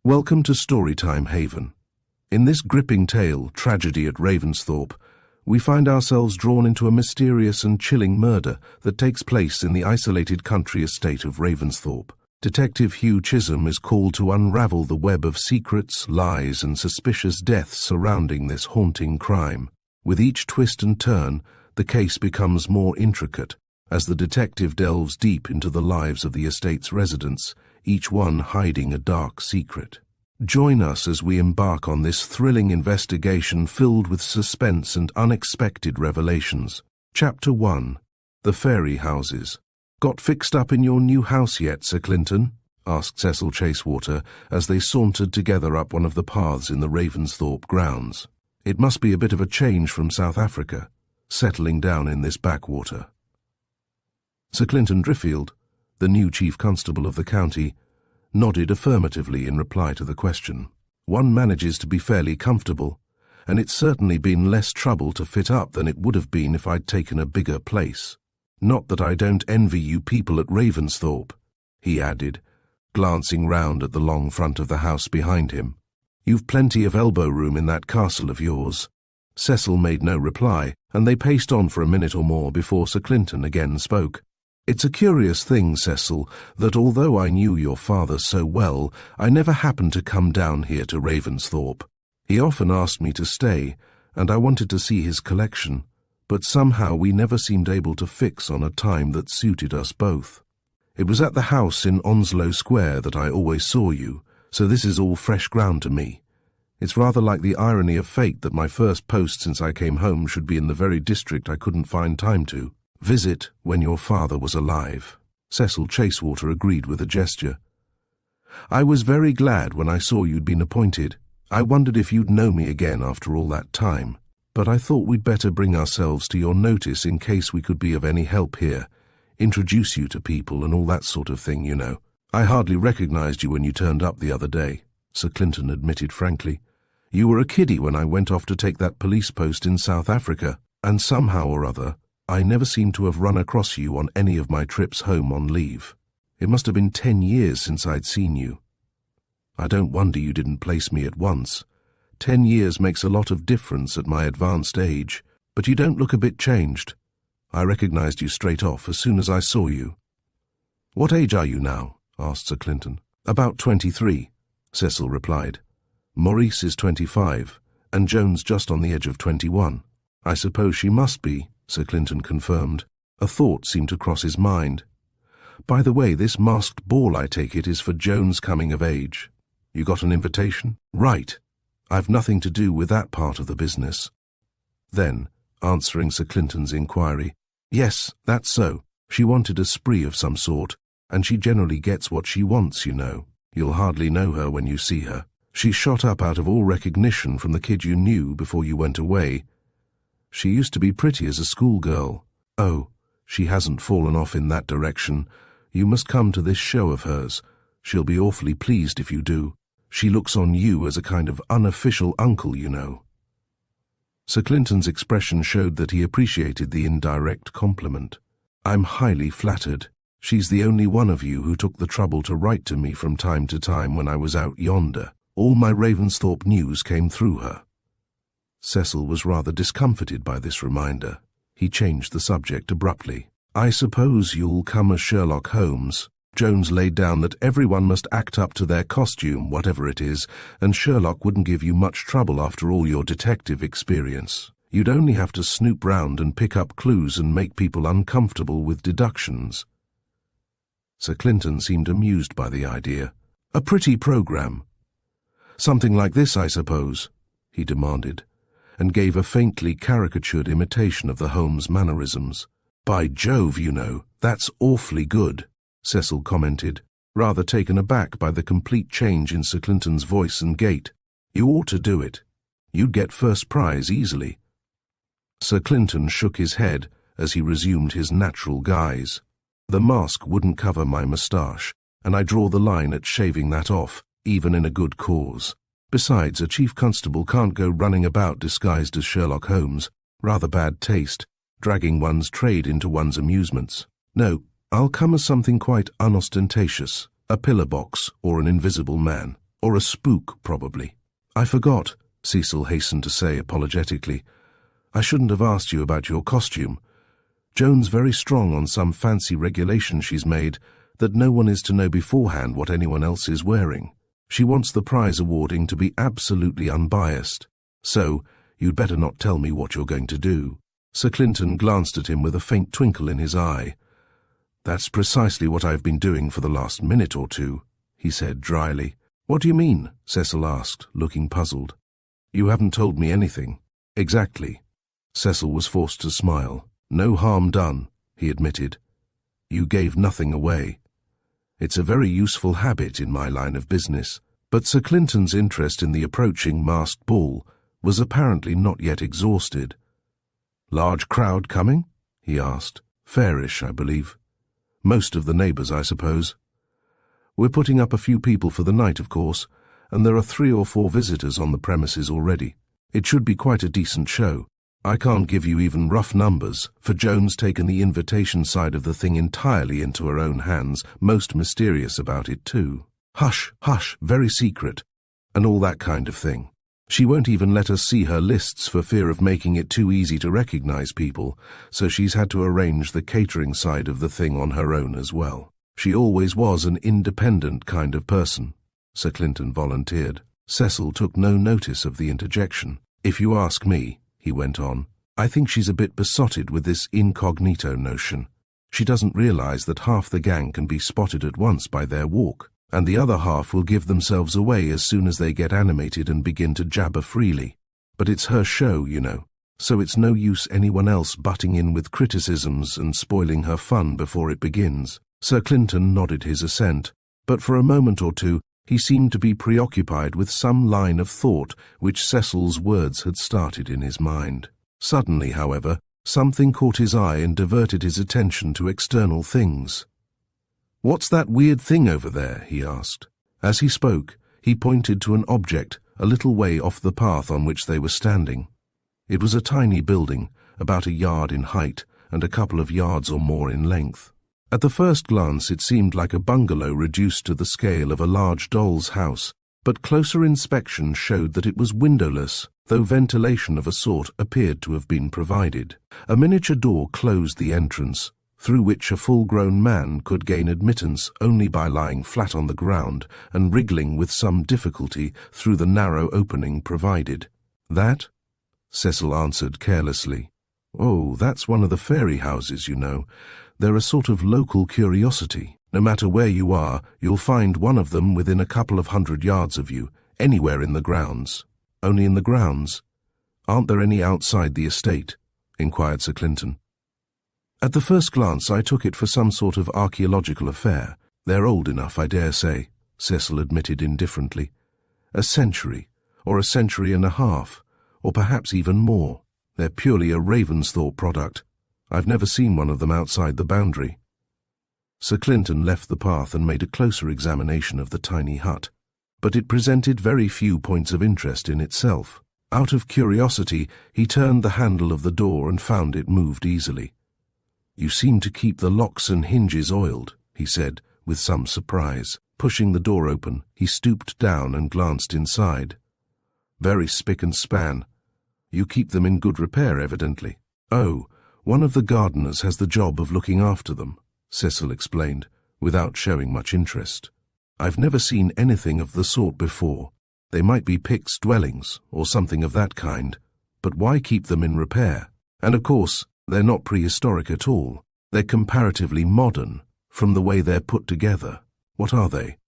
Welcome to Storytime Haven. In this gripping tale, Tragedy at Ravensthorpe, we find ourselves drawn into a mysterious and chilling murder that takes place in the isolated country estate of Ravensthorpe. Detective Hugh Chisholm is called to unravel the web of secrets, lies, and suspicious deaths surrounding this haunting crime. With each twist and turn, the case becomes more intricate as the detective delves deep into the lives of the estate's residents, each one hiding a dark secret. Join us as we embark on this thrilling investigation filled with suspense and unexpected revelations. Chapter 1. The Fairy Houses. "Got fixed up in your new house yet, Sir Clinton?" asked Cecil Chasewater as they sauntered together up one of the paths in the Ravensthorpe grounds. It must be a bit of a change from South Africa, settling down in this backwater. Sir Clinton Driffield, the new Chief Constable of the county, nodded affirmatively in reply to the question. "One manages to be fairly comfortable, and it's certainly been less trouble to fit up than it would have been if I'd taken a bigger place. Not that I don't envy you people at Ravensthorpe," he added, glancing round at the long front of the house behind him. "You've plenty of elbow room in that castle of yours." Cecil made no reply, and they paced on for a minute or more before Sir Clinton again spoke. "It's a curious thing, Cecil, that although I knew your father so well, I never happened to come down here to Ravensthorpe. He often asked me to stay, and I wanted to see his collection, but somehow we never seemed able to fix on a time that suited us both. It was at the house in Onslow Square that I always saw you, so this is all fresh ground to me. It's rather like the irony of fate that my first post since I came home should be in the very district I couldn't find time to visit when your father was alive." Cecil Chasewater agreed with a gesture. "I was very glad when I saw you'd been appointed. I wondered if you'd know me again after all that time, but I thought we'd better bring ourselves to your notice in case we could be of any help here, introduce you to people and all that sort of thing, you know. I hardly recognized you when you turned up the other day," Sir Clinton admitted frankly. "You were a kiddie when I went off to take that police post in South Africa, and somehow or other, I never seem to have run across you on any of my trips home on leave. It must have been 10 years since I'd seen you. I don't wonder you didn't place me at once. 10 years makes a lot of difference at my advanced age, but you don't look a bit changed. I recognized you straight off as soon as I saw you." "What age are you now?" asked Sir Clinton. "About 23, Cecil replied. "Maurice is 25, and Joan's just on the edge of 21. "I suppose she must be," Sir Clinton confirmed. A thought seemed to cross his mind. "By the way, this masked ball, I take it, is for Joan's coming of age. You got an invitation?" "Right. I've nothing to do with that part of the business." Then, answering Sir Clinton's inquiry, "Yes, that's so. She wanted a spree of some sort, and she generally gets what she wants, you know. You'll hardly know her when you see her. She shot up out of all recognition from the kid you knew before you went away. She used to be pretty as a schoolgirl. Oh, she hasn't fallen off in that direction. You must come to this show of hers. She'll be awfully pleased if you do. She looks on you as a kind of unofficial uncle, you know." Sir Clinton's expression showed that he appreciated the indirect compliment. "I'm highly flattered. She's the only one of you who took the trouble to write to me from time to time when I was out yonder. All my Ravensthorpe news came through her." Cecil was rather discomfited by this reminder. He changed the subject abruptly. "I suppose you'll come as Sherlock Holmes. Jones laid down that everyone must act up to their costume, whatever it is, and Sherlock wouldn't give you much trouble after all your detective experience. You'd only have to snoop round and pick up clues and make people uncomfortable with deductions." Sir Clinton seemed amused by the idea. "A pretty program." "Something like this, I suppose?" he demanded, and gave a faintly caricatured imitation of the Holmes mannerisms. "By Jove, you know, that's awfully good," Cecil commented, rather taken aback by the complete change in Sir Clinton's voice and gait. "You ought to do it. You'd get first prize easily." Sir Clinton shook his head as he resumed his natural guise. "The mask wouldn't cover my moustache, and I draw the line at shaving that off, even in a good cause. Besides, a chief constable can't go running about disguised as Sherlock Holmes. Rather bad taste, dragging one's trade into one's amusements. No, I'll come as something quite unostentatious, a pillar box or an invisible man. Or a spook, probably. I forgot, Cecil hastened to say apologetically. I shouldn't have asked you about your costume. Joan's very strong on some fancy regulation she's made that no one is to know beforehand what anyone else is wearing. She wants the prize awarding to be absolutely unbiased. So, you'd better not tell me what you're going to do. Sir Clinton glanced at him with a faint twinkle in his eye. That's precisely what I've been doing for the last minute or two, he said dryly. What do you mean? Cecil asked, looking puzzled. You haven't told me anything. Exactly. Cecil was forced to smile. No harm done, he admitted. You gave nothing away. It's a very useful habit in my line of business, but Sir Clinton's interest in the approaching masked ball was apparently not yet exhausted. Large crowd coming? He asked. Fairish, I believe. Most of the neighbours, I suppose. We're putting up a few people for the night, of course, and there are 3 or 4 visitors on the premises already. It should be quite a decent show. I can't give you even rough numbers, for Joan's taken the invitation side of the thing entirely into her own hands, most mysterious about it too. Hush, hush, very secret, and all that kind of thing. She won't even let us see her lists for fear of making it too easy to recognize people, so she's had to arrange the catering side of the thing on her own as well. She always was an independent kind of person, Sir Clinton volunteered. Cecil took no notice of the interjection. If you ask me, he went on, I think she's a bit besotted with this incognito notion. She doesn't realize that half the gang can be spotted at once by their walk, and the other half will give themselves away as soon as they get animated and begin to jabber freely. But it's her show, you know, so it's no use anyone else butting in with criticisms and spoiling her fun before it begins. Sir Clinton nodded his assent, but for a moment or two he seemed to be preoccupied with some line of thought which Cecil's words had started in his mind. Suddenly, however, something caught his eye and diverted his attention to external things. "What's that weird thing over there?" he asked. As he spoke, he pointed to an object a little way off the path on which they were standing. It was a tiny building, about a yard in height and a couple of yards or more in length. At the first glance it seemed like a bungalow reduced to the scale of a large doll's house, but closer inspection showed that it was windowless, though ventilation of a sort appeared to have been provided. A miniature door closed the entrance, through which a full-grown man could gain admittance only by lying flat on the ground and wriggling with some difficulty through the narrow opening provided. "That?" Cecil answered carelessly. "Oh, that's one of the fairy houses, you know. They're a sort of local curiosity. No matter where you are, you'll find one of them within a couple of 100 yards of you, anywhere in the grounds." "Only in the grounds? Aren't there any outside the estate?" inquired Sir Clinton. "At the first glance I took it for some sort of archaeological affair. They're old enough, I dare say," Cecil admitted indifferently. "A century, or a century and a half, or perhaps even more. They're purely a Ravensthorpe product. I've never seen one of them outside the boundary." Sir Clinton left the path and made a closer examination of the tiny hut, but it presented very few points of interest in itself. Out of curiosity, he turned the handle of the door and found it moved easily. "You seem to keep the locks and hinges oiled," he said, with some surprise. Pushing the door open, he stooped down and glanced inside. "Very spick and span. You keep them in good repair, evidently." "Oh, one of the gardeners has the job of looking after them," Cecil explained, without showing much interest. "I've never seen anything of the sort before. They might be Picts' dwellings, or something of that kind, but why keep them in repair? And of course, they're not prehistoric at all. They're comparatively modern, from the way they're put together. What are they?"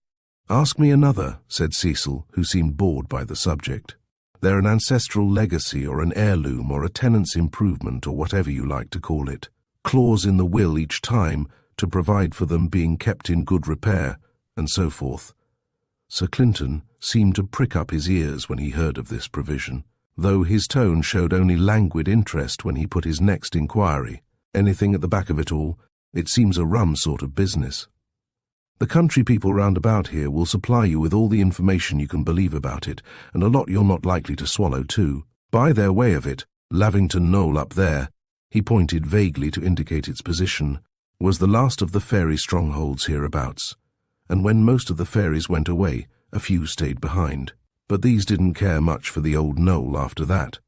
"Ask me another," said Cecil, who seemed bored by the subject. "They're an ancestral legacy or an heirloom or a tenant's improvement or whatever you like to call it. Clause in the will each time to provide for them being kept in good repair, and so forth." Sir Clinton seemed to prick up his ears when he heard of this provision, though his tone showed only languid interest when he put his next inquiry. "Anything at the back of it all? It seems a rum sort of business." "The country people round about here will supply you with all the information you can believe about it, and a lot you're not likely to swallow too. By their way of it, Lavington Knoll up there," he pointed vaguely to indicate its position, "was the last of the fairy strongholds hereabouts, and when most of the fairies went away, A few stayed behind, but these didn't care much for the old knoll after that.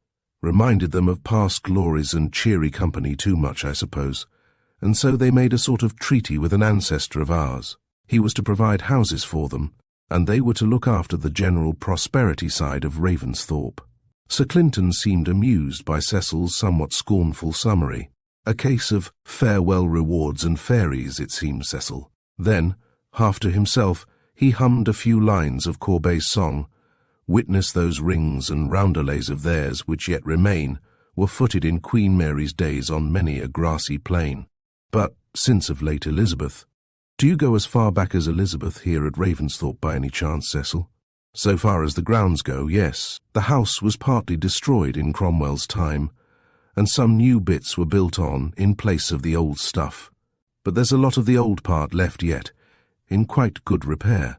Reminded them of past glories and cheery company too much, I suppose, and so they made a sort of treaty with an ancestor of ours. He was to provide houses for them, and they were to look after the general prosperity side of Ravensthorpe. Sir Clinton seemed amused by Cecil's somewhat scornful summary. A case of farewell rewards and fairies, it seemed, Cecil. Then, half to himself, he hummed a few lines of Courbet's song. Witness those rings and roundelays of theirs which yet remain, were footed in Queen Mary's days on many a grassy plain. But, since of late Elizabeth, do you go as far back as Elizabeth here at Ravensthorpe by any chance, Cecil? So far as the grounds go, yes. The house was partly destroyed in Cromwell's time, and some new bits were built on in place of the old stuff. But there's a lot of the old part left yet, in quite good repair.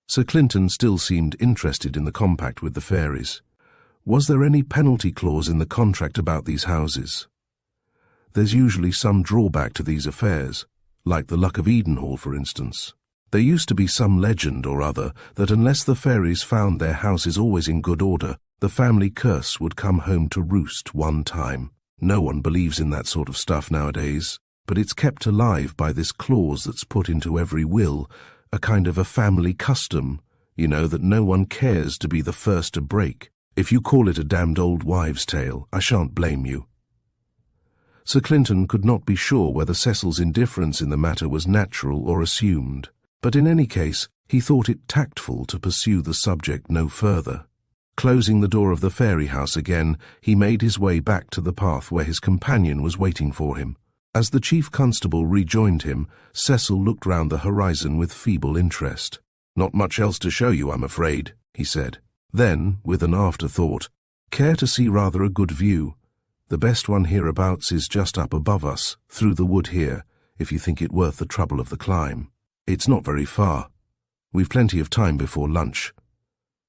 Sir Clinton still seemed interested in the compact with the fairies. Was there any penalty clause in the contract about these houses? There's usually some drawback to these affairs, like the Luck of Edenhall, for instance. There used to be some legend or other that unless the fairies found their houses always in good order, the family curse would come home to roost one time. No one believes in that sort of stuff nowadays, but it's kept alive by this clause that's put into every will, a kind of a family custom, you know, that no one cares to be the first to break. If you call it a damned old wives' tale, I shan't blame you. Sir Clinton could not be sure whether Cecil's indifference in the matter was natural or assumed, but in any case, he thought it tactful to pursue the subject no further. Closing the door of the fairy house again, he made his way back to the path where his companion was waiting for him. As the chief constable rejoined him, Cecil looked round the horizon with feeble interest. "Not much else to show you, I'm afraid," he said. Then, with an afterthought, "Care to see rather a good view? The best one hereabouts is just up above us, through the wood here, if you think it worth the trouble of the climb. It's not very far. We've plenty of time before lunch."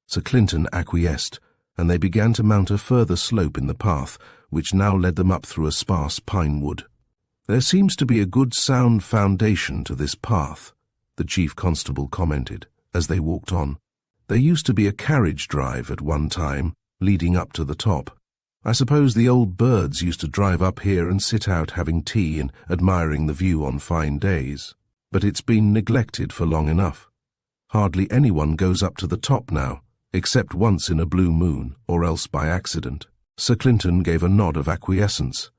Sir Clinton acquiesced, and they began to mount a further slope in the path, which now led them up through a sparse pine wood. "There seems to be a good sound foundation to this path," the chief constable commented, as they walked on. "There used to be a carriage drive at one time, leading up to the top. I suppose the old birds used to drive up here and sit out having tea and admiring the view on fine days. But it's been neglected for long enough. Hardly anyone goes up to the top now, except once in a blue moon, or else by accident." Sir Clinton gave a nod of acquiescence.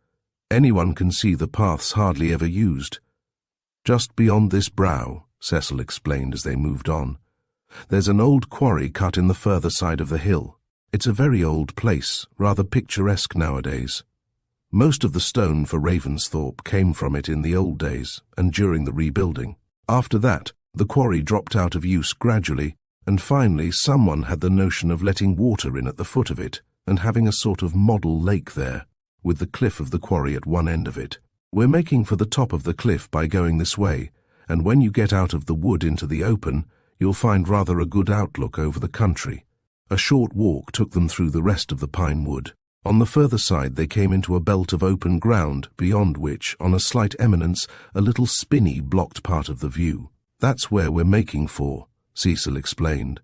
"Anyone can see the path's hardly ever used." "Just beyond this brow," Cecil explained as they moved on, "there's an old quarry cut in the further side of the hill. It's a very old place, rather picturesque nowadays. Most of the stone for Ravensthorpe came from it in the old days and during the rebuilding. After that, the quarry dropped out of use gradually, and finally someone had the notion of letting water in at the foot of it and having a sort of model lake there, with the cliff of the quarry at one end of it. We're making for the top of the cliff by going this way, and when you get out of the wood into the open, you'll find rather a good outlook over the country." A short walk took them through the rest of the pine wood. On the further side they came into a belt of open ground, beyond which, on a slight eminence, a little spinney blocked part of the view. "That's where we're making for," Cecil explained.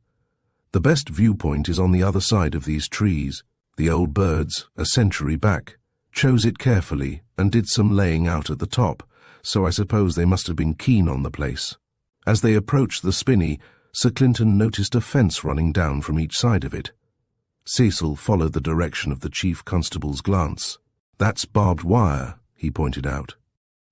"The best viewpoint is on the other side of these trees. The old birds, a century back, chose it carefully and did some laying out at the top, so I suppose they must have been keen on the place." As they approached the spinney, Sir Clinton noticed a fence running down from each side of it. Cecil followed the direction of the chief constable's glance. "That's barbed wire," he pointed out.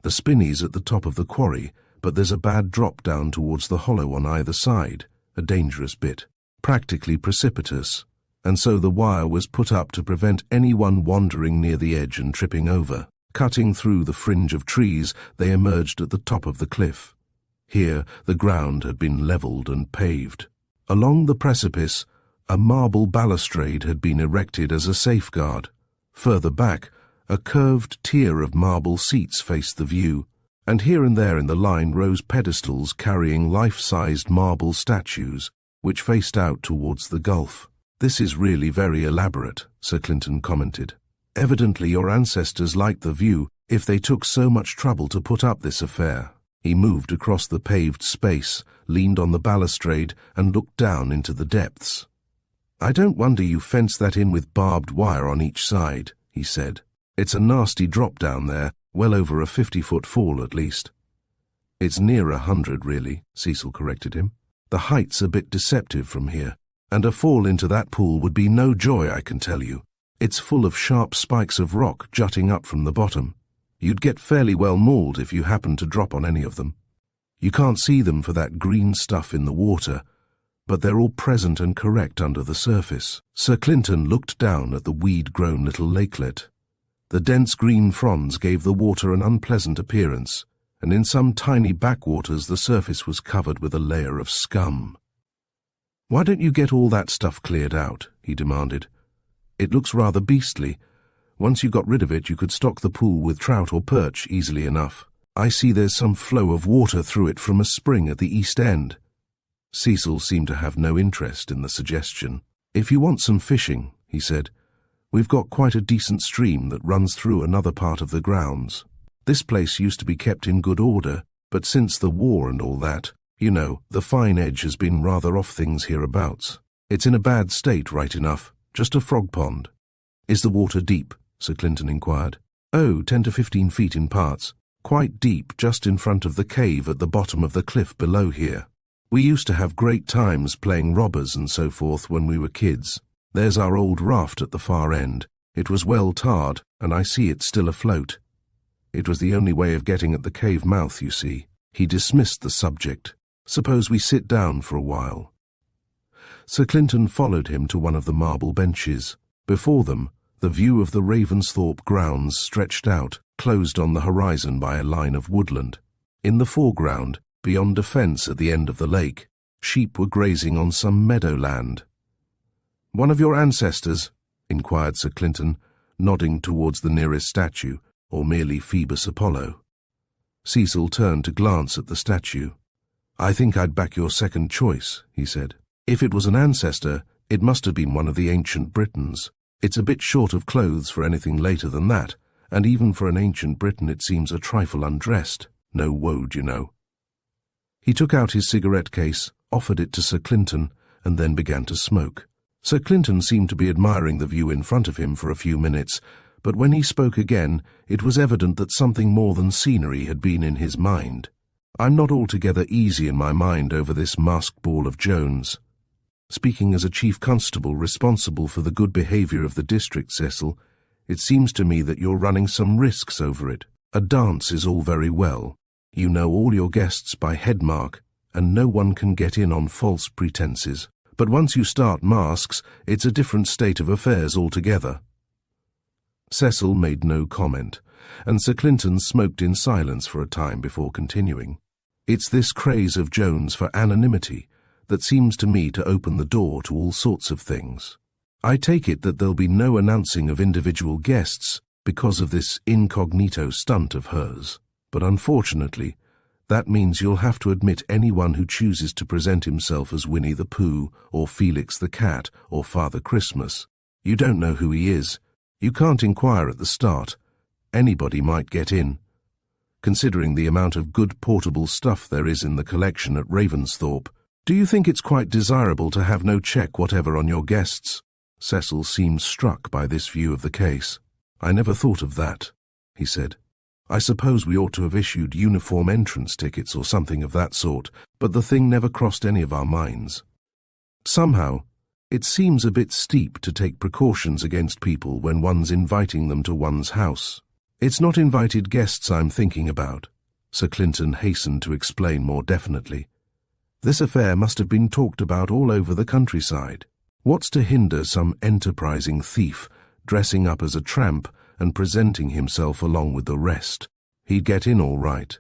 "The spinney's at the top of the quarry, but there's a bad drop down towards the hollow on either side, a dangerous bit, practically precipitous, and so the wire was put up to prevent anyone wandering near the edge and tripping over. Cutting through the fringe of trees, they emerged at the top of the cliff. Here the ground had been levelled and paved. Along the precipice, a marble balustrade had been erected as a safeguard. Further back, a curved tier of marble seats faced the view, and here and there in the line rose pedestals carrying life-sized marble statues, which faced out towards the gulf. "This is really very elaborate," Sir Clinton commented. "Evidently your ancestors liked the view if they took so much trouble to put up this affair." He moved across the paved space, leaned on the balustrade, and looked down into the depths. "I don't wonder you fenced that in with barbed wire on each side," he said. "It's a nasty drop down there, well over a 50-foot fall at least." "It's near 100, really," Cecil corrected him. "The height's a bit deceptive from here, and a fall into that pool would be no joy, I can tell you. It's full of sharp spikes of rock jutting up from the bottom. You'd get fairly well mauled if you happened to drop on any of them. You can't see them for that green stuff in the water, but they're all present and correct under the surface." Sir Clinton looked down at the weed-grown little lakelet. The dense green fronds gave the water an unpleasant appearance, and in some tiny backwaters the surface was covered with a layer of scum. "Why don't you get all that stuff cleared out?" he demanded. "It looks rather beastly. Once you got rid of it, you could stock the pool with trout or perch easily enough. I see there's some flow of water through it from a spring at the east end." Cecil seemed to have no interest in the suggestion. "If you want some fishing," he said, "we've got quite a decent stream that runs through another part of the grounds. This place used to be kept in good order, but since the war and all that, you know, the fine edge has been rather off things hereabouts. It's in a bad state, right enough, just a frog pond." "Is the water deep?" Sir Clinton inquired. "Oh, 10 to 15 feet in parts. Quite deep, just in front of the cave at the bottom of the cliff below here. We used to have great times playing robbers and so forth when we were kids. There's our old raft at the far end. It was well tarred, and I see it's still afloat. It was the only way of getting at the cave mouth, you see." He dismissed the subject. "Suppose we sit down for a while." Sir Clinton followed him to one of the marble benches. Before them, the view of the Ravensthorpe grounds stretched out, closed on the horizon by a line of woodland. In the foreground, beyond a fence at the end of the lake, sheep were grazing on some meadowland. "One of your ancestors?" inquired Sir Clinton, nodding towards the nearest statue, or merely Phoebus Apollo. Cecil turned to glance at the statue. "I think I'd back your second choice," he said. "If it was an ancestor, it must have been one of the ancient Britons. It's a bit short of clothes for anything later than that, and even for an ancient Briton it seems a trifle undressed. No woad, you know." He took out his cigarette case, offered it to Sir Clinton, and then began to smoke. Sir Clinton seemed to be admiring the view in front of him for a few minutes, but when he spoke again, it was evident that something more than scenery had been in his mind. "I'm not altogether easy in my mind over this masked ball of Jones. Speaking as a chief constable responsible for the good behaviour of the district, Cecil, it seems to me that you're running some risks over it. A dance is all very well. You know all your guests by headmark, and no one can get in on false pretences. But once you start masks, it's a different state of affairs altogether." Cecil made no comment, and Sir Clinton smoked in silence for a time before continuing. "It's this craze of Jones for anonymity that seems to me to open the door to all sorts of things. I take it that there'll be no announcing of individual guests because of this incognito stunt of hers, but unfortunately, that means you'll have to admit anyone who chooses to present himself as Winnie the Pooh, or Felix the Cat, or Father Christmas. You don't know who he is. You can't inquire at the start. Anybody might get in. Considering the amount of good portable stuff there is in the collection at Ravensthorpe, do you think it's quite desirable to have no check whatever on your guests?" Cecil seemed struck by this view of the case. "I never thought of that," he said. "I suppose we ought to have issued uniform entrance tickets or something of that sort, but the thing never crossed any of our minds. Somehow, it seems a bit steep to take precautions against people when one's inviting them to one's house." "It's not invited guests I'm thinking about," Sir Clinton hastened to explain more definitely. "This affair must have been talked about all over the countryside. What's to hinder some enterprising thief dressing up as a tramp and presenting himself along with the rest? He'd get in all right.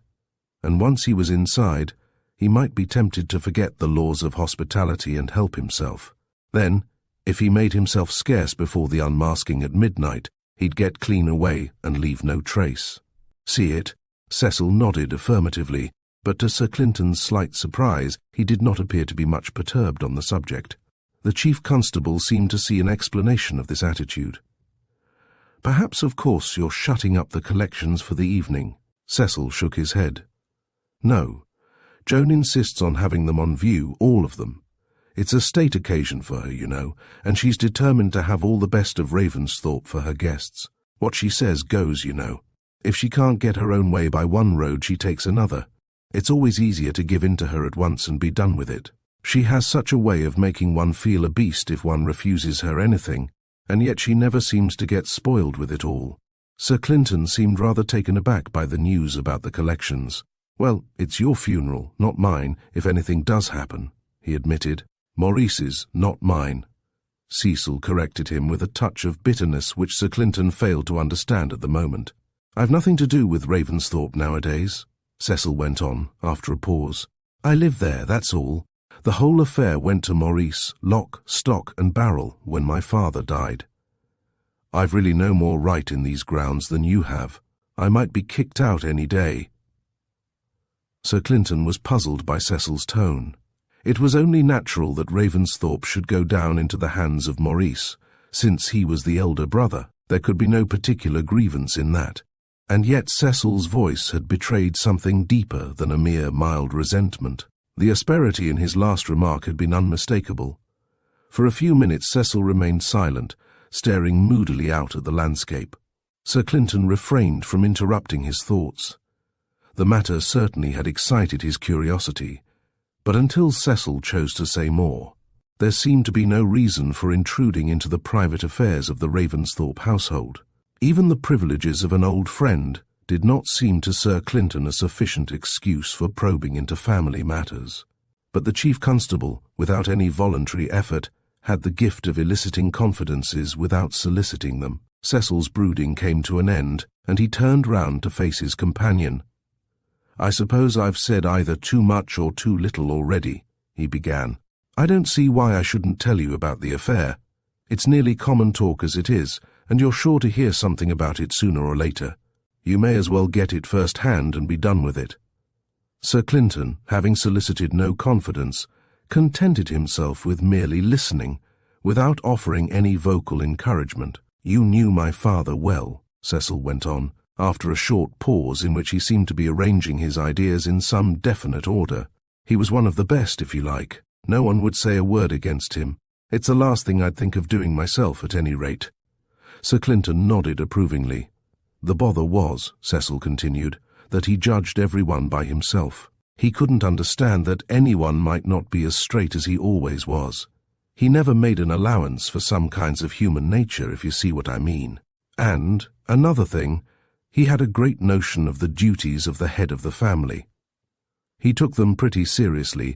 And once he was inside, he might be tempted to forget the laws of hospitality and help himself. Then, if he made himself scarce before the unmasking at midnight, he'd get clean away and leave no trace." "See it?" Cecil nodded affirmatively, but to Sir Clinton's slight surprise, he did not appear to be much perturbed on the subject. The chief constable seemed to see an explanation of this attitude. "Perhaps, of course, you're shutting up the collections for the evening." Cecil shook his head. No. Joan insists on having them on view, all of them. It's a state occasion for her, you know, and she's determined to have all the best of Ravensthorpe for her guests. What she says goes, you know. If she can't get her own way by one road, she takes another. It's always easier to give in to her at once and be done with it. She has such a way of making one feel a beast if one refuses her anything, and yet she never seems to get spoiled with it all. Sir Clinton seemed rather taken aback by the news about the collections. Well, it's your funeral, not mine, if anything does happen, he admitted. Maurice's, not mine. Cecil corrected him with a touch of bitterness which Sir Clinton failed to understand at the moment. I've nothing to do with Ravensthorpe nowadays, Cecil went on, after a pause. I live there, that's all. The whole affair went to Maurice, lock, stock and barrel, when my father died. I've really no more right in these grounds than you have. I might be kicked out any day. Sir Clinton was puzzled by Cecil's tone. It was only natural that Ravensthorpe should go down into the hands of Maurice. Since he was the elder brother, there could be no particular grievance in that. And yet Cecil's voice had betrayed something deeper than a mere mild resentment. The asperity in his last remark had been unmistakable. For a few minutes Cecil remained silent, staring moodily out at the landscape. Sir Clinton refrained from interrupting his thoughts. The matter certainly had excited his curiosity, but until Cecil chose to say more, there seemed to be no reason for intruding into the private affairs of the Ravensthorpe household. Even the privileges of an old friend did not seem to Sir Clinton a sufficient excuse for probing into family matters. But the Chief Constable, without any voluntary effort, had the gift of eliciting confidences without soliciting them. Cecil's brooding came to an end, and he turned round to face his companion. I suppose I've said either too much or too little already, he began. I don't see why I shouldn't tell you about the affair. It's nearly common talk as it is, and you're sure to hear something about it sooner or later. You may as well get it first hand and be done with it. Sir Clinton, having solicited no confidence, contented himself with merely listening, without offering any vocal encouragement. You knew my father well, Cecil went on, after a short pause in which he seemed to be arranging his ideas in some definite order. He was one of the best, if you like. No one would say a word against him. It's the last thing I'd think of doing myself, at any rate. Sir Clinton nodded approvingly. The bother was, Cecil continued, that he judged everyone by himself. He couldn't understand that anyone might not be as straight as he always was. He never made an allowance for some kinds of human nature, if you see what I mean. And, another thing, he had a great notion of the duties of the head of the family. He took them pretty seriously,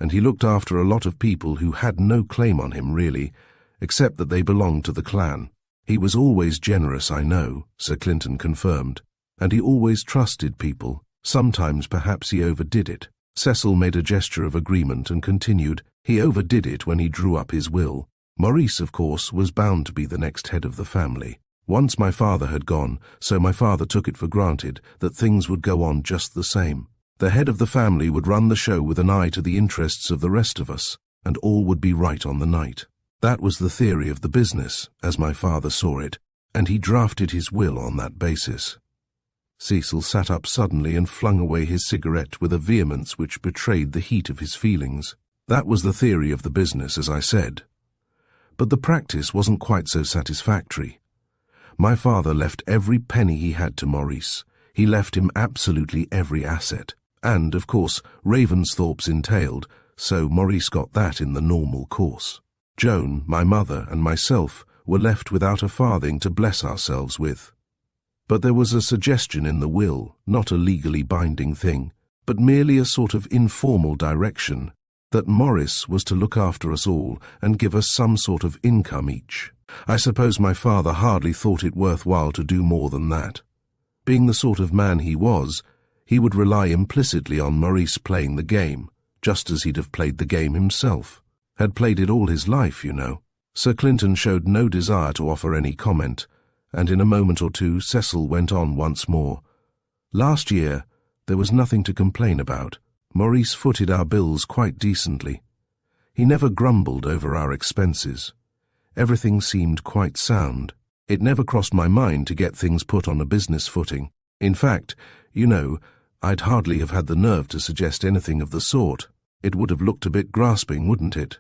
and he looked after a lot of people who had no claim on him, really, except that they belonged to the clan. He was always generous, I know, Sir Clinton confirmed, and he always trusted people. Sometimes perhaps he overdid it. Cecil made a gesture of agreement and continued, he overdid it when he drew up his will. Maurice, of course, was bound to be the next head of the family. Once my father had gone, so my father took it for granted that things would go on just the same. The head of the family would run the show with an eye to the interests of the rest of us, and all would be right on the night. That was the theory of the business, as my father saw it, and he drafted his will on that basis. Cecil sat up suddenly and flung away his cigarette with a vehemence which betrayed the heat of his feelings. That was the theory of the business, as I said. But the practice wasn't quite so satisfactory. My father left every penny he had to Maurice. He left him absolutely every asset. And, of course, Ravensthorpe's entailed, so Maurice got that in the normal course. Joan, my mother, and myself were left without a farthing to bless ourselves with. But there was a suggestion in the will, not a legally binding thing, but merely a sort of informal direction, that Maurice was to look after us all and give us some sort of income each. I suppose my father hardly thought it worthwhile to do more than that. Being the sort of man he was, he would rely implicitly on Maurice playing the game, just as he'd have played the game himself. Had played it all his life, you know. Sir Clinton showed no desire to offer any comment, and in a moment or two Cecil went on once more. Last year, there was nothing to complain about. Maurice footed our bills quite decently. He never grumbled over our expenses. Everything seemed quite sound. It never crossed my mind to get things put on a business footing. In fact, you know, I'd hardly have had the nerve to suggest anything of the sort. It would have looked a bit grasping, wouldn't it?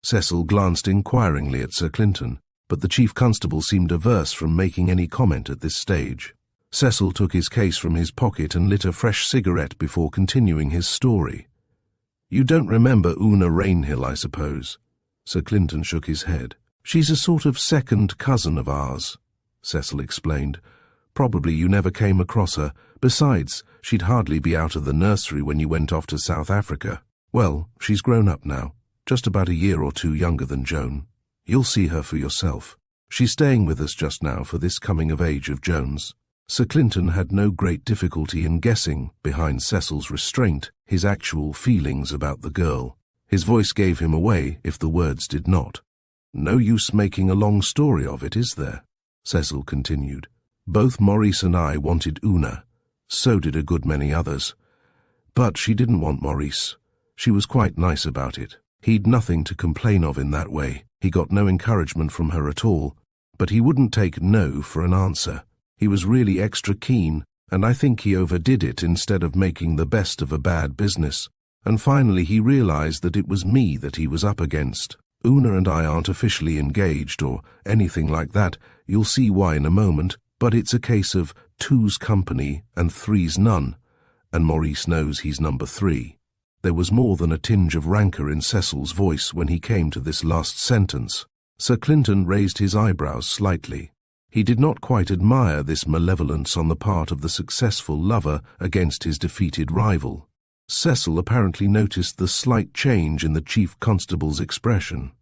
Cecil glanced inquiringly at Sir Clinton, but the Chief Constable seemed averse from making any comment at this stage. Cecil took his case from his pocket and lit a fresh cigarette before continuing his story. "You don't remember Una Rainhill, I suppose?" Sir Clinton shook his head. "She's a sort of second cousin of ours," Cecil explained. "Probably you never came across her. Besides, she'd hardly be out of the nursery when you went off to South Africa. Well, she's grown up now, just about a year or two younger than Joan. You'll see her for yourself. She's staying with us just now for this coming of age of Joan's." Sir Clinton had no great difficulty in guessing, behind Cecil's restraint, his actual feelings about the girl. His voice gave him away if the words did not. "No use making a long story of it, is there?" Cecil continued. "Both Maurice and I wanted Una. So did a good many others. But she didn't want Maurice. She was quite nice about it. He'd nothing to complain of in that way. He got no encouragement from her at all. But he wouldn't take no for an answer. He was really extra keen, and I think he overdid it instead of making the best of a bad business. And finally he realized that it was me that he was up against. Una and I aren't officially engaged or anything like that. You'll see why in a moment. But it's a case of two's company and three's none. And Maurice knows he's number 3. There was more than a tinge of rancor in Cecil's voice when he came to this last sentence. Sir Clinton raised his eyebrows slightly. He did not quite admire this malevolence on the part of the successful lover against his defeated rival. Cecil apparently noticed the slight change in the Chief Constable's expression.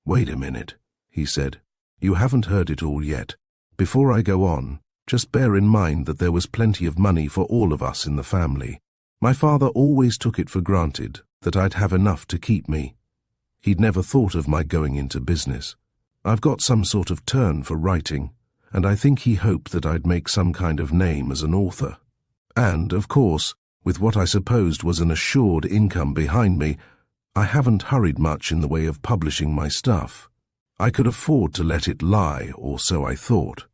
"Wait a minute," he said. "You haven't heard it all yet. Before I go on, just bear in mind that there was plenty of money for all of us in the family. My father always took it for granted that I'd have enough to keep me. He'd never thought of my going into business. I've got some sort of turn for writing, and I think he hoped that I'd make some kind of name as an author. And, of course, with what I supposed was an assured income behind me, I haven't hurried much in the way of publishing my stuff. I could afford to let it lie, or so I thought."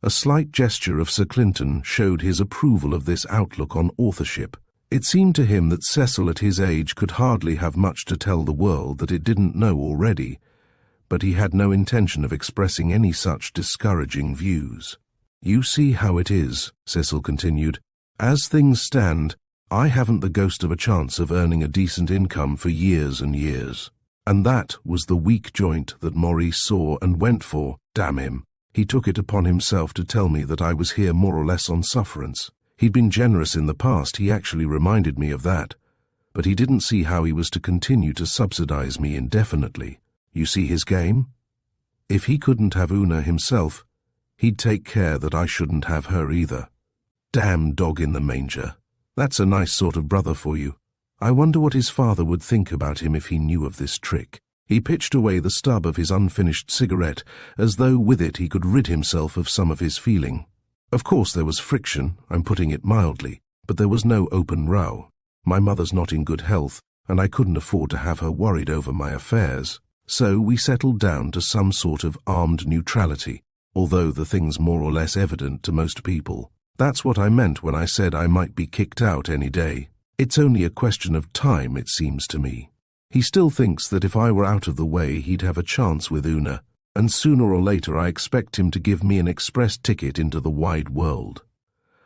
A slight gesture of Sir Clinton showed his approval of this outlook on authorship. It seemed to him that Cecil at his age could hardly have much to tell the world that it didn't know already, but he had no intention of expressing any such discouraging views. "You see how it is," Cecil continued. "As things stand, I haven't the ghost of a chance of earning a decent income for years and years. And that was the weak joint that Maurice saw and went for, damn him. He took it upon himself to tell me that I was here more or less on sufferance. He'd been generous in the past, he actually reminded me of that. But he didn't see how he was to continue to subsidize me indefinitely. You see his game? If he couldn't have Una himself, he'd take care that I shouldn't have her either. Damn dog in the manger. That's a nice sort of brother for you. I wonder what his father would think about him if he knew of this trick." He pitched away the stub of his unfinished cigarette, as though with it he could rid himself of some of his feeling. Of course there was friction, I'm putting it mildly, but there was no open row. My mother's not in good health, and I couldn't afford to have her worried over my affairs. So we settled down to some sort of armed neutrality, although the thing's more or less evident to most people. That's what I meant when I said I might be kicked out any day. It's only a question of time, it seems to me. He still thinks that if I were out of the way, he'd have a chance with Una, and sooner or later I expect him to give me an express ticket into the wide world.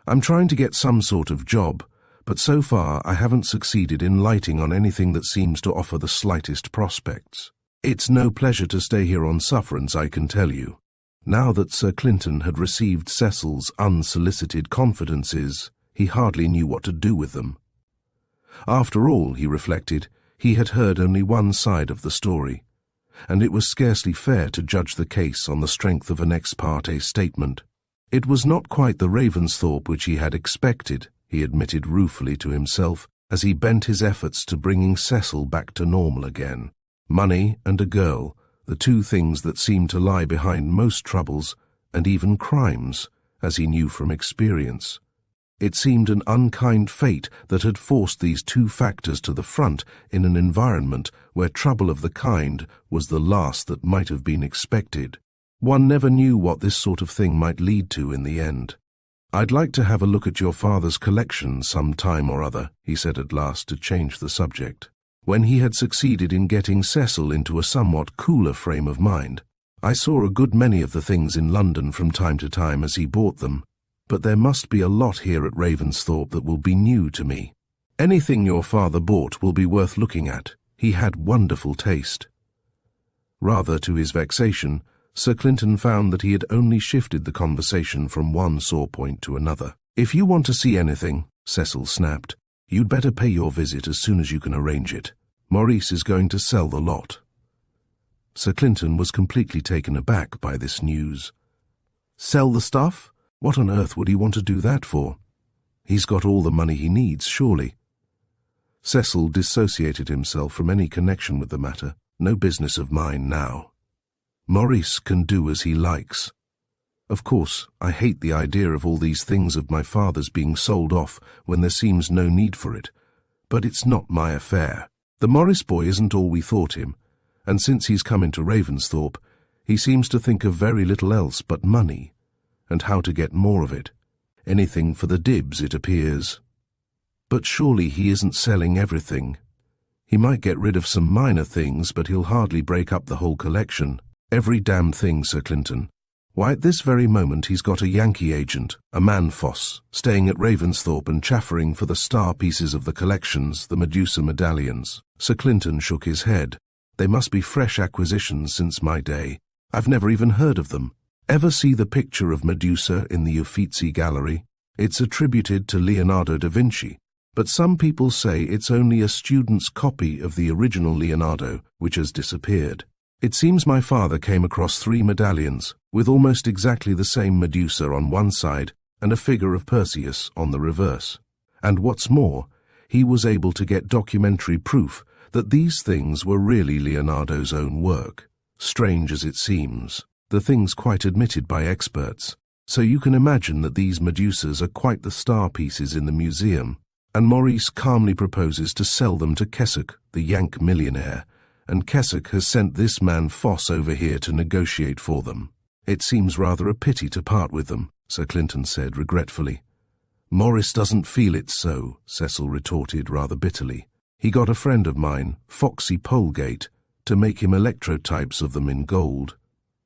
I'm trying to get some sort of job, but so far I haven't succeeded in lighting on anything that seems to offer the slightest prospects. It's no pleasure to stay here on sufferance, I can tell you. Now that Sir Clinton had received Cecil's unsolicited confidences, he hardly knew what to do with them. After all, he reflected, he had heard only one side of the story, and it was scarcely fair to judge the case on the strength of an ex parte statement. It was not quite the Ravensthorpe which he had expected, he admitted ruefully to himself, as he bent his efforts to bringing Cecil back to normal again. Money and a girl, the two things that seemed to lie behind most troubles, and even crimes, as he knew from experience. It seemed an unkind fate that had forced these two factors to the front in an environment where trouble of the kind was the last that might have been expected. One never knew what this sort of thing might lead to in the end. "I'd like to have a look at your father's collection some time or other," he said at last to change the subject. When he had succeeded in getting Cecil into a somewhat cooler frame of mind. "I saw a good many of the things in London from time to time as he bought them, but there must be a lot here at Ravensthorpe that will be new to me. Anything your father bought will be worth looking at. He had wonderful taste." Rather to his vexation, Sir Clinton found that he had only shifted the conversation from one sore point to another. "If you want to see anything," Cecil snapped, "you'd better pay your visit as soon as you can arrange it. Maurice is going to sell the lot." Sir Clinton was completely taken aback by this news. "Sell the stuff? What on earth would he want to do that for? He's got all the money he needs, surely." Cecil dissociated himself from any connection with the matter. "No business of mine now. Maurice can do as he likes. Of course, I hate the idea of all these things of my father's being sold off when there seems no need for it, but it's not my affair. The Morris boy isn't all we thought him, and since he's come into Ravensthorpe, he seems to think of very little else but money, and how to get more of it. Anything for the dibs, it appears. But surely he isn't selling everything. He might get rid of some minor things, but he'll hardly break up the whole collection. Every damned thing, Sir Clinton. Why, at this very moment he's got a Yankee agent, a man Foss, staying at Ravensthorpe and chaffering for the star pieces of the collections, the Medusa medallions." Sir Clinton shook his head. "They must be fresh acquisitions since my day. I've never even heard of them. Ever see the picture of Medusa in the Uffizi Gallery? It's attributed to Leonardo da Vinci, but some people say it's only a student's copy of the original Leonardo, which has disappeared. It seems my father came across 3 medallions, with almost exactly the same Medusa on one side and a figure of Perseus on the reverse. And what's more, he was able to get documentary proof that these things were really Leonardo's own work. Strange as it seems, the thing's quite admitted by experts. So you can imagine that these Medusas are quite the star pieces in the museum, and Maurice calmly proposes to sell them to Keswick, the Yank millionaire, and Keswick has sent this man Foss over here to negotiate for them. It seems rather a pity to part with them," Sir Clinton said regretfully. "Maurice doesn't feel it so," Cecil retorted rather bitterly. "He got a friend of mine, Foxy Polegate, to make him electrotypes of them in gold.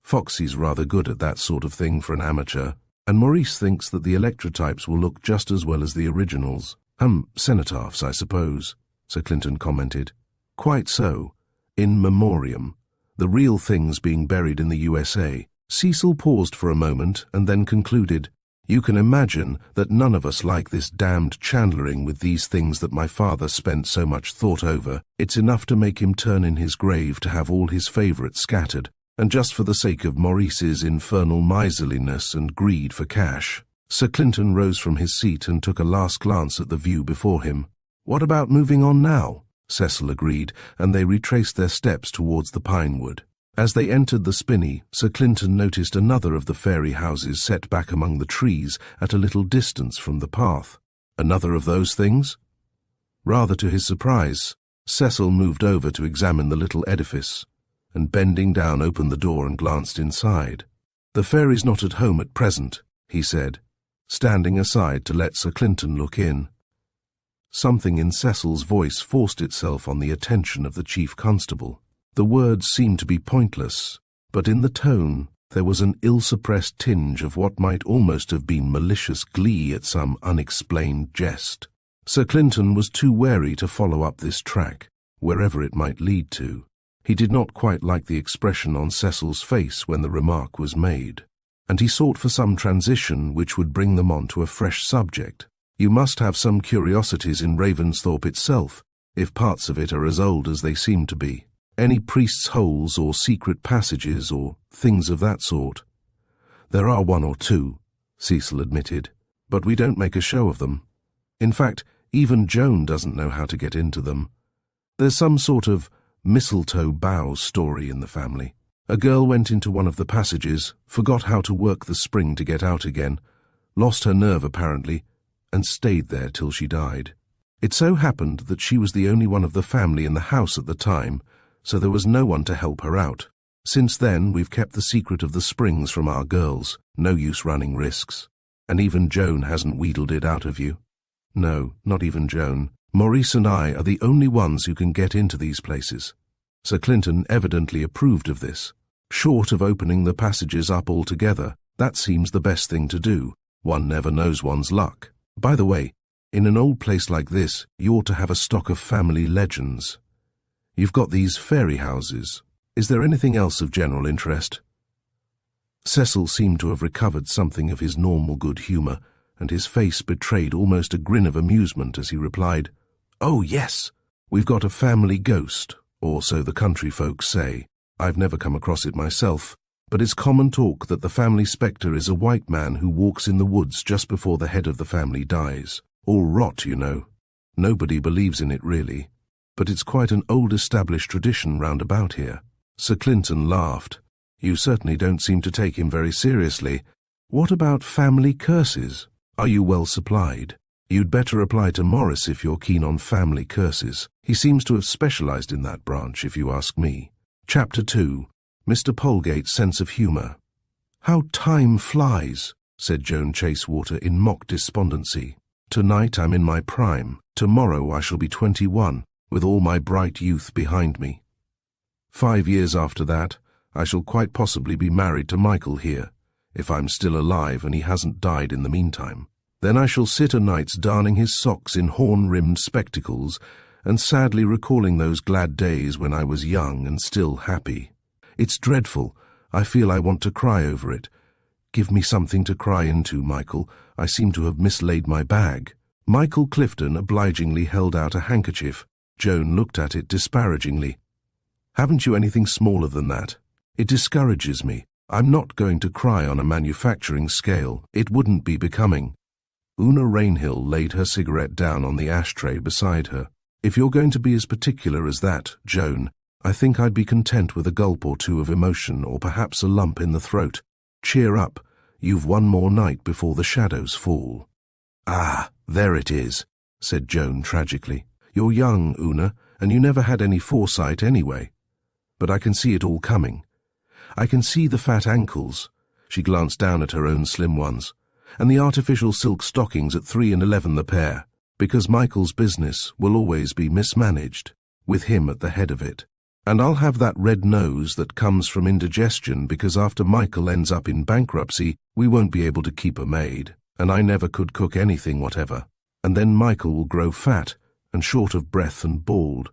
Foxy's rather good at that sort of thing for an amateur, and Maurice thinks that the electrotypes will look just as well as the originals." Cenotaphs, I suppose," Sir Clinton commented. "Quite so. In memoriam, the real things being buried in the USA." Cecil paused for a moment and then concluded, "You can imagine that none of us like this damned chandlering with these things that my father spent so much thought over. It's enough to make him turn in his grave to have all his favourites scattered, and just for the sake of Maurice's infernal miserliness and greed for cash." Sir Clinton rose from his seat and took a last glance at the view before him. "What about moving on now?" Cecil agreed, and they retraced their steps towards the pine wood. As they entered the spinney, Sir Clinton noticed another of the fairy houses set back among the trees at a little distance from the path. Another of those things? Rather to his surprise, Cecil moved over to examine the little edifice, and bending down opened the door and glanced inside. "The fairy's not at home at present," he said, standing aside to let Sir Clinton look in. Something in Cecil's voice forced itself on the attention of the chief constable. The words seemed to be pointless, but in the tone there was an ill-suppressed tinge of what might almost have been malicious glee at some unexplained jest. Sir Clinton was too wary to follow up this track, wherever it might lead to. He did not quite like the expression on Cecil's face when the remark was made, and he sought for some transition which would bring them on to a fresh subject. "You must have some curiosities in Ravensthorpe itself, if parts of it are as old as they seem to be. Any priests' holes or secret passages or things of that sort?" "There are 1 or 2, Cecil admitted, "but we don't make a show of them. In fact, even Joan doesn't know how to get into them. There's some sort of mistletoe boughs story in the family. A girl went into one of the passages, forgot how to work the spring to get out again, lost her nerve apparently, and stayed there till she died. It so happened that she was the only one of the family in the house at the time, so there was no one to help her out. Since then, we've kept the secret of the springs from our girls. No use running risks." And even Joan hasn't wheedled it out of you? No, not even Joan. Maurice and I are the only ones who can get into these places. Sir Clinton evidently approved of this. Short of opening the passages up altogether, that seems the best thing to do. One never knows one's luck. By the way, in an old place like this, you ought to have a stock of family legends. You've got these fairy houses. Is there anything else of general interest? Cecil seemed to have recovered something of his normal good humour, and his face betrayed almost a grin of amusement as he replied, "Oh, yes, we've got a family ghost, or so the country folks say. I've never come across it myself, but it's common talk that the family spectre is a white man who walks in the woods just before the head of the family dies. All rot, you know. Nobody believes in it really, but it's quite an old established tradition round about here." Sir Clinton laughed. "You certainly don't seem to take him very seriously. What about family curses? Are you well supplied? You'd better apply to Morris if you're keen on family curses. He seems to have specialized in that branch, if you ask me." Chapter 2. Mr. Polegate's Sense of Humour. "How time flies," said Joan Chasewater in mock despondency. "Tonight I'm in my prime. Tomorrow I shall be 21, with all my bright youth behind me. 5 years after that, I shall quite possibly be married to Michael here, if I'm still alive and he hasn't died in the meantime. Then I shall sit o' nights darning his socks in horn-rimmed spectacles and sadly recalling those glad days when I was young and still happy. It's dreadful. I feel I want to cry over it. Give me something to cry into, Michael. I seem to have mislaid my bag." Michael Clifton obligingly held out a handkerchief. Joan looked at it disparagingly. "Haven't you anything smaller than that? It discourages me. I'm not going to cry on a manufacturing scale. It wouldn't be becoming." Una Rainhill laid her cigarette down on the ashtray beside her. "If you're going to be as particular as that, Joan, I think I'd be content with a gulp or two of emotion or perhaps a lump in the throat. Cheer up. You've one more night before the shadows fall." "Ah, there it is," said Joan tragically. "You're young, Una, and you never had any foresight anyway. But I can see it all coming. I can see the fat ankles." She glanced down at her own slim ones. "And the artificial silk stockings at 3 and 11 the pair, because Michael's business will always be mismanaged, with him at the head of it. And I'll have that red nose that comes from indigestion because after Michael ends up in bankruptcy, we won't be able to keep a maid, and I never could cook anything whatever. And then Michael will grow fat and short of breath and bald."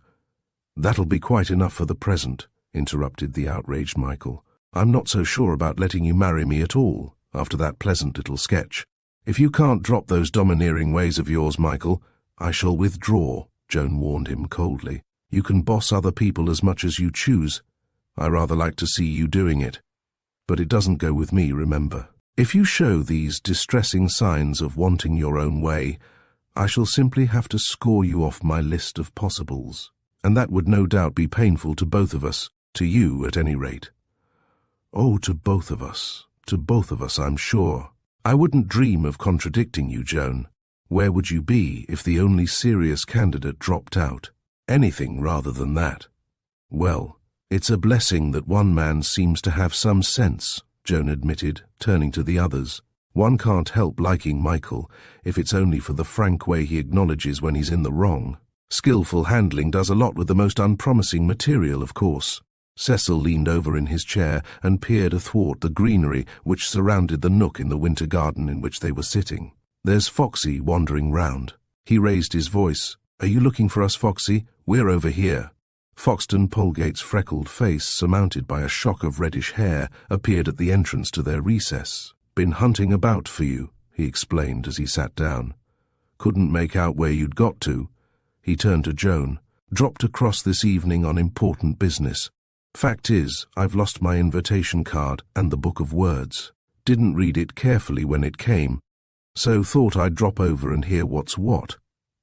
"That'll be quite enough for the present," interrupted the outraged Michael. "I'm not so sure about letting you marry me at all, after that pleasant little sketch. If you can't drop those domineering ways of yours, Michael, I shall withdraw," Joan warned him coldly. "You can boss other people as much as you choose. I rather like to see you doing it. But it doesn't go with me, remember. If you show these distressing signs of wanting your own way, I shall simply have to score you off my list of possibles. And that would no doubt be painful to both of us, to you at any rate." "Oh, to both of us, I'm sure. I wouldn't dream of contradicting you, Joan. Where would you be if the only serious candidate dropped out? Anything rather than that." "Well, it's a blessing that one man seems to have some sense," Joan admitted, turning to the others. "One can't help liking Michael, if it's only for the frank way he acknowledges when he's in the wrong. Skillful handling does a lot with the most unpromising material, of course." Cecil leaned over in his chair and peered athwart the greenery which surrounded the nook in the winter garden in which they were sitting. "There's Foxy wandering round." He raised his voice. "Are you looking for us, Foxy? We're over here." Foxton Polegate's freckled face, surmounted by a shock of reddish hair, appeared at the entrance to their recess. "Been hunting about for you," he explained as he sat down. "Couldn't make out where you'd got to." He turned to Joan. "Dropped across this evening on important business. Fact is, I've lost my invitation card and the book of words. Didn't read it carefully when it came, so thought I'd drop over and hear what's what.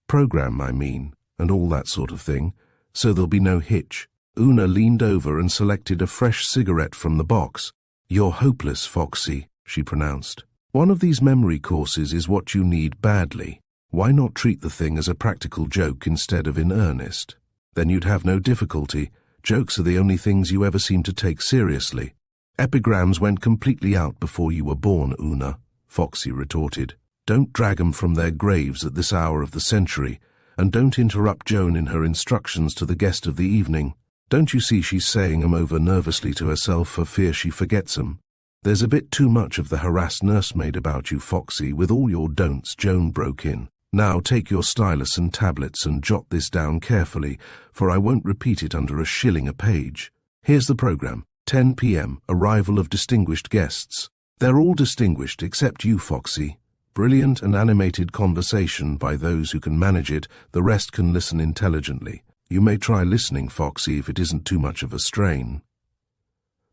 Program, I mean, and all that sort of thing, so there'll be no hitch." Una leaned over and selected a fresh cigarette from the box. "You're hopeless, Foxy," she pronounced. "One of these memory courses is what you need badly. Why not treat the thing as a practical joke instead of in earnest? Then you'd have no difficulty. Jokes are the only things you ever seem to take seriously. Epigrams went completely out before you were born, Una." Foxy retorted. "Don't drag 'em from their graves at this hour of the century, and don't interrupt Joan in her instructions to the guest of the evening. Don't you see she's saying 'em over nervously to herself for fear she forgets 'em? There's a bit too much of the harassed nursemaid about you, Foxy, with all your don'ts," Joan broke in. "Now take your stylus and tablets and jot this down carefully, for I won't repeat it under $1 a page. Here's the program. 10 p.m, arrival of distinguished guests. They're all distinguished except you, Foxy. Brilliant and animated conversation by those who can manage it, the rest can listen intelligently. You may try listening, Foxy, if it isn't too much of a strain.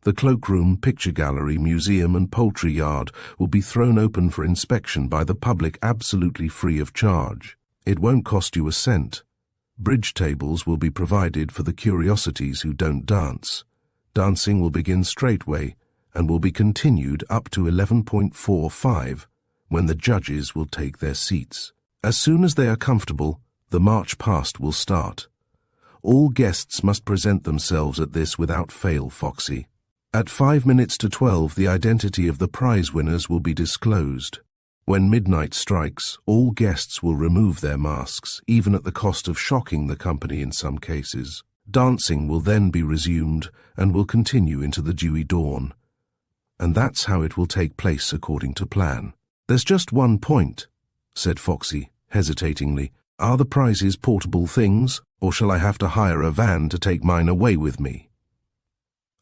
The cloakroom, picture gallery, museum and poultry yard will be thrown open for inspection by the public absolutely free of charge. It won't cost you a cent. Bridge tables will be provided for the curiosities who don't dance. Dancing will begin straightway and will be continued up to 11:45, when the judges will take their seats. As soon as they are comfortable, the march past will start. All guests must present themselves at this without fail, Foxy. At 5 minutes to 12, the identity of the prize winners will be disclosed. When midnight strikes, all guests will remove their masks, even at the cost of shocking the company in some cases. Dancing will then be resumed and will continue into the dewy dawn. And that's how it will take place according to plan. "There's just one point," said Foxy, hesitatingly. "Are the prizes portable things, or shall I have to hire a van to take mine away with me?"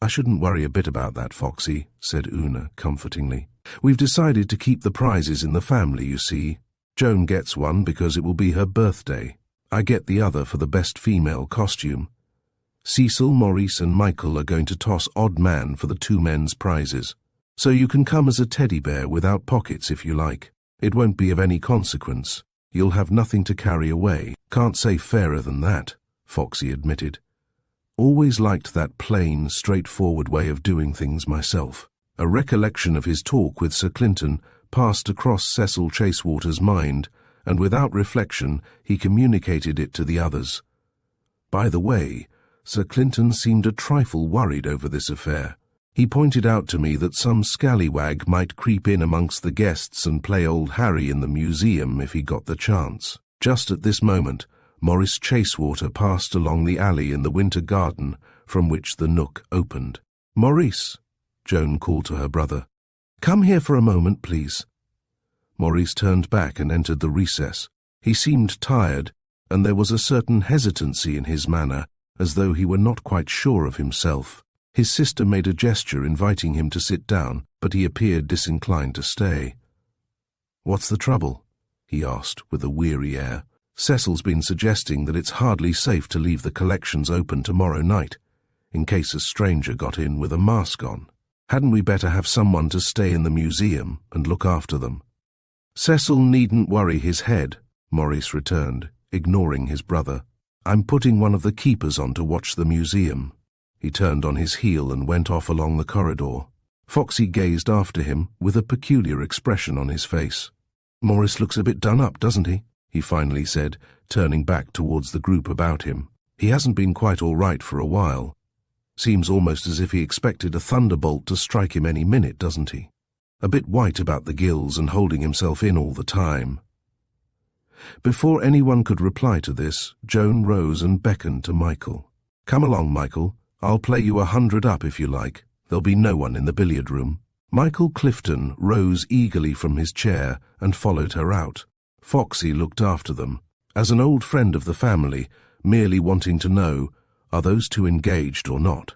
"I shouldn't worry a bit about that, Foxy," said Una comfortingly. "We've decided to keep the prizes in the family, you see. Joan gets one because it will be her birthday. I get the other for the best female costume. Cecil, Maurice and Michael are going to toss odd man for the 2 men's prizes. So you can come as a teddy bear without pockets if you like. It won't be of any consequence. You'll have nothing to carry away." "Can't say fairer than that," Foxy admitted. "Always liked that plain, straightforward way of doing things myself." A recollection of his talk with Sir Clinton passed across Cecil Chasewater's mind, and without reflection he communicated it to the others. By the way, Sir Clinton seemed a trifle worried over this affair. He pointed out to me that some scallywag might creep in amongst the guests and play old Harry in the museum if he got the chance. Just at this moment, Maurice Chasewater passed along the alley in the winter garden from which the nook opened. "Maurice," Joan called to her brother. "Come here for a moment, please." Maurice turned back and entered the recess. He seemed tired, and there was a certain hesitancy in his manner, as though he were not quite sure of himself. His sister made a gesture inviting him to sit down, but he appeared disinclined to stay. "What's the trouble?" he asked with a weary air. "Cecil's been suggesting that it's hardly safe to leave the collections open tomorrow night, in case a stranger got in with a mask on. Hadn't we better have someone to stay in the museum and look after them?" "Cecil needn't worry his head," Maurice returned, ignoring his brother. "I'm putting one of the keepers on to watch the museum." He turned on his heel and went off along the corridor. Foxy gazed after him with a peculiar expression on his face. "Maurice looks a bit done up, doesn't he?" he finally said, turning back towards the group about him. "He hasn't been quite all right for a while. Seems almost as if he expected a thunderbolt to strike him any minute, doesn't he? A bit white about the gills and holding himself in all the time." Before anyone could reply to this, Joan rose and beckoned to Michael. "Come along, Michael. I'll play you 100 up if you like. There'll be no one in the billiard room." Michael Clifton rose eagerly from his chair and followed her out. Foxy looked after them, as an old friend of the family, merely wanting to know, are those two engaged or not?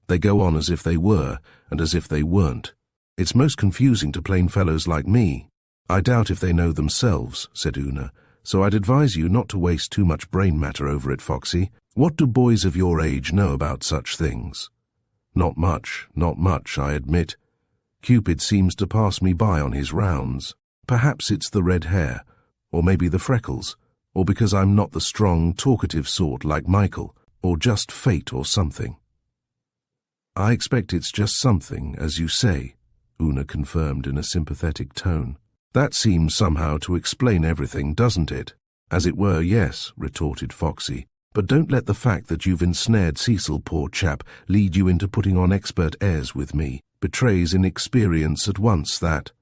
They go on as if they were, and as if they weren't. It's most confusing to plain fellows like me. "I doubt if they know themselves," said Una, "so I'd advise you not to waste too much brain matter over it, Foxy. What do boys of your age know about such things?" Not much, I admit. Cupid seems to pass me by on his rounds. Perhaps it's the red hair, or maybe the freckles, or because I'm not the strong, talkative sort like Michael, or just fate or something." "I expect it's just something, as you say," Una confirmed in a sympathetic tone. "That seems somehow to explain everything, doesn't it?" "As it were, yes," retorted Foxy. "But don't let the fact that you've ensnared Cecil, poor chap, lead you into putting on expert airs with me. Betrays inexperience at once, that."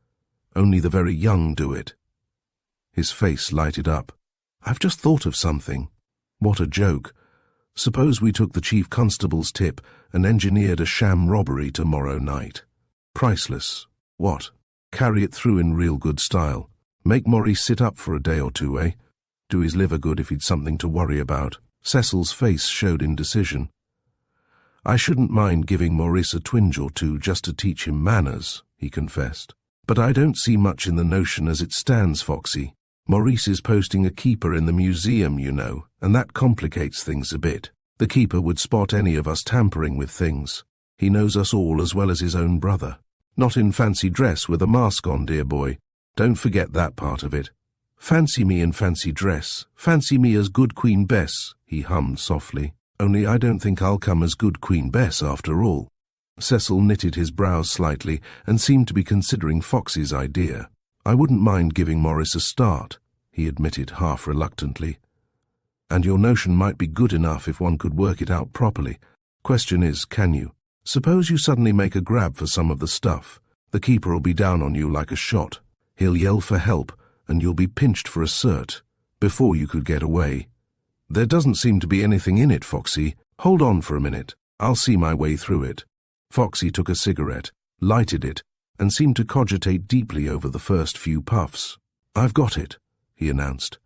Only the very young do it." His face lighted up. "I've just thought of something." "What a joke. Suppose we took the chief constable's tip and engineered a sham robbery tomorrow night. Priceless. What? Carry it through in real good style. Make Maurice sit up for a day or two, eh? Do his liver good if he'd something to worry about." Cecil's face showed indecision. "I shouldn't mind giving Maurice a twinge or two just to teach him manners," he confessed. "But I don't see much in the notion as it stands, Foxy. Maurice is posting a keeper in the museum, you know, and that complicates things a bit. The keeper would spot any of us tampering with things. He knows us all as well as his own brother. Not in fancy dress with a mask on, dear boy. Don't forget that part of it. Fancy me in fancy dress. Fancy me as good Queen Bess," he hummed softly. "Only I don't think I'll come as good Queen Bess after all." Cecil knitted his brows slightly and seemed to be considering Foxy's idea. "I wouldn't mind giving Maurice a start," he admitted half reluctantly. "And your notion might be good enough if one could work it out properly. Question is, can you? Suppose you suddenly make a grab for some of the stuff. The keeper'll be down on you like a shot. He'll yell for help, and you'll be pinched for a cert before you could get away. There doesn't seem to be anything in it, Foxy. Hold on for a minute. I'll see my way through it." Foxy took a cigarette, lighted it, and seemed to cogitate deeply over the first few puffs. "I've got it," he announced.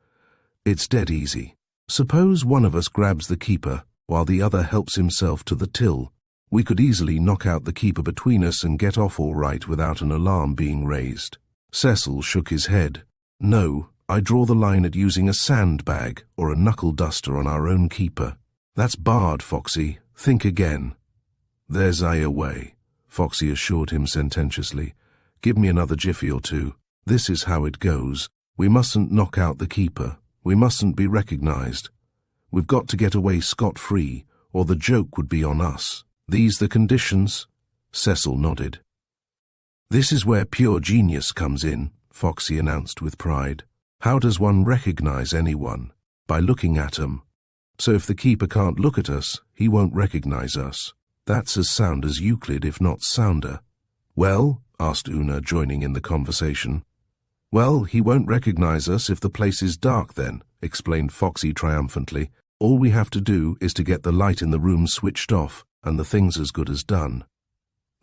"It's dead easy. Suppose one of us grabs the keeper while the other helps himself to the till. We could easily knock out the keeper between us and get off all right without an alarm being raised." Cecil shook his head. "No, I draw the line at using a sandbag or a knuckle duster on our own keeper. That's barred, Foxy. Think again." "There's a way," Foxy assured him sententiously. "Give me another jiffy or two. This is how it goes. We mustn't knock out the keeper. We mustn't be recognized. We've got to get away scot-free, or the joke would be on us. These the conditions?" Cecil nodded. "This is where pure genius comes in," Foxy announced with pride. "How does one recognize anyone? By looking at 'em. So if the keeper can't look at us, he won't recognize us. That's as sound as Euclid, if not sounder." "Well?" asked Una, joining in the conversation. "Well, he won't recognize us if the place is dark then," explained Foxy triumphantly. "All we have to do is to get the light in the room switched off, and the thing's as good as done."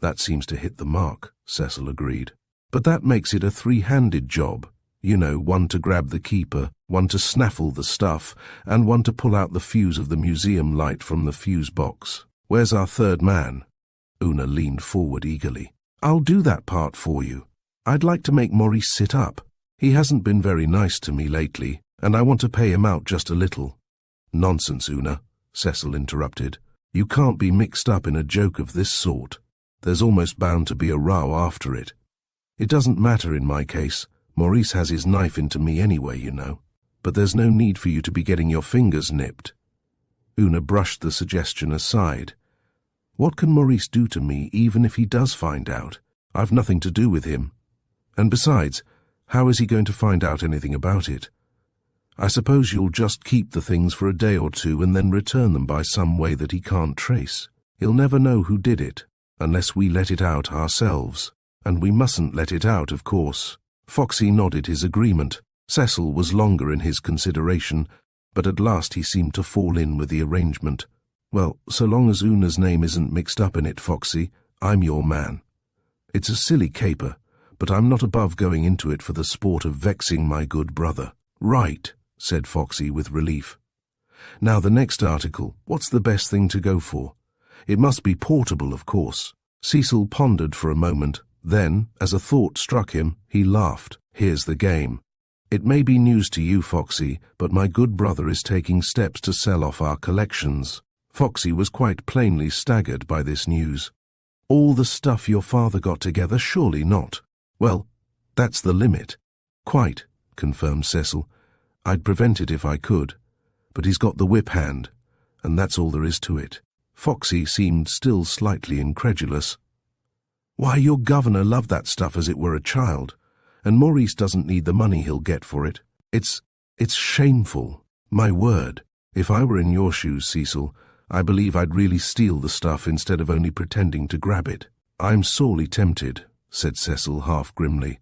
"That seems to hit the mark," Cecil agreed. "But that makes it a three-handed job. You know, one to grab the keeper, one to snaffle the stuff, and one to pull out the fuse of the museum light from the fuse box. Where's our third man?" Una leaned forward eagerly. "I'll do that part for you. I'd like to make Maurice sit up. He hasn't been very nice to me lately, and I want to pay him out just a little." "Nonsense, Una," Cecil interrupted. "You can't be mixed up in a joke of this sort. There's almost bound to be a row after it. It doesn't matter in my case. Maurice has his knife into me anyway, you know. But there's no need for you to be getting your fingers nipped." Una brushed the suggestion aside. "What can Maurice do to me even if he does find out? I've nothing to do with him. And besides, how is he going to find out anything about it? I suppose you'll just keep the things for a day or two and then return them by some way that he can't trace. He'll never know who did it, unless we let it out ourselves. And we mustn't let it out, of course." Foxy nodded his agreement. Cecil was longer in his consideration, but at last he seemed to fall in with the arrangement. "Well, so long as Una's name isn't mixed up in it, Foxy, I'm your man. It's a silly caper, but I'm not above going into it for the sport of vexing my good brother." "Right," said Foxy with relief. "Now the next article, what's the best thing to go for? It must be portable, of course." Cecil pondered for a moment. Then, as a thought struck him, he laughed. "Here's the game. It may be news to you, Foxy, but my good brother is taking steps to sell off our collections." Foxy was quite plainly staggered by this news. "All the stuff your father got together? Surely not." "Well, that's the limit." "Quite," confirmed Cecil. "I'd prevent it if I could. But he's got the whip hand, and that's all there is to it." Foxy seemed still slightly incredulous. "Why, your governor loved that stuff as it were a child, and Maurice doesn't need the money he'll get for it. It's shameful. My word. If I were in your shoes, Cecil, I believe I'd really steal the stuff instead of only pretending to grab it." "I'm sorely tempted," said Cecil half grimly.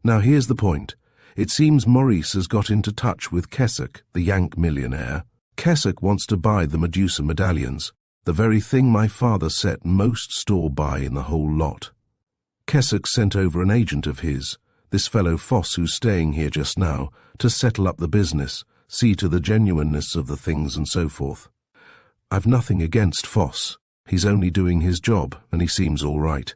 Now here's the point. It seems Maurice has got into touch with Keswick, the Yank millionaire. Keswick wants to buy the Medusa medallions, the very thing my father set most store by in the whole lot. Keswick sent over an agent of his, this fellow Foss who's staying here just now, to settle up the business, see to the genuineness of the things and so forth. I've nothing against Foss. He's only doing his job, and he seems all right.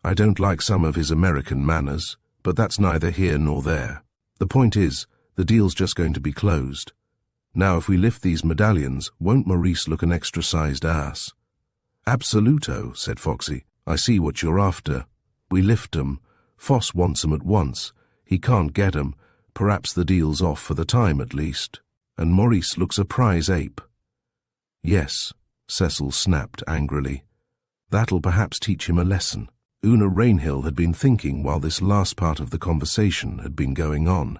I don't like some of his American manners, but that's neither here nor there. The point is, the deal's just going to be closed. Now if we lift these medallions, won't Maurice look an extra-sized ass? Absoluto, said Foxy. I see what you're after. We lift 'em. Foss wants 'em at once. He can't get 'em. Perhaps the deal's off for the time at least. And Maurice looks a prize ape. Yes, Cecil snapped angrily. That'll perhaps teach him a lesson. Una Rainhill had been thinking while this last part of the conversation had been going on.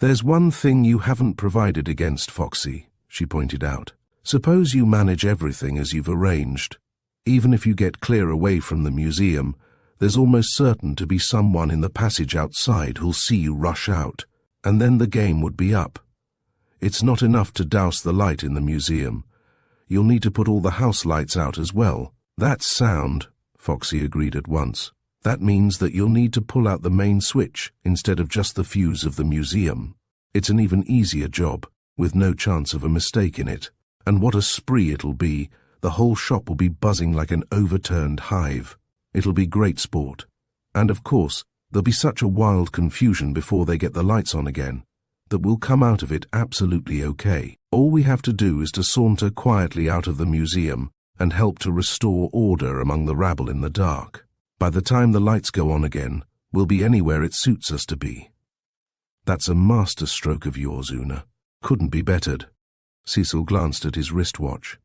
There's one thing you haven't provided against, Foxy, she pointed out. Suppose you manage everything as you've arranged. Even if you get clear away from the museum, there's almost certain to be someone in the passage outside who'll see you rush out, and then the game would be up. It's not enough to douse the light in the museum. You'll need to put all the house lights out as well. That's sound, Foxy agreed at once. That means that you'll need to pull out the main switch instead of just the fuse of the museum. It's an even easier job, with no chance of a mistake in it. And what a spree it'll be. The whole shop will be buzzing like an overturned hive. It'll be great sport. And of course, there'll be such a wild confusion before they get the lights on again, that we'll come out of it absolutely okay. All we have to do is to saunter quietly out of the museum and help to restore order among the rabble in the dark. By the time the lights go on again, we'll be anywhere it suits us to be. That's a master stroke of yours, Una. Couldn't be bettered. Cecil glanced at his wristwatch.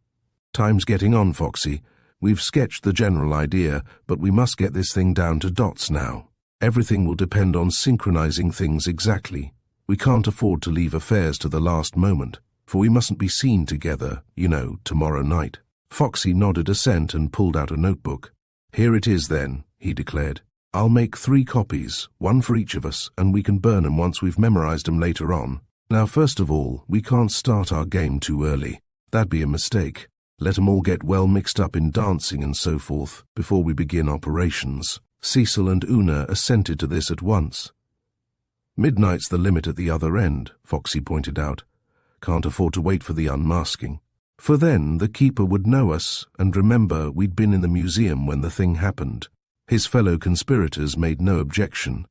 Time's getting on, Foxy. We've sketched the general idea, but we must get this thing down to dots now. Everything will depend on synchronizing things exactly. We can't afford to leave affairs to the last moment, for we mustn't be seen together, tomorrow night. Foxy nodded assent and pulled out a notebook. Here it is then, he declared. I'll make 3 copies, one for each of us, and we can burn 'em once we've memorized 'em later on. Now, first of all, we can't start our game too early. That'd be a mistake. Let 'em all get well mixed up in dancing and so forth before we begin operations. Cecil and Una assented to this at once. Midnight's the limit at the other end, Foxy pointed out. Can't afford to wait for the unmasking. For then the keeper would know us and remember we'd been in the museum when the thing happened. His fellow conspirators made no objection.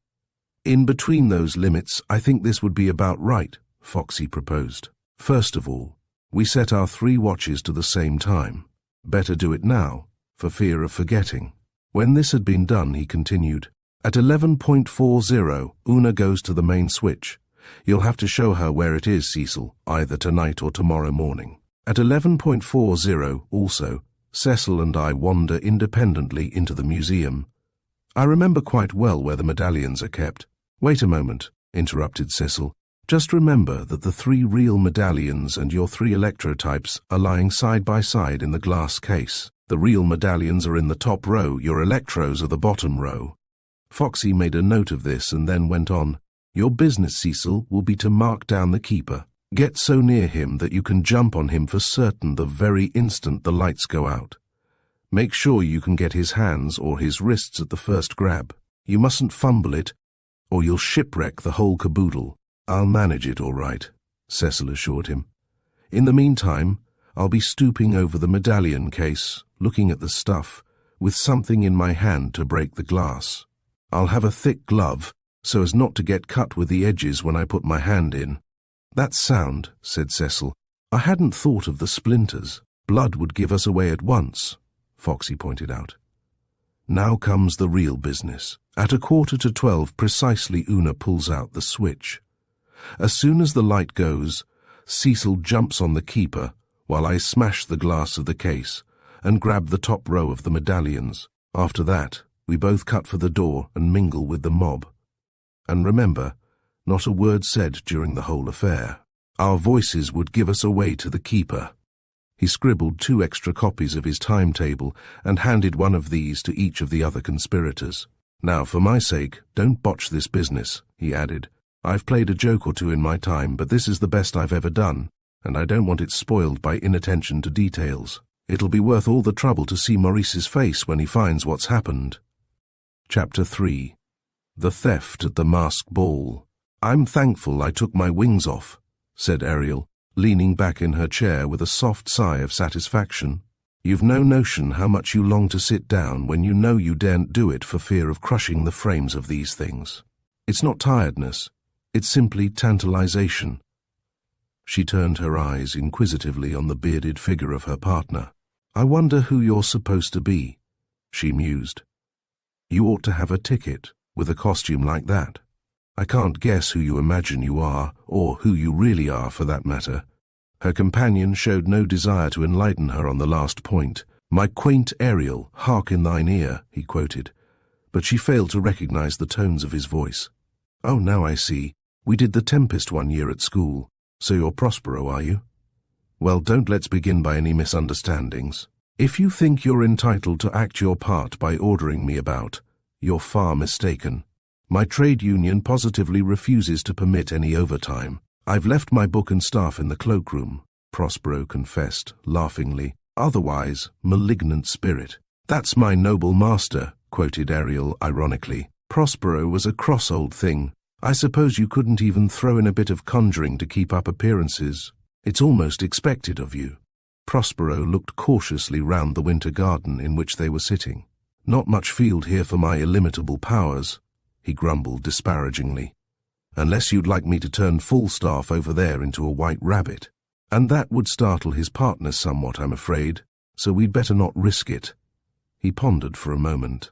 In between those limits, I think this would be about right, Foxy proposed. First of all, we set our 3 watches to the same time. Better do it now, for fear of forgetting. When this had been done, he continued, at 11:40, Una goes to the main switch. You'll have to show her where it is, Cecil, either tonight or tomorrow morning. At 11:40 also, Cecil and I wander independently into the museum. I remember quite well where the medallions are kept. Wait a moment, interrupted Cecil. Just remember that the 3 real medallions and your 3 electrotypes are lying side by side in the glass case. The real medallions are in the top row, your electros are the bottom row. Foxy made a note of this and then went on. Your business, Cecil, will be to mark down the keeper. Get so near him that you can jump on him for certain the very instant the lights go out. Make sure you can get his hands or his wrists at the first grab. You mustn't fumble it, or you'll shipwreck the whole caboodle. I'll manage it all right, Cecil assured him. In the meantime, I'll be stooping over the medallion case, looking at the stuff, with something in my hand to break the glass. I'll have a thick glove, so as not to get cut with the edges when I put my hand in. That's sound, said Cecil. I hadn't thought of the splinters. Blood would give us away at once, Foxy pointed out. Now comes the real business. At 11:45 precisely, Una pulls out the switch. As soon as the light goes, Cecil jumps on the keeper, while I smash the glass of the case and grab the top row of the medallions. After that, we both cut for the door and mingle with the mob. And remember, not a word said during the whole affair. Our voices would give us away to the keeper. He scribbled 2 extra copies of his timetable and handed one of these to each of the other conspirators. Now, for my sake, don't botch this business, he added. I've played a joke or two in my time, but this is the best I've ever done, and I don't want it spoiled by inattention to details. It'll be worth all the trouble to see Maurice's face when he finds what's happened. Chapter 3. The Theft at the Masked Ball. I'm thankful I took my wings off, said Ariel, leaning back in her chair with a soft sigh of satisfaction. You've no notion how much you long to sit down when you know you daren't do it for fear of crushing the frames of these things. It's not tiredness, it's simply tantalization. She turned her eyes inquisitively on the bearded figure of her partner. I wonder who you're supposed to be, she mused. You ought to have a ticket with a costume like that. I can't guess who you imagine you are, or who you really are for that matter. Her companion showed no desire to enlighten her on the last point. My quaint Ariel, hark in thine ear, he quoted, but she failed to recognize the tones of his voice. Oh, now I see. We did the Tempest one year at school. So you're Prospero, are you? Well, don't let's begin by any misunderstandings. If you think you're entitled to act your part by ordering me about, you're far mistaken. My trade union positively refuses to permit any overtime. I've left my book and staff in the cloakroom, Prospero confessed, laughingly. Otherwise, malignant spirit. That's my noble master, quoted Ariel ironically. Prospero was a cross old thing. I suppose you couldn't even throw in a bit of conjuring to keep up appearances. It's almost expected of you. Prospero looked cautiously round the winter garden in which they were sitting. Not much field here for my illimitable powers, he grumbled disparagingly. Unless you'd like me to turn Falstaff over there into a white rabbit. And that would startle his partner somewhat, I'm afraid, so we'd better not risk it. He pondered for a moment.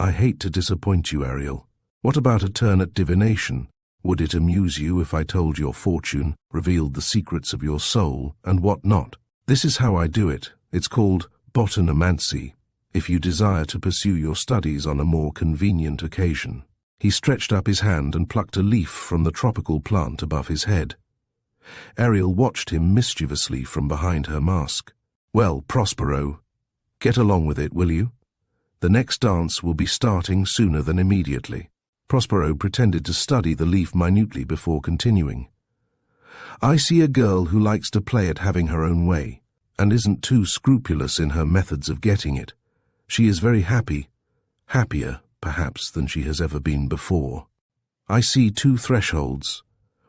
I hate to disappoint you, Ariel. What about a turn at divination? Would it amuse you if I told your fortune, revealed the secrets of your soul, and what not? This is how I do it. It's called botanyomancy, if you desire to pursue your studies on a more convenient occasion. He stretched up his hand and plucked a leaf from the tropical plant above his head. Ariel watched him mischievously from behind her mask. Well, Prospero, get along with it, will you? The next dance will be starting sooner than immediately. Prospero pretended to study the leaf minutely before continuing. I see a girl who likes to play at having her own way, and isn't too scrupulous in her methods of getting it. She is very happy, happier, perhaps, than she has ever been before. I see two thresholds,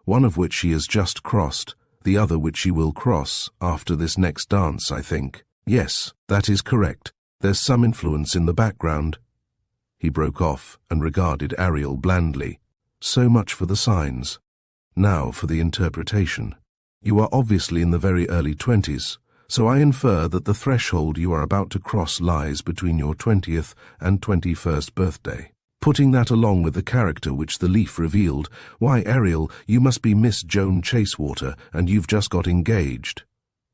one of which she has just crossed, the other which she will cross after this next dance, I think. Yes, that is correct. There's some influence in the background. He broke off and regarded Ariel blandly. So much for the signs. Now for the interpretation. You are obviously in the very early 20s, so I infer that the threshold you are about to cross lies between your 20th and 21st birthday. Putting that along with the character which the leaf revealed, why, Ariel, you must be Miss Joan Chasewater, and you've just got engaged.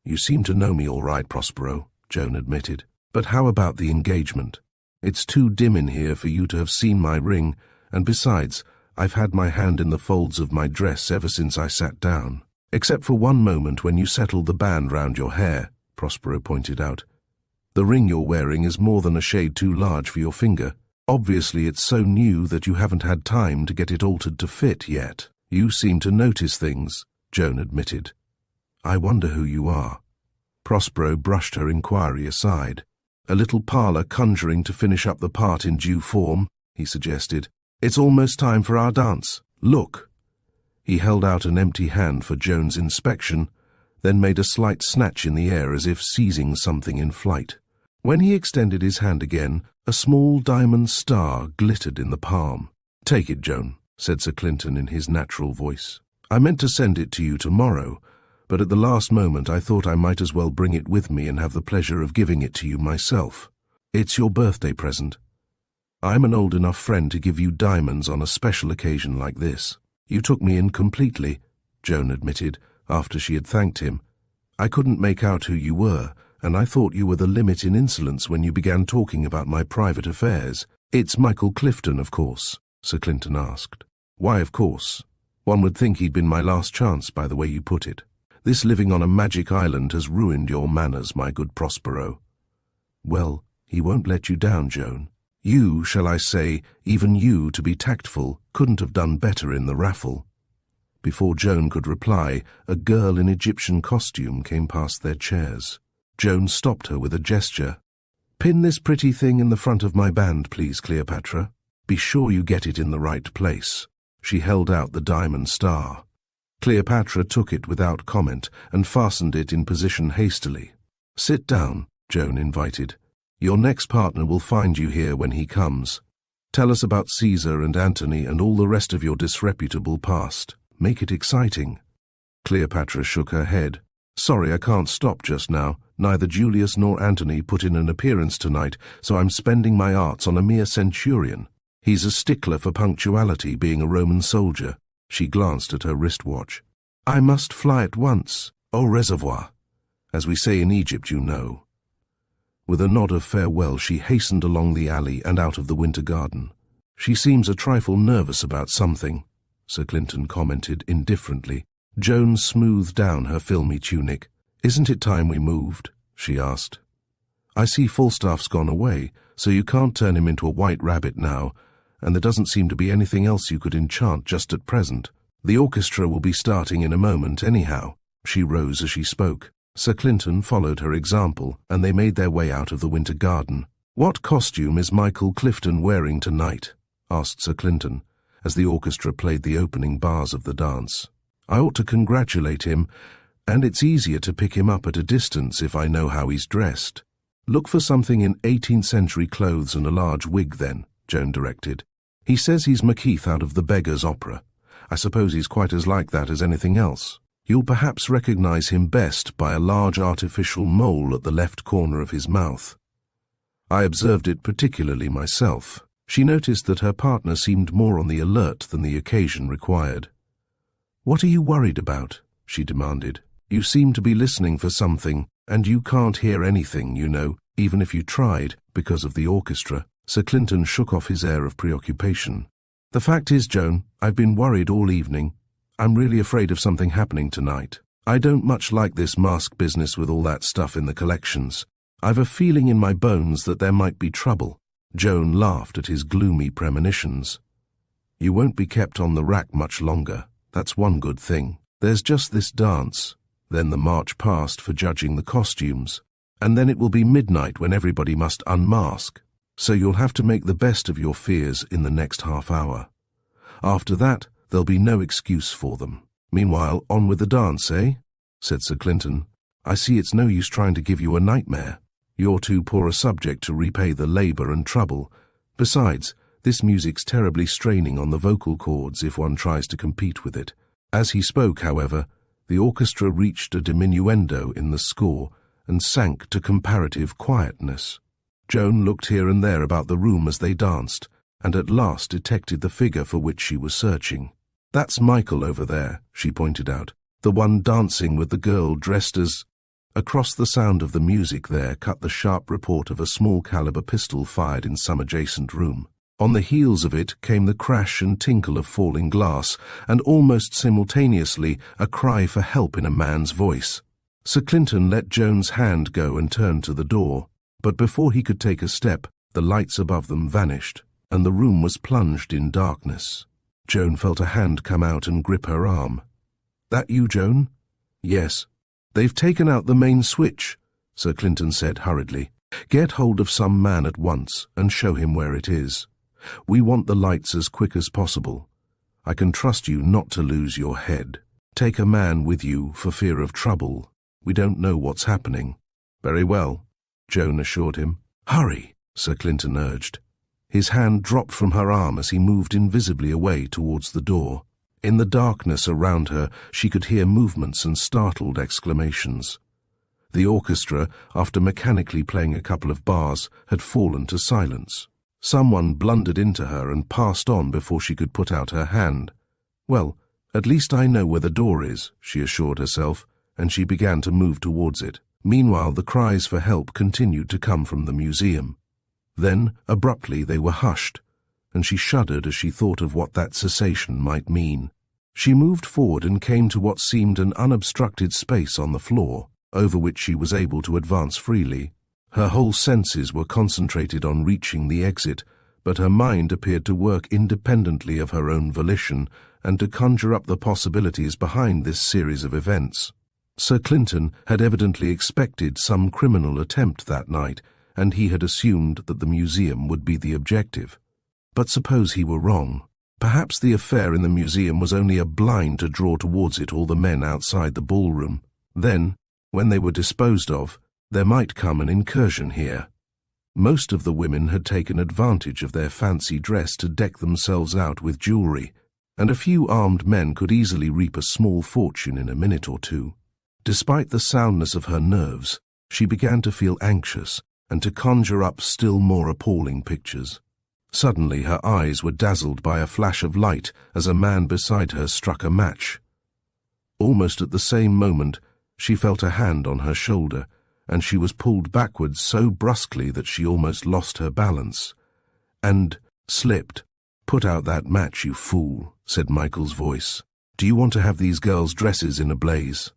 You seem to know me all right, Prospero, Joan admitted. But how about the engagement? It's too dim in here for you to have seen my ring, and besides, I've had my hand in the folds of my dress ever since I sat down. Except for one moment when you settled the band round your hair, Prospero pointed out. The ring you're wearing is more than a shade too large for your finger. Obviously it's so new that you haven't had time to get it altered to fit yet. You seem to notice things, Joan admitted. I wonder who you are. Prospero brushed her inquiry aside. A little parlour conjuring to finish up the part in due form, he suggested. It's almost time for our dance. Look. He held out an empty hand for Joan's inspection, then made a slight snatch in the air as if seizing something in flight. When he extended his hand again, a small diamond star glittered in the palm. Take it, Joan, said Sir Clinton in his natural voice. I meant to send it to you tomorrow, but at the last moment I thought I might as well bring it with me and have the pleasure of giving it to you myself. It's your birthday present. I'm an old enough friend to give you diamonds on a special occasion like this. You took me in completely, Joan admitted, after she had thanked him. I couldn't make out who you were, and I thought you were the limit in insolence when you began talking about my private affairs. It's Michael Clifton, of course, Sir Clinton asked. Why, of course? One would think he'd been my last chance by the way you put it. This living on a magic island has ruined your manners, my good Prospero. Well, he won't let you down, Joan. You, shall I say, even you, to be tactful, couldn't have done better in the raffle." Before Joan could reply, a girl in Egyptian costume came past their chairs. Joan stopped her with a gesture. "Pin this pretty thing in the front of my band, please, Cleopatra. Be sure you get it in the right place." She held out the diamond star. Cleopatra took it without comment and fastened it in position hastily. "Sit down," Joan invited. "Your next partner will find you here when he comes. Tell us about Caesar and Antony and all the rest of your disreputable past. Make it exciting." Cleopatra shook her head. "Sorry, I can't stop just now. Neither Julius nor Antony put in an appearance tonight, so I'm spending my arts on a mere centurion. He's a stickler for punctuality, being a Roman soldier." She glanced at her wristwatch. "I must fly at once. Au reservoir. As we say in Egypt, you know." With a nod of farewell, she hastened along the alley and out of the winter garden. "She seems a trifle nervous about something," Sir Clinton commented indifferently. Joan smoothed down her filmy tunic. "Isn't it time we moved?" she asked. "I see Falstaff's gone away, so you can't turn him into a white rabbit now, and there doesn't seem to be anything else you could enchant just at present. The orchestra will be starting in a moment anyhow." She rose as she spoke. Sir Clinton followed her example, and they made their way out of the winter garden. "What costume is Michael Clifton wearing tonight?" asked Sir Clinton, as the orchestra played the opening bars of the dance. "I ought to congratulate him, and it's easier to pick him up at a distance if I know how he's dressed." "Look for something in 18th century clothes and a large wig then," Joan directed. "He says he's Macheath out of the Beggar's Opera. I suppose he's quite as like that as anything else. You'll perhaps recognize him best by a large artificial mole at the left corner of his mouth. I observed it particularly myself." She noticed that her partner seemed more on the alert than the occasion required. "What are you worried about?" she demanded. "You seem to be listening for something, and you can't hear anything, you know, even if you tried, because of the orchestra." Sir Clinton shook off his air of preoccupation. "The fact is, Joan, I've been worried all evening. I'm really afraid of something happening tonight. I don't much like this mask business with all that stuff in the collections. I've a feeling in my bones that there might be trouble." Joan laughed at his gloomy premonitions. "You won't be kept on the rack much longer. That's one good thing. There's just this dance, then the march past for judging the costumes, and then it will be midnight when everybody must unmask. So you'll have to make the best of your fears in the next half hour. After that, there'll be no excuse for them. Meanwhile, on with the dance, eh?" said Sir Clinton. "I see it's no use trying to give you a nightmare. You're too poor a subject to repay the labor and trouble. Besides, this music's terribly straining on the vocal cords if one tries to compete with it." As he spoke, however, the orchestra reached a diminuendo in the score and sank to comparative quietness. Joan looked here and there about the room as they danced, and at last detected the figure for which she was searching. "That's Michael over there," she pointed out, "the one dancing with the girl dressed as—" Across the sound of the music there cut the sharp report of a small-caliber pistol fired in some adjacent room. On the heels of it came the crash and tinkle of falling glass, and almost simultaneously a cry for help in a man's voice. Sir Clinton let Joan's hand go and turned to the door, but before he could take a step, the lights above them vanished, and the room was plunged in darkness. Joan felt a hand come out and grip her arm. "That you, Joan?" "Yes." "They've taken out the main switch," Sir Clinton said hurriedly. "Get hold of some man at once and show him where it is. We want the lights as quick as possible. I can trust you not to lose your head. Take a man with you for fear of trouble. We don't know what's happening." "Very well," Joan assured him. "Hurry," Sir Clinton urged. His hand dropped from her arm as he moved invisibly away towards the door. In the darkness around her, she could hear movements and startled exclamations. The orchestra, after mechanically playing a couple of bars, had fallen to silence. Someone blundered into her and passed on before she could put out her hand. "Well, at least I know where the door is," she assured herself, and she began to move towards it. Meanwhile, the cries for help continued to come from the museum. Then, abruptly, they were hushed, and she shuddered as she thought of what that cessation might mean. She moved forward and came to what seemed an unobstructed space on the floor, over which she was able to advance freely. Her whole senses were concentrated on reaching the exit, but her mind appeared to work independently of her own volition and to conjure up the possibilities behind this series of events. Sir Clinton had evidently expected some criminal attempt that night, and he had assumed that the museum would be the objective. But suppose he were wrong. Perhaps the affair in the museum was only a blind to draw towards it all the men outside the ballroom. Then, when they were disposed of, there might come an incursion here. Most of the women had taken advantage of their fancy dress to deck themselves out with jewelry, and a few armed men could easily reap a small fortune in a minute or two. Despite the soundness of her nerves, she began to feel anxious and to conjure up still more appalling pictures. Suddenly her eyes were dazzled by a flash of light as a man beside her struck a match. Almost at the same moment, she felt a hand on her shoulder, and she was pulled backwards so brusquely that she almost lost her balance. And slipped. "Put out that match, you fool," said Michael's voice. "Do you want to have these girls' dresses in a blaze?"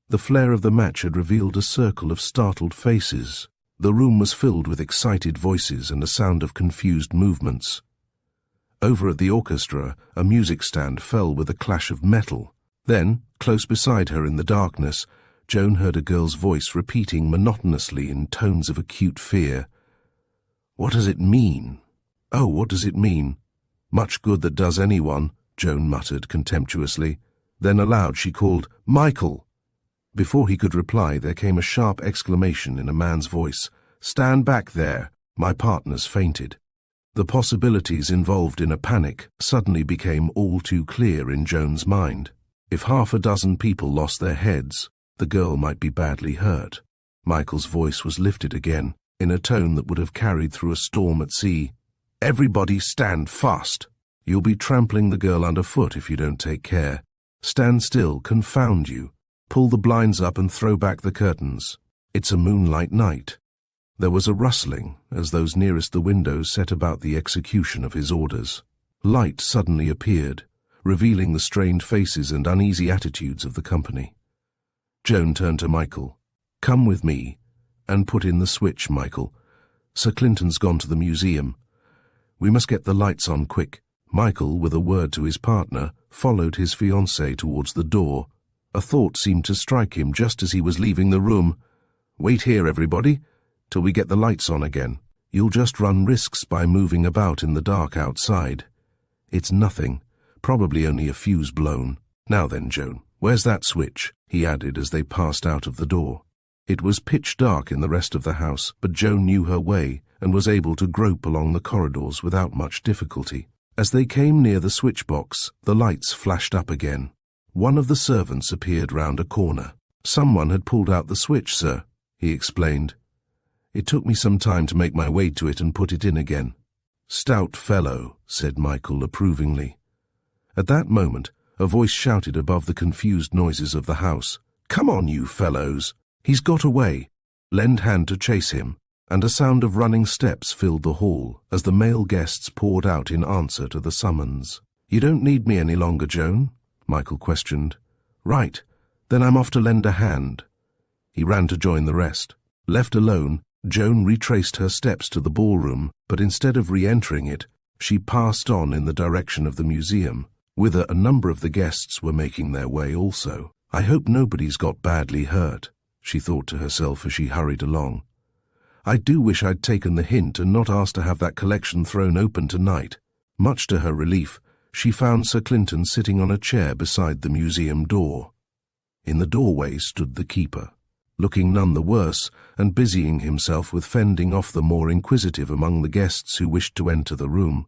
The flare of the match had revealed a circle of startled faces. The room was filled with excited voices and a sound of confused movements. Over at the orchestra, a music stand fell with a clash of metal. Then, close beside her in the darkness, Joan heard a girl's voice repeating monotonously in tones of acute fear. "What does it mean? Oh, what does it mean? Much good that does anyone," Joan muttered contemptuously. Then aloud she called, "Michael!" Before he could reply, there came a sharp exclamation in a man's voice. "Stand back there! My partner's fainted." The possibilities involved in a panic suddenly became all too clear in Joan's mind. If half a dozen people lost their heads, the girl might be badly hurt. Michael's voice was lifted again, in a tone that would have carried through a storm at sea. "Everybody stand fast! You'll be trampling the girl underfoot if you don't take care. Stand still, confound you! Pull the blinds up and throw back the curtains. It's a moonlight night." There was a rustling as those nearest the windows set about the execution of his orders. Light suddenly appeared, revealing the strained faces and uneasy attitudes of the company. Joan turned to Michael. "Come with me, and put in the switch, Michael. Sir Clinton's gone to the museum. We must get the lights on quick." Michael, with a word to his partner, followed his fiancée towards the door. A thought seemed to strike him just as he was leaving the room. "Wait here, everybody, till we get the lights on again. You'll just run risks by moving about in the dark outside. It's nothing, probably only a fuse blown. Now then, Joan, where's that switch?" he added as they passed out of the door. It was pitch dark in the rest of the house, but Joan knew her way and was able to grope along the corridors without much difficulty. As they came near the switch box, the lights flashed up again. One of the servants appeared round a corner. "Someone had pulled out the switch, sir," he explained. "It took me some time to make my way to it and put it in again." "Stout fellow," said Michael approvingly. At that moment, a voice shouted above the confused noises of the house, "Come on, you fellows! He's got away! Lend hand to chase him!" And a sound of running steps filled the hall as the male guests poured out in answer to the summons. "You don't need me any longer, Joan?" Michael questioned. "Right, then I'm off to lend a hand." He ran to join the rest. Left alone, Joan retraced her steps to the ballroom, but instead of re-entering it, she passed on in the direction of the museum, whither a number of the guests were making their way also. "I hope nobody's got badly hurt," she thought to herself as she hurried along. "I do wish I'd taken the hint and not asked to have that collection thrown open tonight." Much to her relief, she found Sir Clinton sitting on a chair beside the museum door. In the doorway stood the keeper, looking none the worse and busying himself with fending off the more inquisitive among the guests who wished to enter the room.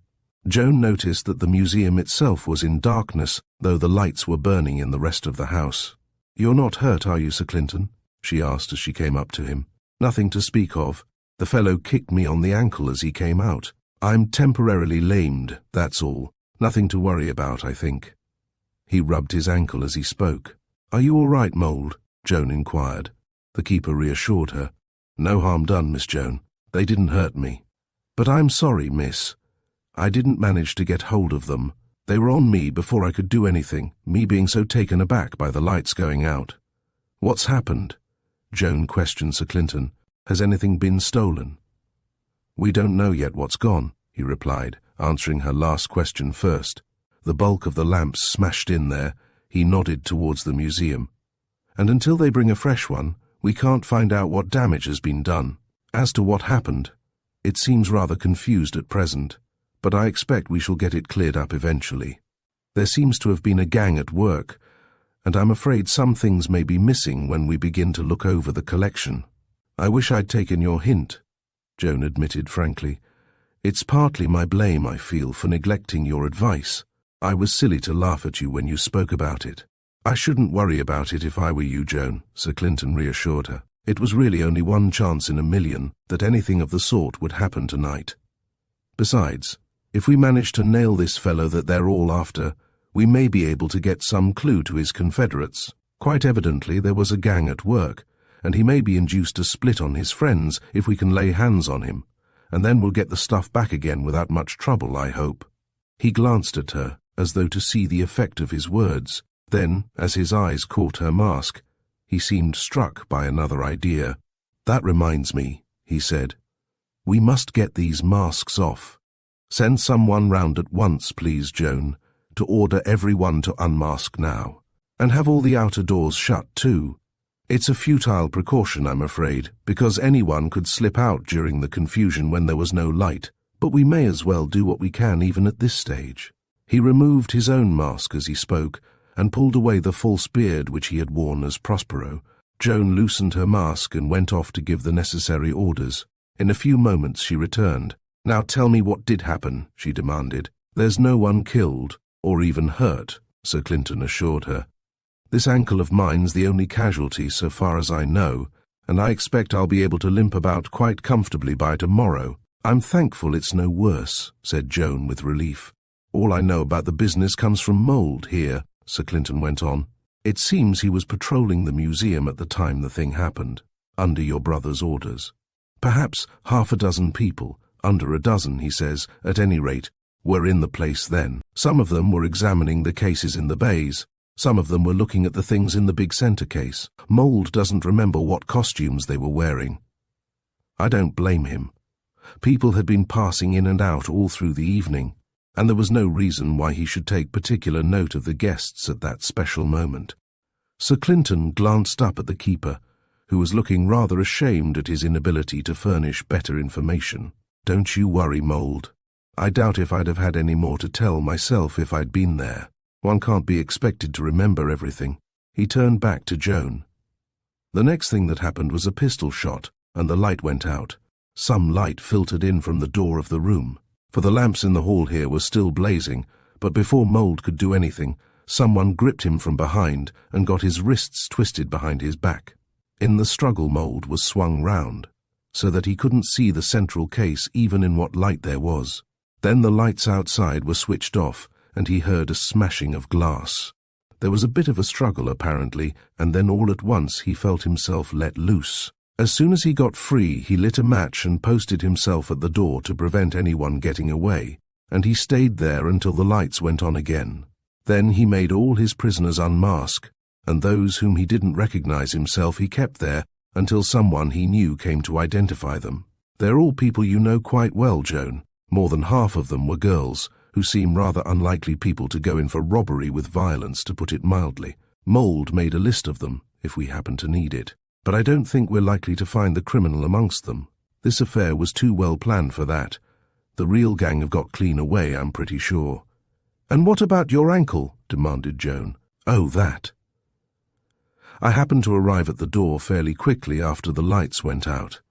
Joan noticed that the museum itself was in darkness, though the lights were burning in the rest of the house. "You're not hurt, are you, Sir Clinton?" she asked as she came up to him. "Nothing to speak of. The fellow kicked me on the ankle as he came out. I'm temporarily lamed, that's all. Nothing to worry about, I think." He rubbed his ankle as he spoke. "Are you all right, Mould?" Joan inquired. The keeper reassured her. "No harm done, Miss Joan. They didn't hurt me." "But I'm sorry, miss. I didn't manage to get hold of them. They were on me before I could do anything, me being so taken aback by the lights going out." "What's happened?" Joan questioned Sir Clinton. Has anything been stolen?" "We don't know yet what's gone," he replied, answering her last question first. The bulk of the lamps smashed in there. He nodded towards the museum. "And until they bring a fresh one, we can't find out what damage has been done. As to what happened, it seems rather confused at present, but I expect we shall get it cleared up eventually. There seems to have been a gang at work, and I'm afraid some things may be missing when we begin to look over the collection." "I wish I'd taken your hint," Joan admitted frankly. "It's partly my blame, I feel, for neglecting your advice. I was silly to laugh at you when you spoke about it." "I shouldn't worry about it if I were you, Joan," Sir Clinton reassured her. "It was really only one chance in a million that anything of the sort would happen tonight. Besides, if we manage to nail this fellow that they're all after, we may be able to get some clue to his confederates. Quite evidently there was a gang at work, and he may be induced to split on his friends if we can lay hands on him, and then we'll get the stuff back again without much trouble, I hope." He glanced at her, as though to see the effect of his words. Then, as his eyes caught her mask, he seemed struck by another idea. "That reminds me," he said. "We must get these masks off. Send someone round at once, please, Joan, to order everyone to unmask now. And have all the outer doors shut, too. It's a futile precaution, I'm afraid, because anyone could slip out during the confusion when there was no light, but we may as well do what we can even at this stage." He removed his own mask as he spoke, and pulled away the false beard which he had worn as Prospero. Joan loosened her mask and went off to give the necessary orders. In a few moments she returned. "Now tell me what did happen," she demanded. "There's no one killed, or even hurt," Sir Clinton assured her. "This ankle of mine's the only casualty so far as I know, and I expect I'll be able to limp about quite comfortably by tomorrow." "I'm thankful it's no worse," said Joan with relief. "All I know about the business comes from Mould here," Sir Clinton went on. "It seems he was patrolling the museum at the time the thing happened, under your brother's orders. Perhaps half a dozen people, under a dozen, he says, at any rate, were in the place then. Some of them were examining the cases in the bays. Some of them were looking at the things in the big centre case. Mould doesn't remember what costumes they were wearing. I don't blame him. People had been passing in and out all through the evening, and there was no reason why he should take particular note of the guests at that special moment." Sir Clinton glanced up at the keeper, who was looking rather ashamed at his inability to furnish better information. "Don't you worry, Mould. I doubt if I'd have had any more to tell myself if I'd been there. One can't be expected to remember everything." He turned back to Joan. "The next thing that happened was a pistol shot, and the light went out. Some light filtered in from the door of the room, for the lamps in the hall here were still blazing, but before Mould could do anything, someone gripped him from behind and got his wrists twisted behind his back. In the struggle, Mould was swung round, so that he couldn't see the central case even in what light there was. Then the lights outside were switched off, and he heard a smashing of glass. There was a bit of a struggle, apparently, and then all at once he felt himself let loose. As soon as he got free, he lit a match and posted himself at the door to prevent anyone getting away, and he stayed there until the lights went on again. Then he made all his prisoners unmask, and those whom he didn't recognize himself he kept there until someone he knew came to identify them. They're all people you know quite well, Joan. More than half of them were girls, who seem rather unlikely people to go in for robbery with violence, to put it mildly. Mould made a list of them, if we happen to need it. But I don't think we're likely to find the criminal amongst them. This affair was too well planned for that. The real gang have got clean away, I'm pretty sure." "And what about your ankle?" demanded Joan. "Oh, that. I happened to arrive at the door fairly quickly after the lights went out.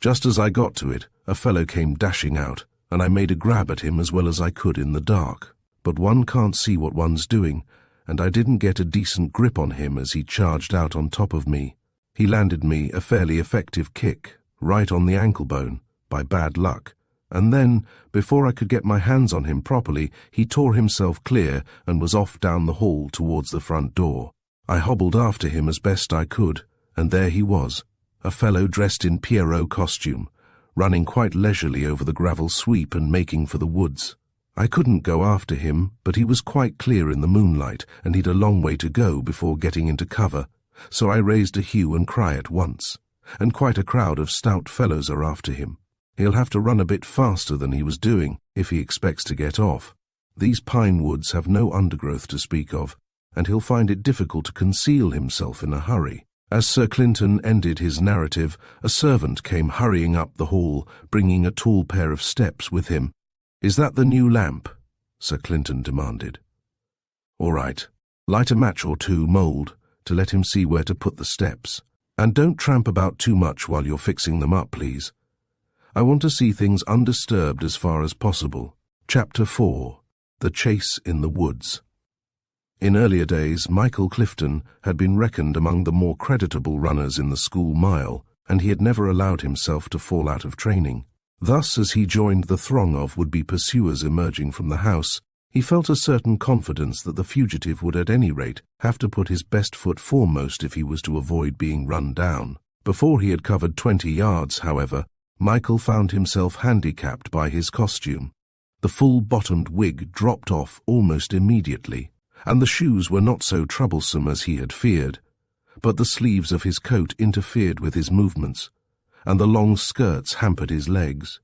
Just as I got to it, a fellow came dashing out, and I made a grab at him as well as I could in the dark. But one can't see what one's doing, and I didn't get a decent grip on him as he charged out on top of me. He landed me a fairly effective kick, right on the ankle bone, by bad luck, and then, before I could get my hands on him properly, he tore himself clear and was off down the hall towards the front door. I hobbled after him as best I could, and there he was, a fellow dressed in Pierrot costume, running quite leisurely over the gravel sweep and making for the woods. I couldn't go after him, but he was quite clear in the moonlight, and he'd a long way to go before getting into cover, so I raised a hue and cry at once. and quite a crowd of stout fellows are after him. He'll have to run a bit faster than he was doing if he expects to get off. These pine woods have no undergrowth to speak of, and he'll find it difficult to conceal himself in a hurry. As Sir Clinton ended his narrative, a servant came hurrying up the hall, bringing a tall pair of steps with him. "Is that the new lamp?" Sir Clinton demanded. "All right. Light a match or two, Mould, to let him see where to put the steps. And don't tramp about too much while you're fixing them up, please. I want to see things undisturbed as far as possible." Chapter 4. The Chase in the Woods. In earlier days, Michael Clifton had been reckoned among the more creditable runners in the school mile, and he had never allowed himself to fall out of training. Thus, as he joined the throng of would-be pursuers emerging from the house, he felt a certain confidence that the fugitive would at any rate have to put his best foot foremost if he was to avoid being run down. Before he had covered 20 yards, however, Michael found himself handicapped by his costume. The full-bottomed wig dropped off almost immediately, and the shoes were not so troublesome as he had feared, but the sleeves of his coat interfered with his movements, and the long skirts hampered his legs.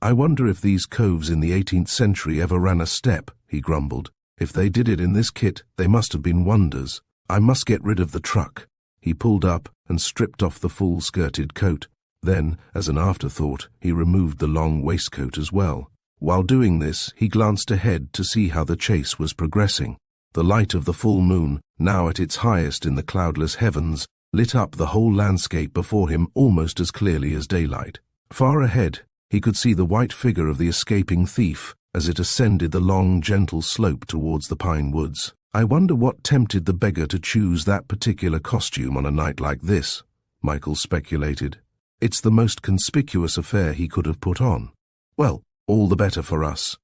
"I wonder if these coves in the 18th century ever ran a step," he grumbled. "If they did it in this kit, they must have been wonders. I must get rid of the truck." He pulled up and stripped off the full-skirted coat. Then, as an afterthought, he removed the long waistcoat as well. While doing this, he glanced ahead to see how the chase was progressing. The light of the full moon, now at its highest in the cloudless heavens, lit up the whole landscape before him almost as clearly as daylight. Far ahead, he could see the white figure of the escaping thief as it ascended the long, gentle slope towards the pine woods. "I wonder what tempted the beggar to choose that particular costume on a night like this," Michael speculated. "It's the most conspicuous affair he could have put on. Well, all the better for us."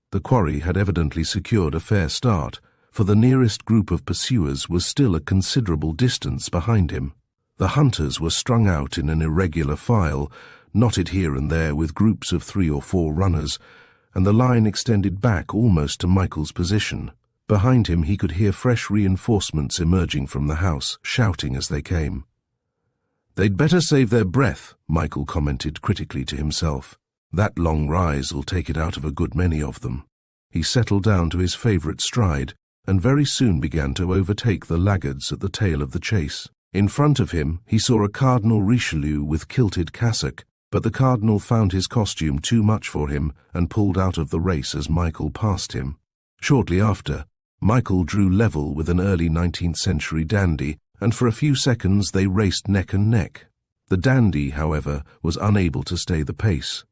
The quarry had evidently secured a fair start, for the nearest group of pursuers was still a considerable distance behind him. The hunters were strung out in an irregular file, knotted here and there with groups of 3 or 4 runners, and the line extended back almost to Michael's position. Behind him he could hear fresh reinforcements emerging from the house, shouting as they came. "They'd better save their breath," Michael commented critically to himself. "That long rise'll take it out of a good many of them." He settled down to his favourite stride, and very soon began to overtake the laggards at the tail of the chase. In front of him he saw a Cardinal Richelieu with kilted cassock, but the Cardinal found his costume too much for him and pulled out of the race as Michael passed him. Shortly after, Michael drew level with an early 19th century dandy, and for a few seconds they raced neck and neck. The dandy, however, was unable to stay the pace.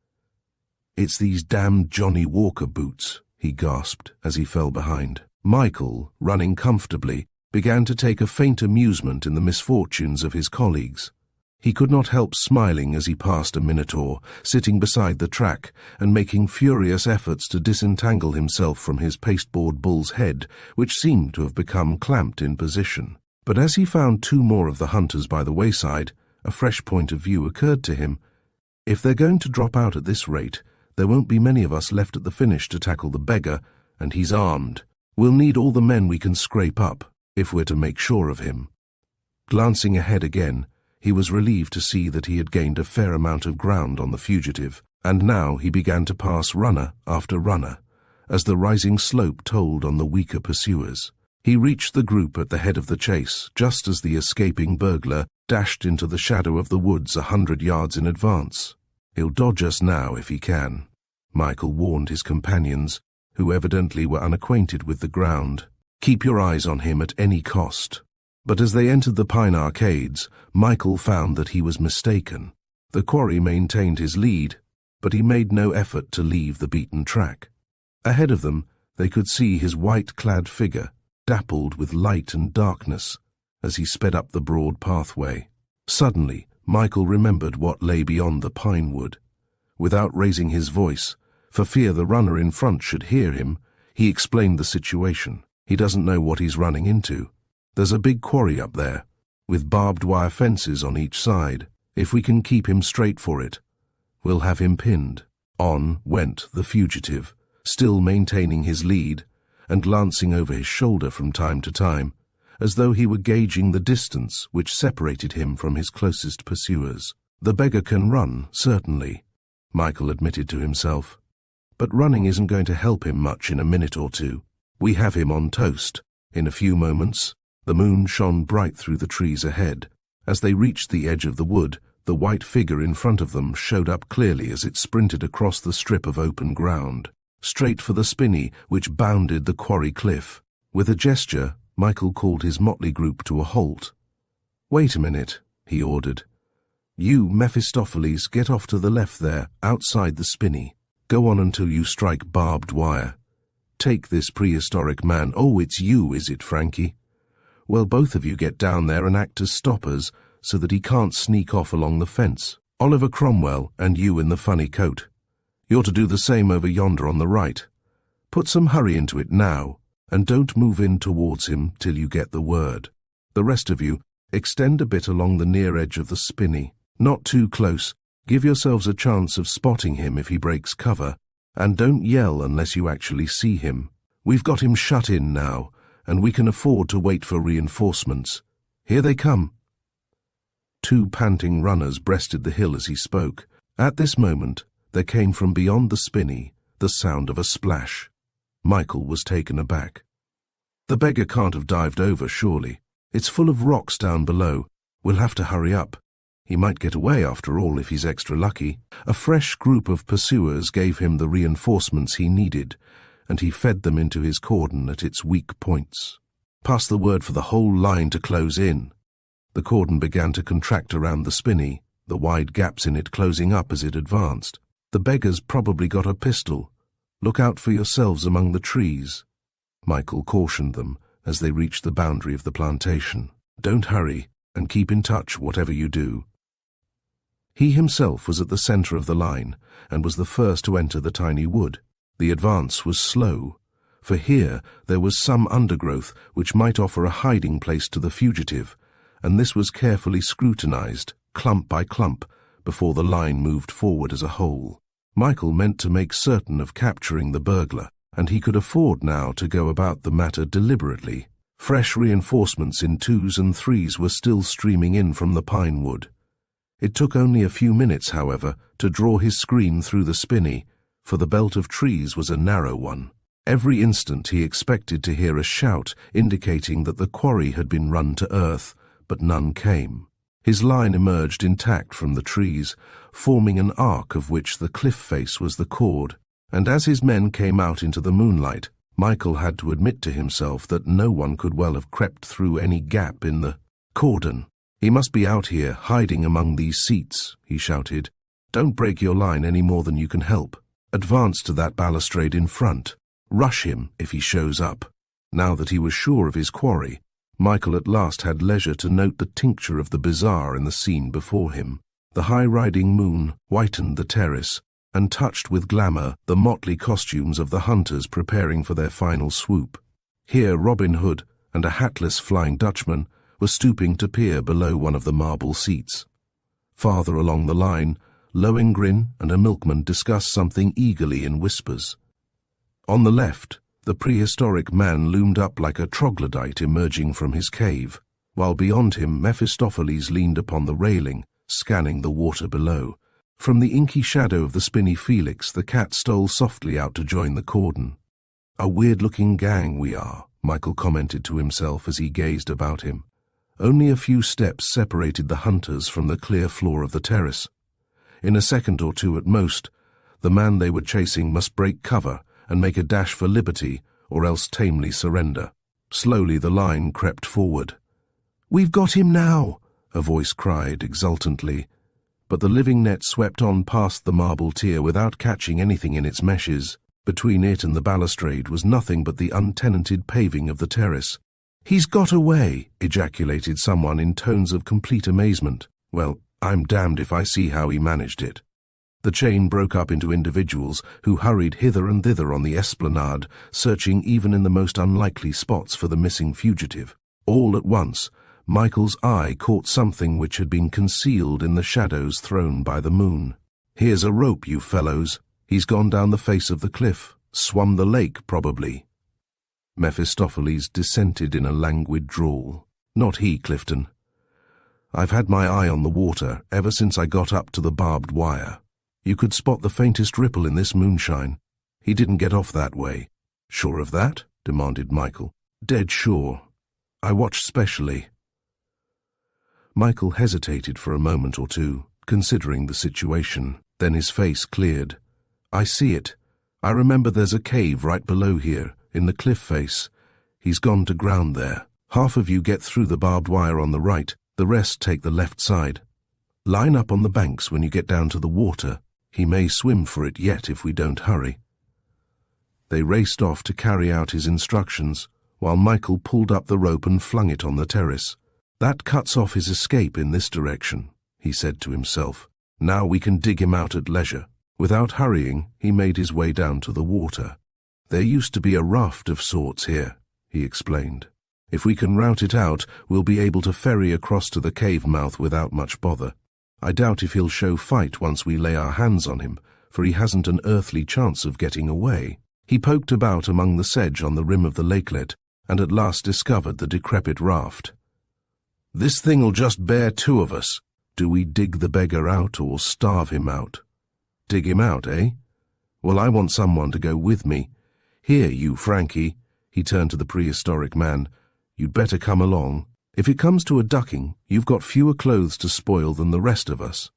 "It's these damned Johnny Walker boots," he gasped as he fell behind. Michael, running comfortably, began to take a faint amusement in the misfortunes of his colleagues. He could not help smiling as he passed a minotaur, sitting beside the track and making furious efforts to disentangle himself from his pasteboard bull's head, which seemed to have become clamped in position. But as he found 2 more of the hunters by the wayside, a fresh point of view occurred to him. If they're going to drop out at this rate, there won't be many of us left at the finish to tackle the beggar, and he's armed. We'll need all the men we can scrape up, if we're to make sure of him. Glancing ahead again, he was relieved to see that he had gained a fair amount of ground on the fugitive, and now he began to pass runner after runner, as the rising slope told on the weaker pursuers. He reached the group at the head of the chase, just as the escaping burglar dashed into the shadow of the woods 100 yards in advance. "He'll dodge us now if he can," Michael warned his companions, who evidently were unacquainted with the ground. "Keep your eyes on him at any cost." But as they entered the pine arcades, Michael found that he was mistaken. The quarry maintained his lead, but he made no effort to leave the beaten track. Ahead of them, they could see his white-clad figure, dappled with light and darkness, as he sped up the broad pathway. Suddenly, Michael remembered what lay beyond the pine wood. Without raising his voice, for fear the runner in front should hear him, he explained the situation. "He doesn't know what he's running into. There's a big quarry up there, with barbed wire fences on each side. If we can keep him straight for it, we'll have him pinned." On went the fugitive, still maintaining his lead, and glancing over his shoulder from time to time, as though he were gauging the distance which separated him from his closest pursuers. "The beggar can run, certainly," Michael admitted to himself. "But running isn't going to help him much in a minute or two. We have him on toast." In a few moments, the moon shone bright through the trees ahead. As they reached the edge of the wood, the white figure in front of them showed up clearly as it sprinted across the strip of open ground, straight for the spinney which bounded the quarry cliff. With a gesture, Michael called his motley group to a halt. "Wait a minute," he ordered. "You, Mephistopheles, get off to the left there, outside the spinney. Go on until you strike barbed wire. Take this prehistoric man." "Oh, it's you, is it, Frankie? Well, both of you get down there and act as stoppers so that he can't sneak off along the fence. Oliver Cromwell and you in the funny coat. You're to do the same over yonder on the right. Put some hurry into it now, and don't move in towards him till you get the word. The rest of you, extend a bit along the near edge of the spinney. Not too close. Give yourselves a chance of spotting him if he breaks cover, and don't yell unless you actually see him. We've got him shut in now, and we can afford to wait for reinforcements. Here they come." 2 panting runners breasted the hill as he spoke. At this moment, there came from beyond the spinney the sound of a splash. Michael was taken aback. "The beggar can't have dived over, surely. It's full of rocks down below. We'll have to hurry up. He might get away after all if he's extra lucky." A fresh group of pursuers gave him the reinforcements he needed, and he fed them into his cordon at its weak points. "Pass the word for the whole line to close in." The cordon began to contract around the spinney, the wide gaps in it closing up as it advanced. "The beggar's probably got a pistol. Look out for yourselves among the trees," Michael cautioned them as they reached the boundary of the plantation. "Don't hurry, and keep in touch whatever you do." He himself was at the center of the line, and was the first to enter the tiny wood. The advance was slow, for here there was some undergrowth which might offer a hiding place to the fugitive, and this was carefully scrutinized, clump by clump, before the line moved forward as a whole. Michael meant to make certain of capturing the burglar, and he could afford now to go about the matter deliberately. Fresh reinforcements in 2s and 3s were still streaming in from the pine wood. It took only a few minutes, however, to draw his screen through the spinney, for the belt of trees was a narrow one. Every instant he expected to hear a shout indicating that the quarry had been run to earth, but none came. His line emerged intact from the trees, forming an arc of which the cliff face was the chord, and as his men came out into the moonlight, Michael had to admit to himself that no one could well have crept through any gap in the cordon. "He must be out here, hiding among these seats," he shouted. "Don't break your line any more than you can help. Advance to that balustrade in front. Rush him if he shows up." Now that he was sure of his quarry, Michael at last had leisure to note the tincture of the bizarre in the scene before him. The high-riding moon whitened the terrace, and touched with glamour the motley costumes of the hunters preparing for their final swoop. Here Robin Hood and a hatless Flying Dutchman were stooping to peer below one of the marble seats. Farther along the line, Lohengrin and a milkman discussed something eagerly in whispers. On the left, the prehistoric man loomed up like a troglodyte emerging from his cave, while beyond him Mephistopheles leaned upon the railing, scanning the water below. From the inky shadow of the spinny Felix, the cat stole softly out to join the cordon. "A weird-looking gang we are," Michael commented to himself as he gazed about him. Only a few steps separated the hunters from the clear floor of the terrace. In a second or two at most, the man they were chasing must break cover and make a dash for liberty, or else tamely surrender. Slowly the line crept forward. "We've got him now!" a voice cried exultantly, but the living net swept on past the marble tier without catching anything in its meshes. Between it and the balustrade was nothing but the untenanted paving of the terrace. "He's got away!" ejaculated someone in tones of complete amazement. "Well, I'm damned if I see how he managed it." The chain broke up into individuals who hurried hither and thither on the esplanade, searching even in the most unlikely spots for the missing fugitive. All at once, Michael's eye caught something which had been concealed in the shadows thrown by the moon. "Here's a rope, you fellows. He's gone down the face of the cliff. Swum the lake, probably." Mephistopheles dissented in a languid drawl. Not he, Clifton. I've had my eye on the water ever since I got up to the barbed wire. You could spot the faintest ripple in this moonshine. He didn't get off that way. Sure of that? Demanded Michael. Dead sure. I watched specially. Michael hesitated for a moment or two, considering the situation. Then his face cleared. I see it. I remember there's a cave right below here, in the cliff face. He's gone to ground there. Half of you get through the barbed wire on the right, the rest take the left side. Line up on the banks when you get down to the water. He may swim for it yet if we don't hurry. They raced off to carry out his instructions, while Michael pulled up the rope and flung it on the terrace. That cuts off his escape in this direction, he said to himself. Now we can dig him out at leisure. Without hurrying, he made his way down to the water. There used to be a raft of sorts here, he explained. If we can rout it out, we'll be able to ferry across to the cave mouth without much bother. I doubt if he'll show fight once we lay our hands on him, for he hasn't an earthly chance of getting away. He poked about among the sedge on the rim of the lakelet, and at last discovered the decrepit raft. This thing'll just bear two of us. Do we dig the beggar out or starve him out? Dig him out, eh? Well, I want someone to go with me. Here, you Frankie, he turned to the prehistoric man. You'd better come along. If it comes to a ducking, you've got fewer clothes to spoil than the rest of us.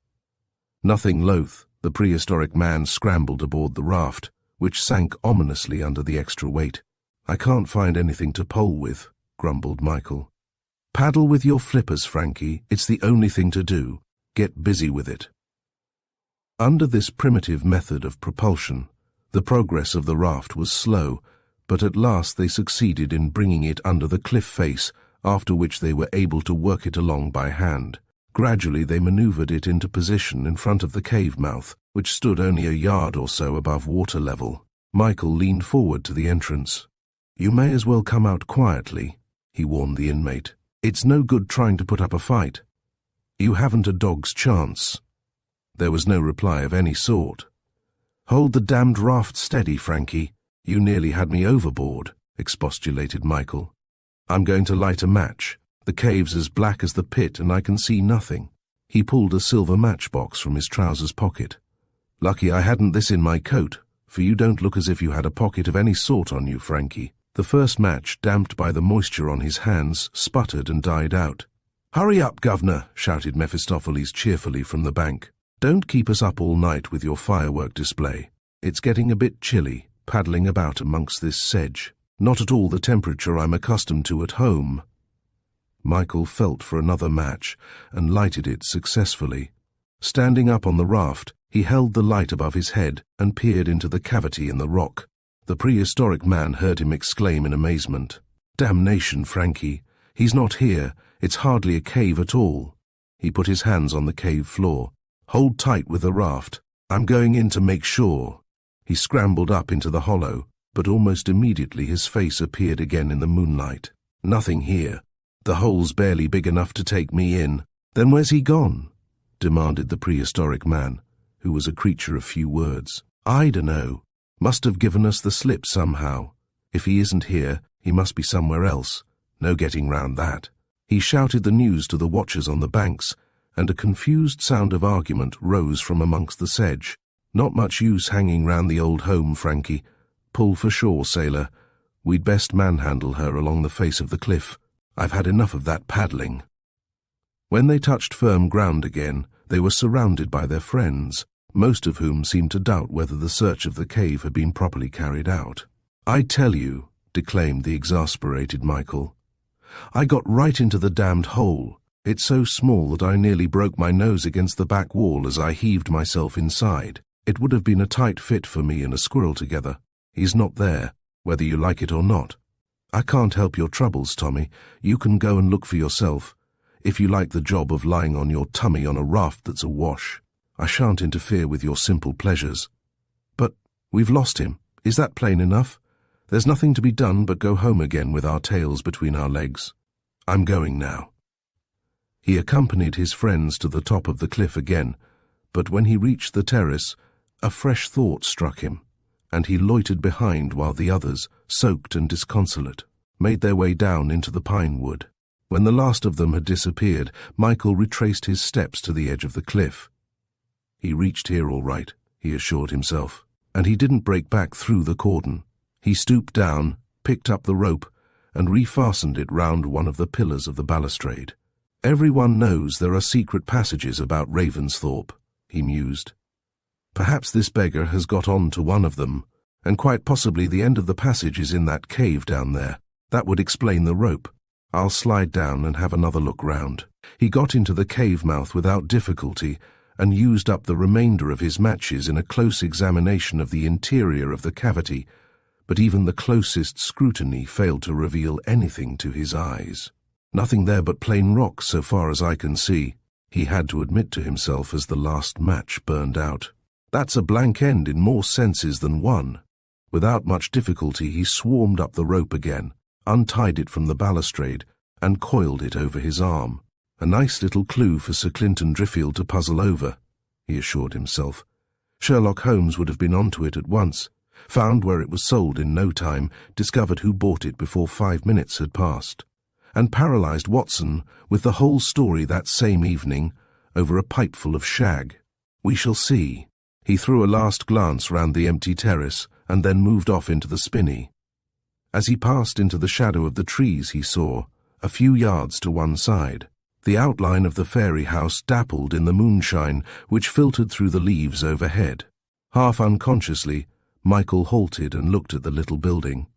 Nothing loath, the prehistoric man scrambled aboard the raft, which sank ominously under the extra weight. I can't find anything to pole with, grumbled Michael. Paddle with your flippers, Frankie. It's the only thing to do. Get busy with it. Under this primitive method of propulsion, the progress of the raft was slow, but at last they succeeded in bringing it under the cliff face, after which they were able to work it along by hand. Gradually they maneuvered it into position in front of the cave mouth, which stood only a yard or so above water level. Michael leaned forward to the entrance. You may as well come out quietly, he warned the inmate. It's no good trying to put up a fight. You haven't a dog's chance. There was no reply of any sort. Hold the damned raft steady, Frankie. You nearly had me overboard, expostulated Michael. I'm going to light a match. The cave's as black as the pit and I can see nothing. He pulled a silver matchbox from his trousers pocket. Lucky I hadn't this in my coat, for you don't look as if you had a pocket of any sort on you, Frankie. The first match, damped by the moisture on his hands, sputtered and died out. Hurry up, governor, shouted Mephistopheles cheerfully from the bank. Don't keep us up all night with your firework display. It's getting a bit chilly, paddling about amongst this sedge. Not at all the temperature I'm accustomed to at home. Michael felt for another match and lighted it successfully. Standing up on the raft, he held the light above his head and peered into the cavity in the rock. The prehistoric man heard him exclaim in amazement. Damnation, Frankie. He's not here. It's hardly a cave at all. He put his hands on the cave floor. Hold tight with the raft. I'm going in to make sure. He scrambled up into the hollow, but almost immediately his face appeared again in the moonlight. Nothing here. The hole's barely big enough to take me in. Then where's he gone? Demanded the prehistoric man, who was a creature of few words. I dunno. Must have given us the slip somehow. If he isn't here, he must be somewhere else. No getting round that. He shouted the news to the watchers on the banks, and a confused sound of argument rose from amongst the sedge. Not much use hanging round the old home, Frankie. Pull for shore, sailor. We'd best manhandle her along the face of the cliff. I've had enough of that paddling. When they touched firm ground again, they were surrounded by their friends, most of whom seemed to doubt whether the search of the cave had been properly carried out. I tell you, declaimed the exasperated Michael, I got right into the damned hole. It's so small that I nearly broke my nose against the back wall as I heaved myself inside. It would have been a tight fit for me and a squirrel together. He's not there, whether you like it or not. I can't help your troubles, Tommy. You can go and look for yourself, if you like the job of lying on your tummy on a raft that's awash. I shan't interfere with your simple pleasures. But we've lost him. Is that plain enough? There's nothing to be done but go home again with our tails between our legs. I'm going now. He accompanied his friends to the top of the cliff again, but when he reached the terrace, a fresh thought struck him. and he loitered behind while the others, soaked and disconsolate, made their way down into the pine wood. When the last of them had disappeared, Michael retraced his steps to the edge of the cliff. He reached here all right, he assured himself, and he didn't break back through the cordon. He stooped down, picked up the rope, and refastened it round one of the pillars of the balustrade. Everyone knows there are secret passages about Ravensthorpe, he mused. Perhaps this beggar has got on to one of them, and quite possibly the end of the passage is in that cave down there. That would explain the rope. I'll slide down and have another look round. He got into the cave mouth without difficulty and used up the remainder of his matches in a close examination of the interior of the cavity, but even the closest scrutiny failed to reveal anything to his eyes. Nothing there but plain rock so far as I can see, he had to admit to himself as the last match burned out. That's a blank end in more senses than one. Without much difficulty he swarmed up the rope again, untied it from the balustrade, and coiled it over his arm. A nice little clue for Sir Clinton Driffield to puzzle over, he assured himself. Sherlock Holmes would have been onto it at once, found where it was sold in no time, discovered who bought it before 5 minutes had passed, and paralysed Watson with the whole story that same evening over a pipeful of shag. We shall see. He threw a last glance round the empty terrace and then moved off into the spinney. As he passed into the shadow of the trees he saw, a few yards to one side, the outline of the fairy house dappled in the moonshine which filtered through the leaves overhead. Half unconsciously, Michael halted and looked at the little building.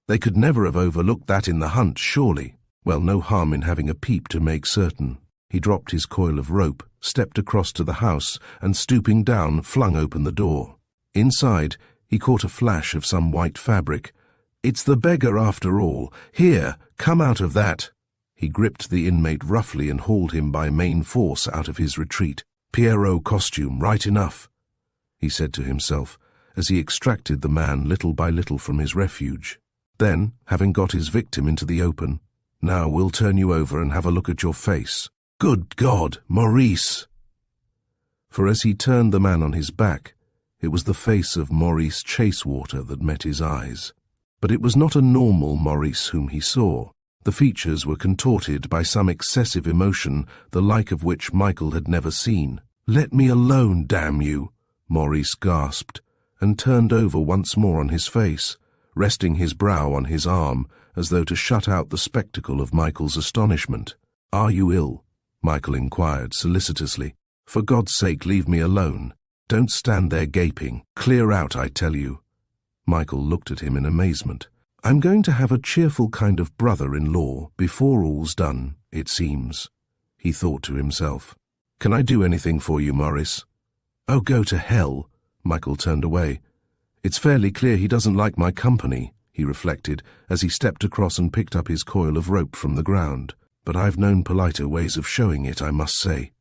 They could never have overlooked that in the hunt, surely. Well, no harm in having a peep to make certain. He dropped his coil of rope, stepped across to the house, and stooping down, flung open the door. Inside, he caught a flash of some white fabric. "It's the beggar after all. Here, come out of that." He gripped the inmate roughly and hauled him by main force out of his retreat. "Pierrot costume, right enough," he said to himself, as he extracted the man little by little from his refuge. Then, having got his victim into the open, "Now we'll turn you over and have a look at your face. Good God, Maurice!" For as he turned the man on his back, it was the face of Maurice Chasewater that met his eyes. But it was not a normal Maurice whom he saw. The features were contorted by some excessive emotion, the like of which Michael had never seen. "Let me alone, damn you!" Maurice gasped, and turned over once more on his face, resting his brow on his arm, as though to shut out the spectacle of Michael's astonishment. "Are you ill?" Michael inquired solicitously. "For God's sake, leave me alone. Don't stand there gaping. Clear out, I tell you." Michael looked at him in amazement. "I'm going to have a cheerful kind of brother-in-law before all's done, it seems," he thought to himself. "Can I do anything for you, Maurice?" "Oh, go to hell." Michael turned away. "It's fairly clear he doesn't like my company," he reflected, as he stepped across and picked up his coil of rope from the ground. "But I've known politer ways of showing it, I must say."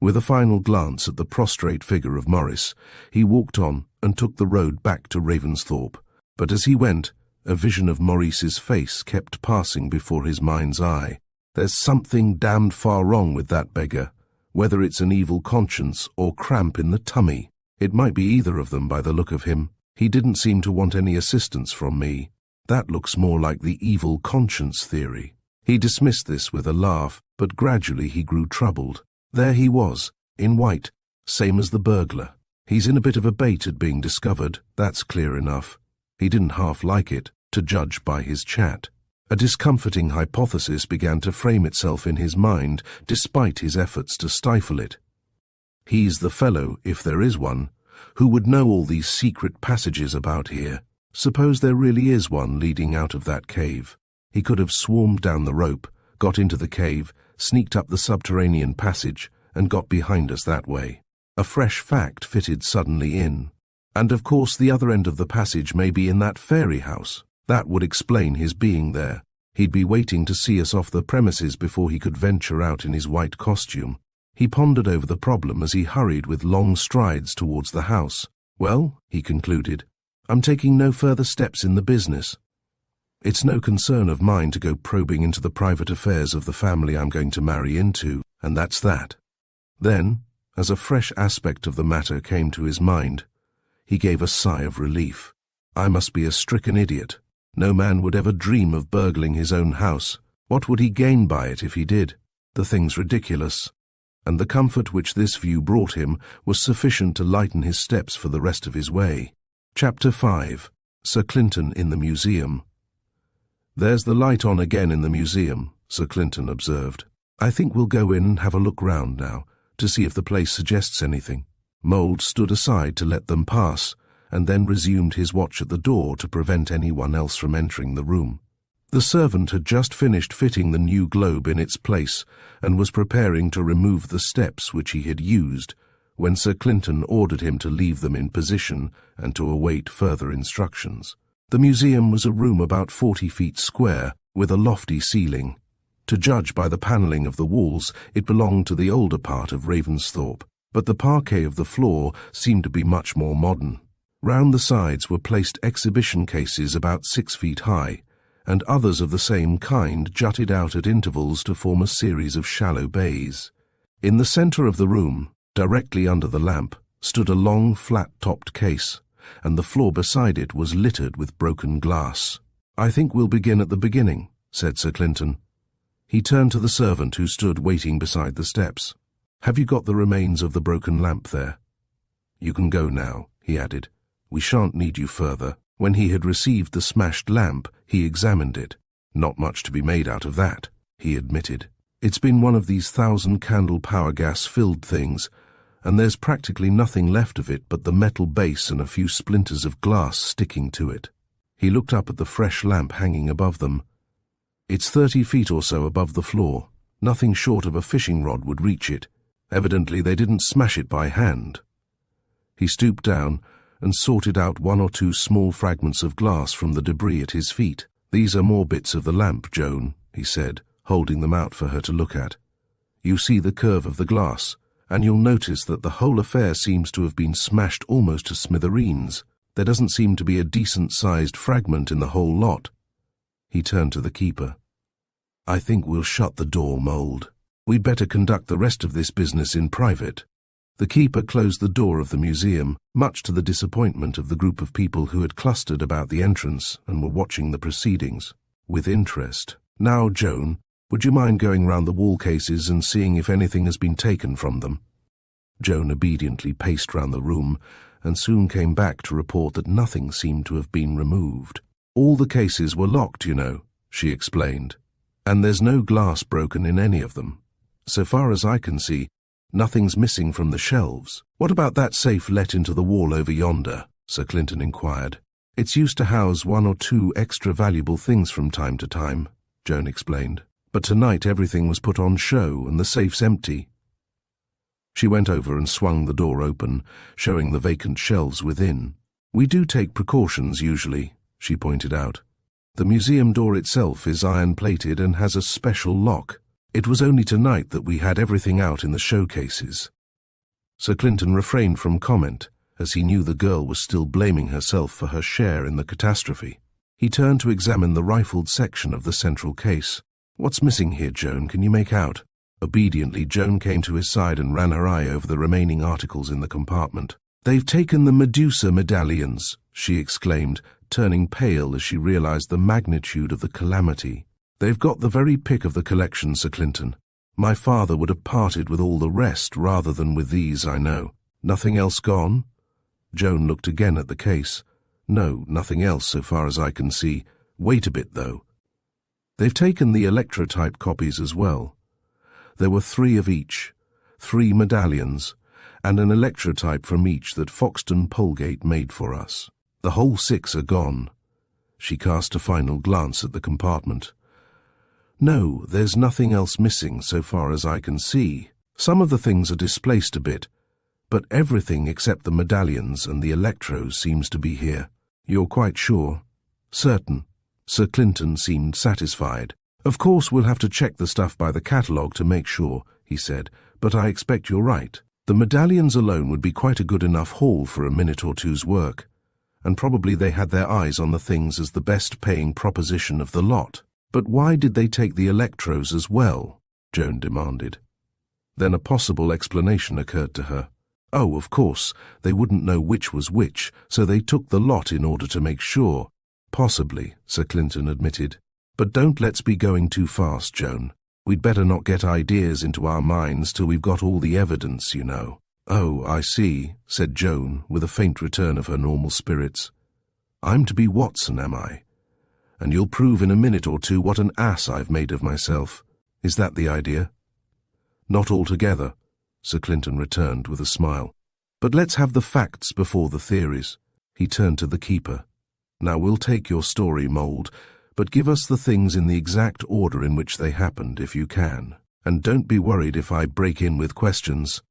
With a final glance at the prostrate figure of Maurice, he walked on and took the road back to Ravensthorpe. But as he went, a vision of Maurice's face kept passing before his mind's eye. There's something damned far wrong with that beggar, whether it's an evil conscience or cramp in the tummy. It might be either of them by the look of him. He didn't seem to want any assistance from me. That looks more like the evil conscience theory. He dismissed this with a laugh, but gradually he grew troubled. There he was, in white, same as the burglar. He's in a bit of a bait at being discovered, that's clear enough. He didn't half like it, to judge by his chat. A discomforting hypothesis began to frame itself in his mind, despite his efforts to stifle it. He's the fellow, if there is one, who would know all these secret passages about here. Suppose there really is one leading out of that cave. He could have swarmed down the rope, got into the cave, sneaked up the subterranean passage, and got behind us that way. A fresh fact fitted suddenly in. And of course the other end of the passage may be in that fairy house. That would explain his being there. He'd be waiting to see us off the premises before he could venture out in his white costume. He pondered over the problem as he hurried with long strides towards the house. "Well," he concluded, "I'm taking no further steps in the business. It's no concern of mine to go probing into the private affairs of the family I'm going to marry into, and that's that." Then, as a fresh aspect of the matter came to his mind, He gave a sigh of relief. I must be a stricken idiot. No man would ever dream of burgling his own house. What would he gain by it if he did? The thing's ridiculous. And the comfort which this view brought him was sufficient to lighten his steps for the rest of his way. Chapter 5. Sir Clinton in the Museum. "There's the light on again in the museum," Sir Clinton observed. "I think we'll go in and have a look round now, to see if the place suggests anything." Mould stood aside to let them pass, and then resumed his watch at the door to prevent anyone else from entering the room. The servant had just finished fitting the new globe in its place, and was preparing to remove the steps which he had used, when Sir Clinton ordered him to leave them in position and to await further instructions. The museum was a room about 40 feet square, with a lofty ceiling. To judge by the panelling of the walls, it belonged to the older part of Ravensthorpe, but the parquet of the floor seemed to be much more modern. Round the sides were placed exhibition cases about 6 feet high, and others of the same kind jutted out at intervals to form a series of shallow bays. In the centre of the room, directly under the lamp, stood a long, flat-topped case, and the floor beside it was littered with broken glass. "I think we'll begin at the beginning," said Sir Clinton. He turned to the servant who stood waiting beside the steps. "Have you got the remains of the broken lamp there?" "You can go now," he added. "We shan't need you further." When he had received the smashed lamp, he examined it. "Not much to be made out of that," he admitted. "It's been one of these 1,000-candle power gas-filled things, and there's practically nothing left of it but the metal base and a few splinters of glass sticking to it." He looked up at the fresh lamp hanging above them. "It's 30 feet or so above the floor. Nothing short of a fishing rod would reach it. Evidently they didn't smash it by hand." He stooped down and sorted out 1 or 2 small fragments of glass from the debris at his feet. "These are more bits of the lamp, Joan," he said, holding them out for her to look at. "You see the curve of the glass, and you'll notice that the whole affair seems to have been smashed almost to smithereens. There doesn't seem to be a decent-sized fragment in the whole lot." He turned to the keeper. "I think we'll shut the door, Mould. We'd better conduct the rest of this business in private." The keeper closed the door of the museum, much to the disappointment of the group of people who had clustered about the entrance and were watching the proceedings with interest. "Now, Joan, would you mind going round the wall cases and seeing if anything has been taken from them?" Joan obediently paced round the room, and soon came back to report that nothing seemed to have been removed. "All the cases were locked, you know," she explained, "and there's no glass broken in any of them. So far as I can see, nothing's missing from the shelves." "What about that safe let into the wall over yonder?" Sir Clinton inquired. "It's used to house 1 or 2 extra valuable things from time to time," Joan explained. "But tonight everything was put on show and the safe's empty." She went over and swung the door open, showing the vacant shelves within. "We do take precautions usually," she pointed out. "The museum door itself is iron-plated and has a special lock. It was only tonight that we had everything out in the showcases." Sir Clinton refrained from comment, as he knew the girl was still blaming herself for her share in the catastrophe. He turned to examine the rifled section of the central case. "What's missing here, Joan? Can you make out?" Obediently, Joan came to his side and ran her eye over the remaining articles in the compartment. "They've taken the Medusa medallions," she exclaimed, turning pale as she realized the magnitude of the calamity. "They've got the very pick of the collection, Sir Clinton. My father would have parted with all the rest rather than with these, I know." "Nothing else gone?" Joan looked again at the case. "No, nothing else so far as I can see. Wait a bit, though. They've taken the electrotype copies as well. There were 3 of each, 3 medallions, and an electrotype from each that Foxton Polgate made for us. The whole 6 are gone." She cast a final glance at the compartment. "No, there's nothing else missing so far as I can see. Some of the things are displaced a bit, but everything except the medallions and the electros seems to be here." "You're quite sure?" "Certain." Sir Clinton seemed satisfied. "Of course we'll have to check the stuff by the catalogue to make sure," he said, "but I expect you're right. The medallions alone would be quite a good enough haul for a minute or two's work, and probably they had their eyes on the things as the best-paying proposition of the lot." "But why did they take the electros as well?" Joan demanded. Then a possible explanation occurred to her. Oh, of course, they wouldn't know which was which, so they took the lot in order to make sure. Possibly, Sir Clinton admitted. But don't let's be going too fast, Joan. We'd better not get ideas into our minds till we've got all the evidence, you know. Oh, I see, said Joan, with a faint return of her normal spirits. I'm to be Watson, am I? And you'll prove in a minute or two what an ass I've made of myself. Is that the idea? Not altogether, Sir Clinton returned with a smile. But let's have the facts before the theories. He turned to the keeper. Now we'll take your story, Mould, but give us the things in the exact order in which they happened, if you can. And don't be worried if I break in with questions.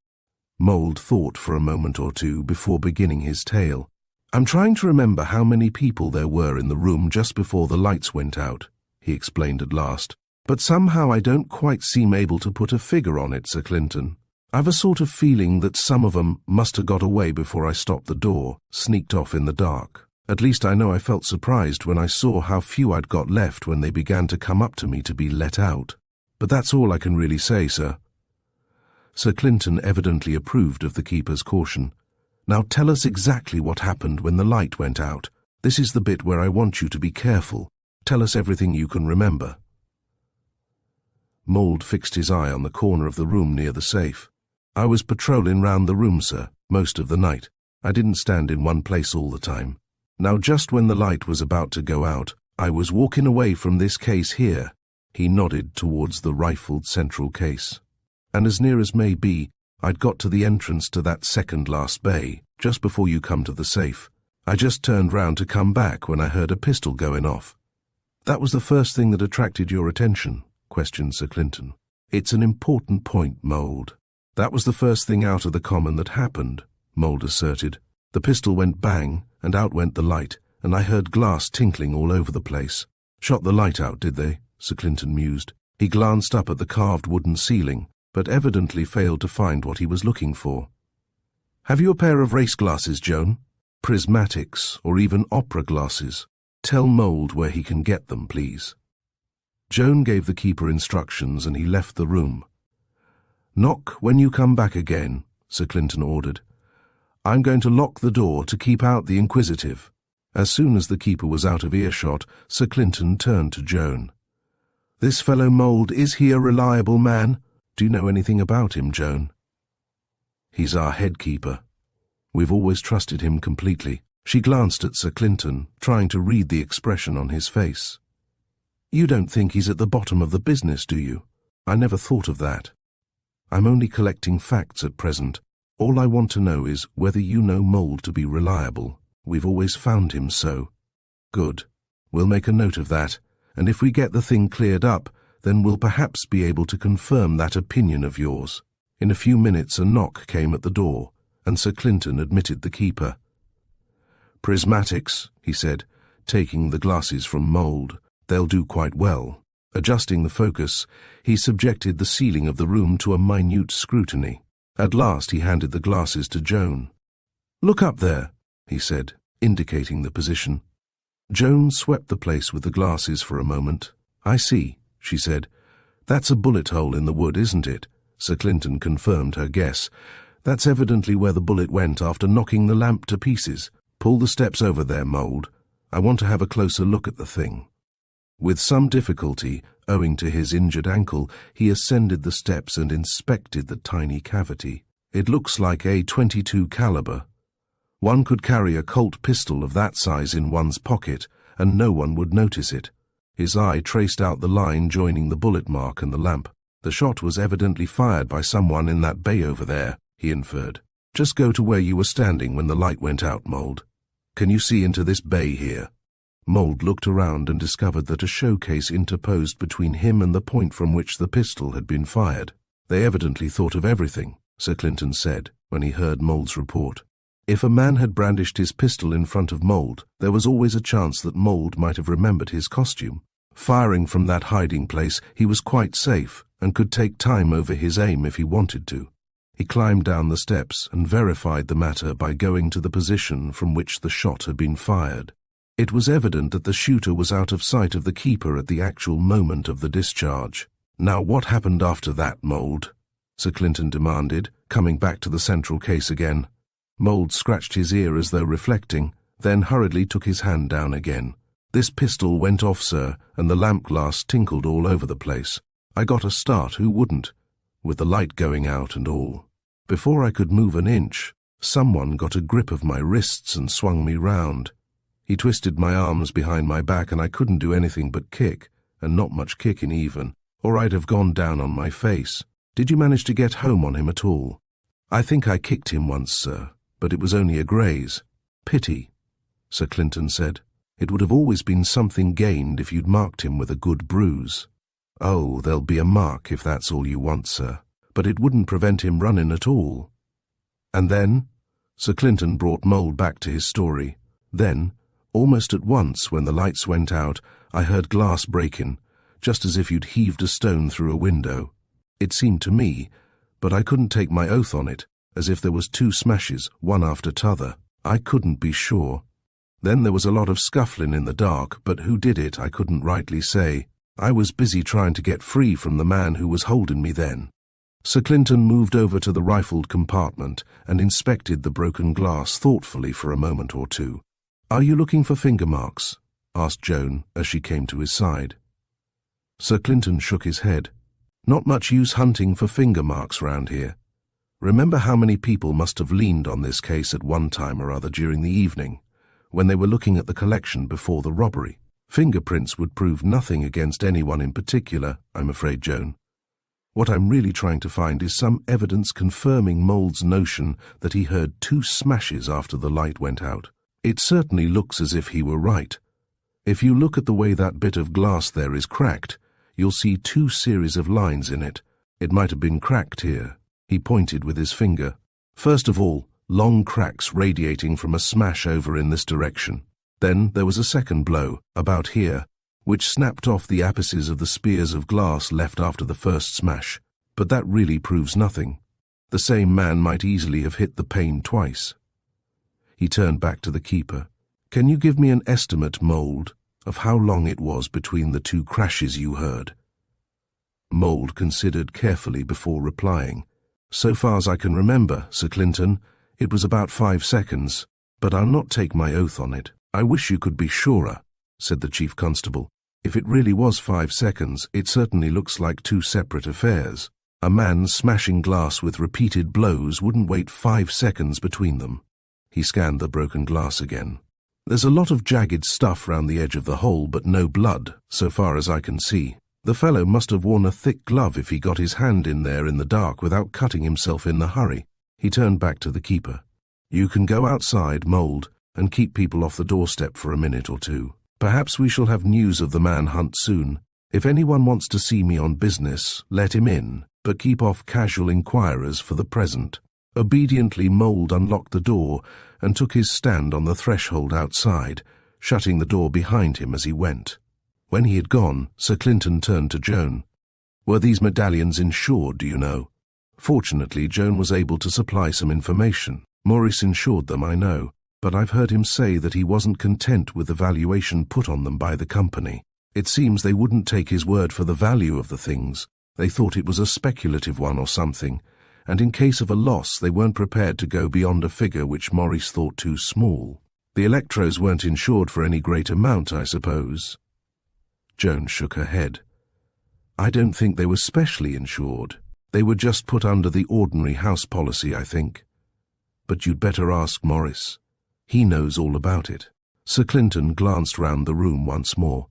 Mould thought for a moment or two before beginning his tale. I'm trying to remember how many people there were in the room just before the lights went out, he explained at last. But somehow I don't quite seem able to put a figure on it, Sir Clinton. I've a sort of feeling that some of 'em must have got away before I stopped the door, sneaked off in the dark. At least I know I felt surprised when I saw how few I'd got left when they began to come up to me to be let out. But that's all I can really say, sir. Sir Clinton evidently approved of the keeper's caution. Now tell us exactly what happened when the light went out. This is the bit where I want you to be careful. Tell us everything you can remember. Mould fixed his eye on the corner of the room near the safe. I was patrolling round the room, sir, most of the night. I didn't stand in one place all the time. Now just when the light was about to go out, I was walking away from this case here. He nodded towards the rifled central case. And as near as may be, I'd got to the entrance to that second-last bay, just before you come to the safe. I just turned round to come back when I heard a pistol going off. That was the first thing that attracted your attention, questioned Sir Clinton. It's an important point, Mould. That was the first thing out of the common that happened, Mould asserted. The pistol went bang, and out went the light, and I heard glass tinkling all over the place. Shot the light out, did they? Sir Clinton mused. He glanced up at the carved wooden ceiling, but evidently failed to find what he was looking for. Have you a pair of race glasses, Joan? Prismatics, or even opera glasses? Tell Mould where he can get them, please. Joan gave the keeper instructions and he left the room. Knock when you come back again, Sir Clinton ordered. I'm going to lock the door to keep out the inquisitive. As soon as the keeper was out of earshot, Sir Clinton turned to Joan. This fellow Mould, is he a reliable man? Do you know anything about him, Joan? He's our head keeper. We've always trusted him completely. She glanced at Sir Clinton, trying to read the expression on his face. You don't think he's at the bottom of the business, do you? I never thought of that. I'm only collecting facts at present. All I want to know is whether you know Mould to be reliable. We've always found him so. Good. We'll make a note of that, and if we get the thing cleared up, then we'll perhaps be able to confirm that opinion of yours. In a few minutes a knock came at the door, and Sir Clinton admitted the keeper. Prismatics, he said, taking the glasses from Mould. They'll do quite well. Adjusting the focus, he subjected the ceiling of the room to a minute scrutiny. At last he handed the glasses to Joan. Look up there, he said, indicating the position. Joan swept the place with the glasses for a moment. I see, she said. That's a bullet hole in the wood, isn't it? Sir Clinton confirmed her guess. That's evidently where the bullet went after knocking the lamp to pieces. Pull the steps over there, Mould. I want to have a closer look at the thing. With some difficulty, owing to his injured ankle, he ascended the steps and inspected the tiny cavity. It looks like a .22 caliber. One could carry a Colt pistol of that size in one's pocket, and no one would notice it. His eye traced out the line joining the bullet mark and the lamp. The shot was evidently fired by someone in that bay over there, he inferred. Just go to where you were standing when the light went out, Mould. Can you see into this bay here? Mould looked around and discovered that a showcase interposed between him and the point from which the pistol had been fired. They evidently thought of everything, Sir Clinton said, when he heard Mould's report. If a man had brandished his pistol in front of Mould, there was always a chance that Mould might have remembered his costume. Firing from that hiding place, he was quite safe and could take time over his aim if he wanted to. He climbed down the steps and verified the matter by going to the position from which the shot had been fired. It was evident that the shooter was out of sight of the keeper at the actual moment of the discharge. Now what happened after that, Mould? Sir Clinton demanded, coming back to the central case again. Mould scratched his ear as though reflecting, then hurriedly took his hand down again. "This pistol went off, sir, and the lamp glass tinkled all over the place. I got a start, who wouldn't? With the light going out and all. Before I could move an inch, someone got a grip of my wrists and swung me round. He twisted my arms behind my back and I couldn't do anything but kick, and not much kicking even, or I'd have gone down on my face. Did you manage to get home on him at all?" "I think I kicked him once, sir, but it was only a graze." "Pity," Sir Clinton said. "It would have always been something gained if you'd marked him with a good bruise." "Oh, there'll be a mark if that's all you want, sir, but it wouldn't prevent him running at all." "And then?" Sir Clinton brought Mould back to his story. "Then, almost at once when the lights went out, I heard glass breaking, just as if you'd heaved a stone through a window. It seemed to me, but I couldn't take my oath on it, as if there was two smashes, one after t'other. I couldn't be sure. Then there was a lot of scuffling in the dark, but who did it I couldn't rightly say. I was busy trying to get free from the man who was holding me then." Sir Clinton moved over to the rifled compartment and inspected the broken glass thoughtfully for a moment or two. "Are you looking for finger marks?" asked Joan as she came to his side. Sir Clinton shook his head. "Not much use hunting for finger marks round here. Remember how many people must have leaned on this case at one time or other during the evening, when they were looking at the collection before the robbery. Fingerprints would prove nothing against anyone in particular, I'm afraid, Joan. What I'm really trying to find is some evidence confirming Mould's notion that he heard two smashes after the light went out. It certainly looks as if he were right. If you look at the way that bit of glass there is cracked, you'll see two series of lines in it. It might have been cracked here." He pointed with his finger. "First of all, long cracks radiating from a smash over in this direction. Then there was a second blow, about here, which snapped off the apices of the spears of glass left after the first smash. But that really proves nothing. The same man might easily have hit the pane twice." He turned back to the keeper. "Can you give me an estimate, Mould, of how long it was between the two crashes you heard?" Mould considered carefully before replying. "So far as I can remember, Sir Clinton, it was about 5 seconds, but I'll not take my oath on it." "I wish you could be surer," said the Chief Constable. "If it really was 5 seconds, it certainly looks like two separate affairs. A man smashing glass with repeated blows wouldn't wait 5 seconds between them." He scanned the broken glass again. "There's a lot of jagged stuff round the edge of the hole, but no blood, so far as I can see. The fellow must have worn a thick glove if he got his hand in there in the dark without cutting himself in the hurry." He turned back to the keeper. "You can go outside, Mould, and keep people off the doorstep for a minute or two. Perhaps we shall have news of the manhunt soon. If anyone wants to see me on business, let him in, but keep off casual inquirers for the present." Obediently, Mould unlocked the door and took his stand on the threshold outside, shutting the door behind him as he went. When he had gone, Sir Clinton turned to Joan. "Were these medallions insured, do you know?" Fortunately, Joan was able to supply some information. "Maurice insured them, I know, but I've heard him say that he wasn't content with the valuation put on them by the company. It seems they wouldn't take his word for the value of the things. They thought it was a speculative one or something, and in case of a loss they weren't prepared to go beyond a figure which Maurice thought too small. The electros weren't insured for any great amount, I suppose?" Joan shook her head. "I don't think they were specially insured. They were just put under the ordinary house policy, I think. But you'd better ask Maurice. He knows all about it." Sir Clinton glanced round the room once more.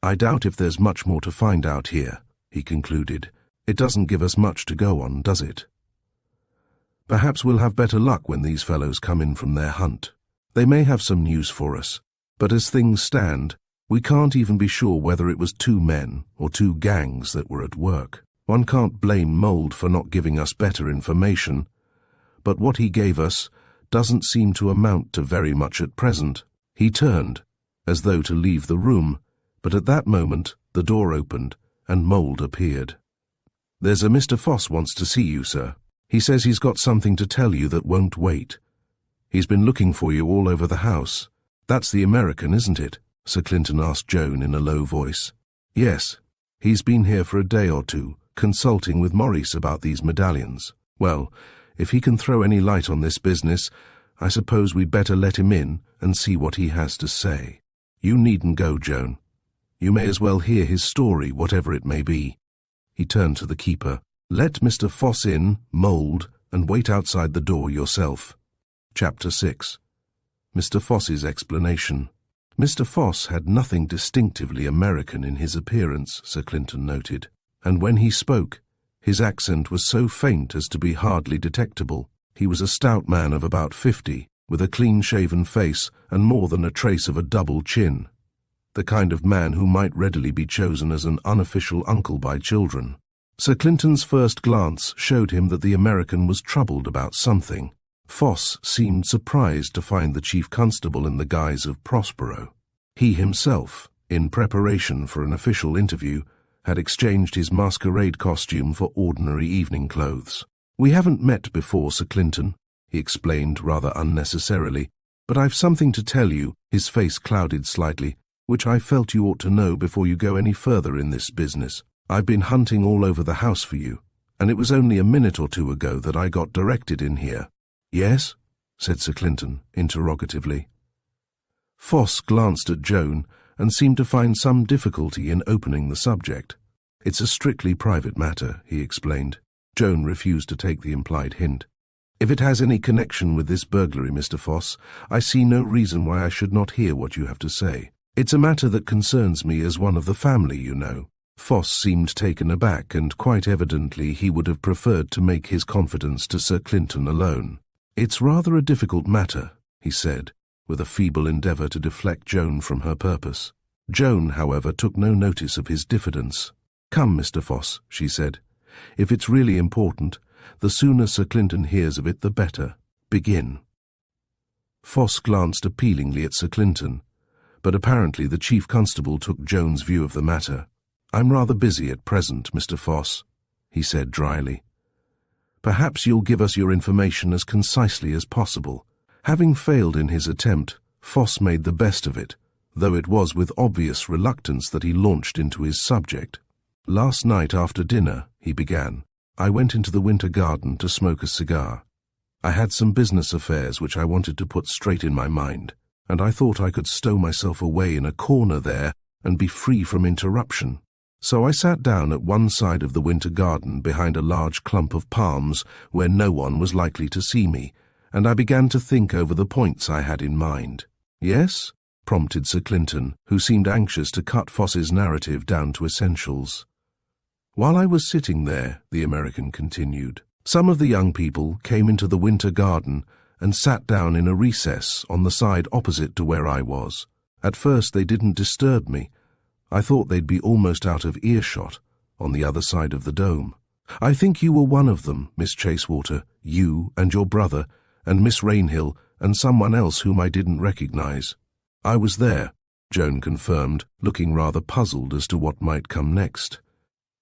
"I doubt if there's much more to find out here," he concluded. "It doesn't give us much to go on, does it? Perhaps we'll have better luck when these fellows come in from their hunt. They may have some news for us, but as things stand, we can't even be sure whether it was two men or two gangs that were at work. One can't blame Mould for not giving us better information, but what he gave us doesn't seem to amount to very much at present." He turned, as though to leave the room, but at that moment the door opened and Mould appeared. "There's a Mr. Foss wants to see you, sir. He says he's got something to tell you that won't wait. He's been looking for you all over the house." "That's the American, isn't it?" Sir Clinton asked Joan in a low voice. "Yes. He's been here for a day or two, consulting with Maurice about these medallions. Well, if he can throw any light on this business, I suppose we'd better let him in and see what he has to say. You needn't go, Joan. You may as well hear his story, whatever it may be." He turned to the keeper. "Let Mr. Foss in, mould, and wait outside the door yourself." Chapter 6. Mr. Foss's explanation. Mr. Foss had nothing distinctively American in his appearance, Sir Clinton noted, and when he spoke, his accent was so faint as to be hardly detectable. He was a stout man of about 50, with a clean-shaven face and more than a trace of a double chin. The kind of man who might readily be chosen as an unofficial uncle by children. Sir Clinton's first glance showed him that the American was troubled about something. Foss seemed surprised to find the chief constable in the guise of Prospero. He himself, in preparation for an official interview, had exchanged his masquerade costume for ordinary evening clothes. "We haven't met before, Sir Clinton," he explained rather unnecessarily, "but I've something to tell you," his face clouded slightly, "which I felt you ought to know before you go any further in this business. I've been hunting all over the house for you, and it was only a minute or two ago that I got directed in here." "Yes?" said Sir Clinton, interrogatively. Foss glanced at Joan and seemed to find some difficulty in opening the subject. "It's a strictly private matter," he explained. Joan refused to take the implied hint. "If it has any connection with this burglary, Mr. Foss, I see no reason why I should not hear what you have to say. It's a matter that concerns me as one of the family, you know." Foss seemed taken aback, and quite evidently he would have preferred to make his confidence to Sir Clinton alone. "It's rather a difficult matter," he said, with a feeble endeavour to deflect Joan from her purpose. Joan, however, took no notice of his diffidence. "Come, Mr. Foss," she said. "If it's really important, the sooner Sir Clinton hears of it, the better. Begin." Foss glanced appealingly at Sir Clinton, but apparently the chief constable took Joan's view of the matter. "I'm rather busy at present, Mr. Foss," he said dryly. "Perhaps you'll give us your information as concisely as possible." Having failed in his attempt, Foss made the best of it, though it was with obvious reluctance that he launched into his subject. "Last night after dinner," he began, "I went into the winter garden to smoke a cigar. I had some business affairs which I wanted to put straight in my mind, and I thought I could stow myself away in a corner there and be free from interruption. So I sat down at one side of the winter garden behind a large clump of palms where no one was likely to see me, and I began to think over the points I had in mind." "Yes?" prompted Sir Clinton, who seemed anxious to cut Foss's narrative down to essentials. "While I was sitting there," the American continued, "some of the young people came into the winter garden and sat down in a recess on the side opposite to where I was. At first they didn't disturb me. I thought they'd be almost out of earshot, on the other side of the dome. I think you were one of them, Miss Chasewater, you and your brother, and Miss Rainhill, and someone else whom I didn't recognize." "I was there," Joan confirmed, looking rather puzzled as to what might come next.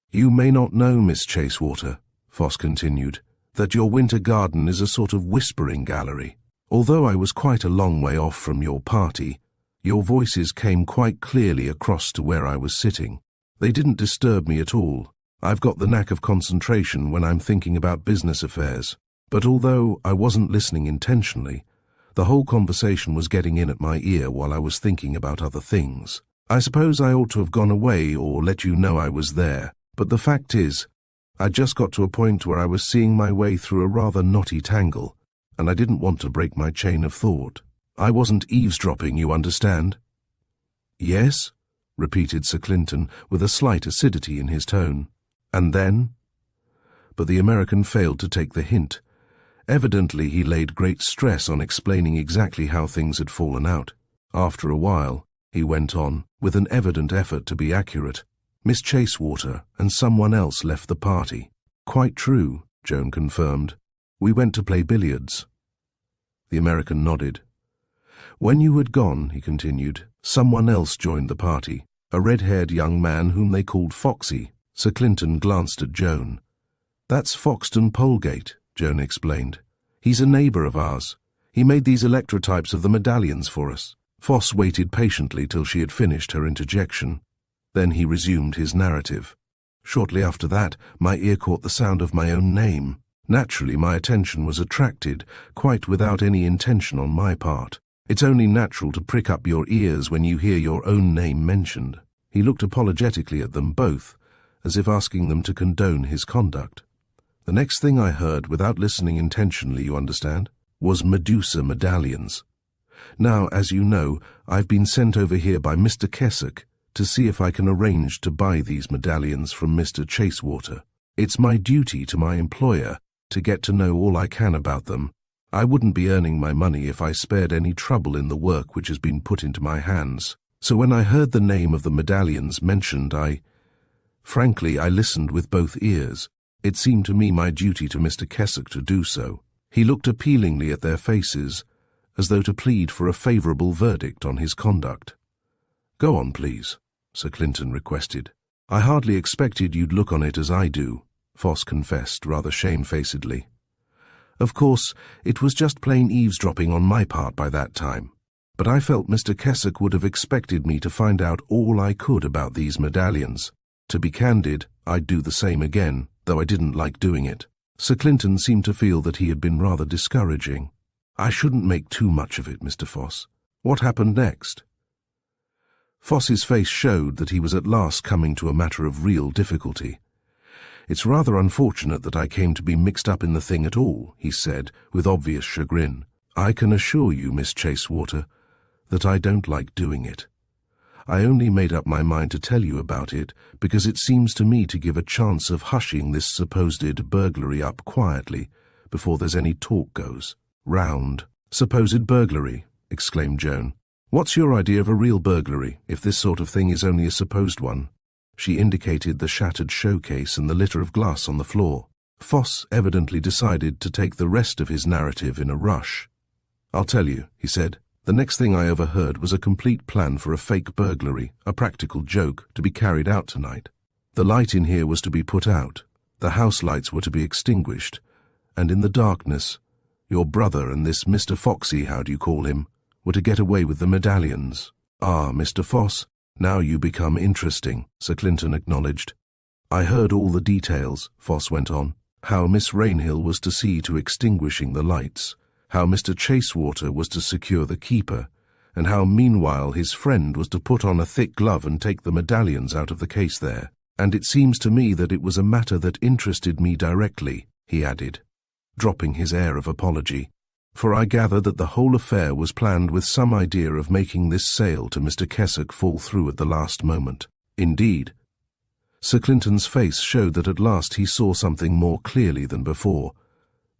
"You may not know, Miss Chasewater," Foss continued, "that your winter garden is a sort of whispering gallery. Although I was quite a long way off from your party, your voices came quite clearly across to where I was sitting. They didn't disturb me at all. I've got the knack of concentration when I'm thinking about business affairs. But although I wasn't listening intentionally, the whole conversation was getting in at my ear while I was thinking about other things. I suppose I ought to have gone away or let you know I was there, but the fact is, I just got to a point where I was seeing my way through a rather knotty tangle, and I didn't want to break my chain of thought. I wasn't eavesdropping, you understand?" "Yes?" repeated Sir Clinton, with a slight acidity in his tone. "And then?" But the American failed to take the hint. Evidently he laid great stress on explaining exactly how things had fallen out. After a while, he went on, with an evident effort to be accurate. "Miss Chasewater and someone else left the party." "Quite true," Joan confirmed. "We went to play billiards." The American nodded. "When you had gone," he continued, "someone else joined the party, a red-haired young man whom they called Foxy." Sir Clinton glanced at Joan. "That's Foxton Polegate," Joan explained. "He's a neighbour of ours. He made these electrotypes of the medallions for us." Foss waited patiently till she had finished her interjection. Then he resumed his narrative. Shortly after that, my ear caught the sound of my own name. Naturally, my attention was attracted, quite without any intention on my part. It's only natural to prick up your ears when you hear your own name mentioned. He looked apologetically at them both, as if asking them to condone his conduct. The next thing I heard, without listening intentionally, you understand, was Medusa medallions. Now, as you know, I've been sent over here by Mr. Keswick to see if I can arrange to buy these medallions from Mr. Chasewater. It's my duty to my employer to get to know all I can about them. I wouldn't be earning my money if I spared any trouble in the work which has been put into my hands. So when I heard the name of the medallions mentioned, frankly, I listened with both ears. It seemed to me my duty to Mr. Keswick to do so. He looked appealingly at their faces, as though to plead for a favourable verdict on his conduct. "Go on, please," Sir Clinton requested. "I hardly expected you'd look on it as I do," Foss confessed rather shamefacedly. "Of course, it was just plain eavesdropping on my part by that time, but I felt Mr. Keswick would have expected me to find out all I could about these medallions. To be candid, I'd do the same again, though I didn't like doing it." Sir Clinton seemed to feel that he had been rather discouraging. "I shouldn't make too much of it, Mr. Foss. What happened next?" Foss's face showed that he was at last coming to a matter of real difficulty. "It's rather unfortunate that I came to be mixed up in the thing at all," he said, with obvious chagrin. "I can assure you, Miss Chasewater, that I don't like doing it. I only made up my mind to tell you about it because it seems to me to give a chance of hushing this supposed burglary up quietly before there's any talk goes round." "Supposed burglary?" exclaimed Joan. "What's your idea of a real burglary, if this sort of thing is only a supposed one?" She indicated the shattered showcase and the litter of glass on the floor. Foss evidently decided to take the rest of his narrative in a rush. "I'll tell you," he said. "The next thing I overheard was a complete plan for a fake burglary, a practical joke, to be carried out tonight. The light in here was to be put out, the house lights were to be extinguished, and in the darkness, your brother and this Mr. Foxy, how do you call him, were to get away with the medallions." "Ah, Mr. Foss, now you become interesting," Sir Clinton acknowledged. "I heard all the details," Foss went on. "How Miss Rainhill was to see to extinguishing the lights, how Mr. Chasewater was to secure the keeper, and how meanwhile his friend was to put on a thick glove and take the medallions out of the case there. And it seems to me that it was a matter that interested me directly," he added, dropping his air of apology, "for I gather that the whole affair was planned with some idea of making this sale to Mr. Keswick fall through at the last moment." "Indeed." Sir Clinton's face showed that at last he saw something more clearly than before.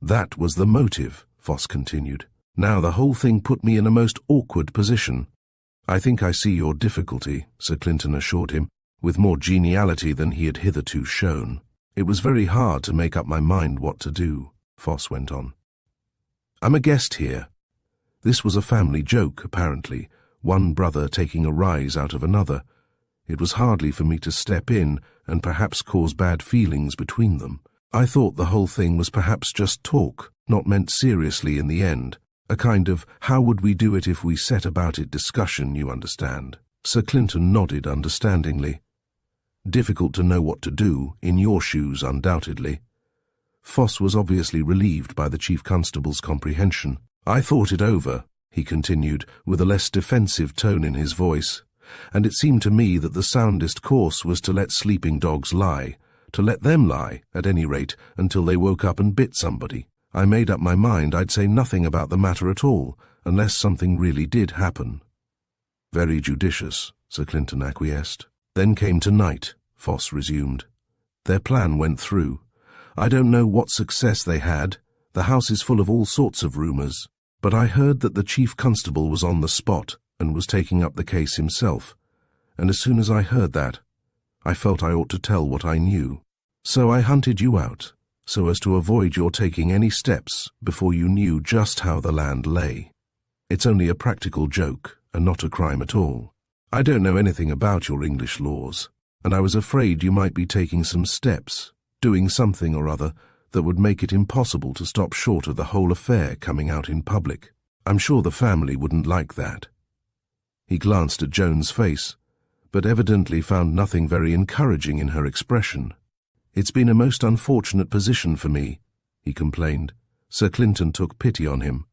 "That was the motive," Foss continued. "Now the whole thing put me in a most awkward position." "I think I see your difficulty," Sir Clinton assured him, with more geniality than he had hitherto shown. "It was very hard to make up my mind what to do," Foss went on. "I'm a guest here. This was a family joke, apparently, one brother taking a rise out of another. It was hardly for me to step in and perhaps cause bad feelings between them. I thought the whole thing was perhaps just talk, not meant seriously in the end, a kind of how would we do it if we set about it discussion, you understand." Sir Clinton nodded understandingly. "Difficult to know what to do, in your shoes undoubtedly." Foss was obviously relieved by the Chief Constable's comprehension. "I thought it over," he continued, with a less defensive tone in his voice, "and it seemed to me that the soundest course was to let sleeping dogs lie, to let them lie, at any rate, until they woke up and bit somebody. I made up my mind I'd say nothing about the matter at all, unless something really did happen." "Very judicious," Sir Clinton acquiesced. "Then came tonight," Foss resumed. "Their plan went through. I don't know what success they had. The house is full of all sorts of rumours. But I heard that the Chief Constable was on the spot and was taking up the case himself, and as soon as I heard that, I felt I ought to tell what I knew. So I hunted you out, so as to avoid your taking any steps before you knew just how the land lay. It's only a practical joke, and not a crime at all. I don't know anything about your English laws, and I was afraid you might be taking some steps, doing something or other that would make it impossible to stop short of the whole affair coming out in public. I'm sure the family wouldn't like that." He glanced at Joan's face, but evidently found nothing very encouraging in her expression. "It's been a most unfortunate position for me," he complained. Sir Clinton took pity on him.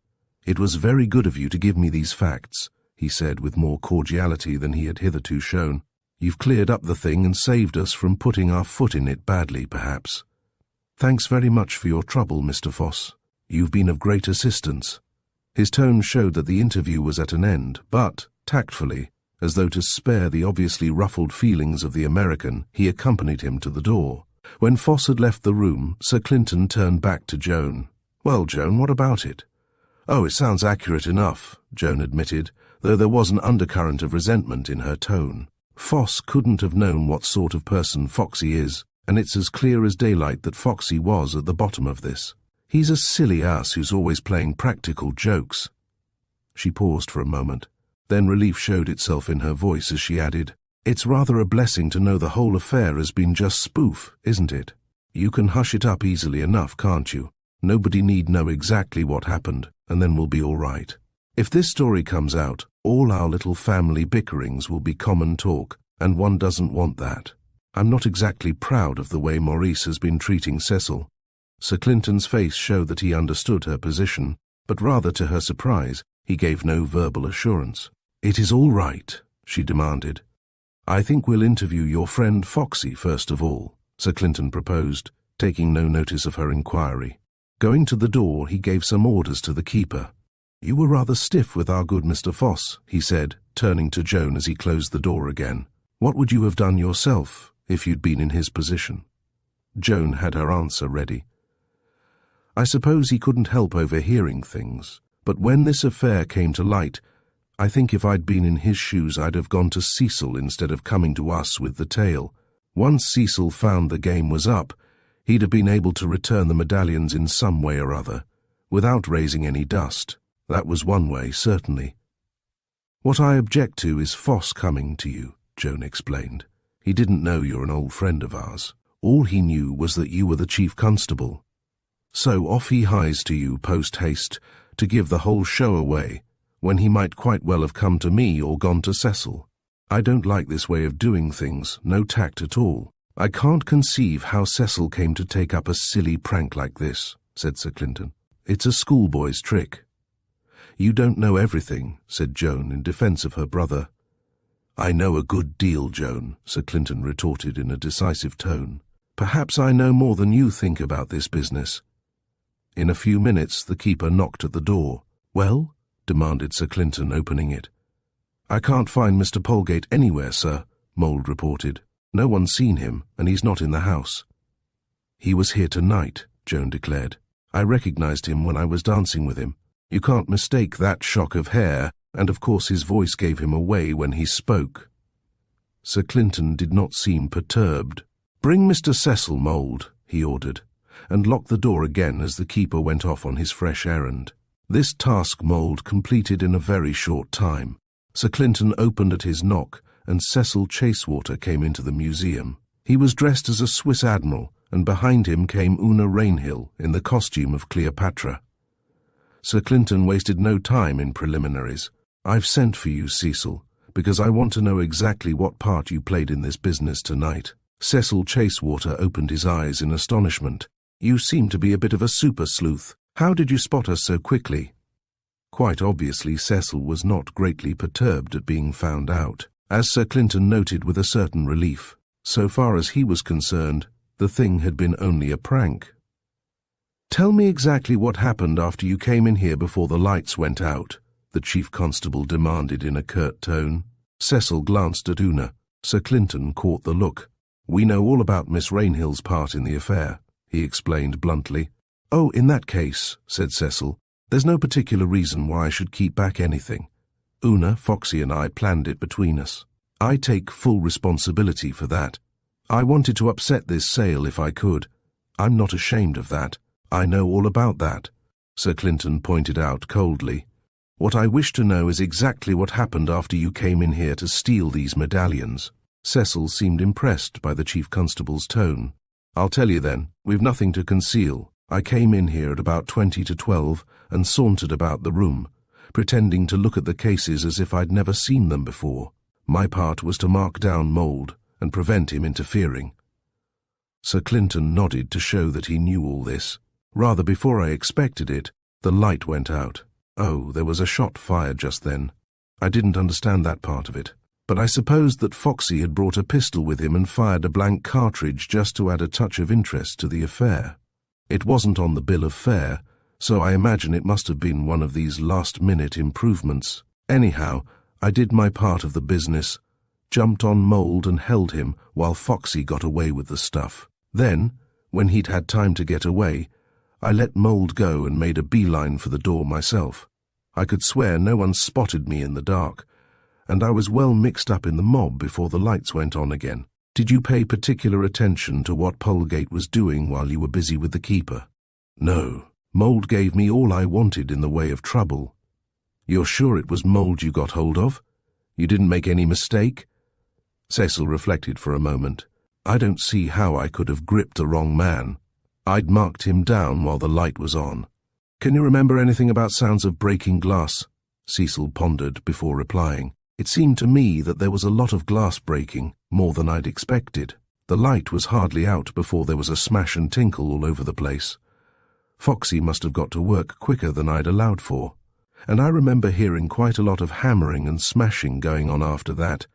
"It was very good of you to give me these facts," he said with more cordiality than he had hitherto shown. "You've cleared up the thing and saved us from putting our foot in it badly, perhaps. Thanks very much for your trouble, Mr. Foss. You've been of great assistance." His tone showed that the interview was at an end, but, tactfully, as though to spare the obviously ruffled feelings of the American, he accompanied him to the door. When Foss had left the room, Sir Clinton turned back to Joan. "Well, Joan, what about it?" "Oh, it sounds accurate enough," Joan admitted, though there was an undercurrent of resentment in her tone. "Foss couldn't have known what sort of person Foxy is, and it's as clear as daylight that Foxy was at the bottom of this. He's a silly ass who's always playing practical jokes." She paused for a moment. Then relief showed itself in her voice as she added, "It's rather a blessing to know the whole affair has been just spoof, isn't it? You can hush it up easily enough, can't you? Nobody need know exactly what happened, and then we'll be all right. If this story comes out, all our little family bickerings will be common talk, and one doesn't want that. I'm not exactly proud of the way Maurice has been treating Cecil." Sir Clinton's face showed that he understood her position, but rather to her surprise, he gave no verbal assurance. "It is all right," she demanded. "I think we'll interview your friend Foxy first of all," Sir Clinton proposed, taking no notice of her inquiry. Going to the door, he gave some orders to the keeper. "You were rather stiff with our good Mr. Foss," he said, turning to Joan as he closed the door again. "What would you have done yourself if you'd been in his position?" Joan had her answer ready. "I suppose he couldn't help overhearing things, but when this affair came to light, I think if I'd been in his shoes I'd have gone to Cecil instead of coming to us with the tale. Once Cecil found the game was up, he'd have been able to return the medallions in some way or other, without raising any dust. That was one way, certainly." "What I object to is Foss coming to you," Joan explained. "He didn't know you're an old friend of ours. All he knew was that you were the chief constable. So off he hies to you post-haste to give the whole show away, when he might quite well have come to me or gone to Cecil. I don't like this way of doing things, no tact at all. I can't conceive how Cecil came to take up a silly prank like this," said Sir Clinton. "It's a schoolboy's trick." "You don't know everything," said Joan in defence of her brother. "I know a good deal, Joan," Sir Clinton retorted in a decisive tone. "Perhaps I know more than you think about this business." In a few minutes the keeper knocked at the door. "Well?" demanded Sir Clinton, opening it. "I can't find Mr. Polgate anywhere, sir," Mould reported. "No one's seen him, and he's not in the house." "He was here tonight," Joan declared. "I recognized him when I was dancing with him. You can't mistake that shock of hair, and of course his voice gave him away when he spoke." Sir Clinton did not seem perturbed. "Bring Mr. Cecil, Mould," he ordered, and locked the door again as the keeper went off on his fresh errand. This task Mould completed in a very short time. Sir Clinton opened at his knock, and Cecil Chasewater came into the museum. He was dressed as a Swiss admiral, and behind him came Una Rainhill in the costume of Cleopatra. Sir Clinton wasted no time in preliminaries. "I've sent for you, Cecil, because I want to know exactly what part you played in this business tonight." Cecil Chasewater opened his eyes in astonishment. "You seem to be a bit of a super sleuth. How did you spot us so quickly?" Quite obviously Cecil was not greatly perturbed at being found out, as Sir Clinton noted with a certain relief. So far as he was concerned, the thing had been only a prank. "Tell me exactly what happened after you came in here before the lights went out," the chief constable demanded in a curt tone. Cecil glanced at Una. Sir Clinton caught the look. "We know all about Miss Rainhill's part in the affair," he explained bluntly. "Oh, in that case," said Cecil, "there's no particular reason why I should keep back anything. Una, Foxy and I planned it between us. I take full responsibility for that. I wanted to upset this sale if I could. I'm not ashamed of that. I know all about that," Sir Clinton pointed out coldly. "What I wish to know is exactly what happened after you came in here to steal these medallions." Cecil seemed impressed by the chief constable's tone. "I'll tell you then, we've nothing to conceal. I came in here at about 20 to 12 and sauntered about the room, pretending to look at the cases as if I'd never seen them before. My part was to mark down Mould and prevent him interfering. Sir Clinton nodded to show that he knew all this. Rather before I expected it, the light went out. Oh, there was a shot fired just then. I didn't understand that part of it, but I supposed that Foxy had brought a pistol with him and fired a blank cartridge just to add a touch of interest to the affair. It wasn't on the bill of fare, so I imagine it must have been one of these last-minute improvements. Anyhow, I did my part of the business, jumped on Mould and held him while Foxy got away with the stuff. Then, when he'd had time to get away, I let Mould go and made a beeline for the door myself. I could swear no one spotted me in the dark, and I was well mixed up in the mob before the lights went on again. Did you pay particular attention to what Polegate was doing while you were busy with the keeper? No. Mould gave me all I wanted in the way of trouble. You're sure it was Mould you got hold of? You didn't make any mistake? Cecil reflected for a moment. I don't see how I could have gripped the wrong man. I'd marked him down while the light was on. Can you remember anything about sounds of breaking glass? Cecil pondered before replying. It seemed to me that there was a lot of glass breaking, more than I'd expected. The light was hardly out before there was a smash and tinkle all over the place. Foxy must have got to work quicker than I'd allowed for, and I remember hearing quite a lot of hammering and smashing going on after that,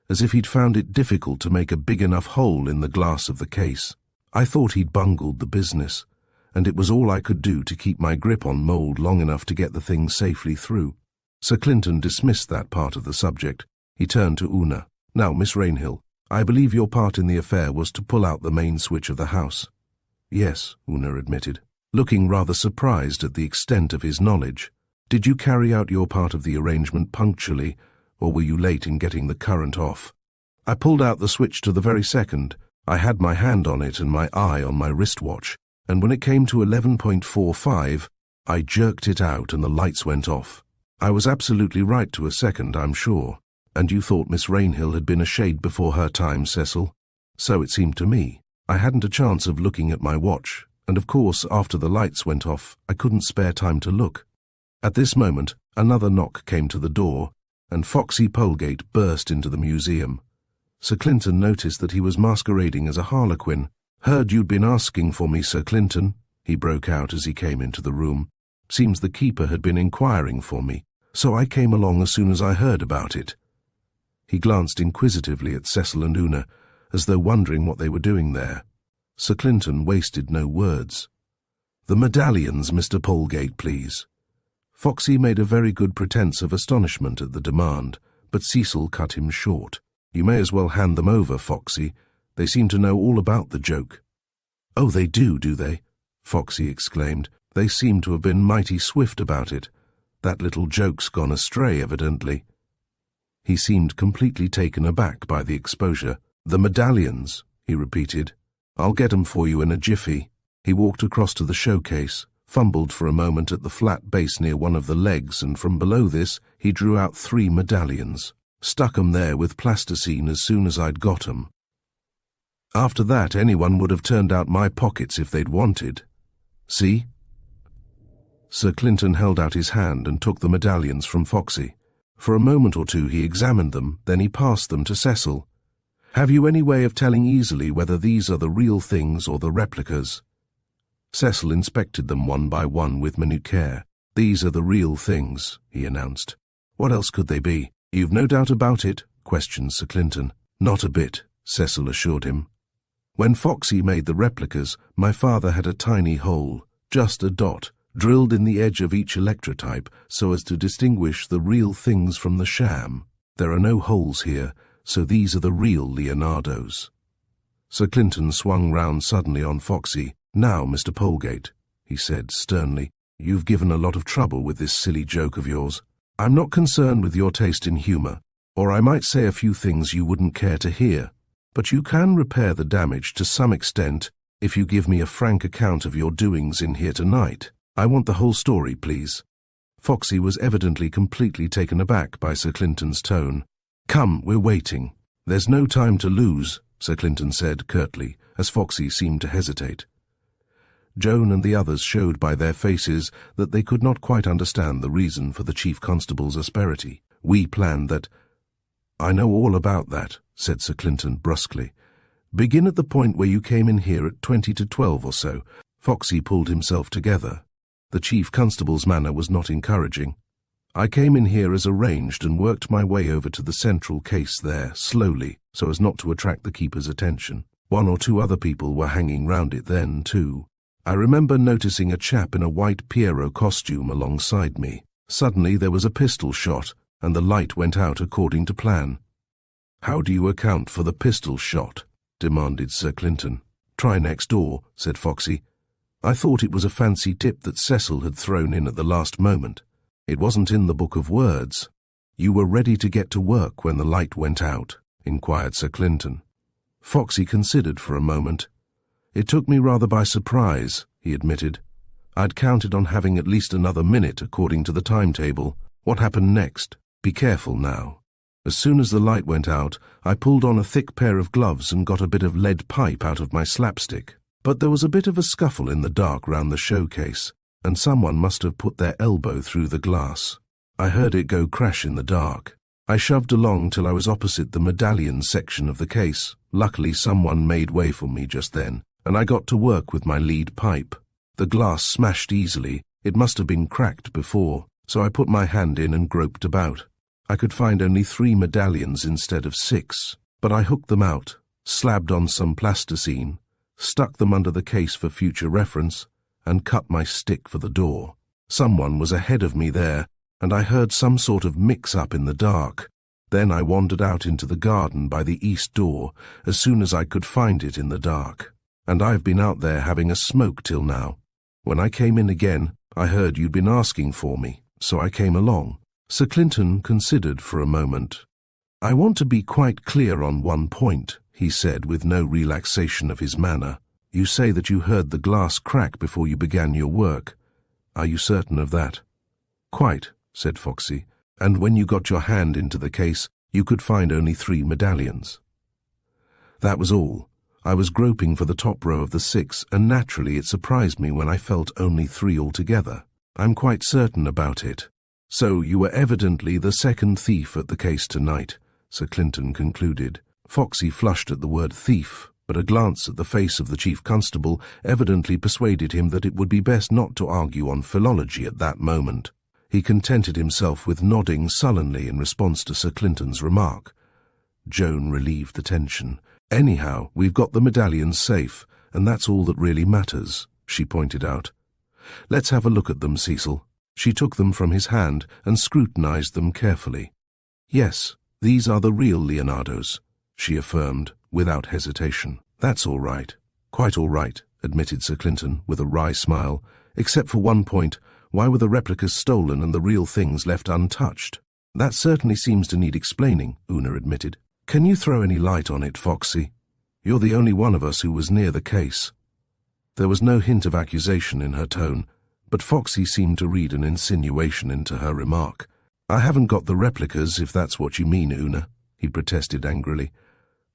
as if he'd found it difficult to make a big enough hole in the glass of the case. I thought he'd bungled the business, and it was all I could do to keep my grip on Mould long enough to get the thing safely through. Sir Clinton dismissed that part of the subject. He turned to Una. Now, Miss Rainhill, I believe your part in the affair was to pull out the main switch of the house. Yes, Una admitted, looking rather surprised at the extent of his knowledge. Did you carry out your part of the arrangement punctually, or were you late in getting the current off? I pulled out the switch to the very second. I had my hand on it and my eye on my wristwatch, and when it came to 11.45, I jerked it out and the lights went off. I was absolutely right to a second, I'm sure. And you thought Miss Rainhill had been a shade before her time, Cecil? So it seemed to me. I hadn't a chance of looking at my watch, and of course, after the lights went off, I couldn't spare time to look. At this moment, another knock came to the door, and Foxy Polegate burst into the museum. Sir Clinton noticed that he was masquerading as a harlequin. Heard you'd been asking for me, Sir Clinton, he broke out as he came into the room. Seems the keeper had been inquiring for me, so I came along as soon as I heard about it. He glanced inquisitively at Cecil and Una, as though wondering what they were doing there. Sir Clinton wasted no words. The medallions, Mr. Polegate, please. Foxy made a very good pretence of astonishment at the demand, but Cecil cut him short. You may as well hand them over, Foxy. They seem to know all about the joke. Oh, they do they? Foxy exclaimed. They seem to have been mighty swift about it. That little joke's gone astray, evidently. He seemed completely taken aback by the exposure. The medallions, he repeated. I'll get 'em for you in a jiffy. He walked across to the showcase, fumbled for a moment at the flat base near one of the legs, and from below this he drew out 3 medallions. Stuck 'em there with plasticine as soon as I'd got 'em. After that, anyone would have turned out my pockets if they'd wanted. See? Sir Clinton held out his hand and took the medallions from Foxy. For a moment or two he examined them, then he passed them to Cecil. Have you any way of telling easily whether these are the real things or the replicas? Cecil inspected them one by one with minute care. These are the real things, he announced. What else could they be? You've no doubt about it? Questioned Sir Clinton. Not a bit, Cecil assured him. When Foxy made the replicas, my father had a tiny hole, just a dot, drilled in the edge of each electrotype so as to distinguish the real things from the sham. There are no holes here, so these are the real Leonardos. Sir Clinton swung round suddenly on Foxy. Now, Mr. Polegate, he said sternly, you've given a lot of trouble with this silly joke of yours. I'm not concerned with your taste in humour, or I might say a few things you wouldn't care to hear, but you can repair the damage to some extent if you give me a frank account of your doings in here tonight. I want the whole story, please. Foxy was evidently completely taken aback by Sir Clinton's tone. Come, we're waiting. There's no time to lose, Sir Clinton said curtly, as Foxy seemed to hesitate. Joan and the others showed by their faces that they could not quite understand the reason for the Chief Constable's asperity. We planned that... "I know all about that," said Sir Clinton brusquely. "Begin at the point where you came in here at 20 to 12 or so." Foxy pulled himself together. The Chief Constable's manner was not encouraging. "I came in here as arranged and worked my way over to the central case there, slowly, so as not to attract the keeper's attention. 1 or 2 other people were hanging round it then, too. I remember noticing a chap in a white Pierrot costume alongside me. Suddenly there was a pistol shot, and the light went out according to plan." "How do you account for the pistol shot?" demanded Sir Clinton. "Try next door," said Foxy. "I thought it was a fancy tip that Cecil had thrown in at the last moment. It wasn't in the book of words." "You were ready to get to work when the light went out?" inquired Sir Clinton. Foxy considered for a moment. "It took me rather by surprise," he admitted. "I'd counted on having at least another minute according to the timetable. What happened next? Be careful now. As soon as the light went out, I pulled on a thick pair of gloves and got a bit of lead pipe out of my slapstick. But there was a bit of a scuffle in the dark round the showcase, and someone must have put their elbow through the glass. I heard it go crash in the dark. I shoved along till I was opposite the medallion section of the case. Luckily someone made way for me just then, and I got to work with my lead pipe. The glass smashed easily. It must have been cracked before, so I put my hand in and groped about. I could find only 3 medallions instead of 6, but I hooked them out, slabbed on some plasticine, stuck them under the case for future reference, and cut my stick for the door. Someone was ahead of me there, and I heard some sort of mix-up in the dark. Then I wandered out into the garden by the east door as soon as I could find it in the dark. And I've been out there having a smoke till now. When I came in again, I heard you'd been asking for me, so I came along." Sir Clinton considered for a moment. "I want to be quite clear on one point," he said with no relaxation of his manner. "You say that you heard the glass crack before you began your work. Are you certain of that?" "Quite," said Foxy. "And when you got your hand into the case, you could find only 3 medallions." "That was all. I was groping for the top row of the 6, and naturally it surprised me when I felt only 3 altogether. I'm quite certain about it." "So you were evidently the second thief at the case tonight," Sir Clinton concluded. Foxy flushed at the word thief, but a glance at the face of the Chief Constable evidently persuaded him that it would be best not to argue on philology at that moment. He contented himself with nodding sullenly in response to Sir Clinton's remark. Joan relieved the tension. "Anyhow, we've got the medallions safe, and that's all that really matters," she pointed out. "Let's have a look at them, Cecil." She took them from his hand and scrutinized them carefully. "Yes, these are the real Leonardos," she affirmed, without hesitation. "That's all right." "Quite all right," admitted Sir Clinton, with a wry smile. "Except for one point, why were the replicas stolen and the real things left untouched?" "That certainly seems to need explaining," Una admitted. "Can you throw any light on it, Foxy? You're the only one of us who was near the case." There was no hint of accusation in her tone, but Foxy seemed to read an insinuation into her remark. "I haven't got the replicas, if that's what you mean, Una," he protested angrily.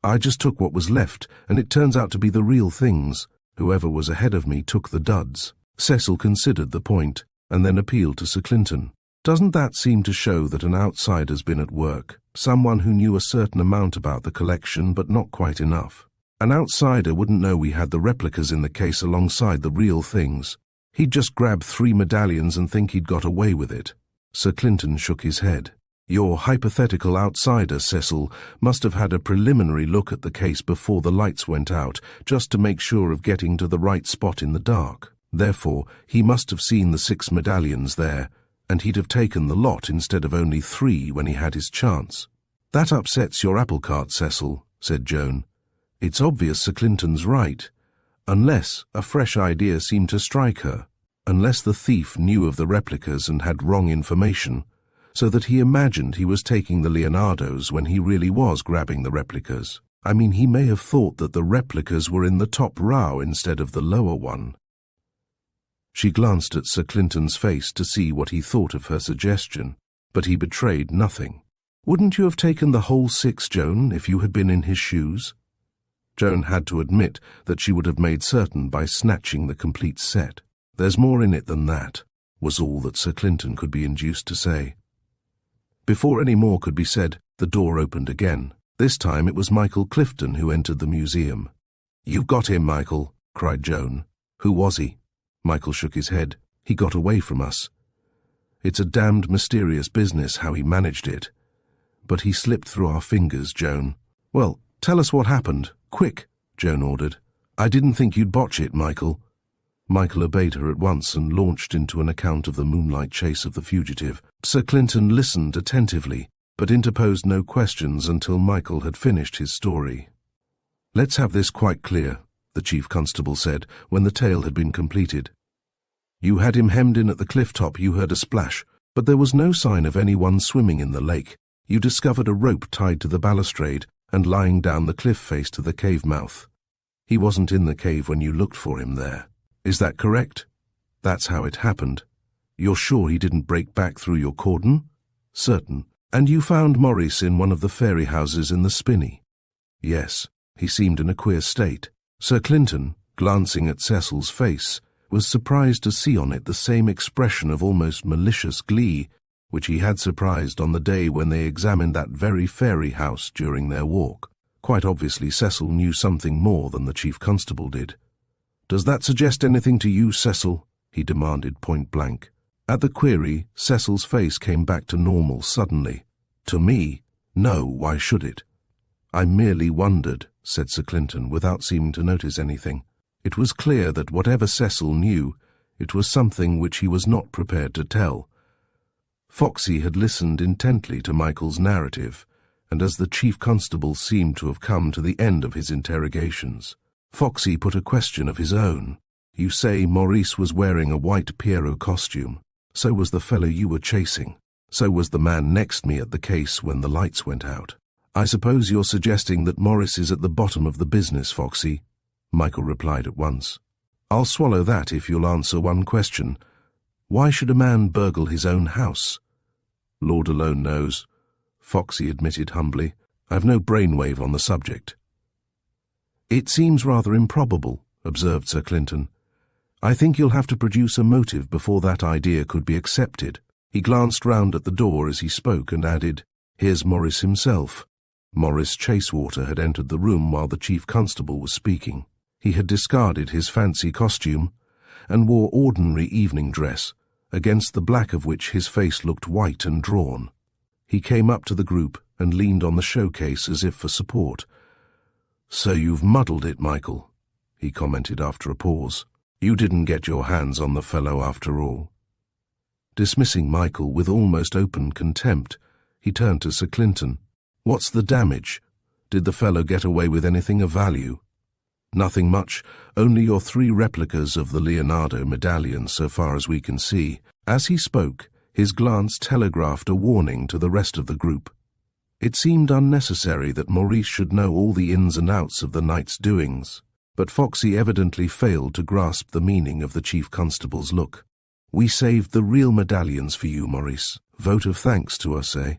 "I just took what was left, and it turns out to be the real things. Whoever was ahead of me took the duds." Cecil considered the point, and then appealed to Sir Clinton. "Doesn't that seem to show that an outsider's been at work? Someone who knew a certain amount about the collection, but not quite enough. An outsider wouldn't know we had the replicas in the case alongside the real things. He'd just grab 3 medallions and think he'd got away with it." Sir Clinton shook his head. "Your hypothetical outsider, Cecil, must have had a preliminary look at the case before the lights went out, just to make sure of getting to the right spot in the dark. Therefore, he must have seen the 6 medallions there, and he'd have taken the lot instead of only 3 when he had his chance." "That upsets your apple cart, Cecil," said Joan. "It's obvious Sir Clinton's right. Unless a fresh idea seemed to strike her, unless the thief knew of the replicas and had wrong information, so that he imagined he was taking the Leonardos when he really was grabbing the replicas. I mean, he may have thought that the replicas were in the top row instead of the lower one." She glanced at Sir Clinton's face to see what he thought of her suggestion, but he betrayed nothing. "Wouldn't you have taken the whole 6, Joan, if you had been in his shoes?" Joan had to admit that she would have made certain by snatching the complete set. "There's more in it than that," was all that Sir Clinton could be induced to say. Before any more could be said, The door opened again. This time it was Michael Clifton who entered the museum. "You've got him, Michael," cried Joan. "Who was he?" Michael shook his head. "He got away from us. It's a damned mysterious business how he managed it. But he slipped through our fingers, Joan." "Well, tell us what happened, quick," Joan ordered. "I didn't think you'd botch it, Michael." Michael obeyed her at once and launched into an account of the moonlight chase of the fugitive. Sir Clinton listened attentively, but interposed no questions until Michael had finished his story. "Let's have this quite clear," the chief constable said, when the tale had been completed. "You had him hemmed in at the cliff top, you heard a splash, but there was no sign of anyone swimming in the lake. You discovered a rope tied to the balustrade and lying down the cliff face to the cave mouth. He wasn't in the cave when you looked for him there. Is that correct? That's how it happened. You're sure he didn't break back through your cordon?" "Certain." "And you found Maurice in one of the fairy houses in the spinney?" "Yes. He seemed in a queer state." Sir Clinton, glancing at Cecil's face, was surprised to see on it the same expression of almost malicious glee which he had surprised on the day when they examined that very fairy house during their walk. Quite obviously Cecil knew something more than the chief constable did. "Does that suggest anything to you, Cecil?" he demanded point blank. At the query, Cecil's face came back to normal suddenly. "To me? No, why should it?" "I merely wondered," said Sir Clinton, without seeming to notice anything. It was clear that whatever Cecil knew, it was something which he was not prepared to tell. Foxy had listened intently to Michael's narrative, and as the chief constable seemed to have come to the end of his interrogations, Foxy put a question of his own. "You say Maurice was wearing a white Pierrot costume. So was the fellow you were chasing. So was the man next me at the case when the lights went out. I suppose you're suggesting that Maurice is at the bottom of the business, Foxy," Michael replied at once. "I'll swallow that if you'll answer one question. Why should a man burgle his own house?" "Lord alone knows," Foxy admitted humbly. "I've no brainwave on the subject." "It seems rather improbable," observed Sir Clinton. "I think you'll have to produce a motive before that idea could be accepted." He glanced round at the door as he spoke and added, "Here's Maurice himself." Maurice Chasewater had entered the room while the chief constable was speaking. He had discarded his fancy costume and wore ordinary evening dress, against the black of which his face looked white and drawn. He came up to the group and leaned on the showcase as if for support. "So you've muddled it, Michael," he commented after a pause. "You didn't get your hands on the fellow after all." Dismissing Michael with almost open contempt, he turned to Sir Clinton. "What's the damage? Did the fellow get away with anything of value?" "Nothing much, only your 3 replicas of the Leonardo medallion so far as we can see." As he spoke, his glance telegraphed a warning to the rest of the group. It seemed unnecessary that Maurice should know all the ins and outs of the night's doings, but Foxy evidently failed to grasp the meaning of the chief constable's look. "We saved the real medallions for you, Maurice. Vote of thanks to us, eh?"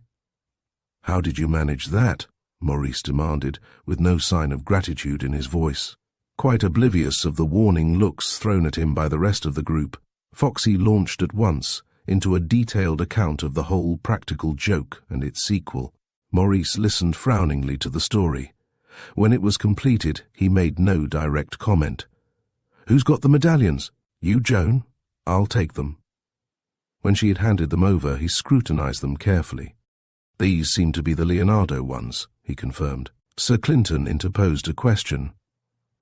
"How did you manage that?" Maurice demanded, with no sign of gratitude in his voice. Quite oblivious of the warning looks thrown at him by the rest of the group, Foxy launched at once into a detailed account of the whole practical joke and its sequel. Maurice listened frowningly to the story. When it was completed, he made no direct comment. "Who's got the medallions? You, Joan? I'll take them." When she had handed them over, he scrutinized them carefully. "These seem to be the Leonardo ones," he confirmed. Sir Clinton interposed a question.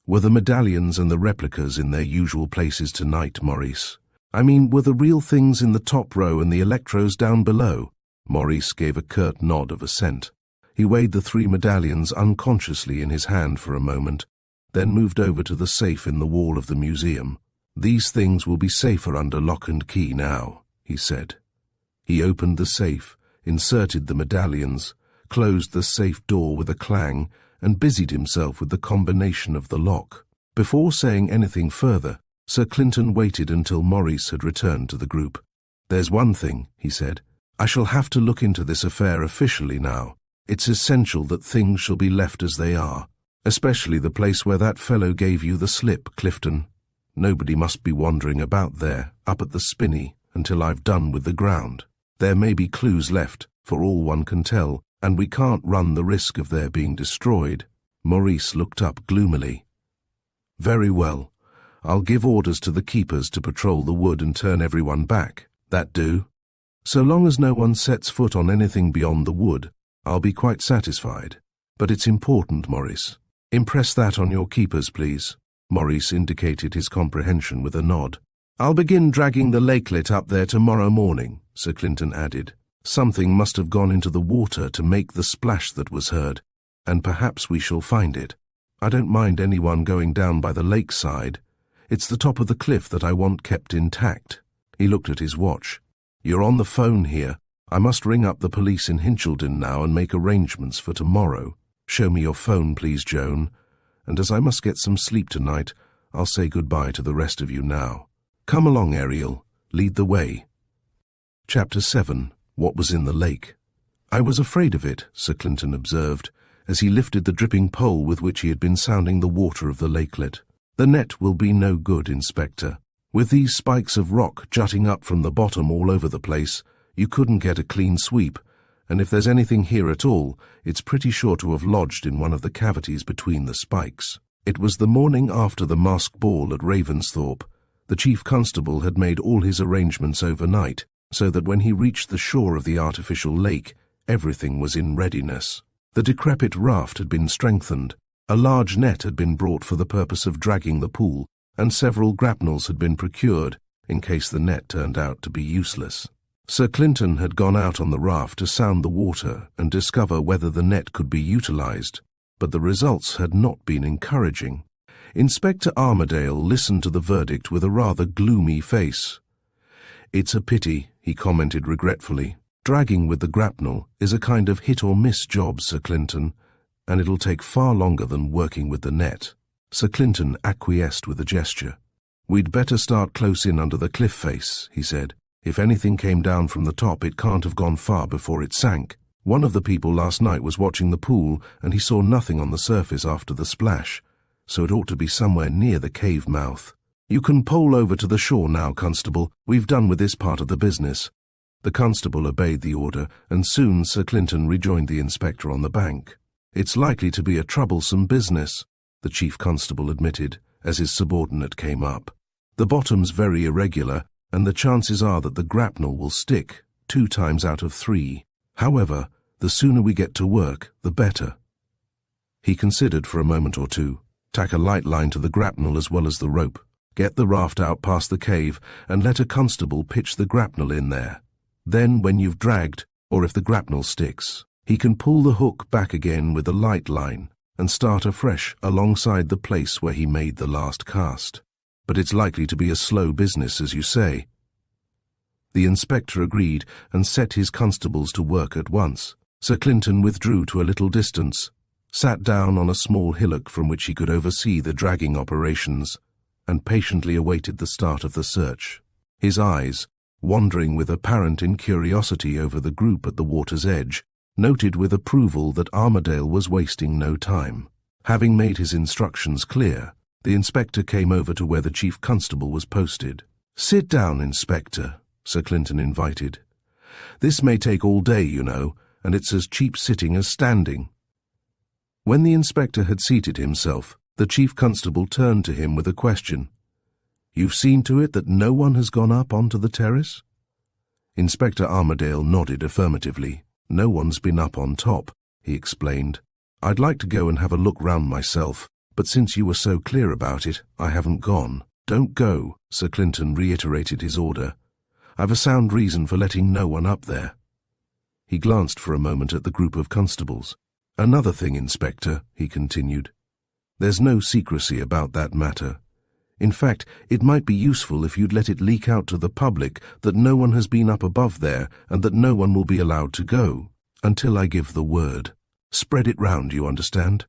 "Were the medallions and the replicas in their usual places tonight, Maurice? I mean, were the real things in the top row and the electros down below?" Maurice gave a curt nod of assent. He weighed the 3 medallions unconsciously in his hand for a moment, then moved over to the safe in the wall of the museum. "These things will be safer under lock and key now," he said. He opened the safe, inserted the medallions, closed the safe door with a clang, and busied himself with the combination of the lock. Before saying anything further, Sir Clinton waited until Maurice had returned to the group. "There's one thing," he said. "I shall have to look into this affair officially now. It's essential that things shall be left as they are, especially the place where that fellow gave you the slip, Clifton. Nobody must be wandering about there, up at the spinney, until I've done with the ground. There may be clues left, for all one can tell, and we can't run the risk of their being destroyed." Maurice looked up gloomily. "Very well. I'll give orders to the keepers to patrol the wood and turn everyone back. That do? So long as no one sets foot on anything beyond the wood, I'll be quite satisfied. But it's important, Maurice. Impress that on your keepers, please." Maurice indicated his comprehension with a nod. "I'll begin dragging the lakelet up there tomorrow morning," Sir Clinton added. "Something must have gone into the water to make the splash that was heard, and perhaps we shall find it. I don't mind anyone going down by the lakeside. It's the top of the cliff that I want kept intact." He looked at his watch. "You're on the phone here. I must ring up the police in Hinchelden now and make arrangements for tomorrow. Show me your phone, please, Joan. And as I must get some sleep tonight, I'll say goodbye to the rest of you now. Come along, Ariel. Lead the way." Chapter 7. What was in the lake? "I was afraid of it," Sir Clinton observed, as he lifted the dripping pole with which he had been sounding the water of the lakelet. "The net will be no good, Inspector. With these spikes of rock jutting up from the bottom all over the place, you couldn't get a clean sweep, and if there's anything here at all, it's pretty sure to have lodged in one of the cavities between the spikes." It was the morning after the masked ball at Ravensthorpe. The chief constable had made all his arrangements overnight, so that when he reached the shore of the artificial lake, everything was in readiness. The decrepit raft had been strengthened, a large net had been brought for the purpose of dragging the pool, and several grapnels had been procured, in case the net turned out to be useless. Sir Clinton had gone out on the raft to sound the water and discover whether the net could be utilized, but the results had not been encouraging. Inspector Armadale listened to the verdict with a rather gloomy face. "It's a pity," he commented regretfully. "Dragging with the grapnel is a kind of hit-or-miss job, Sir Clinton, and it'll take far longer than working with the net." Sir Clinton acquiesced with a gesture. "We'd better start close in under the cliff face," he said. "If anything came down from the top, it can't have gone far before it sank. One of the people last night was watching the pool, and he saw nothing on the surface after the splash, so it ought to be somewhere near the cave mouth. You can pole over to the shore now, Constable. We've done with this part of the business." The constable obeyed the order, and soon Sir Clinton rejoined the inspector on the bank. "It's likely to be a troublesome business," the chief constable admitted, as his subordinate came up. "The bottom's very irregular, and the chances are that the grapnel will stick 2 times out of 3. However, the sooner we get to work, the better." He considered for a moment or two. "Tack a light line to the grapnel as well as the rope. Get the raft out past the cave, and let a constable pitch the grapnel in there. Then, when you've dragged, or if the grapnel sticks, he can pull the hook back again with a light line and start afresh alongside the place where he made the last cast. But it's likely to be a slow business, as you say." The inspector agreed and set his constables to work at once. Sir Clinton withdrew to a little distance, sat down on a small hillock from which he could oversee the dragging operations, and patiently awaited the start of the search. His eyes, wandering with apparent incuriosity over the group at the water's edge, noted with approval that Armadale was wasting no time. Having made his instructions clear, the inspector came over to where the chief constable was posted. "Sit down, Inspector," Sir Clinton invited. "This may take all day, you know, and it's as cheap sitting as standing." When the inspector had seated himself, the chief constable turned to him with a question. "You've seen to it that no one has gone up onto the terrace?" Inspector Armadale nodded affirmatively. "No one's been up on top," he explained. "I'd like to go and have a look round myself, but since you were so clear about it, I haven't gone." "Don't go," Sir Clinton reiterated his order. "I've a sound reason for letting no one up there." He glanced for a moment at the group of constables. "Another thing, Inspector," he continued. "There's no secrecy about that matter. In fact, it might be useful if you'd let it leak out to the public that no one has been up above there and that no one will be allowed to go, until I give the word. Spread it round, you understand?"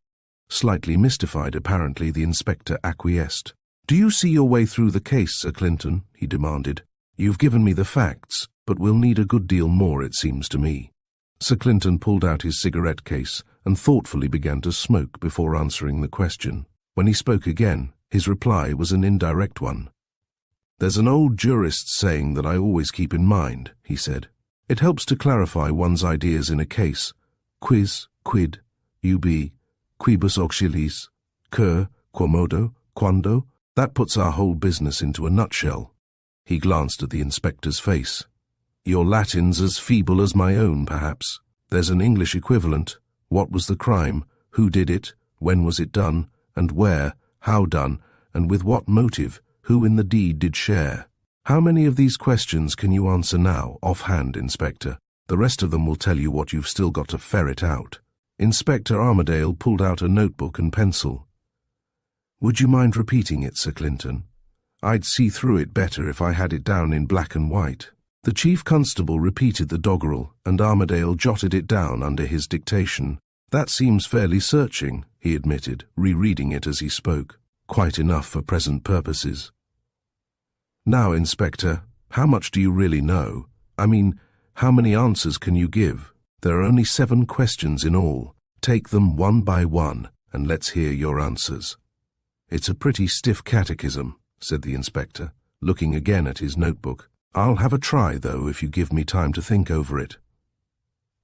Slightly mystified, apparently, the inspector acquiesced. "Do you see your way through the case, Sir Clinton?" he demanded. "You've given me the facts, but we'll need a good deal more, it seems to me." Sir Clinton pulled out his cigarette case and thoughtfully began to smoke before answering the question. When he spoke again, his reply was an indirect one. "There's an old jurist's saying that I always keep in mind," he said. "It helps to clarify one's ideas in a case. Quis, quid, ubi, quibus auxiliis, cur, quomodo, quando? That puts our whole business into a nutshell. He glanced at the inspector's face. Your Latin's as feeble as my own, perhaps. There's an English equivalent. What was the crime? Who did it? When was it done? And where? How done? And with what motive? Who in the deed did share? How many of these questions can you answer now, offhand, Inspector? The rest of them will tell you what you've still got to ferret out. Inspector Armadale pulled out a notebook and pencil. Would you mind repeating it, Sir Clinton? I'd see through it better if I had it down in black and white. The chief constable repeated the doggerel, and Armadale jotted it down under his dictation. That seems fairly searching, he admitted, rereading it as he spoke. Quite enough for present purposes. Now, Inspector, how much do you really know? I mean, how many answers can you give? There are only 7 questions in all. Take them one by one, and let's hear your answers. It's a pretty stiff catechism, said the inspector, looking again at his notebook. I'll have a try, though, if you give me time to think over it.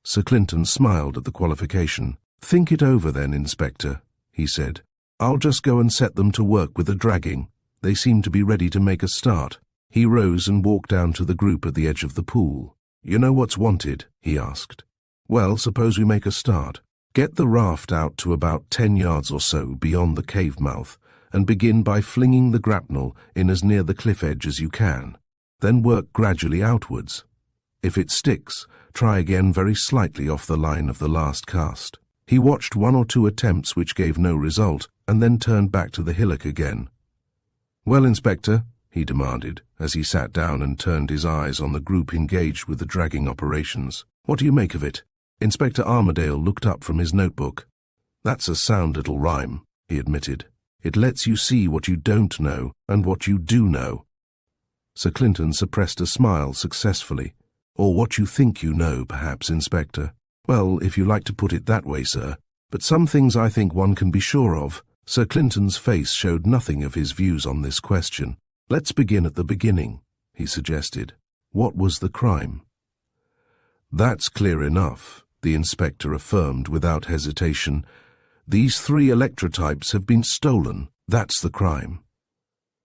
Sir Clinton smiled at the qualification. Think it over then, Inspector, he said. I'll just go and set them to work with the dragging. They seem to be ready to make a start. He rose and walked down to the group at the edge of the pool. You know what's wanted? He asked. Well, suppose we make a start. Get the raft out to about 10 yards or so beyond the cave mouth, and begin by flinging the grapnel in as near the cliff edge as you can. Then work gradually outwards. If it sticks, try again very slightly off the line of the last cast. He watched 1 or 2 attempts which gave no result, and then turned back to the hillock again. Well, Inspector, he demanded, as he sat down and turned his eyes on the group engaged with the dragging operations. What do you make of it? Inspector Armadale looked up from his notebook. That's a sound little rhyme, he admitted. It lets you see what you don't know and what you do know. Sir Clinton suppressed a smile successfully. Or what you think you know, perhaps, Inspector. Well, if you like to put it that way, sir. But some things I think one can be sure of. Sir Clinton's face showed nothing of his views on this question. Let's begin at the beginning, he suggested. What was the crime? That's clear enough, the inspector affirmed without hesitation. These 3 electrotypes have been stolen. That's the crime.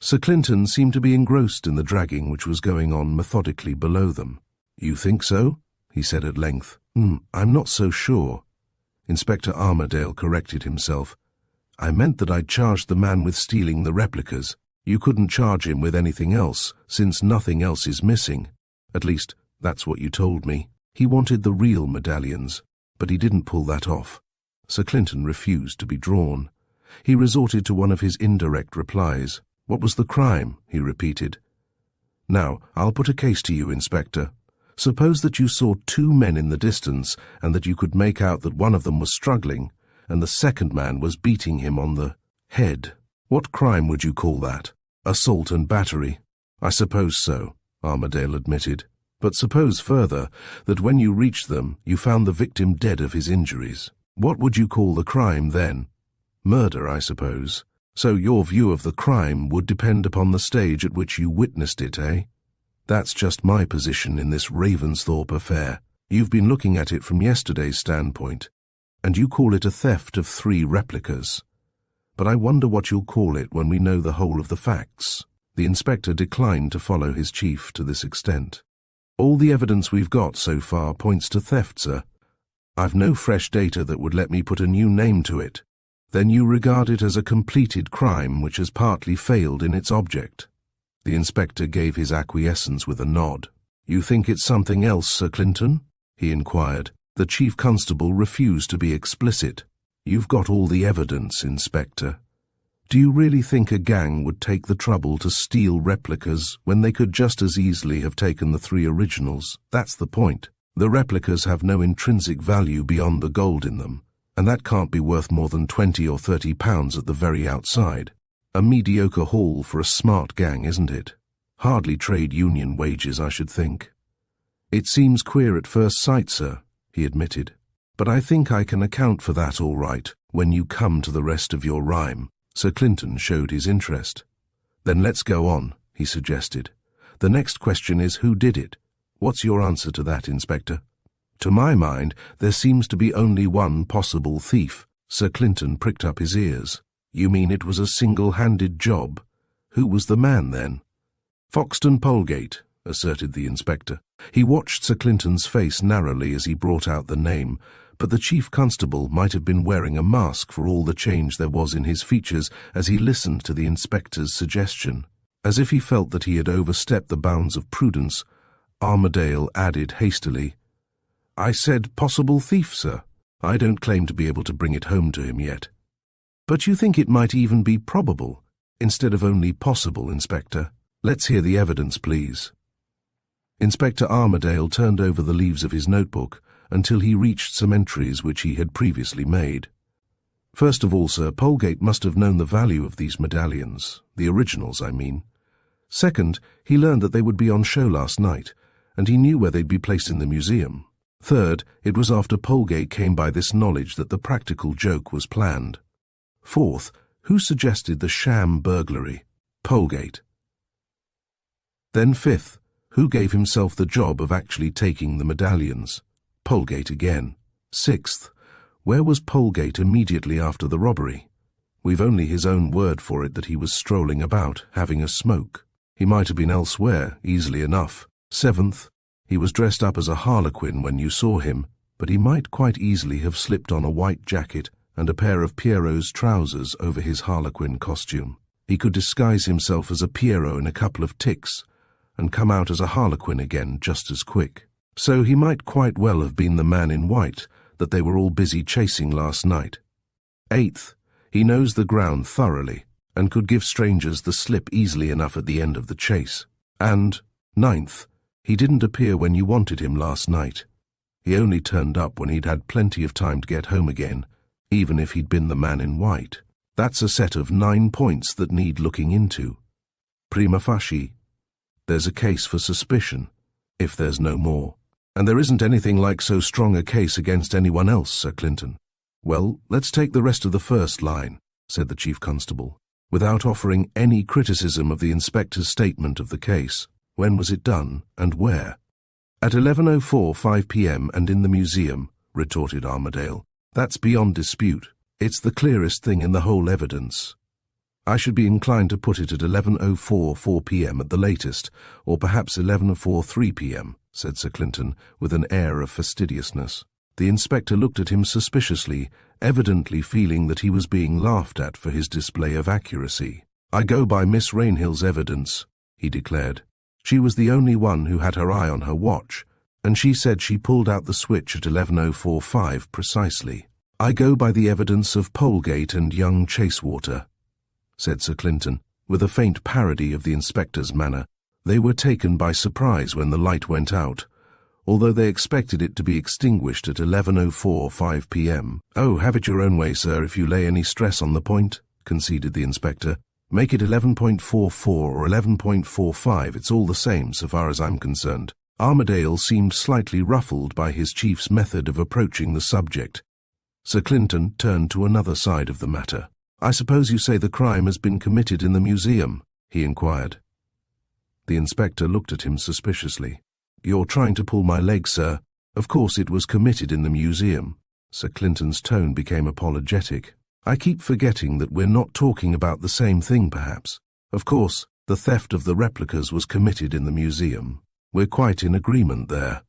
Sir Clinton seemed to be engrossed in the dragging which was going on methodically below them. You think so? He said at length. I'm not so sure. Inspector Armadale corrected himself. I meant that I'd charged the man with stealing the replicas. You couldn't charge him with anything else, since nothing else is missing. At least, that's what you told me. He wanted the real medallions, but he didn't pull that off. Sir Clinton refused to be drawn. He resorted to one of his indirect replies. What was the crime? He repeated. Now, I'll put a case to you, Inspector. Suppose that you saw 2 men in the distance, and that you could make out that one of them was struggling, and the second man was beating him on the head. What crime would you call that? Assault and battery. I suppose so, Armadale admitted. But suppose further that when you reached them, you found the victim dead of his injuries. What would you call the crime then? Murder, I suppose. So your view of the crime would depend upon the stage at which you witnessed it, eh? That's just my position in this Ravensthorpe affair. You've been looking at it from yesterday's standpoint, and you call it a theft of 3 replicas. But I wonder what you'll call it when we know the whole of the facts. The inspector declined to follow his chief to this extent. All the evidence we've got so far points to theft, sir. I've no fresh data that would let me put a new name to it. Then you regard it as a completed crime which has partly failed in its object. The inspector gave his acquiescence with a nod. You think it's something else, Sir Clinton? He inquired. The chief constable refused to be explicit. You've got all the evidence, Inspector. Do you really think a gang would take the trouble to steal replicas when they could just as easily have taken the 3 originals? That's the point. The replicas have no intrinsic value beyond the gold in them, and that can't be worth more than £20 or £30 at the very outside. A mediocre haul for a smart gang, isn't it? Hardly trade union wages, I should think. It seems queer at first sight, sir, he admitted, but I think I can account for that all right when you come to the rest of your rhyme. Sir Clinton showed his interest. Then let's go on, he suggested. The next question is who did it? What's your answer to that, Inspector? To my mind, there seems to be only one possible thief. Sir Clinton pricked up his ears. You mean it was a single-handed job? Who was the man, then? Foxton Polegate, asserted the inspector. He watched Sir Clinton's face narrowly as he brought out the name, but the chief constable might have been wearing a mask for all the change there was in his features as he listened to the inspector's suggestion. As if he felt that he had overstepped the bounds of prudence, Armadale added hastily, I said possible thief, sir. I don't claim to be able to bring it home to him yet. But you think it might even be probable, instead of only possible, Inspector? Let's hear the evidence, please. Inspector Armadale turned over the leaves of his notebook until he reached some entries which he had previously made. First of all, sir, Polegate must have known the value of these medallions, the originals, I mean. Second, he learned that they would be on show last night, and he knew where they'd be placed in the museum. Third, it was after Polegate came by this knowledge that the practical joke was planned. Fourth, who suggested the sham burglary? Polegate. Then fifth, who gave himself the job of actually taking the medallions? Polegate again. Sixth, where was Polegate immediately after the robbery? We've only his own word for it that he was strolling about, having a smoke. He might have been elsewhere, easily enough. Seventh, he was dressed up as a harlequin when you saw him, but he might quite easily have slipped on a white jacket and a pair of Pierrot's trousers over his harlequin costume. He could disguise himself as a Pierrot in a couple of ticks and come out as a harlequin again just as quick. So he might quite well have been the man in white that they were all busy chasing last night. Eighth, he knows the ground thoroughly and could give strangers the slip easily enough at the end of the chase. And ninth, he didn't appear when you wanted him last night. He only turned up when he'd had plenty of time to get home again, even if he'd been the man in white. That's a set of 9 points that need looking into. Prima facie, there's a case for suspicion, if there's no more. And there isn't anything like so strong a case against anyone else, Sir Clinton. Well, let's take the rest of the first line, said the Chief Constable, without offering any criticism of the inspector's statement of the case. When was it done, and where? At 11:05 p.m. and in the museum, retorted Armadale. That's beyond dispute. It's the clearest thing in the whole evidence. I should be inclined to put it at 11:04 p.m. at the latest, or perhaps 11:43 p.m., said Sir Clinton, with an air of fastidiousness. The inspector looked at him suspiciously, evidently feeling that he was being laughed at for his display of accuracy. I go by Miss Rainhill's evidence, he declared. She was the only one who had her eye on her watch, and she said she pulled out the switch at 11:045 precisely. I go by the evidence of Polegate and young Chasewater, said Sir Clinton, with a faint parody of the inspector's manner. They were taken by surprise when the light went out, although they expected it to be extinguished at 11:045 p.m. Oh, have it your own way, sir, if you lay any stress on the point, conceded the inspector. Make it 11.44 or 11.45, it's all the same so far as I'm concerned. Armadale seemed slightly ruffled by his chief's method of approaching the subject. Sir Clinton turned to another side of the matter. I suppose you say the crime has been committed in the museum, he inquired. The inspector looked at him suspiciously. You're trying to pull my leg, sir. Of course it was committed in the museum. Sir Clinton's tone became apologetic. I keep forgetting that we're not talking about the same thing, perhaps. Of course, the theft of the replicas was committed in the museum. We're quite in agreement there.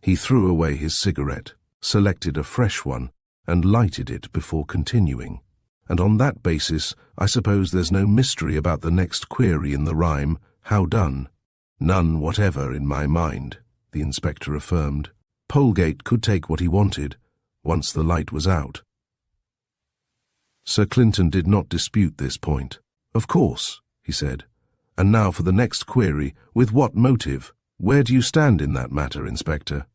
He threw away his cigarette, selected a fresh one, and lighted it before continuing. And on that basis, I suppose there's no mystery about the next query in the rhyme, how done? None whatever in my mind, the inspector affirmed. Polegate could take what he wanted, once the light was out. Sir Clinton did not dispute this point. Of course, he said. And now for the next query, with what motive? Where do you stand in that matter, Inspector?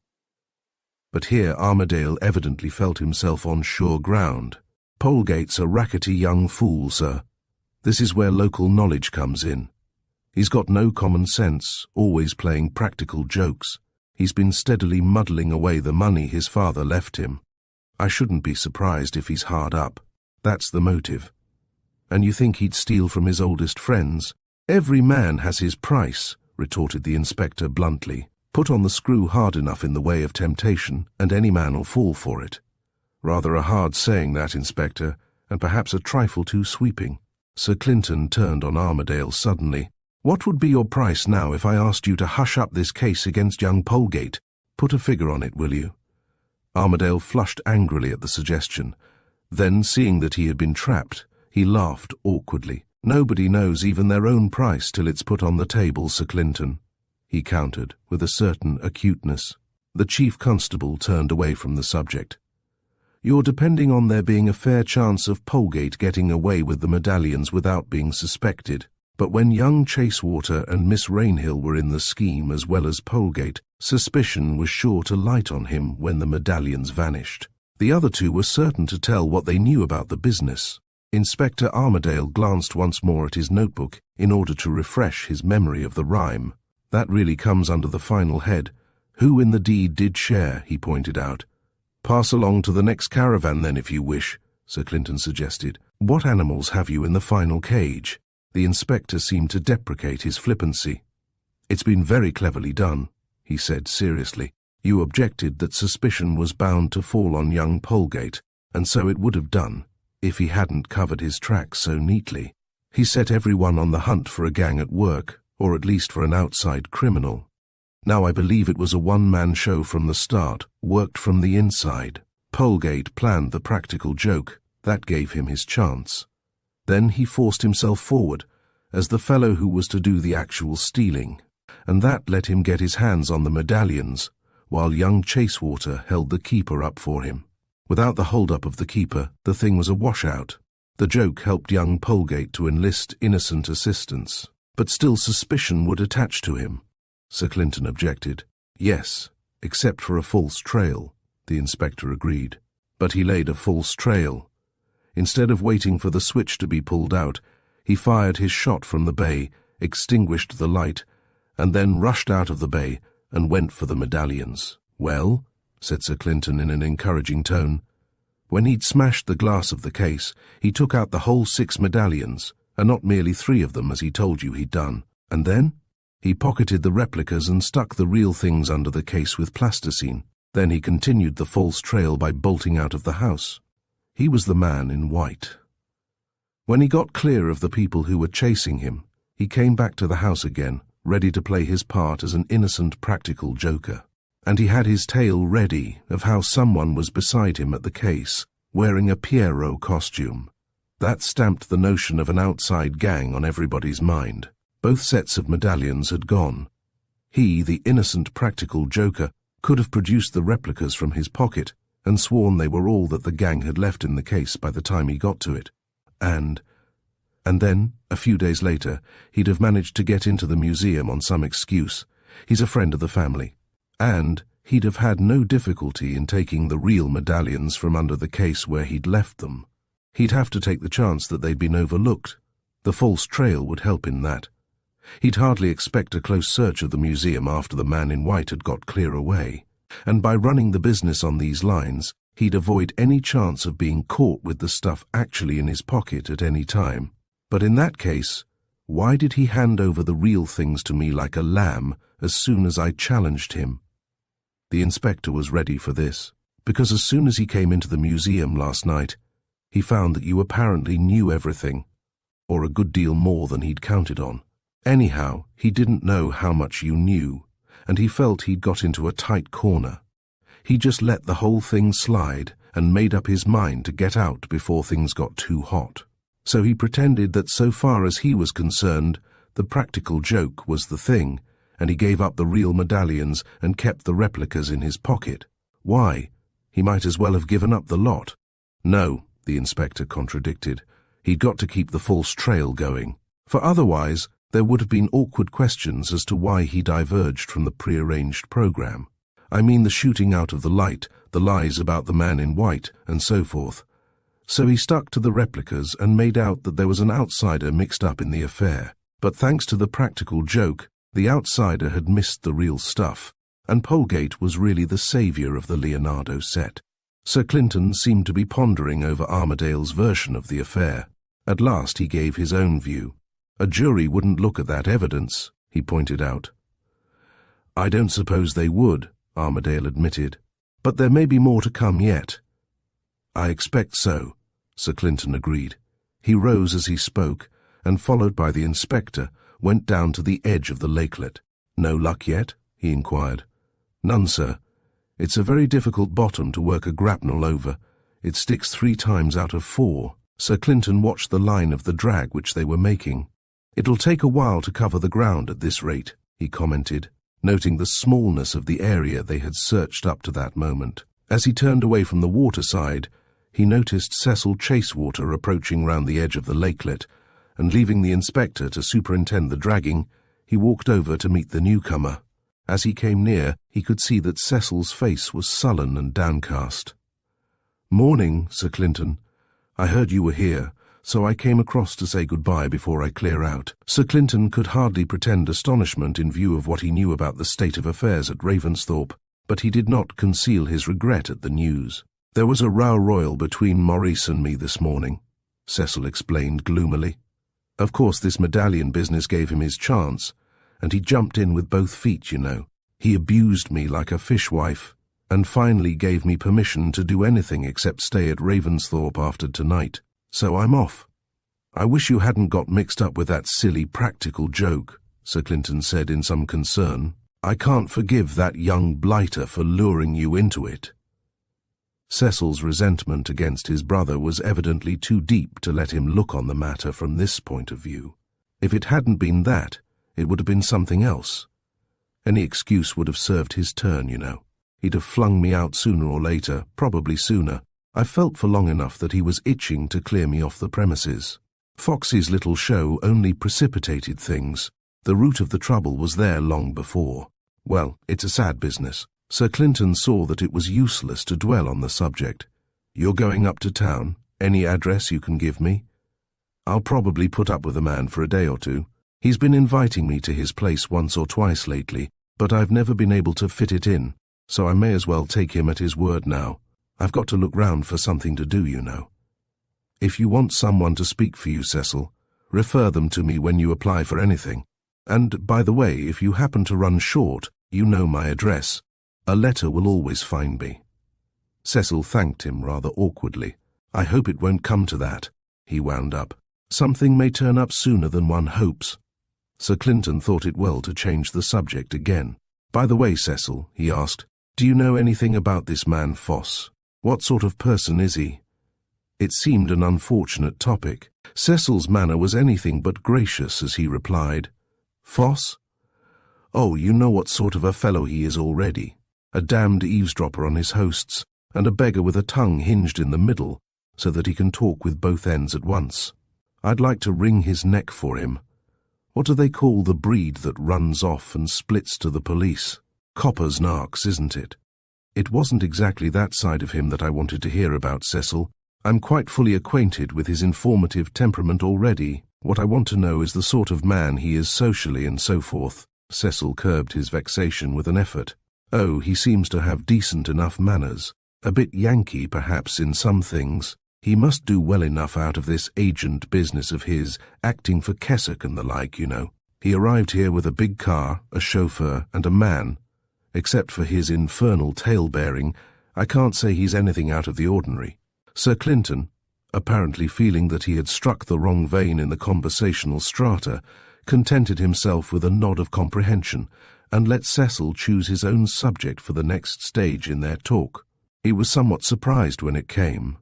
But here Armadale evidently felt himself on sure ground. Polegate's a rackety young fool, sir. This is where local knowledge comes in. He's got no common sense, always playing practical jokes. He's been steadily muddling away the money his father left him. I shouldn't be surprised if he's hard up. That's the motive. And you think he'd steal from his oldest friends? Every man has his price, retorted the inspector bluntly. Put on the screw hard enough in the way of temptation, and any man'll fall for it. Rather a hard saying that, Inspector, and perhaps a trifle too sweeping. Sir Clinton turned on Armadale suddenly. What would be your price now if I asked you to hush up this case against young Polegate? Put a figure on it, will you? Armadale flushed angrily at the suggestion. Then, seeing that he had been trapped, he laughed awkwardly. Nobody knows even their own price till it's put on the table, Sir Clinton, he countered, with a certain acuteness. The chief constable turned away from the subject. You're depending on there being a fair chance of Polegate getting away with the medallions without being suspected. But when young Chasewater and Miss Rainhill were in the scheme as well as Polegate, suspicion was sure to light on him when the medallions vanished. The other two were certain to tell what they knew about the business. Inspector Armadale glanced once more at his notebook in order to refresh his memory of the rhyme. That really comes under the final head. Who in the deed did share, he pointed out. Pass along to the next caravan then if you wish, Sir Clinton suggested. What animals have you in the final cage? The inspector seemed to deprecate his flippancy. It's been very cleverly done, he said seriously. You objected that suspicion was bound to fall on young Polegate, and so it would have done, if he hadn't covered his tracks so neatly. He set everyone on the hunt for a gang at work, or at least for an outside criminal. Now I believe it was a one-man show from the start, worked from the inside. Polegate planned the practical joke. That gave him his chance. Then he forced himself forward, as the fellow who was to do the actual stealing, and that let him get his hands on the medallions, while young Chasewater held the keeper up for him. Without the hold-up of the keeper, the thing was a washout. The joke helped young Polegate to enlist innocent assistance, but still suspicion would attach to him. Sir Clinton objected. Yes, except for a false trail, the inspector agreed. But he laid a false trail. Instead of waiting for the switch to be pulled out, he fired his shot from the bay, extinguished the light, and then rushed out of the bay and went for the medallions. Well, said Sir Clinton in an encouraging tone. When he'd smashed the glass of the case, he took out the whole 6 medallions, and not merely 3 of them as he told you he'd done. And then? He pocketed the replicas and stuck the real things under the case with plasticine. Then he continued the false trail by bolting out of the house. He was the man in white. When he got clear of the people who were chasing him, he came back to the house again, ready to play his part as an innocent practical joker. And he had his tale ready of how someone was beside him at the case, wearing a Pierrot costume. That stamped the notion of an outside gang on everybody's mind. Both sets of medallions had gone. He, the innocent practical joker, could have produced the replicas from his pocket and sworn they were all that the gang had left in the case by the time he got to it. And then, a few days later, he'd have managed to get into the museum on some excuse. He's a friend of the family. And he'd have had no difficulty in taking the real medallions from under the case where he'd left them. He'd have to take the chance that they'd been overlooked. The false trail would help in that. He'd hardly expect a close search of the museum after the man in white had got clear away, and by running the business on these lines, he'd avoid any chance of being caught with the stuff actually in his pocket at any time. But in that case, why did he hand over the real things to me like a lamb as soon as I challenged him? The inspector was ready for this, because as soon as he came into the museum last night, he found that you apparently knew everything, or a good deal more than he'd counted on. Anyhow, he didn't know how much you knew, and he felt he'd got into a tight corner. He just let the whole thing slide and made up his mind to get out before things got too hot. So he pretended that so far as he was concerned, the practical joke was the thing, and he gave up the real medallions and kept the replicas in his pocket. Why? He might as well have given up the lot. No, the inspector contradicted. He'd got to keep the false trail going, for otherwise there would have been awkward questions as to why he diverged from the prearranged program. I mean the shooting out of the light, the lies about the man in white, and so forth. So he stuck to the replicas and made out that there was an outsider mixed up in the affair. But thanks to the practical joke, the outsider had missed the real stuff, and Polegate was really the savior of the Leonardo set. Sir Clinton seemed to be pondering over Armadale's version of the affair. At last he gave his own view. A jury wouldn't look at that evidence, he pointed out. I don't suppose they would, Armadale admitted. But there may be more to come yet. I expect so, Sir Clinton agreed. He rose as he spoke, and followed by the inspector, went down to the edge of the lakelet. No luck yet? He inquired. None, sir. It's a very difficult bottom to work a grapnel over. It sticks 3 times out of 4. Sir Clinton watched the line of the drag which they were making. It'll take a while to cover the ground at this rate, he commented, noting the smallness of the area they had searched up to that moment. As he turned away from the waterside, he noticed Cecil Chasewater approaching round the edge of the lakelet, and leaving the inspector to superintend the dragging, he walked over to meet the newcomer. As he came near, he could see that Cecil's face was sullen and downcast. "Morning, Sir Clinton. I heard you were here, so I came across to say goodbye before I clear out." Sir Clinton could hardly pretend astonishment in view of what he knew about the state of affairs at Ravensthorpe, but he did not conceal his regret at the news. "There was a row royal between Maurice and me this morning," Cecil explained gloomily. "Of course this medallion business gave him his chance, and he jumped in with both feet, you know. He abused me like a fishwife, and finally gave me permission to do anything except stay at Ravensthorpe after tonight. So I'm off." "I wish you hadn't got mixed up with that silly practical joke," Sir Clinton said in some concern. "I can't forgive that young blighter for luring you into it." Cecil's resentment against his brother was evidently too deep to let him look on the matter from this point of view. If it hadn't been that, it would have been something else. Any excuse would have served his turn, you know. He'd have flung me out sooner or later, probably sooner. I felt for long enough that he was itching to clear me off the premises. Foxy's little show only precipitated things. The root of the trouble was there long before. Well, it's a sad business. Sir Clinton saw that it was useless to dwell on the subject. "You're going up to town? Any address you can give me?" "I'll probably put up with a man for a day or 2. He's been inviting me to his place once or twice lately, but I've never been able to fit it in, so I may as well take him at his word now. I've got to look round for something to do, you know." "If you want someone to speak for you, Cecil, refer them to me when you apply for anything. And, by the way, if you happen to run short, you know my address. A letter will always find me." Cecil thanked him rather awkwardly. "I hope it won't come to that," he wound up. "Something may turn up sooner than one hopes." Sir Clinton thought it well to change the subject again. "By the way, Cecil," he asked, "do you know anything about this man Foss? What sort of person is he?" It seemed an unfortunate topic. Cecil's manner was anything but gracious as he replied, "Foss? Oh, you know what sort of a fellow he is already. A damned eavesdropper on his hosts, and a beggar with a tongue hinged in the middle, so that he can talk with both ends at once. I'd like to wring his neck for him. What do they call the breed that runs off and splits to the police? Coppers narks, isn't it?" "It wasn't exactly that side of him that I wanted to hear about, Cecil. I'm quite fully acquainted with his informative temperament already. What I want to know is the sort of man he is socially and so forth." Cecil curbed his vexation with an effort. "Oh, he seems to have decent enough manners. A bit Yankee, perhaps, in some things. He must do well enough out of this agent business of his, acting for Keswick and the like, you know. He arrived here with a big car, a chauffeur, and a man. Except for his infernal tale-bearing, I can't say he's anything out of the ordinary." Sir Clinton, apparently feeling that he had struck the wrong vein in the conversational strata, contented himself with a nod of comprehension, and let Cecil choose his own subject for the next stage in their talk. He was somewhat surprised when it came.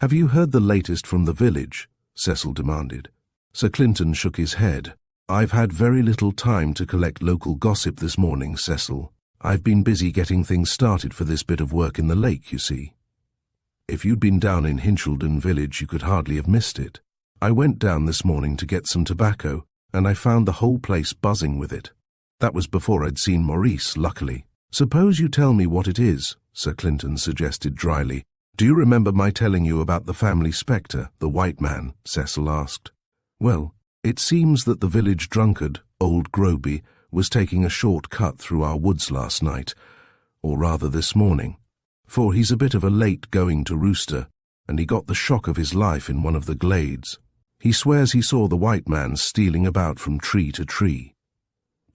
"Have you heard the latest from the village?" Cecil demanded. Sir Clinton shook his head. "I've had very little time to collect local gossip this morning, Cecil. I've been busy getting things started for this bit of work in the lake, you see. If you'd been down in Hinchelden village, you could hardly have missed it. I went down this morning to get some tobacco, and I found the whole place buzzing with it. That was before I'd seen Maurice, luckily. Suppose you tell me what it is," Sir Clinton suggested dryly. "Do you remember my telling you about the family spectre, the white man?" Cecil asked. "Well, it seems that the village drunkard, old Groby, was taking a short cut through our woods last night, or rather this morning, for he's a bit of a late-going-to rooster, and he got the shock of his life in one of the glades. He swears he saw the white man stealing about from tree to tree.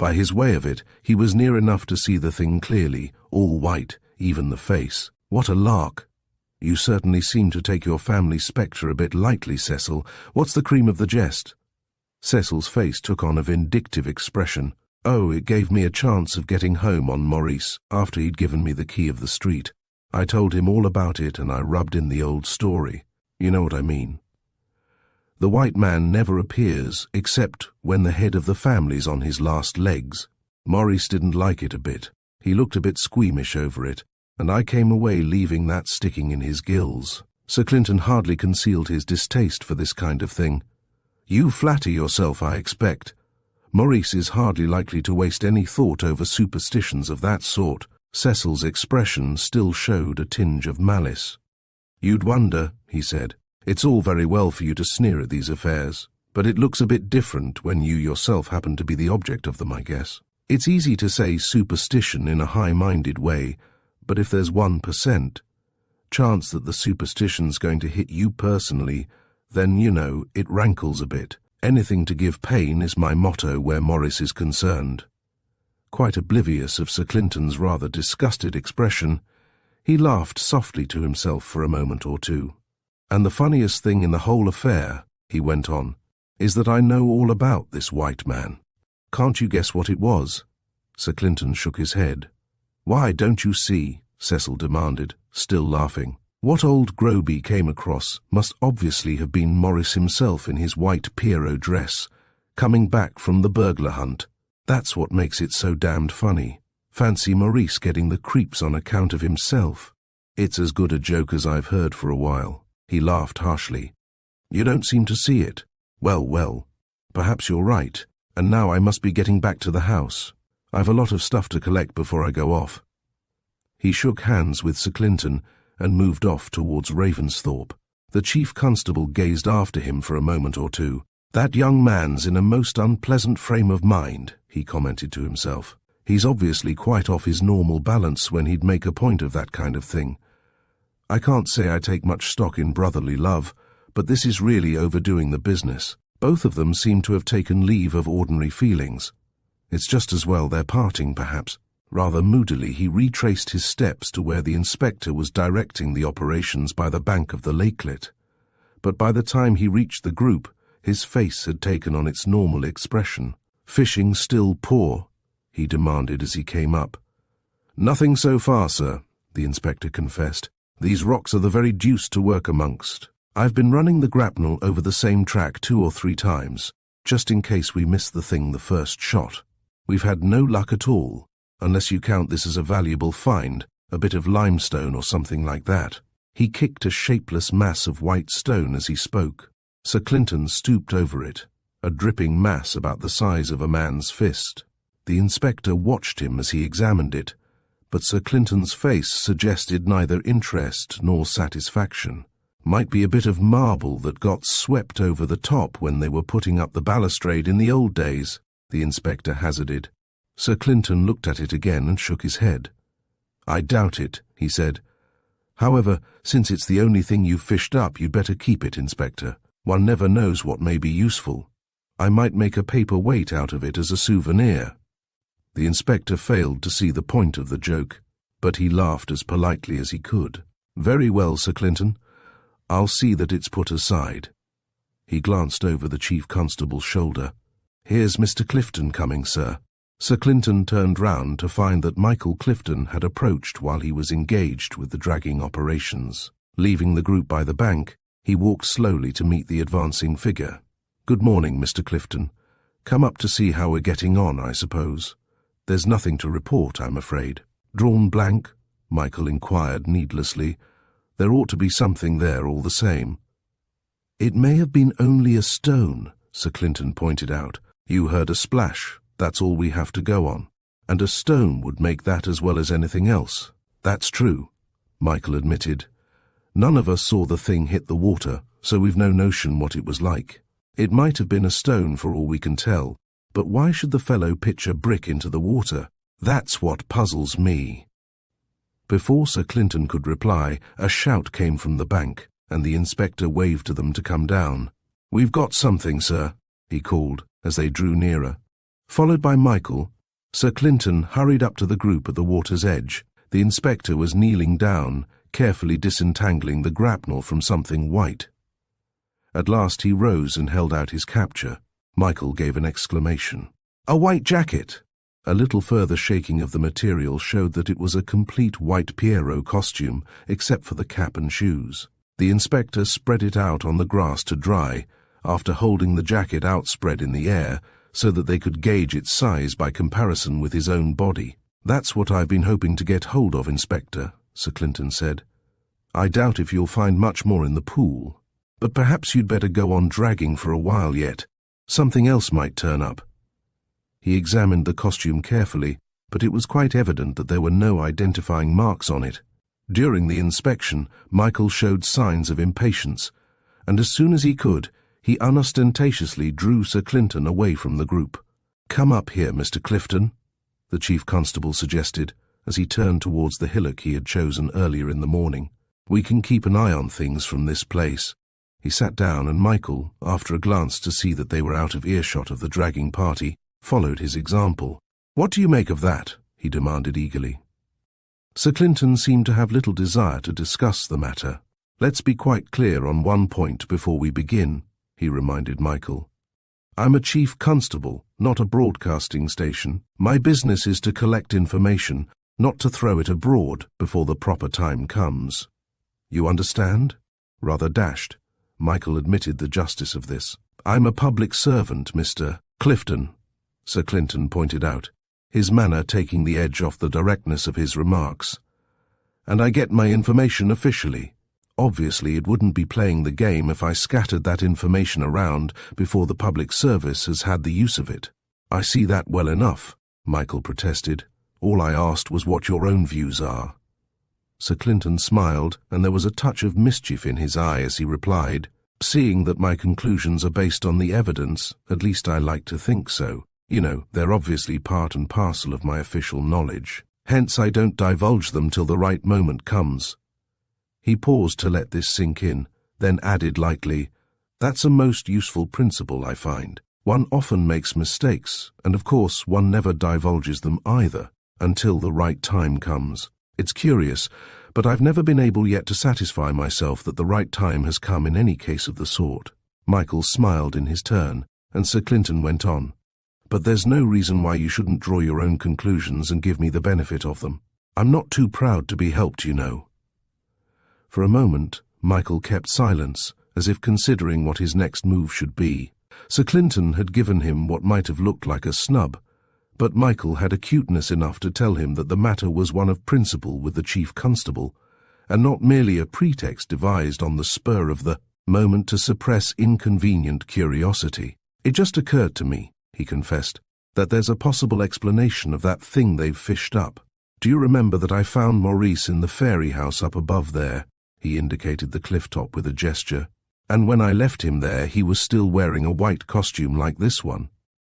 By his way of it, he was near enough to see the thing clearly, all white, even the face. What a lark! You certainly seem to take your family spectre a bit lightly, Cecil. What's the cream of the jest? Cecil's face took on a vindictive expression. Oh, it gave me a chance of getting home on Maurice after he'd given me the key of the street. I told him all about it and I rubbed in the old story. You know what I mean. The white man never appears except when the head of the family's on his last legs. Maurice didn't like it a bit. He looked a bit squeamish over it, and I came away leaving that sticking in his gills. Sir Clinton hardly concealed his distaste for this kind of thing. You flatter yourself, I expect. Maurice is hardly likely to waste any thought over superstitions of that sort. Cecil's expression still showed a tinge of malice. You'd wonder, he said. It's all very well for you to sneer at these affairs, but it looks a bit different when you yourself happen to be the object of them, I guess. It's easy to say superstition in a high-minded way, but if there's 1% chance that the superstition's going to hit you personally, then, you know, it rankles a bit. Anything to give pain is my motto where Maurice is concerned. Quite oblivious of Sir Clinton's rather disgusted expression, he laughed softly to himself for a moment or two. And the funniest thing in the whole affair, he went on, is that I know all about this white man. Can't you guess what it was? Sir Clinton shook his head. Why, don't you see? Cecil demanded, still laughing. What old Groby came across must obviously have been Maurice himself in his white Pierrot dress, coming back from the burglar hunt. That's what makes it so damned funny. Fancy Maurice getting the creeps on account of himself. It's as good a joke as I've heard for a while. He laughed harshly. You don't seem to see it. Well, well, perhaps you're right, and now I must be getting back to the house. I've a lot of stuff to collect before I go off. He shook hands with Sir Clinton and moved off towards Ravensthorpe. The chief constable gazed after him for a moment or two. That young man's in a most unpleasant frame of mind, he commented to himself. He's obviously quite off his normal balance when he'd make a point of that kind of thing. I can't say I take much stock in brotherly love, but this is really overdoing the business. Both of them seem to have taken leave of ordinary feelings. It's just as well they're parting, perhaps. Rather moodily, he retraced his steps to where the inspector was directing the operations by the bank of the lakelet. But by the time he reached the group, his face had taken on its normal expression. Fishing still poor? He demanded as he came up. Nothing so far, sir, the inspector confessed. These rocks are the very deuce to work amongst. I've been running the grapnel over the same track 2 or 3 times, just in case we miss the thing the first shot. We've had no luck at all, unless you count this as a valuable find, a bit of limestone or something like that. He kicked a shapeless mass of white stone as he spoke. Sir Clinton stooped over it, a dripping mass about the size of a man's fist. The inspector watched him as he examined it, but Sir Clinton's face suggested neither interest nor satisfaction. Might be a bit of marble that got swept over the top when they were putting up the balustrade in the old days, the inspector hazarded. Sir Clinton looked at it again and shook his head. I doubt it, he said. However, since it's the only thing you've fished up, you'd better keep it, Inspector. One never knows what may be useful. I might make a paper weight out of it as a souvenir. The inspector failed to see the point of the joke, but he laughed as politely as he could. Very well, Sir Clinton. I'll see that it's put aside. He glanced over the chief constable's shoulder. Here's Mr. Clifton coming, sir. Sir Clinton turned round to find that Michael Clifton had approached while he was engaged with the dragging operations. Leaving the group by the bank, he walked slowly to meet the advancing figure. Good morning, Mr. Clifton. Come up to see how we're getting on, I suppose. There's nothing to report, I'm afraid. Drawn blank? Michael inquired needlessly. There ought to be something there all the same. It may have been only a stone, Sir Clinton pointed out. You heard a splash, that's all we have to go on. And a stone would make that as well as anything else. That's true, Michael admitted. None of us saw the thing hit the water, so we've no notion what it was like. It might have been a stone for all we can tell, but why should the fellow pitch a brick into the water? That's what puzzles me. Before Sir Clinton could reply, a shout came from the bank, and the inspector waved to them to come down. We've got something, sir, he called, as they drew nearer. Followed by Michael, Sir Clinton hurried up to the group at the water's edge. The inspector was kneeling down, carefully disentangling the grapnel from something white. At last he rose and held out his capture. Michael gave an exclamation. "A white jacket!" A little further shaking of the material showed that it was a complete white Pierrot costume, except for the cap and shoes. The inspector spread it out on the grass to dry, after holding the jacket outspread in the air, so that they could gauge its size by comparison with his own body. "That's what I've been hoping to get hold of, Inspector," Sir Clinton said. "I doubt if you'll find much more in the pool. But perhaps you'd better go on dragging for a while yet. Something else might turn up." He examined the costume carefully, but it was quite evident that there were no identifying marks on it. During the inspection, Michael showed signs of impatience, and as soon as he could, he unostentatiously drew Sir Clinton away from the group. "Come up here, Mr. Clifton," the chief constable suggested, as he turned towards the hillock he had chosen earlier in the morning. "We can keep an eye on things from this place." He sat down, and Michael, after a glance to see that they were out of earshot of the dragging party, followed his example. "What do you make of that?" he demanded eagerly. Sir Clinton seemed to have little desire to discuss the matter. "Let's be quite clear on one point before we begin," he reminded Michael. "I'm a chief constable, not a broadcasting station. My business is to collect information, not to throw it abroad before the proper time comes. You understand?" Rather dashed, Michael admitted the justice of this. "I'm a public servant, Mr. Clifton," Sir Clinton pointed out, his manner taking the edge off the directness of his remarks. "And I get my information officially. Obviously, it wouldn't be playing the game if I scattered that information around before the public service has had the use of it." "I see that well enough," Michael protested. "All I asked was what your own views are." Sir Clinton smiled, and there was a touch of mischief in his eye as he replied, "Seeing that my conclusions are based on the evidence, at least I like to think so. You know, they're obviously part and parcel of my official knowledge. Hence I don't divulge them till the right moment comes." He paused to let this sink in, then added lightly, "That's a most useful principle, I find. One often makes mistakes, and of course one never divulges them either, until the right time comes. It's curious, but I've never been able yet to satisfy myself that the right time has come in any case of the sort." Michael smiled in his turn, and Sir Clinton went on, "But there's no reason why you shouldn't draw your own conclusions and give me the benefit of them. I'm not too proud to be helped, you know." For a moment, Michael kept silence, as if considering what his next move should be. Sir Clinton had given him what might have looked like a snub, but Michael had acuteness enough to tell him that the matter was one of principle with the chief constable, and not merely a pretext devised on the spur of the moment to suppress inconvenient curiosity. "It just occurred to me," he confessed, "that there's a possible explanation of that thing they've fished up. Do you remember that I found Maurice in the fairy house up above there?" He indicated the cliff top with a gesture. "And when I left him there, he was still wearing a white costume like this one."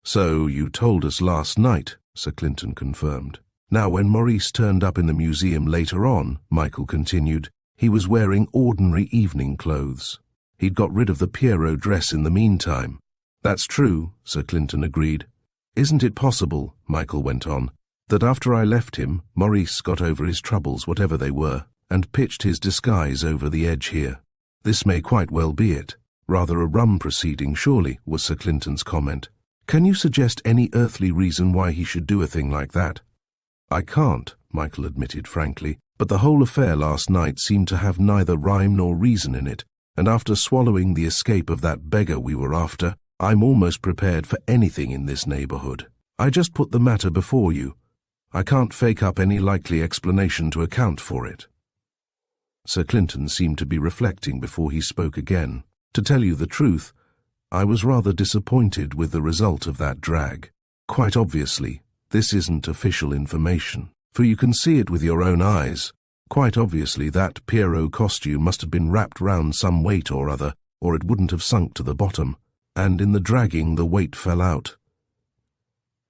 "So you told us last night," Sir Clinton confirmed. "Now, when Maurice turned up in the museum later on," Michael continued, "he was wearing ordinary evening clothes. He'd got rid of the Pierrot dress in the meantime." "That's true," Sir Clinton agreed. "Isn't it possible," Michael went on, "that after I left him, Maurice got over his troubles, whatever they were, and pitched his disguise over the edge here? This may quite well be it. Rather a rum proceeding, surely," was Sir Clinton's comment. "Can you suggest any earthly reason why he should do a thing like that?" "I can't," Michael admitted frankly, "but the whole affair last night seemed to have neither rhyme nor reason in it, and after swallowing the escape of that beggar we were after, I'm almost prepared for anything in this neighborhood. I just put the matter before you. I can't fake up any likely explanation to account for it." Sir Clinton seemed to be reflecting before he spoke again. "To tell you the truth, I was rather disappointed with the result of that drag. Quite obviously, this isn't official information, for you can see it with your own eyes. Quite obviously that Pierrot costume must have been wrapped round some weight or other, or it wouldn't have sunk to the bottom, and in the dragging the weight fell out.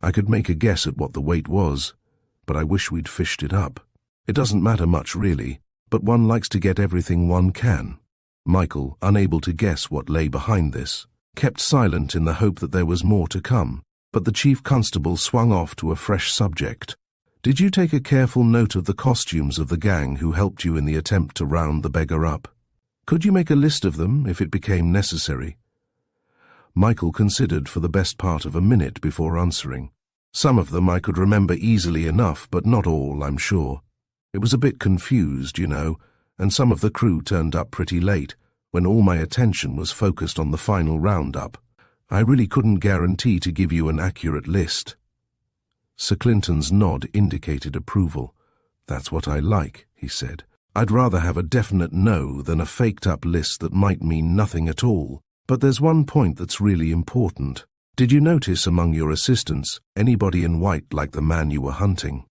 I could make a guess at what the weight was, but I wish we'd fished it up. It doesn't matter much really, but one likes to get everything one can." Michael, unable to guess what lay behind this, kept silent in the hope that there was more to come, but the chief constable swung off to a fresh subject. "Did you take a careful note of the costumes of the gang who helped you in the attempt to round the beggar up? Could you make a list of them if it became necessary?" Michael considered for the best part of a minute before answering. "Some of them I could remember easily enough, but not all, I'm sure. It was a bit confused, you know, and some of the crew turned up pretty late, when all my attention was focused on the final roundup. I really couldn't guarantee to give you an accurate list." Sir Clinton's nod indicated approval. "That's what I like," he said. "I'd rather have a definite no than a faked-up list that might mean nothing at all. But there's one point that's really important. Did you notice among your assistants anybody in white like the man you were hunting?"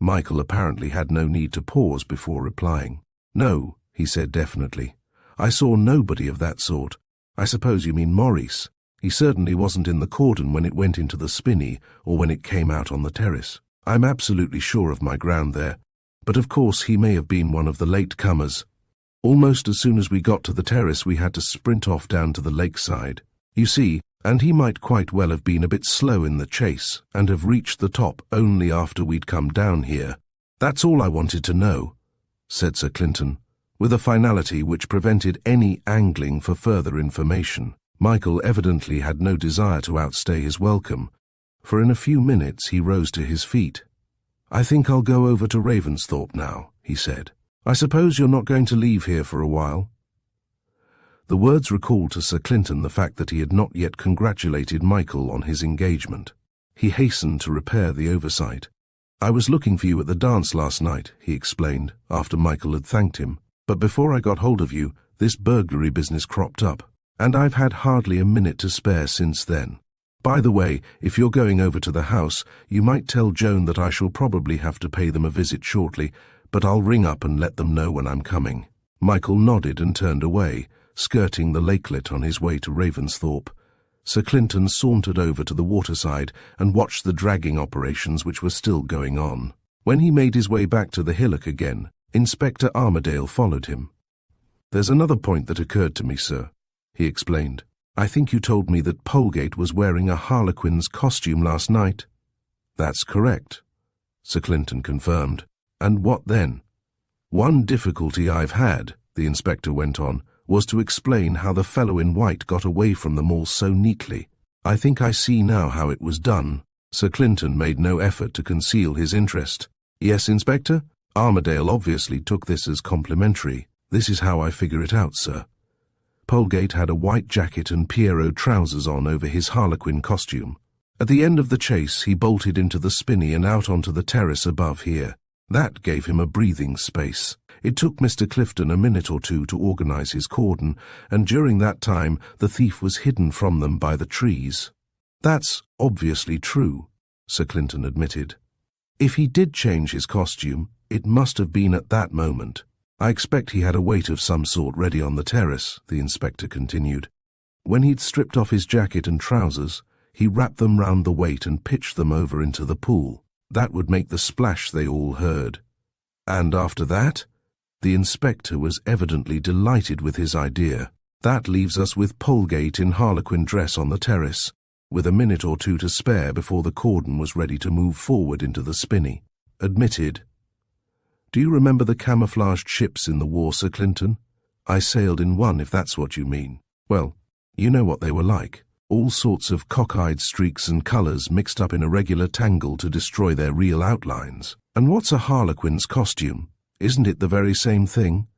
Michael apparently had no need to pause before replying. "No," he said definitely. "I saw nobody of that sort. I suppose you mean Maurice. He certainly wasn't in the cordon when it went into the spinney or when it came out on the terrace. I'm absolutely sure of my ground there. But of course he may have been one of the late-comers. Almost as soon as we got to the terrace we had to sprint off down to the lakeside. You see, and he might quite well have been a bit slow in the chase and have reached the top only after we'd come down here. That's all I wanted to know," said Sir Clinton, with a finality which prevented any angling for further information. Michael evidently had no desire to outstay his welcome, for in a few minutes he rose to his feet. "I think I'll go over to Ravensthorpe now," he said. "I suppose you're not going to leave here for a while?" The words recalled to Sir Clinton the fact that he had not yet congratulated Michael on his engagement. He hastened to repair the oversight. "I was looking for you at the dance last night," he explained, after Michael had thanked him. "But before I got hold of you, this burglary business cropped up, and I've had hardly a minute to spare since then. By the way, if you're going over to the house, you might tell Joan that I shall probably have to pay them a visit shortly, but I'll ring up and let them know when I'm coming." Michael nodded and turned away, skirting the lakelet on his way to Ravensthorpe. Sir Clinton sauntered over to the waterside and watched the dragging operations which were still going on. When he made his way back to the hillock again, Inspector Armadale followed him. "There's another point that occurred to me, sir," he explained. "I think you told me that Polegate was wearing a harlequin's costume last night." "That's correct," Sir Clinton confirmed. "And what then?" "One difficulty I've had," the inspector went on, "was to explain how the fellow in white got away from them all so neatly. I think I see now how it was done." Sir Clinton made no effort to conceal his interest. "Yes, Inspector? Armadale obviously took this as complimentary. This is how I figure it out, sir. Polegate had a white jacket and Pierrot trousers on over his harlequin costume. At the end of the chase, he bolted into the spinney and out onto the terrace above here. That gave him a breathing space. It took Mr. Clifton a minute or two to organize his cordon, and during that time the thief was hidden from them by the trees." "That's obviously true," Sir Clinton admitted. "If he did change his costume, it must have been at that moment. I expect he had a weight of some sort ready on the terrace," the inspector continued. "When he'd stripped off his jacket and trousers, he wrapped them round the weight and pitched them over into the pool. That would make the splash they all heard. And after that?" The inspector was evidently delighted with his idea. "That leaves us with Polegate in harlequin dress on the terrace, with a minute or two to spare before the cordon was ready to move forward into the spinney." Admitted. "Do you remember the camouflaged ships in the war, Sir Clinton? I sailed in one, if that's what you mean. Well, you know what they were like. All sorts of cockeyed streaks and colours mixed up in a regular tangle to destroy their real outlines. And what's a harlequin's costume? Isn't it the very same thing?"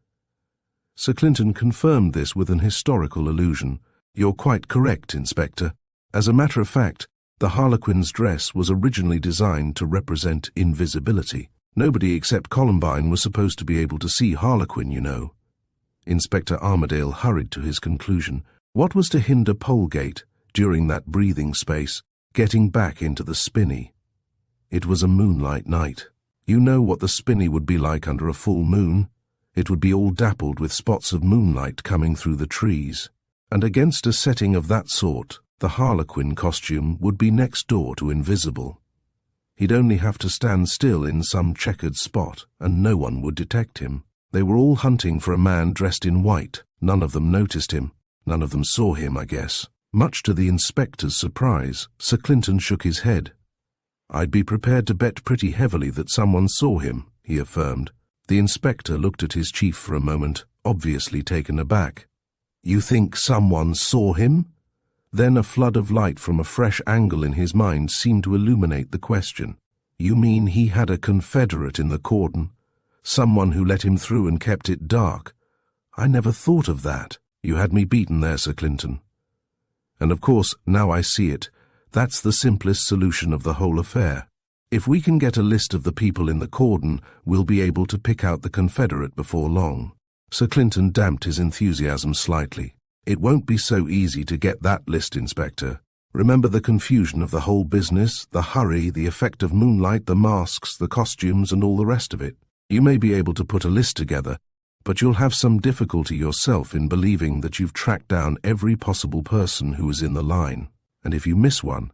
Sir Clinton confirmed this with an historical allusion. "You're quite correct, Inspector. As a matter of fact, the harlequin's dress was originally designed to represent invisibility. Nobody except Columbine was supposed to be able to see Harlequin, you know." Inspector Armadale hurried to his conclusion. What was to hinder Polegate, during that breathing space, getting back into the spinney? It was a moonlight night. You know what the spinney would be like under a full moon. It would be all dappled with spots of moonlight coming through the trees. And against a setting of that sort, the harlequin costume would be next door to invisible. He'd only have to stand still in some checkered spot, and no one would detect him. They were all hunting for a man dressed in white. None of them noticed him. None of them saw him, I guess. Much to the inspector's surprise, Sir Clinton shook his head. "I'd be prepared to bet pretty heavily that someone saw him," he affirmed. The inspector looked at his chief for a moment, obviously taken aback. "You think someone saw him?" Then a flood of light from a fresh angle in his mind seemed to illuminate the question. "You mean he had a confederate in the cordon? Someone who let him through and kept it dark? I never thought of that." "You had me beaten there, Sir Clinton. And of course, now I see it, that's the simplest solution of the whole affair. If we can get a list of the people in the cordon, we'll be able to pick out the confederate before long." Sir Clinton damped his enthusiasm slightly. "It won't be so easy to get that list, Inspector. Remember the confusion of the whole business, the hurry, the effect of moonlight, the masks, the costumes, and all the rest of it. You may be able to put a list together, but you'll have some difficulty yourself in believing that you've tracked down every possible person who was in the line. And if you miss one—"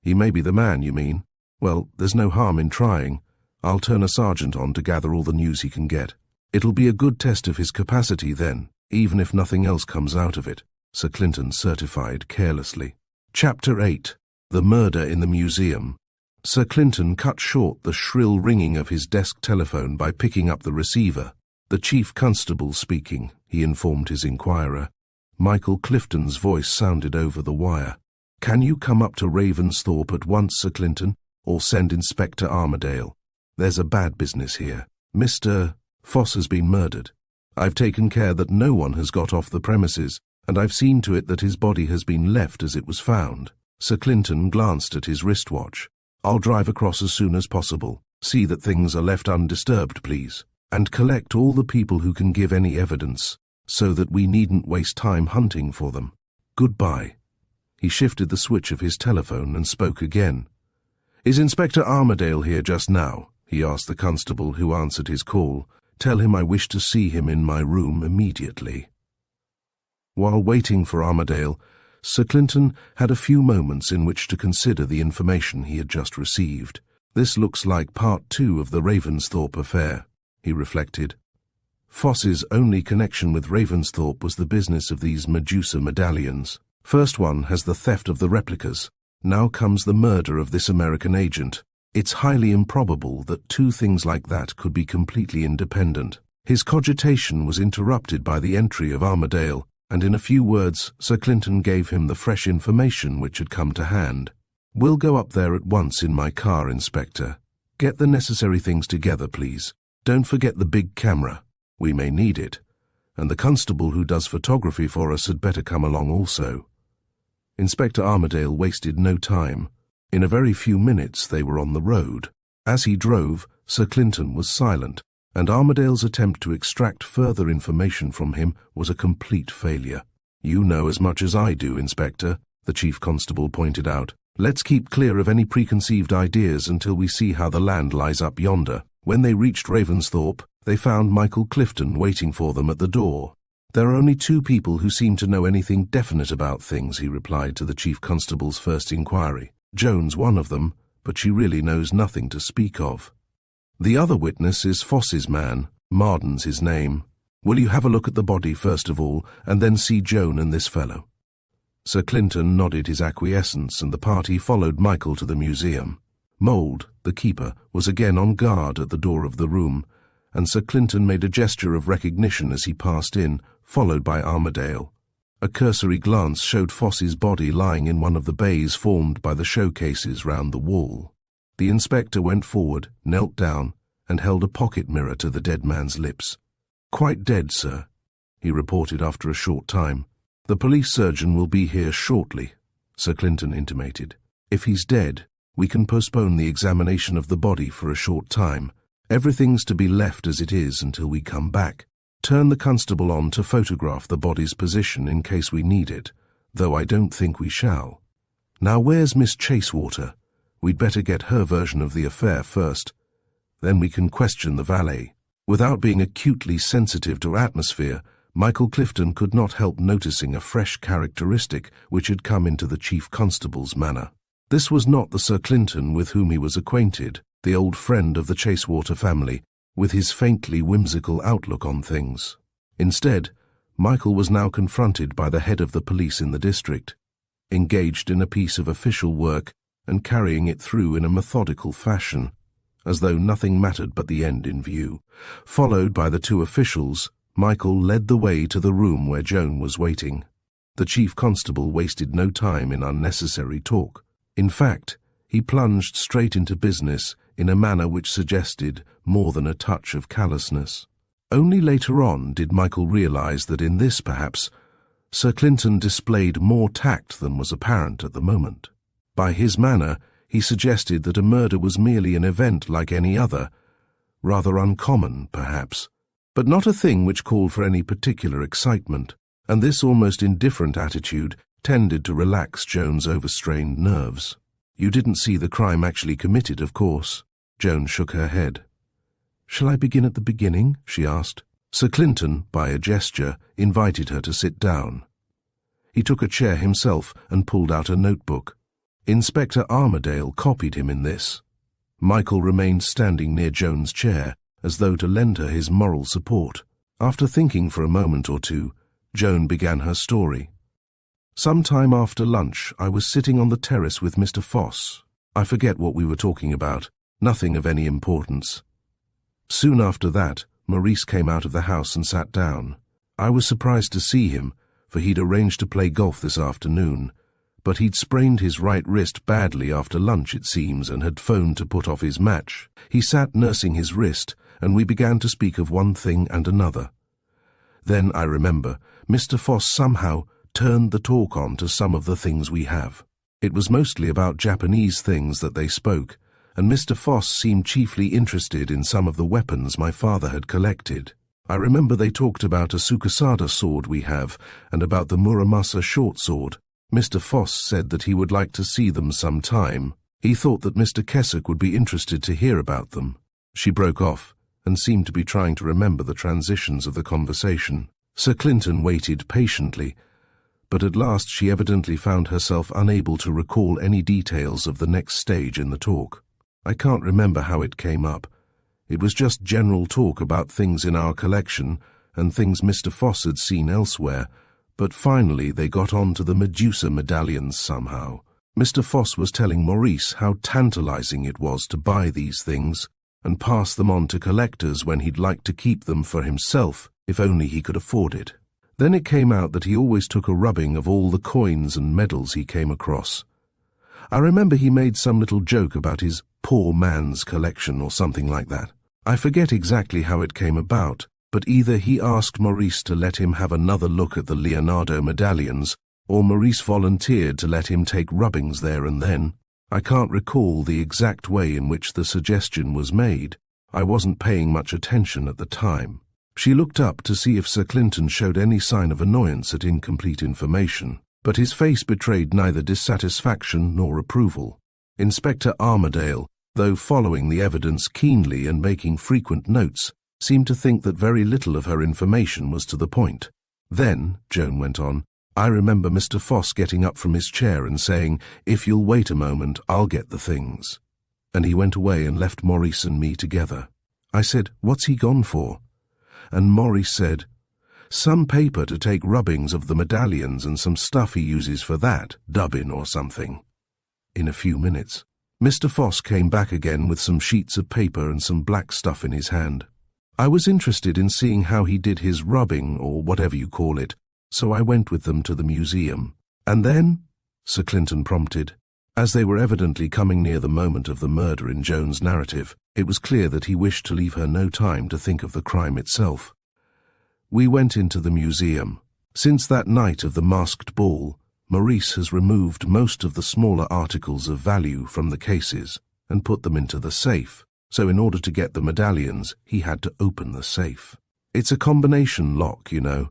"He may be the man, you mean? Well, there's no harm in trying. I'll turn a sergeant on to gather all the news he can get. It'll be a good test of his capacity then, even if nothing else comes out of it," Sir Clinton certified carelessly. Chapter 8. The Murder in the Museum. Sir Clinton cut short the shrill ringing of his desk telephone by picking up the receiver. "The Chief Constable speaking," he informed his inquirer. Michael Clifton's voice sounded over the wire. "Can you come up to Ravensthorpe at once, Sir Clinton, or send Inspector Armadale? There's a bad business here. Mr. Foss has been murdered. I've taken care that no one has got off the premises, and I've seen to it that his body has been left as it was found." Sir Clinton glanced at his wristwatch. "I'll drive across as soon as possible. See that things are left undisturbed, please. And collect all the people who can give any evidence, so that we needn't waste time hunting for them. Goodbye." He shifted the switch of his telephone and spoke again. "Is Inspector Armadale here just now?" he asked the constable who answered his call. "Tell him I wish to see him in my room immediately." While waiting for Armadale, Sir Clinton had a few moments in which to consider the information he had just received. "This looks like part 2 of the Ravensthorpe affair," he reflected. Foss's only connection with Ravensthorpe was the business of these Medusa medallions. First one has the theft of the replicas. Now comes the murder of this American agent. It's highly improbable that two things like that could be completely independent. His cogitation was interrupted by the entry of Armadale, and in a few words Sir Clinton gave him the fresh information which had come to hand. "We'll go up there at once in my car, Inspector. Get the necessary things together, please. Don't forget the big camera. We may need it. And the constable who does photography for us had better come along also." Inspector Armadale wasted no time. In a very few minutes they were on the road. As he drove, Sir Clinton was silent, and Armadale's attempt to extract further information from him was a complete failure. "You know as much as I do, Inspector," the Chief Constable pointed out. "Let's keep clear of any preconceived ideas until we see how the land lies up yonder." When they reached Ravensthorpe, they found Michael Clifton waiting for them at the door. "There are only two people who seem to know anything definite about things," he replied to the Chief Constable's first inquiry. "Joan's one of them, but she really knows nothing to speak of. The other witness is Foss's man. Marden's his name. Will you have a look at the body first of all, and then see Joan and this fellow?" Sir Clinton nodded his acquiescence, and the party followed Michael to the museum. Mould, the keeper, was again on guard at the door of the room, and Sir Clinton made a gesture of recognition as he passed in, followed by Armadale. A cursory glance showed Foss's body lying in one of the bays formed by the showcases round the wall. The inspector went forward, knelt down, and held a pocket mirror to the dead man's lips. "Quite dead, sir," he reported after a short time. "The police surgeon will be here shortly," Sir Clinton intimated. "If he's dead, we can postpone the examination of the body for a short time. Everything's to be left as it is until we come back. Turn the constable on to photograph the body's position in case we need it, though I don't think we shall. Now where's Miss Chasewater? We'd better get her version of the affair first. Then we can question the valet." Without being acutely sensitive to atmosphere, Michael Clifton could not help noticing a fresh characteristic which had come into the Chief Constable's manner. This was not the Sir Clinton with whom he was acquainted, the old friend of the Chasewater family, with his faintly whimsical outlook on things. Instead, Michael was now confronted by the head of the police in the district. engaged in a piece of official work and carrying it through in a methodical fashion, as though nothing mattered but the end in view. Followed by the two officials, Michael led the way to the room where Joan was waiting. The chief constable wasted no time in unnecessary talk. In fact, he plunged straight into business in a manner which suggested more than a touch of callousness. Only later on did Michael realize that in this, perhaps, Sir Clinton displayed more tact than was apparent at the moment. By his manner, he suggested that a murder was merely an event like any other, rather uncommon, perhaps, but not a thing which called for any particular excitement, and this almost indifferent attitude tended to relax Joan's overstrained nerves. "You didn't see the crime actually committed, of course?" Joan shook her head. "Shall I begin at the beginning?" she asked. Sir Clinton, by a gesture, invited her to sit down. He took a chair himself and pulled out a notebook. Inspector Armadale copied him in this. Michael remained standing near Joan's chair, as though to lend her his moral support. After thinking for a moment or two, Joan began her story. "Some time after lunch, I was sitting on the terrace with Mr. Foss. I forget what we were talking about, nothing of any importance. Soon after that, Maurice came out of the house and sat down. I was surprised to see him, for he'd arranged to play golf this afternoon, but he'd sprained his right wrist badly after lunch, it seems, and had phoned to put off his match. He sat nursing his wrist, and we began to speak of one thing and another. Then, I remember, Mr. Foss somehow turned the talk on to some of the things we have. It was mostly about Japanese things that they spoke, and Mr. Foss seemed chiefly interested in some of the weapons my father had collected. I remember they talked about a Sukasada sword we have, and about the Muramasa short sword. Mr. Foss said that he would like to see them some time. He thought that Mr. Keswick would be interested to hear about them." She broke off, and seemed to be trying to remember the transitions of the conversation. Sir Clinton waited patiently, but at last she evidently found herself unable to recall any details of the next stage in the talk. "I can't remember how it came up. It was just general talk about things in our collection and things Mr. Foss had seen elsewhere, but finally they got on to the Medusa medallions somehow. Mr. Foss was telling Maurice how tantalizing it was to buy these things and pass them on to collectors when he'd like to keep them for himself if only he could afford it. Then it came out that he always took a rubbing of all the coins and medals he came across. I remember he made some little joke about his poor man's collection or something like that. I forget exactly how it came about, but either he asked Maurice to let him have another look at the Leonardo medallions, or Maurice volunteered to let him take rubbings there and then. I can't recall the exact way in which the suggestion was made. I wasn't paying much attention at the time. She looked up to see if Sir Clinton showed any sign of annoyance at incomplete information, but his face betrayed neither dissatisfaction nor approval. Inspector Armadale, though following the evidence keenly and making frequent notes, seemed to think that very little of her information was to the point. "Then," Joan went on, "I remember Mr. Foss getting up from his chair and saying, 'If you'll wait a moment, I'll get the things.' And he went away and left Maurice and me together. I said, 'What's he gone for?' And Maurice said, 'Some paper to take rubbings of the medallions and some stuff he uses for that, dubbin or something.' In a few minutes, Mr. Foss came back again with some sheets of paper and some black stuff in his hand. I was interested in seeing how he did his rubbing, or whatever you call it, so I went with them to the museum. And then?" Sir Clinton prompted. As they were evidently coming near the moment of the murder in Joan's narrative, it was clear that he wished to leave her no time to think of the crime itself. "We went into the museum. Since that night of the masked ball, Maurice has removed most of the smaller articles of value from the cases and put them into the safe, so in order to get the medallions, he had to open the safe. It's a combination lock, you know,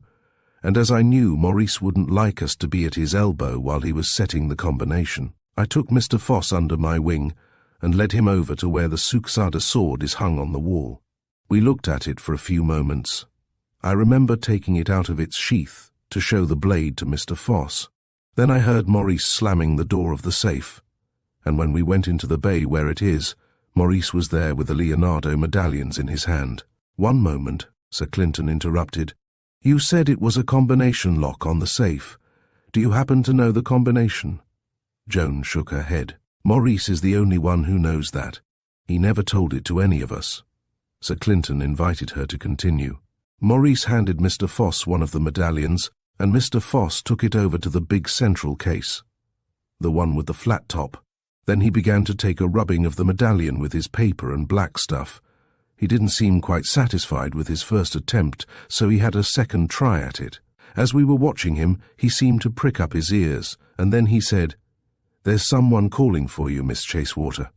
and as I knew Maurice wouldn't like us to be at his elbow while he was setting the combination, I took Mr. Foss under my wing and led him over to where the Suksada sword is hung on the wall. We looked at it for a few moments. I remember taking it out of its sheath to show the blade to Mr. Foss. Then I heard Maurice slamming the door of the safe, and when we went into the bay where it is, Maurice was there with the Leonardo medallions in his hand. "One moment," Sir Clinton interrupted. "You said it was a combination lock on the safe. Do you happen to know the combination? Joan shook her head. Maurice is the only one who knows that. He never told it to any of us. Sir Clinton invited her to continue. Maurice handed Mr. Foss one of the medallions, and Mr. Foss took it over to the big central case, the one with the flat top. Then he began to take a rubbing of the medallion with his paper and black stuff. He didn't seem quite satisfied with his first attempt, so he had a second try at it. As we were watching him, he seemed to prick up his ears, and then he said, "There's someone calling for you, Miss Chasewater."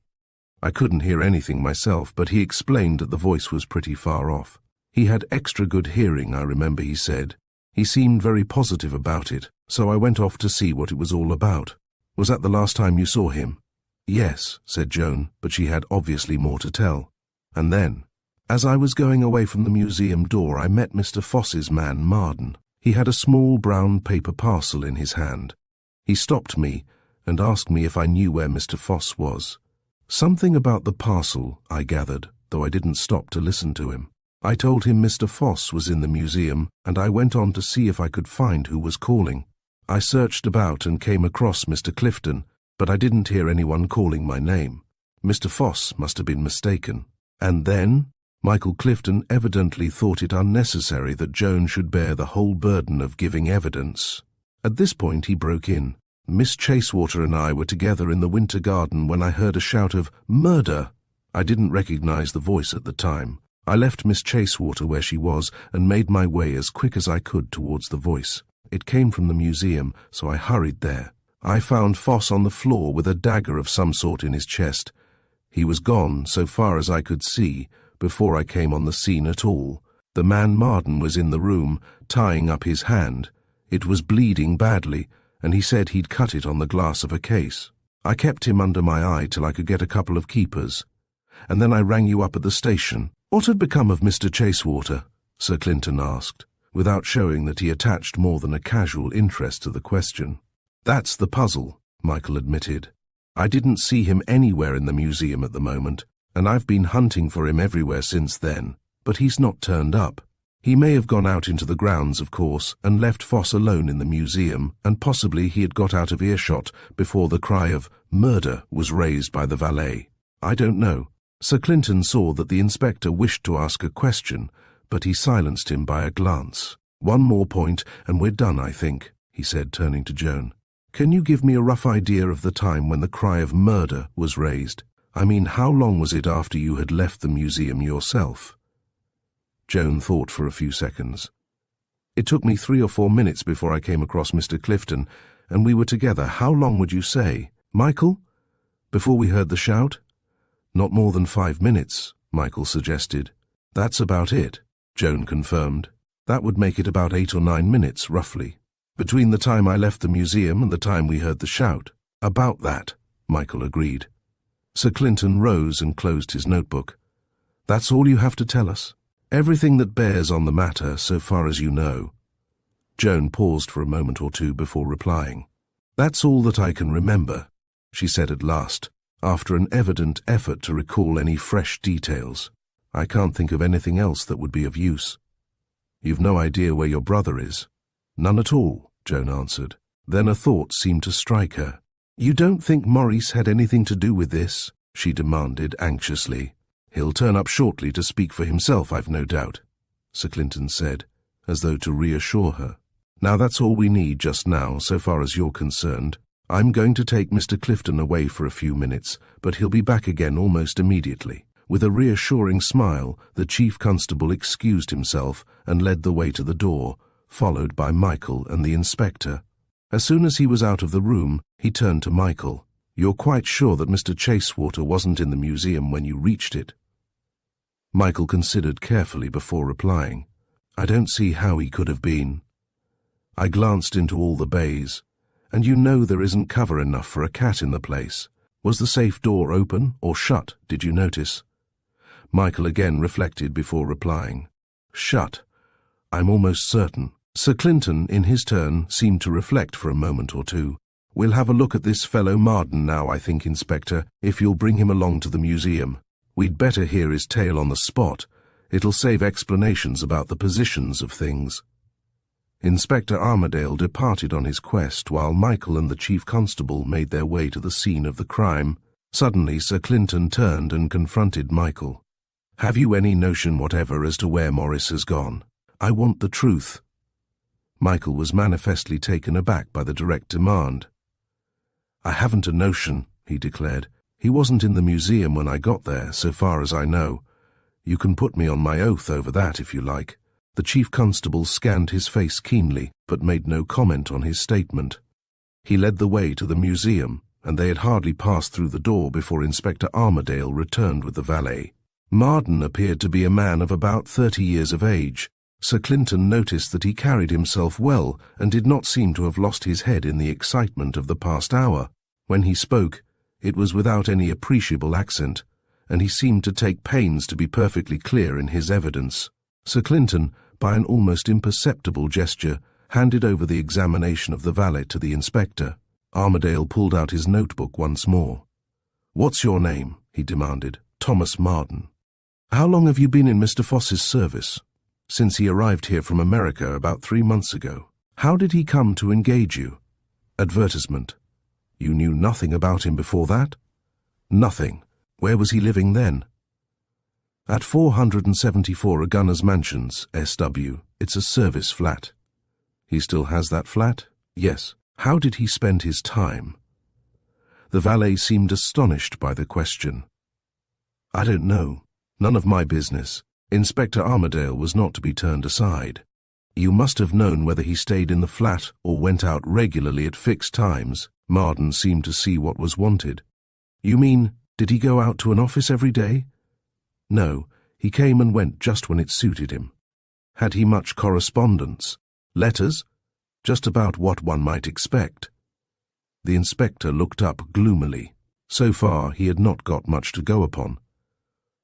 I couldn't hear anything myself, but he explained that the voice was pretty far off. He had extra good hearing, I remember he said. He seemed very positive about it, so I went off to see what it was all about. Was that the last time you saw him? Yes, said Joan, but she had obviously more to tell. And then, as I was going away from the museum door, I met Mr. Foss's man, Marden. He had a small brown paper parcel in his hand. He stopped me and asked me if I knew where Mr. Foss was. Something about the parcel, I gathered, though I didn't stop to listen to him. I told him Mr. Foss was in the museum, and I went on to see if I could find who was calling. I searched about and came across Mr. Clifton, but I didn't hear anyone calling my name. Mr. Foss must have been mistaken. And then, Michael Clifton evidently thought it unnecessary that Joan should bear the whole burden of giving evidence. At this point he broke in. Miss Chasewater and I were together in the Winter Garden when I heard a shout of "Murder!" I didn't recognize the voice at the time. I left Miss Chasewater where she was and made my way as quick as I could towards the voice. It came from the museum, so I hurried there. I found Foss on the floor with a dagger of some sort in his chest. He was gone, so far as I could see, before I came on the scene at all. The man Marden was in the room, tying up his hand. It was bleeding badly, and he said he'd cut it on the glass of a case. I kept him under my eye till I could get a couple of keepers. And then I rang you up at the station. What had become of Mr. Chasewater? Sir Clinton asked, without showing that he attached more than a casual interest to the question. That's the puzzle, Michael admitted. I didn't see him anywhere in the museum at the moment, and I've been hunting for him everywhere since then, but he's not turned up. He may have gone out into the grounds, of course, and left Foss alone in the museum, and possibly he had got out of earshot before the cry of "murder" was raised by the valet. I don't know. Sir Clinton saw that the inspector wished to ask a question, but he silenced him by a glance. "One more point, and we're done, I think," he said, turning to Joan. "Can you give me a rough idea of the time when the cry of murder was raised? I mean, how long was it after you had left the museum yourself?" Joan thought for a few seconds. "It took me 3 or 4 minutes before I came across Mr. Clifton, and we were together. How long would you say? Michael? Before we heard the shout?" "Not more than 5 minutes," Michael suggested. "That's about it," Joan confirmed. "That would make it about 8 or 9 minutes, roughly. Between the time I left the museum and the time we heard the shout." "About that," Michael agreed. Sir Clinton rose and closed his notebook. "That's all you have to tell us? Everything that bears on the matter, so far as you know?" Joan paused for a moment or two before replying. "That's all that I can remember," she said at last, after an evident effort to recall any fresh details. "I can't think of anything else that would be of use." "You've no idea where your brother is?" "None at all," Joan answered. Then a thought seemed to strike her. "You don't think Maurice had anything to do with this?" she demanded anxiously. "He'll turn up shortly to speak for himself, I've no doubt," Sir Clinton said, as though to reassure her. "Now that's all we need just now, so far as you're concerned. I'm going to take Mr. Clifton away for a few minutes, but he'll be back again almost immediately." With a reassuring smile, the Chief Constable excused himself and led the way to the door, followed by Michael and the inspector. As soon as he was out of the room, he turned to Michael. "You're quite sure that Mr. Chasewater wasn't in the museum when you reached it?" Michael considered carefully before replying. "I don't see how he could have been. I glanced into all the bays, and you know there isn't cover enough for a cat in the place. Was the safe door open or shut, did you notice?" Michael again reflected before replying. "Shut. I'm almost certain." Sir Clinton, in his turn, seemed to reflect for a moment or two. "We'll have a look at this fellow Marden now, I think, Inspector, if you'll bring him along to the museum. We'd better hear his tale on the spot. It'll save explanations about the positions of things." Inspector Armadale departed on his quest while Michael and the chief constable made their way to the scene of the crime. Suddenly, Sir Clinton turned and confronted Michael. "Have you any notion whatever as to where Morris has gone? I want the truth." Michael was manifestly taken aback by the direct demand. "I haven't a notion," he declared. "He wasn't in the museum when I got there, so far as I know. You can put me on my oath over that if you like." The chief constable scanned his face keenly, but made no comment on his statement. He led the way to the museum, and they had hardly passed through the door before Inspector Armadale returned with the valet. Marden appeared to be a man of about 30 years of age. Sir Clinton noticed that he carried himself well and did not seem to have lost his head in the excitement of the past hour. When he spoke, it was without any appreciable accent, and he seemed to take pains to be perfectly clear in his evidence. Sir Clinton, by an almost imperceptible gesture, handed over the examination of the valet to the inspector. Armadale pulled out his notebook once more. "What's your name?" he demanded. "Thomas Marden." "How long have you been in Mr. Foss's service?" "Since he arrived here from America about 3 months ago." "How did he come to engage you?" "Advertisement." "You knew nothing about him before that?" "Nothing. Where was he living then?" "At 474 Gunner's Mansions, SW. It's a service flat." "He still has that flat?" "Yes." "How did he spend his time?" The valet seemed astonished by the question. "I don't know. None of my business." Inspector Armadale was not to be turned aside. "You must have known whether he stayed in the flat or went out regularly at fixed times." Marden seemed to see what was wanted. "You mean, did he go out to an office every day?" "No, he came and went just when it suited him." "Had he much correspondence? Letters?" "Just about what one might expect." The inspector looked up gloomily. So far, he had not got much to go upon.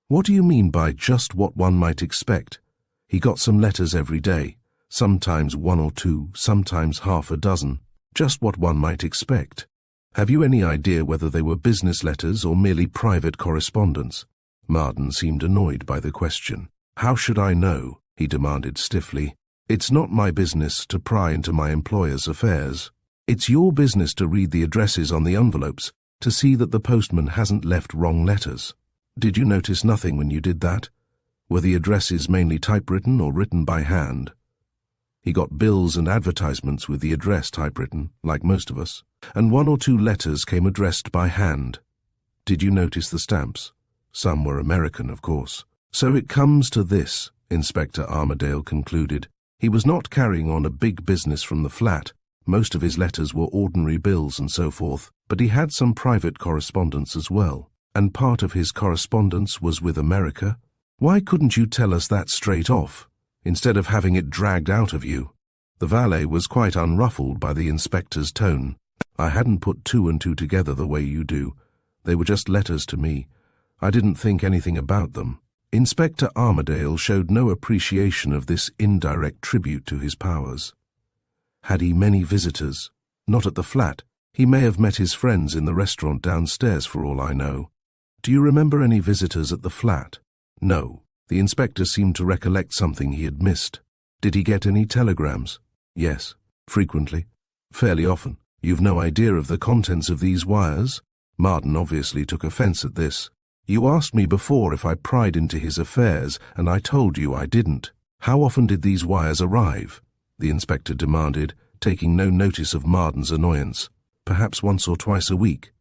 "What do you mean by just what one might expect?" "He got some letters every day, sometimes 1 or 2, sometimes half a dozen. Just what one might expect." "Have you any idea whether they were business letters or merely private correspondence?" Marden seemed annoyed by the question. "How should I know?" he demanded stiffly. "It's not my business to pry into my employer's affairs. It's your business to read the addresses on the envelopes, to see that the postman hasn't left wrong letters. Did you notice nothing when you did that? Were the addresses mainly typewritten or written by hand?" "He got bills and advertisements with the address typewritten, like most of us, and 1 or 2 letters came addressed by hand." "Did you notice the stamps?" "Some were American, of course." "So it comes to this," Inspector Armadale concluded. "He was not carrying on a big business from the flat. Most of his letters were ordinary bills and so forth, but he had some private correspondence as well. And part of his correspondence was with America. Why couldn't you tell us that straight off, instead of having it dragged out of you?" The valet was quite unruffled by the inspector's tone. "I hadn't put 2 and 2 together the way you do. They were just letters to me. I didn't think anything about them." Inspector Armadale showed no appreciation of this indirect tribute to his powers. "Had he many visitors?" "Not at the flat. He may have met his friends in the restaurant downstairs for all I know." "Do you remember any visitors at the flat?" "No." The inspector seemed to recollect something he had missed. "Did he get any telegrams?" "Yes." "Frequently?" "Fairly often." "You've no idea of the contents of these wires?" Marden obviously took offense at this. "You asked me before if I pried into his affairs, and I told you I didn't." "How often did these wires arrive?" the inspector demanded, taking no notice of Marden's annoyance. "Perhaps once or twice a week."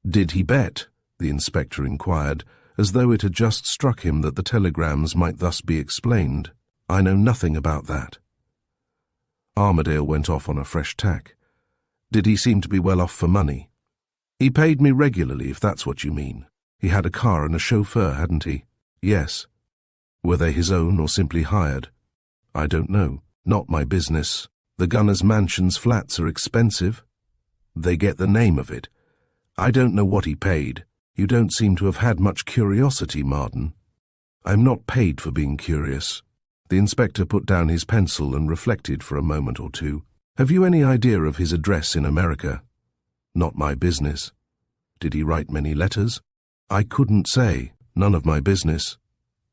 "Did he bet?" the inspector inquired, as though it had just struck him that the telegrams might thus be explained. "I know nothing about that." Armadale went off on a fresh tack. "Did he seem to be well off for money?" "He paid me regularly, if that's what you mean. He had a car and a chauffeur, hadn't he?" "Yes." "Were they his own or simply hired?" "I don't know. Not my business. The Gunner's Mansions flats are expensive." "They get the name of it." "I don't know what he paid." "You don't seem to have had much curiosity, Marden." "I'm not paid for being curious." The inspector put down his pencil and reflected for a moment or two. "Have you any idea of his address in America?" "Not my business." "Did he write many letters?" "I couldn't say. None of my business."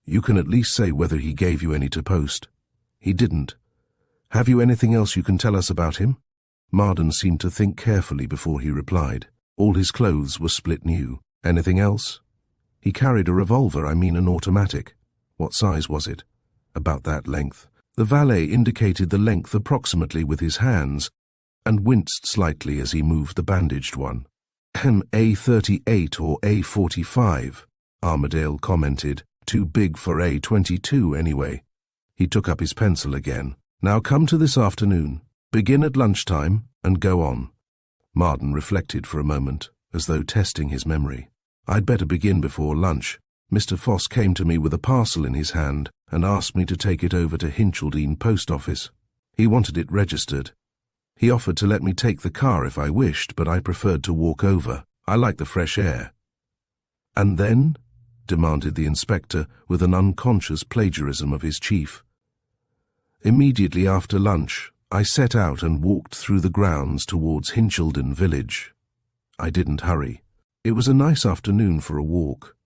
"You can at least say whether he gave you any to post." "He didn't." Have you anything else you can tell us about him? Marden seemed to think carefully before he replied. All his clothes were split new. Anything else? He carried a revolver, an automatic. What size was it? About that length. The valet indicated the length approximately with his hands, and winced slightly as he moved the bandaged one. A38 or A45, Armadale commented. Too big for A22 anyway. He took up his pencil again. Now come to this afternoon. Begin at lunchtime and go on. Marden reflected for a moment, as though testing his memory. I'd better begin before lunch. Mr. Foss came to me with a parcel in his hand and asked me to take it over to Hincheldene Post Office. He wanted it registered. He offered to let me take the car if I wished, but I preferred to walk over. I like the fresh air. And then? Demanded the inspector with an unconscious plagiarism of his chief. Immediately after lunch, I set out and walked through the grounds towards Hincheldene village. I didn't hurry. It was a nice afternoon for a walk.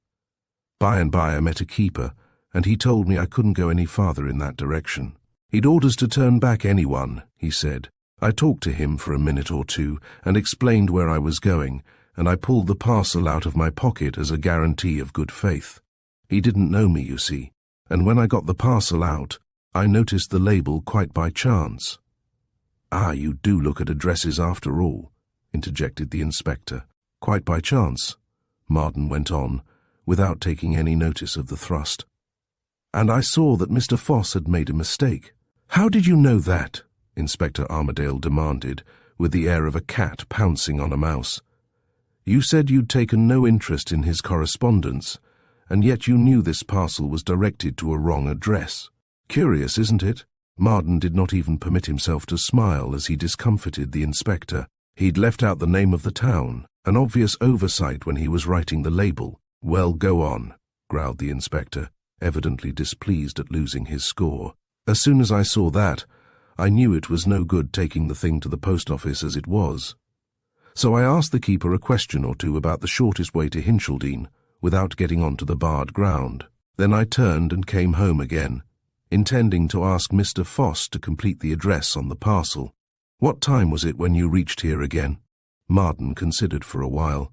By and by I met a keeper, and he told me I couldn't go any farther in that direction. He'd orders to turn back anyone, he said. I talked to him for a minute or two and explained where I was going, and I pulled the parcel out of my pocket as a guarantee of good faith. He didn't know me, you see, and when I got the parcel out, I noticed the label quite by chance. Ah, you do look at addresses after all, interjected the inspector. Quite by chance, Marden went on, without taking any notice of the thrust. And I saw that Mr. Foss had made a mistake. How did you know that? Inspector Armadale demanded, with the air of a cat pouncing on a mouse. You said you'd taken no interest in his correspondence, and yet you knew this parcel was directed to a wrong address. Curious, isn't it? Marden did not even permit himself to smile as he discomfited the inspector. He'd left out the name of the town, an obvious oversight when he was writing the label. Well, go on, growled the inspector, evidently displeased at losing his score. As soon as I saw that, I knew it was no good taking the thing to the post office as it was. So I asked the keeper a question or two about the shortest way to Hincheldene, without getting onto the barred ground. Then I turned and came home again, intending to ask Mr. Foss to complete the address on the parcel. What time was it when you reached here again? Marden considered for a while.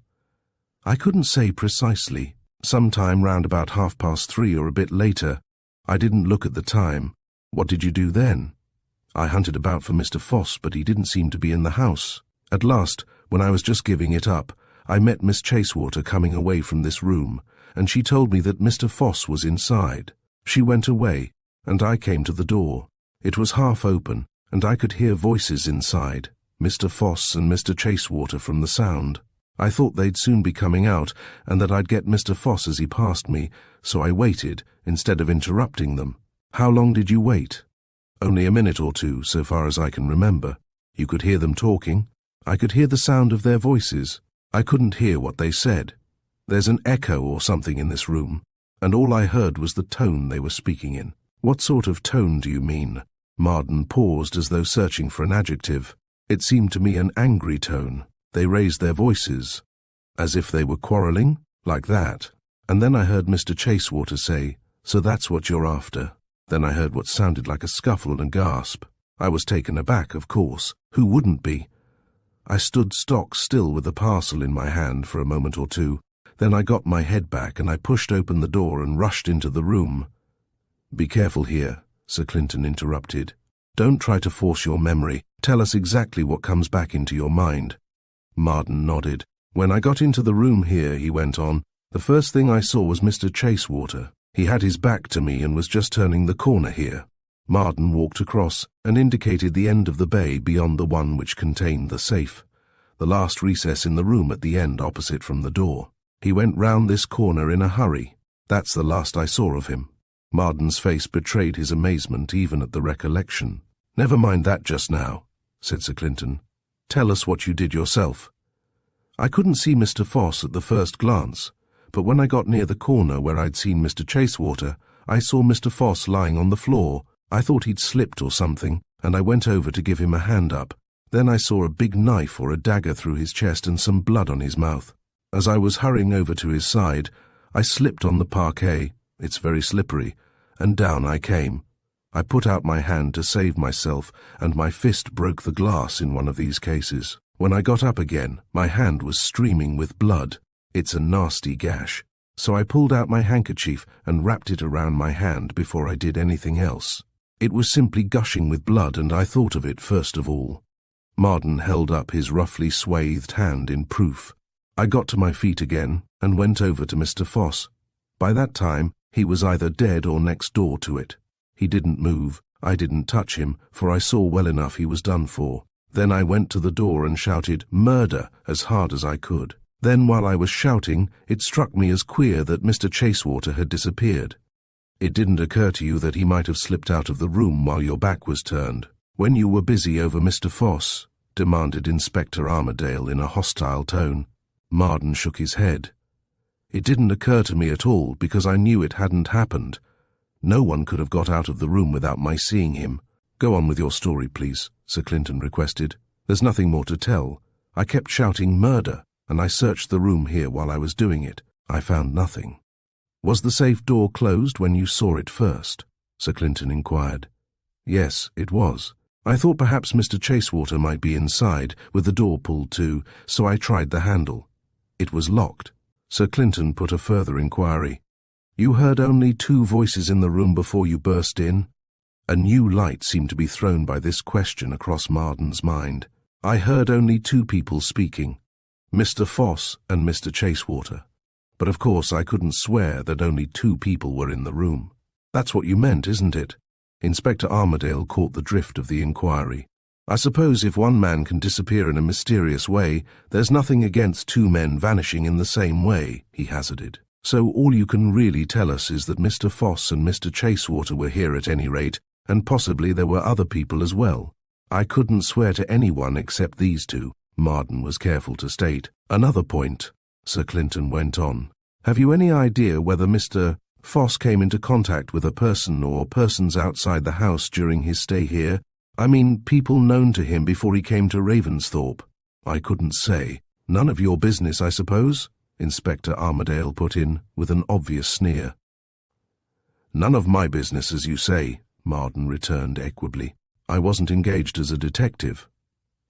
I couldn't say precisely. Sometime round about 3:30 or a bit later. I didn't look at the time. What did you do then? I hunted about for Mr. Foss, but he didn't seem to be in the house. At last, when I was just giving it up, I met Miss Chasewater coming away from this room, and she told me that Mr. Foss was inside. She went away, and I came to the door. It was half open, and I could hear voices inside, Mr. Foss and Mr. Chasewater from the sound. I thought they'd soon be coming out, and that I'd get Mr. Foss as he passed me, so I waited, instead of interrupting them. How long did you wait? Only a minute or two, so far as I can remember. You could hear them talking. I could hear the sound of their voices. I couldn't hear what they said. There's an echo or something in this room, and all I heard was the tone they were speaking in. What sort of tone do you mean? Marden paused as though searching for an adjective. It seemed to me an angry tone. They raised their voices, as if they were quarrelling, like that. And then I heard Mr. Chasewater say, "So that's what you're after." Then I heard what sounded like a scuffle and a gasp. I was taken aback, of course. Who wouldn't be? I stood stock still with the parcel in my hand for a moment or two. Then I got my head back and I pushed open the door and rushed into the room. "Be careful here," Sir Clinton interrupted. "Don't try to force your memory. Tell us exactly what comes back into your mind." Marden nodded. "When I got into the room here," he went on, "the first thing I saw was Mr. Chasewater. He had his back to me and was just turning the corner here." Marden walked across and indicated the end of the bay beyond the one which contained the safe, the last recess in the room at the end opposite from the door. "He went round this corner in a hurry. That's the last I saw of him." Marden's face betrayed his amazement even at the recollection. "Never mind that just now," said Sir Clinton. "Tell us what you did yourself." "I couldn't see Mr. Foss at the first glance, but when I got near the corner where I'd seen Mr. Chasewater, I saw Mr. Foss lying on the floor. I thought he'd slipped or something, and I went over to give him a hand up. Then I saw a big knife or a dagger through his chest and some blood on his mouth. As I was hurrying over to his side, I slipped on the parquet, it's very slippery, and down I came. I put out my hand to save myself, and my fist broke the glass in one of these cases. When I got up again, my hand was streaming with blood. It's a nasty gash. So I pulled out my handkerchief and wrapped it around my hand before I did anything else. It was simply gushing with blood, and I thought of it first of all. Marden held up his roughly swathed hand in proof. I got to my feet again and went over to Mr. Foss. By that time, he was either dead or next door to it. He didn't move. I didn't touch him, for I saw well enough he was done for. Then I went to the door and shouted, "Murder!" as hard as I could. Then, while I was shouting, it struck me as queer that Mr. Chasewater had disappeared. It didn't occur to you that he might have slipped out of the room while your back was turned. When you were busy over Mr. Foss, demanded Inspector Armadale in a hostile tone. Marden shook his head. It didn't occur to me at all, because I knew it hadn't happened. No one could have got out of the room without my seeing him. Go on with your story, please, Sir Clinton requested. There's nothing more to tell. I kept shouting murder, and I searched the room here while I was doing it. I found nothing. Was the safe door closed when you saw it first? Sir Clinton inquired. Yes, it was. I thought perhaps Mr. Chasewater might be inside, with the door pulled to, so I tried the handle. It was locked. Sir Clinton put a further inquiry. You heard only 2 voices in the room before you burst in? A new light seemed to be thrown by this question across Marden's mind. I heard only 2 people speaking, Mr. Foss and Mr. Chasewater. But of course I couldn't swear that only 2 people were in the room. That's what you meant, isn't it? Inspector Armadale caught the drift of the inquiry. I suppose if one man can disappear in a mysterious way, there's nothing against 2 men vanishing in the same way, he hazarded. So all you can really tell us is that Mr. Foss and Mr. Chasewater were here at any rate, and possibly there were other people as well. I couldn't swear to anyone except these 2, Marden was careful to state. Another point, Sir Clinton went on. Have you any idea whether Mr. Foss came into contact with a person or persons outside the house during his stay here? I mean, people known to him before he came to Ravensthorpe. I couldn't say. None of your business, I suppose? Inspector Armadale put in, with an obvious sneer. None of my business, as you say, Marden returned equably. I wasn't engaged as a detective.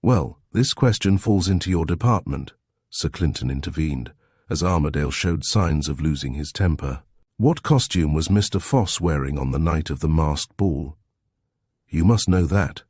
Well, this question falls into your department, Sir Clinton intervened, as Armadale showed signs of losing his temper. What costume was Mr. Foss wearing on the night of the masked ball? You must know that,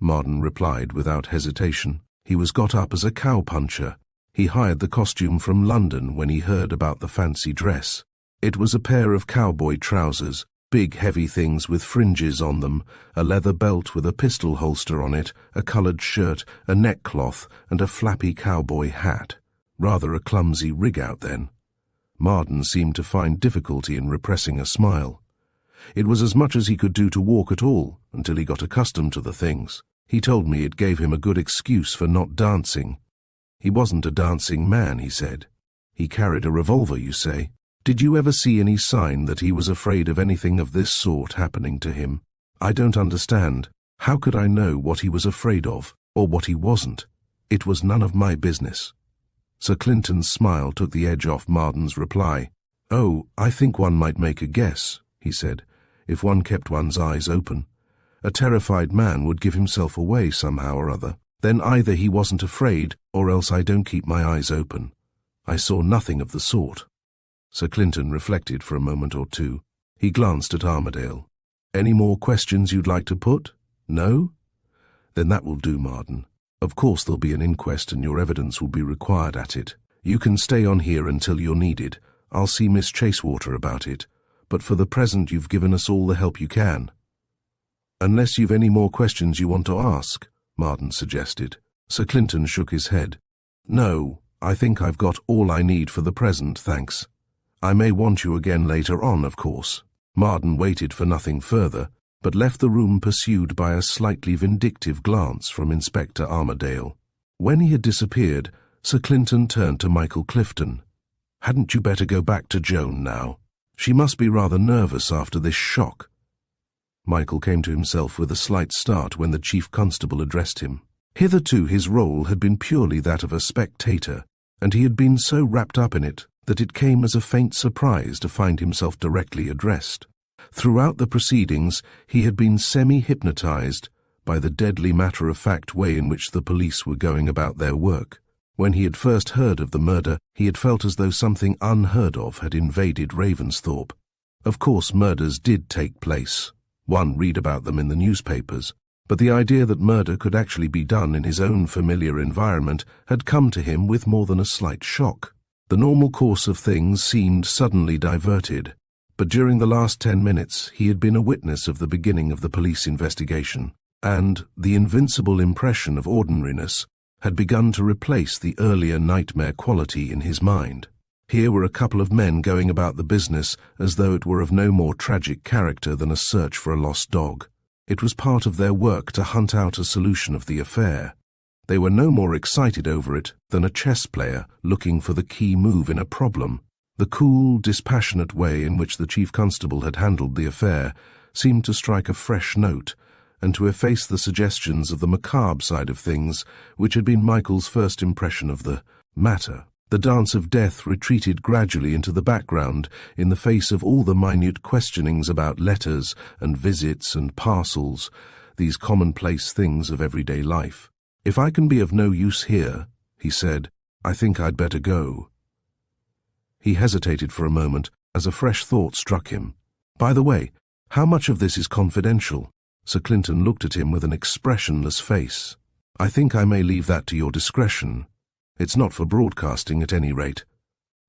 Marden replied without hesitation. He was got up as a cowpuncher. He hired the costume from London when he heard about the fancy dress. It was a pair of cowboy trousers, big heavy things with fringes on them, a leather belt with a pistol holster on it, a coloured shirt, a neckcloth, and a flappy cowboy hat. Rather a clumsy rig-out then. Marden seemed to find difficulty in repressing a smile. It was as much as he could do to walk at all, until he got accustomed to the things. He told me it gave him a good excuse for not dancing. He wasn't a dancing man, he said. He carried a revolver, you say. Did you ever see any sign that he was afraid of anything of this sort happening to him? I don't understand. How could I know what he was afraid of, or what he wasn't? It was none of my business. Sir Clinton's smile took the edge off Marden's reply. Oh, I think one might make a guess, he said, if one kept one's eyes open. A terrified man would give himself away somehow or other. Then either he wasn't afraid, or else I don't keep my eyes open. I saw nothing of the sort. Sir Clinton reflected for a moment or 2. He glanced at Armadale. Any more questions you'd like to put? No? Then that will do, Marden. Of course there'll be an inquest and your evidence will be required at it. You can stay on here until you're needed. I'll see Miss Chasewater about it. But for the present you've given us all the help you can. Unless you've any more questions you want to ask, Marden suggested. Sir Clinton shook his head. No, I think I've got all I need for the present, thanks. I may want you again later on, of course. Marden waited for nothing further, but left the room pursued by a slightly vindictive glance from Inspector Armadale. When he had disappeared, Sir Clinton turned to Michael Clifton. Hadn't you better go back to Joan now? She must be rather nervous after this shock. Michael came to himself with a slight start when the Chief Constable addressed him. Hitherto his role had been purely that of a spectator, and he had been so wrapped up in it that it came as a faint surprise to find himself directly addressed. Throughout the proceedings, he had been semi-hypnotized by the deadly matter-of-fact way in which the police were going about their work. When he had first heard of the murder, he had felt as though something unheard of had invaded Ravensthorpe. Of course, murders did take place. One read about them in the newspapers. But the idea that murder could actually be done in his own familiar environment had come to him with more than a slight shock. The normal course of things seemed suddenly diverted, but during the last 10 minutes he had been a witness of the beginning of the police investigation, and the invincible impression of ordinariness had begun to replace the earlier nightmare quality in his mind. Here were a couple of men going about the business as though it were of no more tragic character than a search for a lost dog. It was part of their work to hunt out a solution of the affair. They were no more excited over it than a chess player looking for the key move in a problem. The cool, dispassionate way in which the chief constable had handled the affair seemed to strike a fresh note and to efface the suggestions of the macabre side of things which had been Michael's first impression of the matter. The dance of death retreated gradually into the background in the face of all the minute questionings about letters and visits and parcels, these commonplace things of everyday life. "If I can be of no use here," he said, "I think I'd better go." He hesitated for a moment as a fresh thought struck him. "By the way, how much of this is confidential?" Sir Clinton looked at him with an expressionless face. "I think I may leave that to your discretion. It's not for broadcasting at any rate."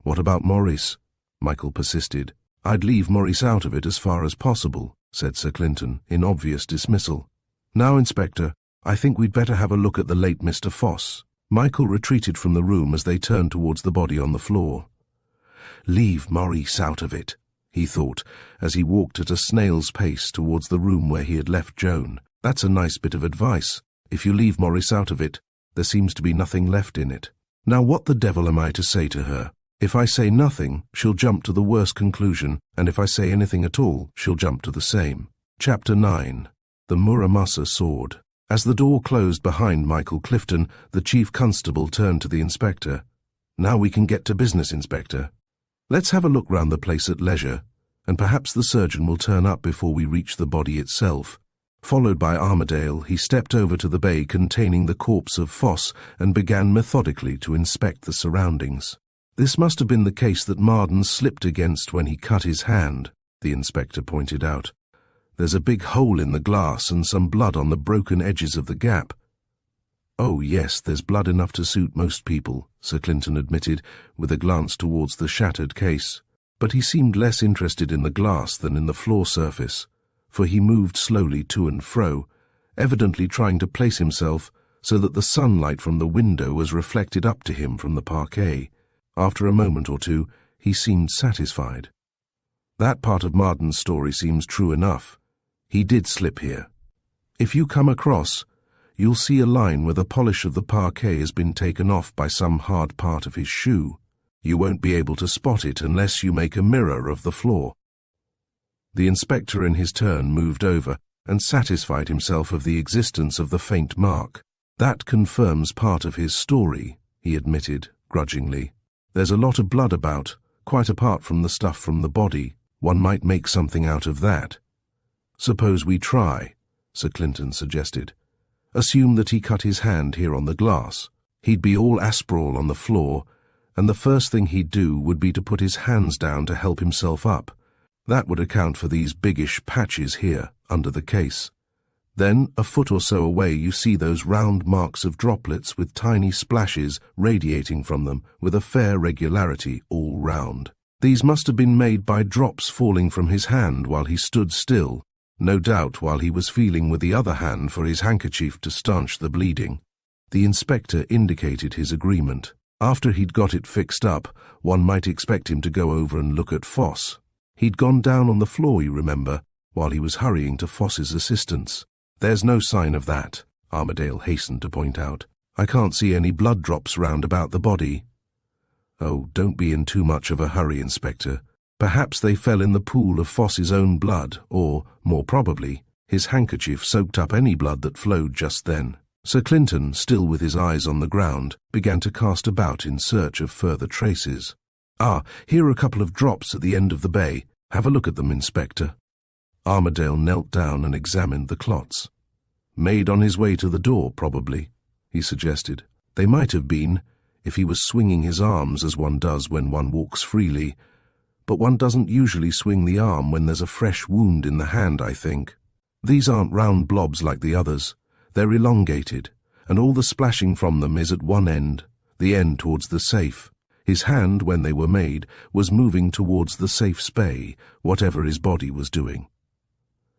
"What about Maurice?" Michael persisted. "I'd leave Maurice out of it as far as possible," said Sir Clinton, in obvious dismissal. "Now, Inspector, I think we'd better have a look at the late Mr. Foss." Michael retreated from the room as they turned towards the body on the floor. "Leave Maurice out of it," he thought, as he walked at a snail's pace towards the room where he had left Joan. "That's a nice bit of advice. If you leave Maurice out of it, there seems to be nothing left in it. Now what the devil am I to say to her? If I say nothing, she'll jump to the worst conclusion, and if I say anything at all, she'll jump to the same." Chapter 9. The Muramasa Sword. As the door closed behind Michael Clifton, the chief constable turned to the inspector. "Now we can get to business, Inspector. Let's have a look round the place at leisure, and perhaps the surgeon will turn up before we reach the body itself." Followed by Armadale, he stepped over to the bay containing the corpse of Foss and began methodically to inspect the surroundings. "This must have been the case that Marden slipped against when he cut his hand," the inspector pointed out. "There's a big hole in the glass and some blood on the broken edges of the gap." "Oh, yes, there's blood enough to suit most people," Sir Clinton admitted, with a glance towards the shattered case. But he seemed less interested in the glass than in the floor surface, for he moved slowly to and fro, evidently trying to place himself so that the sunlight from the window was reflected up to him from the parquet. After a moment or two, he seemed satisfied. "That part of Marden's story seems true enough. He did slip here. If you come across, you'll see a line where the polish of the parquet has been taken off by some hard part of his shoe. You won't be able to spot it unless you make a mirror of the floor." The inspector in his turn moved over and satisfied himself of the existence of the faint mark. "That confirms part of his story," he admitted, grudgingly. "There's a lot of blood about, quite apart from the stuff from the body. One might make something out of that." "Suppose we try," Sir Clinton suggested. "Assume that he cut his hand here on the glass. He'd be all asprawl on the floor, and the first thing he'd do would be to put his hands down to help himself up. That would account for these biggish patches here, under the case. Then, a foot or so away, you see those round marks of droplets with tiny splashes radiating from them with a fair regularity all round. These must have been made by drops falling from his hand while he stood still, no doubt while he was feeling with the other hand for his handkerchief to stanch the bleeding." The inspector indicated his agreement. After he'd got it fixed up, one might expect him to go over and look at Foss. He'd gone down on the floor, you remember, while he was hurrying to Foss's assistance. "There's no sign of that," Armadale hastened to point out. "I can't see any blood drops round about the body." "Oh, don't be in too much of a hurry, Inspector. Perhaps they fell in the pool of Foss's own blood, or, more probably, his handkerchief soaked up any blood that flowed just then." Sir Clinton, still with his eyes on the ground, began to cast about in search of further traces. "Ah, here are a couple of drops at the end of the bay. Have a look at them, Inspector." Armadale knelt down and examined the clots. "Made on his way to the door, probably," he suggested. "They might have been, if he was swinging his arms as one does when one walks freely. But one doesn't usually swing the arm when there's a fresh wound in the hand, I think. These aren't round blobs like the others. They're elongated, and all the splashing from them is at one end, the end towards the safe. His hand, when they were made, was moving towards the safe's bay, whatever his body was doing."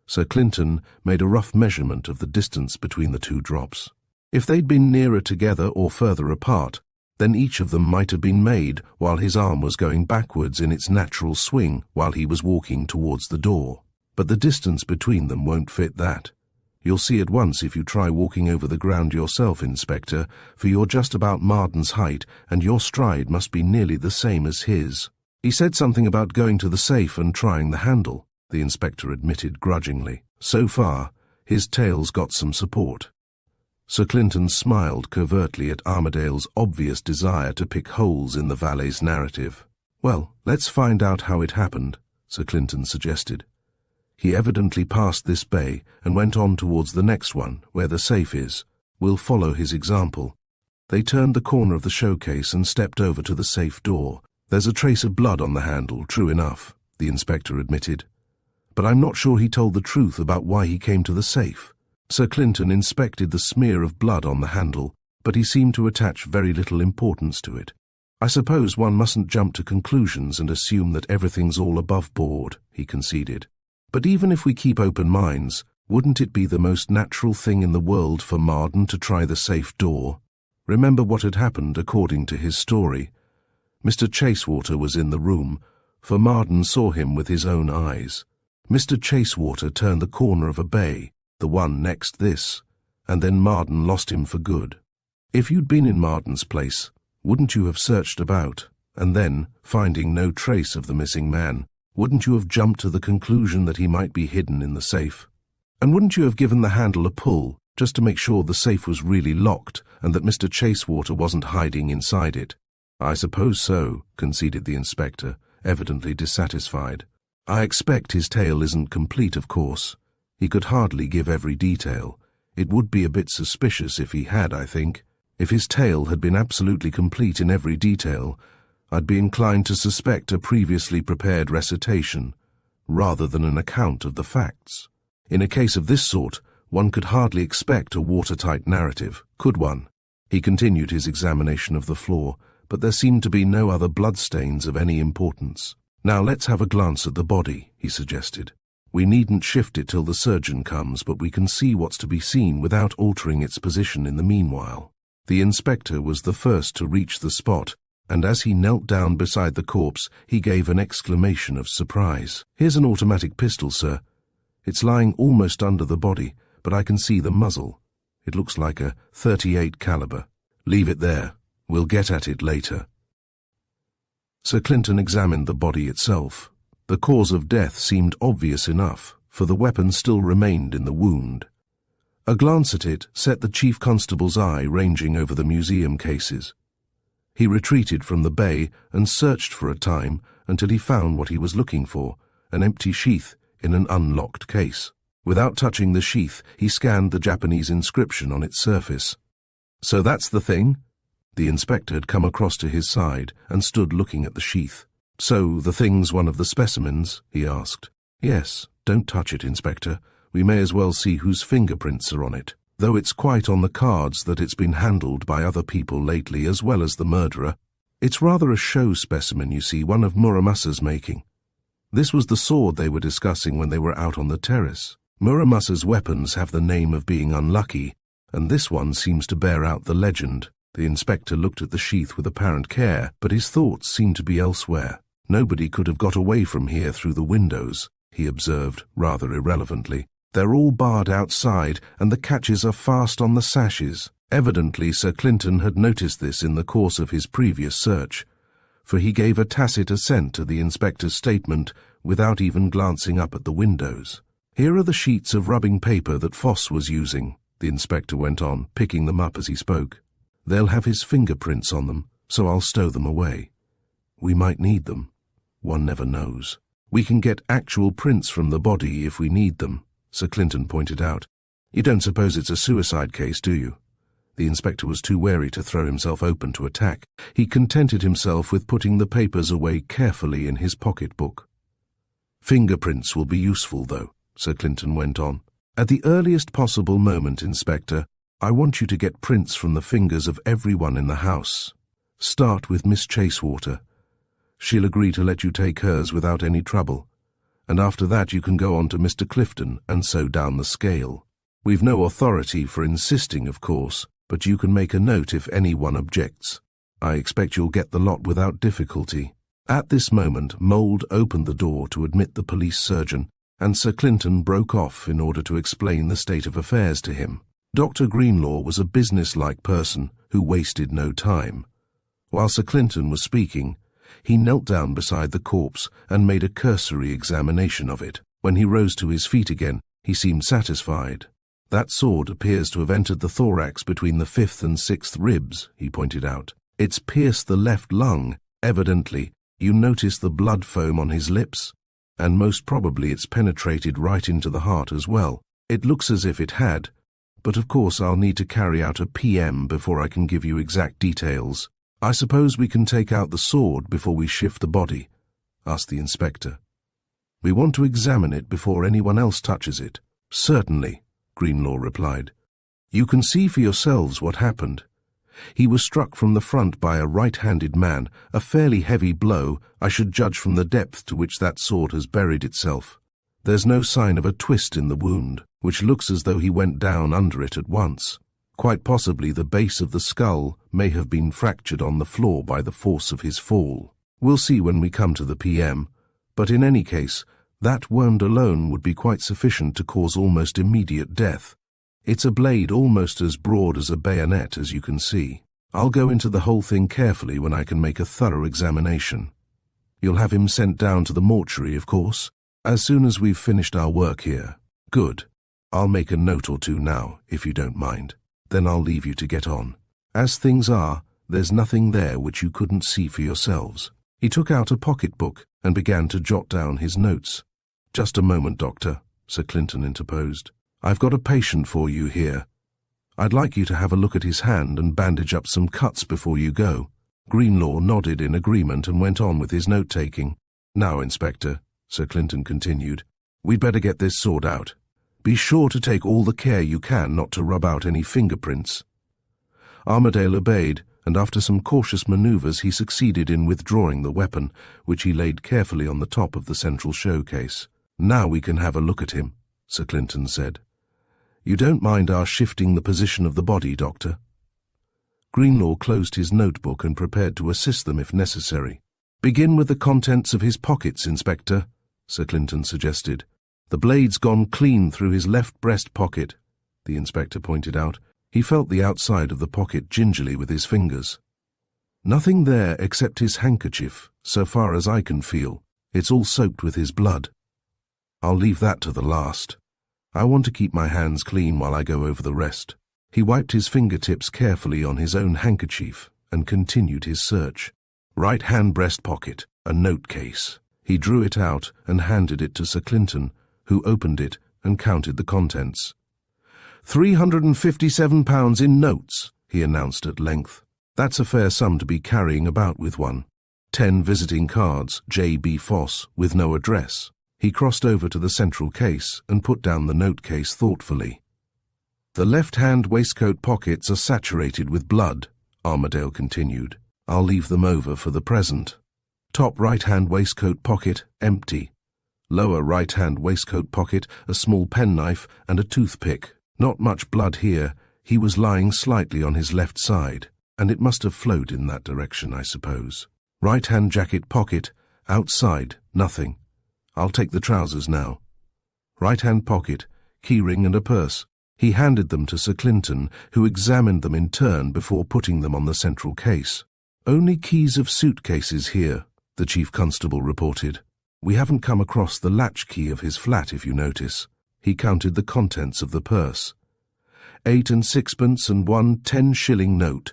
Sir Clinton made a rough measurement of the distance between the two drops. If they'd been nearer together or further apart, then each of them might have been made while his arm was going backwards in its natural swing while he was walking towards the door. But the distance between them won't fit that. You'll see at once if you try walking over the ground yourself, Inspector, for you're just about Marden's height, and your stride must be nearly the same as his. He said something about going to the safe and trying the handle, the inspector admitted grudgingly. So far, his tale's got some support. Sir Clinton smiled covertly at Armadale's obvious desire to pick holes in the valet's narrative. "Well, let's find out how it happened," Sir Clinton suggested. "He evidently passed this bay and went on towards the next one, where the safe is. We'll follow his example." They turned the corner of the showcase and stepped over to the safe door. "There's a trace of blood on the handle, true enough," the inspector admitted. "But I'm not sure he told the truth about why he came to the safe." Sir Clinton inspected the smear of blood on the handle, but he seemed to attach very little importance to it. "I suppose one mustn't jump to conclusions and assume that everything's all above board," he conceded. "But even if we keep open minds, wouldn't it be the most natural thing in the world for Marden to try the safe door? Remember what had happened according to his story. Mr. Chasewater was in the room, for Marden saw him with his own eyes. Mr. Chasewater turned the corner of a bay, the one next this, and then Marden lost him for good. If you'd been in Marden's place, wouldn't you have searched about, and then, finding no trace of the missing man, wouldn't you have jumped to the conclusion that he might be hidden in the safe? And wouldn't you have given the handle a pull, just to make sure the safe was really locked and that Mr. Chasewater wasn't hiding inside it?" "I suppose so," conceded the inspector, evidently dissatisfied. "I expect his tale isn't complete, of course. He could hardly give every detail. It would be a bit suspicious if he had, I think. If his tale had been absolutely complete in every detail, I'd be inclined to suspect a previously prepared recitation, rather than an account of the facts. In a case of this sort, one could hardly expect a watertight narrative, could one?" He continued his examination of the floor, but there seemed to be no other bloodstains of any importance. "Now let's have a glance at the body," he suggested. "We needn't shift it till the surgeon comes, but we can see what's to be seen without altering its position in the meanwhile." The inspector was the first to reach the spot, and as he knelt down beside the corpse, he gave an exclamation of surprise. "Here's an automatic pistol, sir. It's lying almost under the body, but I can see the muzzle. It looks like a .38 caliber. Leave it there. We'll get at it later." Sir Clinton examined the body itself. The cause of death seemed obvious enough, for the weapon still remained in the wound. A glance at it set the chief constable's eye ranging over the museum cases. He retreated from the bay and searched for a time until he found what he was looking for, an empty sheath in an unlocked case. Without touching the sheath, he scanned the Japanese inscription on its surface. "So that's the thing?" The inspector had come across to his side and stood looking at the sheath. "So the thing's one of the specimens?" he asked. "Yes. Don't touch it, Inspector. We may as well see whose fingerprints are on it. Though it's quite on the cards that it's been handled by other people lately as well as the murderer. It's rather a show specimen, you see, one of Muramasa's making. This was the sword they were discussing when they were out on the terrace. Muramasa's weapons have the name of being unlucky, and this one seems to bear out the legend." The inspector looked at the sheath with apparent care, but his thoughts seemed to be elsewhere. "Nobody could have got away from here through the windows," he observed, rather irrelevantly. "They're all barred outside, and the catches are fast on the sashes." Evidently Sir Clinton had noticed this in the course of his previous search, for he gave a tacit assent to the inspector's statement without even glancing up at the windows. "Here are the sheets of rubbing paper that Foss was using," the inspector went on, picking them up as he spoke. "They'll have his fingerprints on them, so I'll stow them away. We might need them. One never knows." We can get actual prints from the body if we need them, Sir Clinton pointed out. You don't suppose it's a suicide case, do you? The inspector was too wary to throw himself open to attack. He contented himself with putting the papers away carefully in his pocketbook. Fingerprints will be useful, though, Sir Clinton went on. At the earliest possible moment, Inspector, I want you to get prints from the fingers of everyone in the house. Start with Miss Chasewater. She'll agree to let you take hers without any trouble, and after that you can go on to Mr. Clifton and so down the scale. We've no authority for insisting, of course, but you can make a note if anyone objects. I expect you'll get the lot without difficulty. At this moment, Mould opened the door to admit the police surgeon, and Sir Clinton broke off in order to explain the state of affairs to him. Dr. Greenlaw was a business-like person who wasted no time. While Sir Clinton was speaking, he knelt down beside the corpse and made a cursory examination of it. When he rose to his feet again, he seemed satisfied. That sword appears to have entered the thorax between the 5th and 6th ribs, he pointed out. It's pierced the left lung, evidently. You notice the blood foam on his lips? And most probably it's penetrated right into the heart as well. It looks as if it had, but of course I'll need to carry out a PM before I can give you exact details. I suppose we can take out the sword before we shift the body, asked the inspector. We want to examine it before anyone else touches it. Certainly, Greenlaw replied. You can see for yourselves what happened. He was struck from the front by a right-handed man, a fairly heavy blow, I should judge from the depth to which that sword has buried itself. There's no sign of a twist in the wound, which looks as though he went down under it at once. Quite possibly the base of the skull may have been fractured on the floor by the force of his fall. We'll see when we come to the PM, but in any case, that wound alone would be quite sufficient to cause almost immediate death. It's a blade almost as broad as a bayonet, as you can see. I'll go into the whole thing carefully when I can make a thorough examination. You'll have him sent down to the mortuary, of course, as soon as we've finished our work here. Good. I'll make a note or two now, if you don't mind. Then I'll leave you to get on. As things are, there's nothing there which you couldn't see for yourselves. He took out a pocketbook and began to jot down his notes. Just a moment, Doctor, Sir Clinton interposed. I've got a patient for you here. I'd like you to have a look at his hand and bandage up some cuts before you go. Greenlaw nodded in agreement and went on with his note-taking. Now, Inspector, Sir Clinton continued, we'd better get this sword out. Be sure to take all the care you can not to rub out any fingerprints. Armadale obeyed, and after some cautious manoeuvres he succeeded in withdrawing the weapon, which he laid carefully on the top of the central showcase. Now we can have a look at him, Sir Clinton said. You don't mind our shifting the position of the body, Doctor? Greenlaw closed his notebook and prepared to assist them if necessary. Begin with the contents of his pockets, Inspector, Sir Clinton suggested. The blade's gone clean through his left breast pocket, the inspector pointed out. He felt the outside of the pocket gingerly with his fingers. Nothing there except his handkerchief, so far as I can feel. It's all soaked with his blood. I'll leave that to the last. I want to keep my hands clean while I go over the rest. He wiped his fingertips carefully on his own handkerchief and continued his search. Right hand breast pocket, a note case. He drew it out and handed it to Sir Clinton, who opened it and counted the contents. £357 in notes, he announced at length. That's a fair sum to be carrying about with one. 10 visiting cards, J.B. Foss, with no address. He crossed over to the central case and put down the note case thoughtfully. The left-hand waistcoat pockets are saturated with blood, Armadale continued. I'll leave them over for the present. Top right-hand waistcoat pocket, empty. Lower right-hand waistcoat pocket, a small penknife and a toothpick. Not much blood here. He was lying slightly on his left side, and it must have flowed in that direction, I suppose. Right-hand jacket pocket, outside, nothing. I'll take the trousers now. Right-hand pocket, keyring and a purse. He handed them to Sir Clinton, who examined them in turn before putting them on the central case. Only keys of suitcases here, the chief constable reported. We haven't come across the latchkey of his flat, if you notice. He counted the contents of the purse. 8 and 6pence and one 10-shilling note.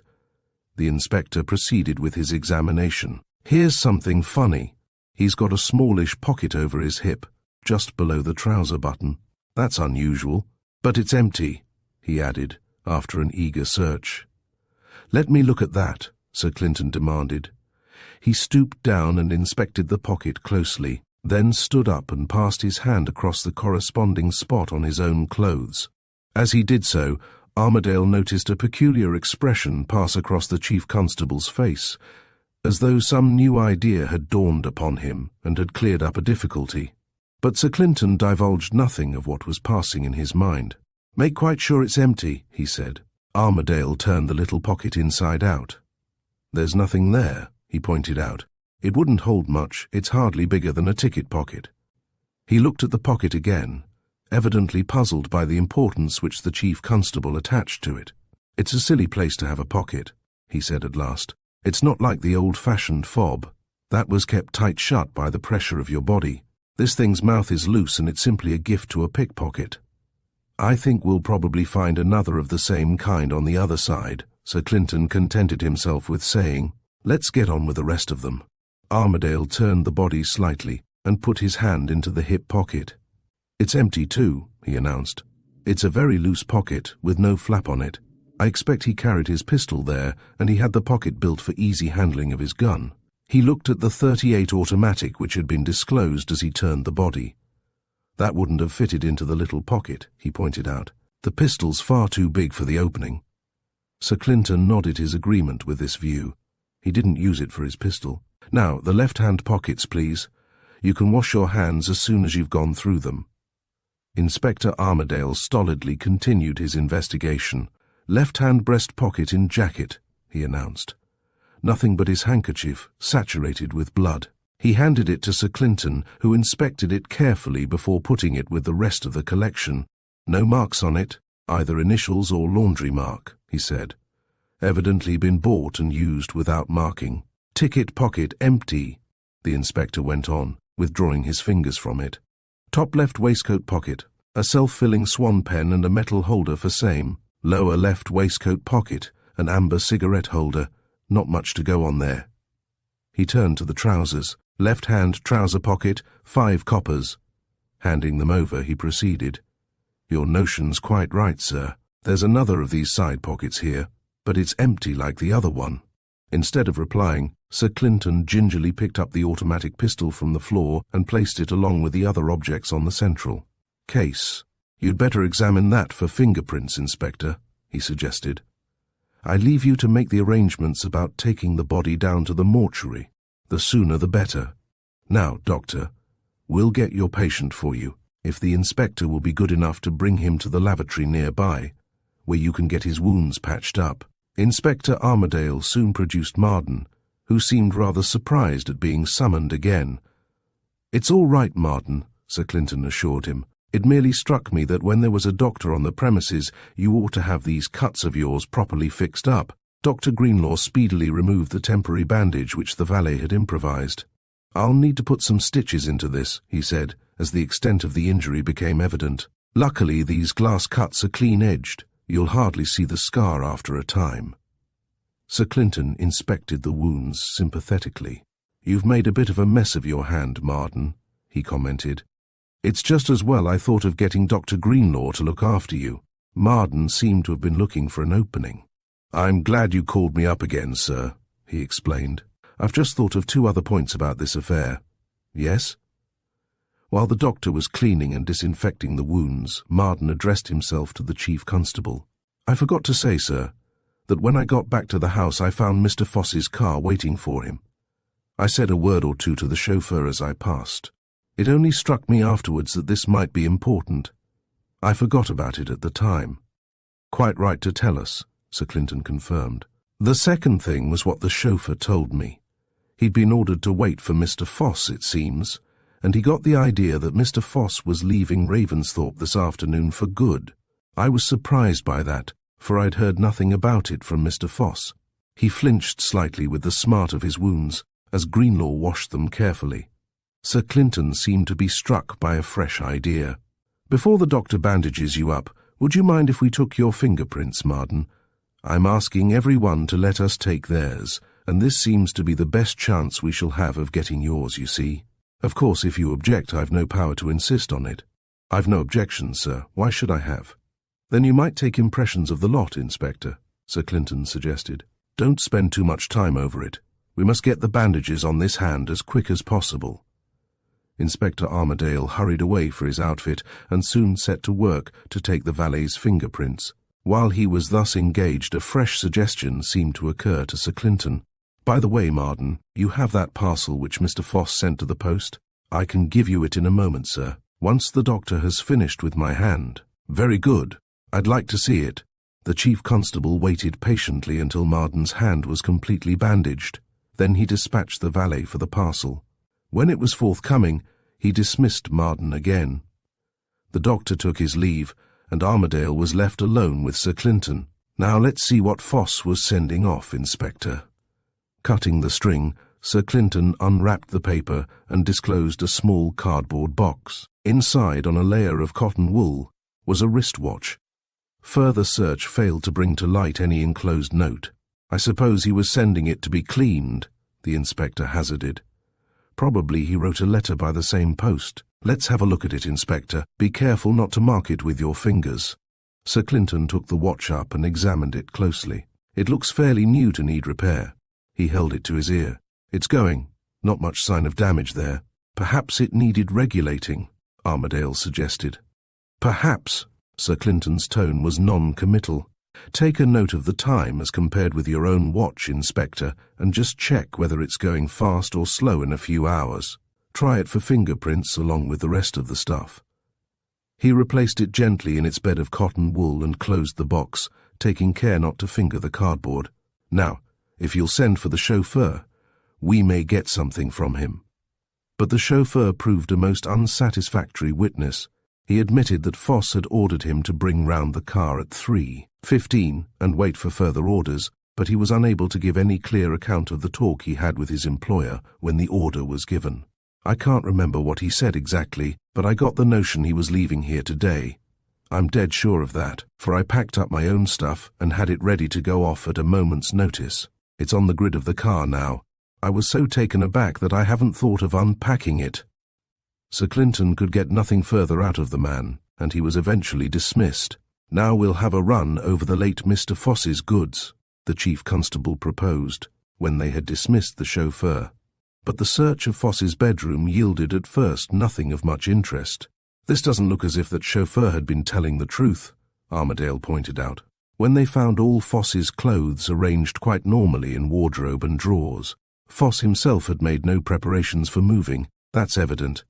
The inspector proceeded with his examination. Here's something funny. He's got a smallish pocket over his hip, just below the trouser button. That's unusual, but it's empty, he added, after an eager search. Let me look at that, Sir Clinton demanded. He stooped down and inspected the pocket closely, then stood up and passed his hand across the corresponding spot on his own clothes. As he did so, Armadale noticed a peculiar expression pass across the Chief Constable's face, as though some new idea had dawned upon him and had cleared up a difficulty. But Sir Clinton divulged nothing of what was passing in his mind. "Make quite sure it's empty," he said. Armadale turned the little pocket inside out. "There's nothing there," he pointed out. "It wouldn't hold much. It's hardly bigger than a ticket pocket." He looked at the pocket again, evidently puzzled by the importance which the Chief Constable attached to it. "It's a silly place to have a pocket," he said at last. "It's not like the old-fashioned fob. That was kept tight shut by the pressure of your body. This thing's mouth is loose and it's simply a gift to a pickpocket." "I think we'll probably find another of the same kind on the other side," Sir Clinton contented himself with saying. "Let's get on with the rest of them." Armadale turned the body slightly and put his hand into the hip pocket. "It's empty too," he announced. "It's a very loose pocket with no flap on it. I expect he carried his pistol there, and he had the pocket built for easy handling of his gun." He looked at the .38 automatic which had been disclosed as he turned the body. "That wouldn't have fitted into the little pocket," he pointed out. "The pistol's far too big for the opening." Sir Clinton nodded his agreement with this view. He didn't use it for his pistol. "Now, the left-hand pockets, please. You can wash your hands as soon as you've gone through them." Inspector Armadale stolidly continued his investigation. "Left-hand breast pocket in jacket," he announced. Nothing but his handkerchief, saturated with blood. He handed it to Sir Clinton, who inspected it carefully before putting it with the rest of the collection. "No marks on it, either initials or laundry mark," he said. "Evidently been bought and used without marking." "Ticket pocket empty," the inspector went on, withdrawing his fingers from it. "Top left waistcoat pocket, a self-filling swan pen and a metal holder for same. Lower left waistcoat pocket, an amber cigarette holder. Not much to go on there." He turned to the trousers. "Left-hand trouser pocket, 5 coppers. Handing them over, he proceeded. "Your notion's quite right, sir. There's another of these side pockets here, but it's empty like the other one." Instead of replying, Sir Clinton gingerly picked up the automatic pistol from the floor and placed it along with the other objects on the central case. "You'd better examine that for fingerprints, Inspector," he suggested. "I leave you to make the arrangements about taking the body down to the mortuary. The sooner the better. Now, Doctor, we'll get your patient for you, if the inspector will be good enough to bring him to the lavatory nearby, where you can get his wounds patched up." Inspector Armadale soon produced Marden, who seemed rather surprised at being summoned again. "It's all right, Marden," Sir Clinton assured him. "It merely struck me that when there was a doctor on the premises, you ought to have these cuts of yours properly fixed up." Dr. Greenlaw speedily removed the temporary bandage which the valet had improvised. "I'll need to put some stitches into this," he said, as the extent of the injury became evident. "Luckily, these glass cuts are clean-edged. You'll hardly see the scar after a time." Sir Clinton inspected the wounds sympathetically. "You've made a bit of a mess of your hand, Marden," he commented. "It's just as well I thought of getting Dr. Greenlaw to look after you." Marden seemed to have been looking for an opening. "I'm glad you called me up again, sir," he explained. "I've just thought of 2 other points about this affair." "Yes?" While the doctor was cleaning and disinfecting the wounds, Marden addressed himself to the Chief Constable. "I forgot to say, sir, that when I got back to the house I found Mr. Foss's car waiting for him. I said a word or two to the chauffeur as I passed. It only struck me afterwards that this might be important. I forgot about it at the time." "Quite right to tell us," Sir Clinton confirmed. "The second thing was what the chauffeur told me. He'd been ordered to wait for Mr. Foss, it seems, and he got the idea that Mr. Foss was leaving Ravensthorpe this afternoon for good. I was surprised by that, for I'd heard nothing about it from Mr. Foss." He flinched slightly with the smart of his wounds, as Greenlaw washed them carefully. Sir Clinton seemed to be struck by a fresh idea. "Before the doctor bandages you up, would you mind if we took your fingerprints, Marden? I'm asking every one to let us take theirs, and this seems to be the best chance we shall have of getting yours, you see. Of course, if you object, I've no power to insist on it." "I've no objections, sir. Why should I have?" "Then you might take impressions of the lot, Inspector," Sir Clinton suggested. "Don't spend too much time over it. We must get the bandages on this hand as quick as possible." Inspector Armadale hurried away for his outfit and soon set to work to take the valet's fingerprints. While he was thus engaged, a fresh suggestion seemed to occur to Sir Clinton. "By the way, Marden, you have that parcel which Mr. Foss sent to the post? I can give you it in a moment, sir, once the doctor has finished with my hand." "Very good. I'd like to see it." The chief constable waited patiently until Marden's hand was completely bandaged. Then he dispatched the valet for the parcel. When it was forthcoming, he dismissed Marden again. The doctor took his leave, and Armadale was left alone with Sir Clinton. "Now let's see what Foss was sending off, Inspector." Cutting the string, Sir Clinton unwrapped the paper and disclosed a small cardboard box. Inside, on a layer of cotton wool, was a wristwatch. Further search failed to bring to light any enclosed note. "I suppose he was sending it to be cleaned," the inspector hazarded. "Probably he wrote a letter by the same post. Let's have a look at it, Inspector. Be careful not to mark it with your fingers." Sir Clinton took the watch up and examined it closely. "It looks fairly new to need repair." He held it to his ear. "It's going. Not much sign of damage there." "Perhaps it needed regulating," Armadale suggested. "Perhaps." Sir Clinton's tone was non-committal. "Take a note of the time as compared with your own watch, Inspector, and just check whether it's going fast or slow in a few hours. Try it for fingerprints along with the rest of the stuff." He replaced it gently in its bed of cotton wool and closed the box, taking care not to finger the cardboard. "Now, if you'll send for the chauffeur, we may get something from him." But the chauffeur proved a most unsatisfactory witness. He admitted that Foss had ordered him to bring round the car at 3:15 and wait for further orders, but he was unable to give any clear account of the talk he had with his employer when the order was given. "I can't remember what he said exactly, but I got the notion he was leaving here today. I'm dead sure of that, for I packed up my own stuff and had it ready to go off at a moment's notice. It's on the grid of the car now. I was so taken aback that I haven't thought of unpacking it." Sir Clinton could get nothing further out of the man, and he was eventually dismissed. "Now we'll have a run over the late Mr. Foss's goods," the chief constable proposed, when they had dismissed the chauffeur. But the search of Foss's bedroom yielded at first nothing of much interest. "This doesn't look as if that chauffeur had been telling the truth," Armadale pointed out. When they found all Foss's clothes arranged quite normally in wardrobe and drawers, Foss himself had made no preparations for moving. "That's evident.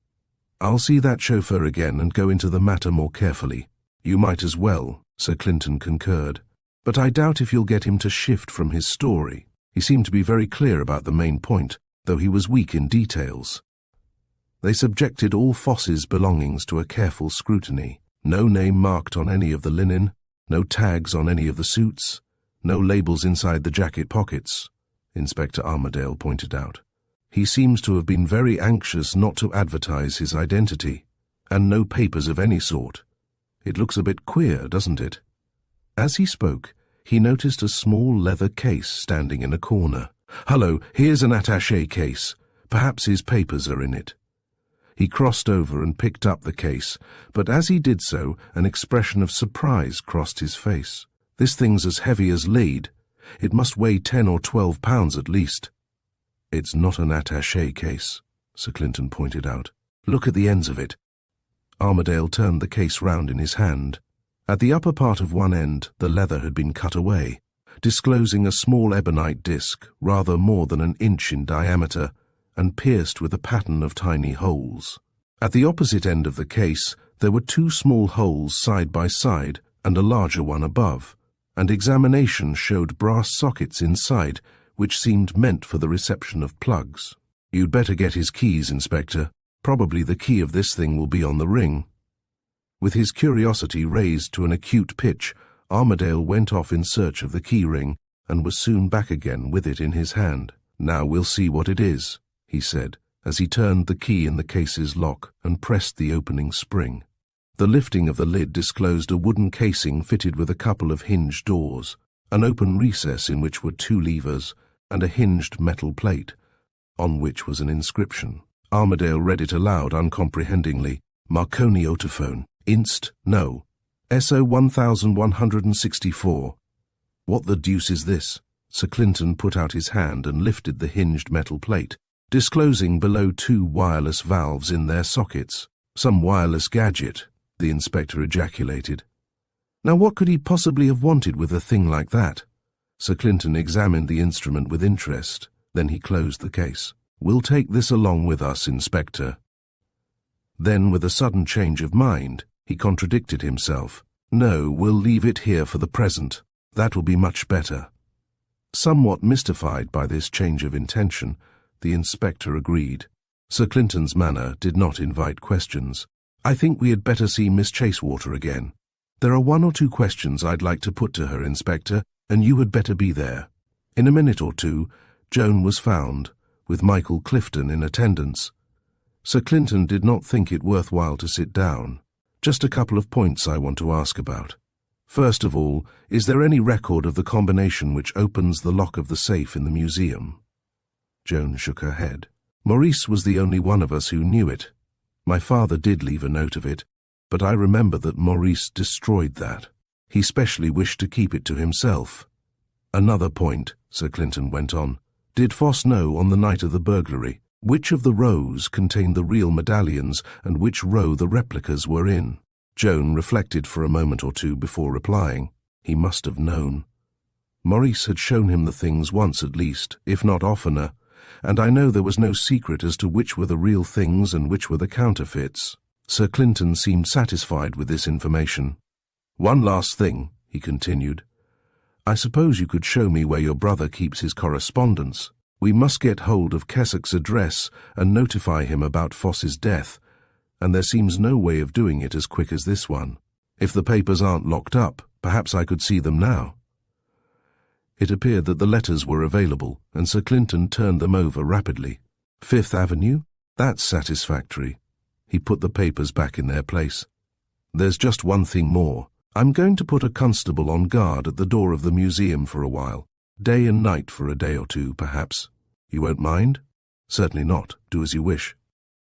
I'll see that chauffeur again and go into the matter more carefully." "You might as well," Sir Clinton concurred. "But I doubt if you'll get him to shift from his story. He seemed to be very clear about the main point, though he was weak in details." They subjected all Foss's belongings to a careful scrutiny. No name marked on any of the linen, no tags on any of the suits, no labels inside the jacket pockets, Inspector Armadale pointed out. "He seems to have been very anxious not to advertise his identity, and no papers of any sort. It looks a bit queer, doesn't it?" As he spoke, he noticed a small leather case standing in a corner. "Hullo, here's an attaché case. Perhaps his papers are in it." He crossed over and picked up the case, but as he did so, an expression of surprise crossed his face. "This thing's as heavy as lead. It must weigh 10 or 12 pounds at least." "It's not an attaché case," Sir Clinton pointed out. "Look at the ends of it." Armadale turned the case round in his hand. At the upper part of one end, the leather had been cut away, disclosing a small ebonite disc, rather more than an inch in diameter, and pierced with a pattern of tiny holes. At the opposite end of the case, there were 2 small holes side by side and a larger one above, and examination showed brass sockets inside, which seemed meant for the reception of plugs. "You'd better get his keys, Inspector. Probably the key of this thing will be on the ring." With his curiosity raised to an acute pitch, Armadale went off in search of the key ring, and was soon back again with it in his hand. "Now we'll see what it is," he said, as he turned the key in the case's lock and pressed the opening spring. The lifting of the lid disclosed a wooden casing fitted with a couple of hinged doors, an open recess in which were 2 levers, and a hinged metal plate, on which was an inscription. Armadale read it aloud uncomprehendingly. Marconi Autophone. Inst. No. SO 1164. What the deuce is this? Sir Clinton put out his hand and lifted the hinged metal plate, disclosing below 2 wireless valves in their sockets. Some wireless gadget, the inspector ejaculated. Now what could he possibly have wanted with a thing like that? Sir Clinton examined the instrument with interest. Then he closed the case. We'll take this along with us, Inspector. Then, with a sudden change of mind, he contradicted himself. No, we'll leave it here for the present. That will be much better. Somewhat mystified by this change of intention, the inspector agreed. Sir Clinton's manner did not invite questions. I think we had better see Miss Chasewater again. There are 1 or 2 questions I'd like to put to her, Inspector, and you had better be there. In a minute or 2, Joan was found, with Michael Clifton in attendance. Sir Clinton did not think it worthwhile to sit down. Just a couple of points I want to ask about. First of all, is there any record of the combination which opens the lock of the safe in the museum? Joan shook her head. Maurice was the only one of us who knew it. My father did leave a note of it, but I remember that Maurice destroyed that. He specially wished to keep it to himself. Another point, Sir Clinton went on. Did Foss know on the night of the burglary which of the rows contained the real medallions and which row the replicas were in? Joan reflected for a moment or 2 before replying. He must have known. Maurice had shown him the things once at least, if not oftener, and I know there was no secret as to which were the real things and which were the counterfeits. Sir Clinton seemed satisfied with this information. One last thing, he continued. I suppose you could show me where your brother keeps his correspondence. We must get hold of Keswick's address and notify him about Foss's death, and there seems no way of doing it as quick as this one. If the papers aren't locked up, perhaps I could see them now. It appeared that the letters were available, and Sir Clinton turned them over rapidly. 5th Avenue? That's satisfactory. He put the papers back in their place. There's just one thing more. I'm going to put a constable on guard at the door of the museum for a while. Day and night for a day or 2, perhaps. You won't mind? Certainly not. Do as you wish.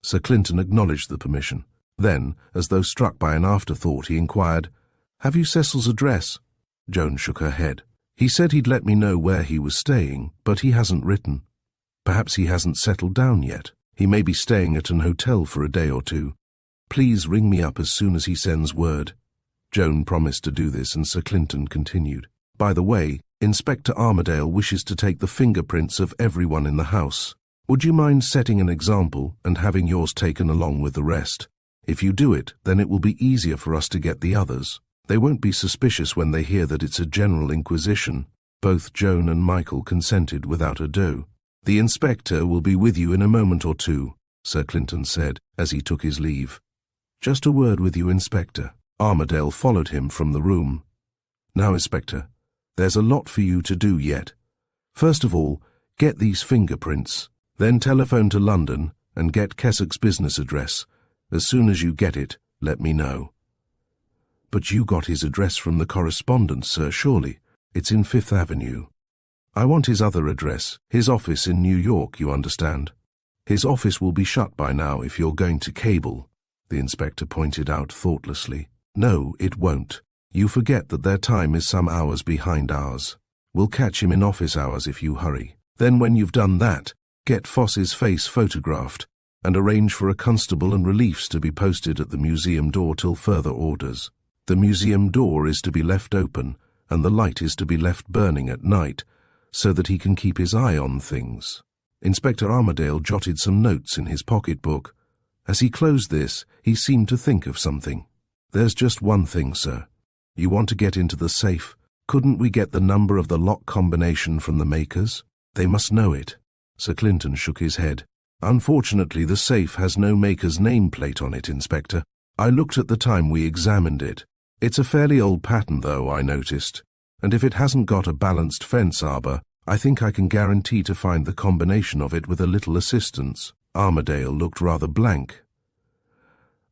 Sir Clinton acknowledged the permission. Then, as though struck by an afterthought, he inquired, Have you Cecil's address? Joan shook her head. He said he'd let me know where he was staying, but he hasn't written. Perhaps he hasn't settled down yet. He may be staying at an hotel for a day or 2. Please ring me up as soon as he sends word. Joan promised to do this, and Sir Clinton continued. By the way, Inspector Armadale wishes to take the fingerprints of everyone in the house. Would you mind setting an example and having yours taken along with the rest? If you do it, then it will be easier for us to get the others. They won't be suspicious when they hear that it's a general inquisition. Both Joan and Michael consented without ado. The inspector will be with you in a moment or 2, Sir Clinton said, as he took his leave. Just a word with you, Inspector. Armadale followed him from the room. Now, Inspector, there's a lot for you to do yet. First of all, get these fingerprints, then telephone to London and get Keswick's business address. As soon as you get it, let me know. But you got his address from the correspondence, sir, surely. It's in 5th Avenue. I want his other address, his office in New York, you understand. His office will be shut by now if you're going to cable, the inspector pointed out thoughtlessly. No, it won't. You forget that their time is some hours behind ours. We'll catch him in office hours if you hurry. Then when you've done that, get Foss's face photographed and arrange for a constable and reliefs to be posted at the museum door till further orders. The museum door is to be left open and the light is to be left burning at night so that he can keep his eye on things. Inspector Armadale jotted some notes in his pocketbook. As he closed this, he seemed to think of something. There's just one thing, sir. You want to get into the safe. Couldn't we get the number of the lock combination from the makers? They must know it. Sir Clinton shook his head. Unfortunately, the safe has no maker's nameplate on it, Inspector. I looked at the time we examined it. It's a fairly old pattern, though, I noticed. And if it hasn't got a balanced fence arbor, I think I can guarantee to find the combination of it with a little assistance. Armadale looked rather blank.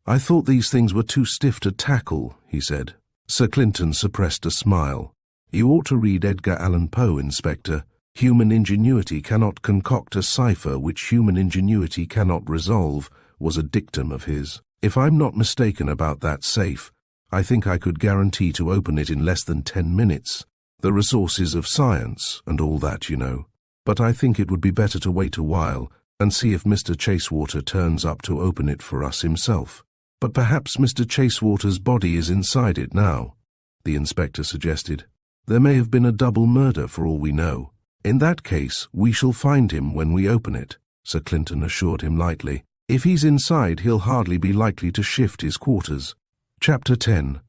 I thought these things were too stiff to tackle, he said. Sir Clinton suppressed a smile. You ought to read Edgar Allan Poe, Inspector. Human ingenuity cannot concoct a cipher which human ingenuity cannot resolve, was a dictum of his. If I'm not mistaken about that safe, I think I could guarantee to open it in less than 10 minutes. The resources of science and all that, you know. But I think it would be better to wait a while and see if Mr. Chasewater turns up to open it for us himself. But perhaps Mr. Chasewater's body is inside it now, the inspector suggested. There may have been a double murder for all we know. In that case, we shall find him when we open it, Sir Clinton assured him lightly. If he's inside, he'll hardly be likely to shift his quarters. Chapter 10.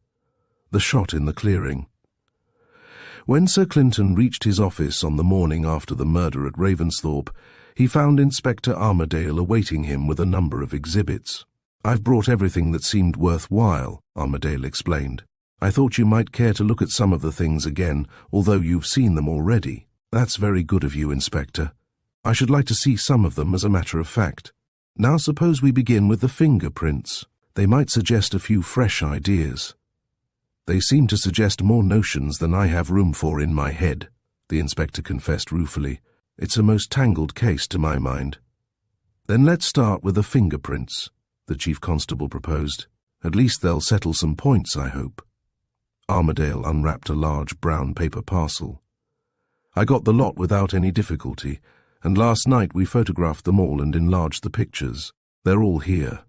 The Shot in the Clearing. When Sir Clinton reached his office on the morning after the murder at Ravensthorpe, he found Inspector Armadale awaiting him with a number of exhibits. "I've brought everything that seemed worthwhile," Armadale explained. "I thought you might care to look at some of the things again, although you've seen them already." "That's very good of you, Inspector. I should like to see some of them, as a matter of fact. Now suppose we begin with the fingerprints. They might suggest a few fresh ideas." "They seem to suggest more notions than I have room for in my head," the inspector confessed ruefully. "It's a most tangled case to my mind." "Then let's start with the fingerprints," the chief constable proposed. "At least they'll settle some points, I hope." Armadale unwrapped a large brown paper parcel. "I got the lot without any difficulty, and last night we photographed them all and enlarged the pictures. They're all here."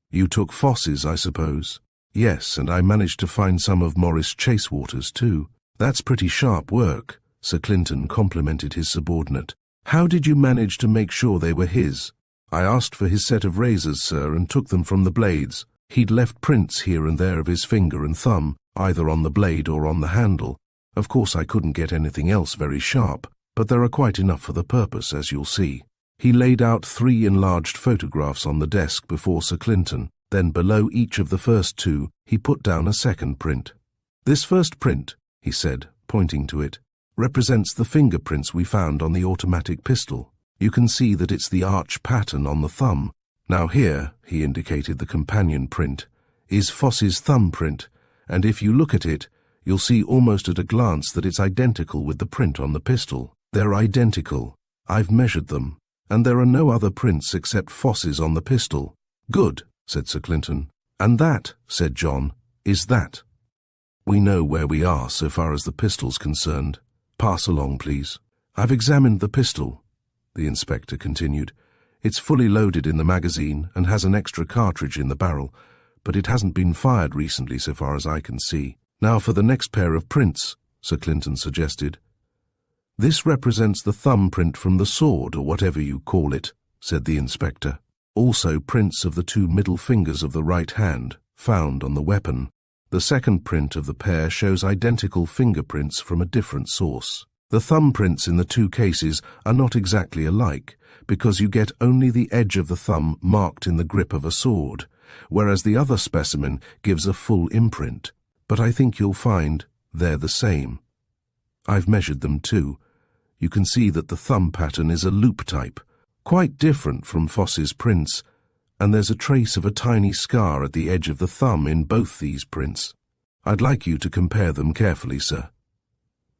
"You took Foss's, I suppose?" "Yes, and I managed to find some of Maurice Chasewater's too." "That's pretty sharp work," Sir Clinton complimented his subordinate. "How did you manage to make sure they were his?" "I asked for his set of razors, sir, and took them from the blades. He'd left prints here and there of his finger and thumb, either on the blade or on the handle. Of course I couldn't get anything else very sharp, but there are quite enough for the purpose, as you'll see." He laid out 3 enlarged photographs on the desk before Sir Clinton. Then below each of the first 2, he put down a second print. "This first print," he said, pointing to it, "represents the fingerprints we found on the automatic pistol. You can see that it's the arch pattern on the thumb. Now here," he indicated the companion print, "is Foss's thumbprint, and if you look at it, you'll see almost at a glance that it's identical with the print on the pistol. They're identical. I've measured them, and there are no other prints except Foss's on the pistol." "Good," said Sir Clinton. "And that," said John, "is that. We know where we are so far as the pistol's concerned. Pass along, please." "I've examined the pistol," the inspector continued. "It's fully loaded in the magazine and has an extra cartridge in the barrel, but it hasn't been fired recently so far as I can see. Now for the next pair of prints," Sir Clinton suggested. "This represents the thumbprint from the sword, or whatever you call it," said the inspector. "Also prints of the 2 middle fingers of the right hand, found on the weapon. The second print of the pair shows identical fingerprints from a different source. The thumbprints in the 2 cases are not exactly alike, because you get only the edge of the thumb marked in the grip of a sword, whereas the other specimen gives a full imprint. But I think you'll find they're the same. I've measured them too. You can see that the thumb pattern is a loop type, quite different from Foss's prints, and there's a trace of a tiny scar at the edge of the thumb in both these prints. I'd like you to compare them carefully, sir."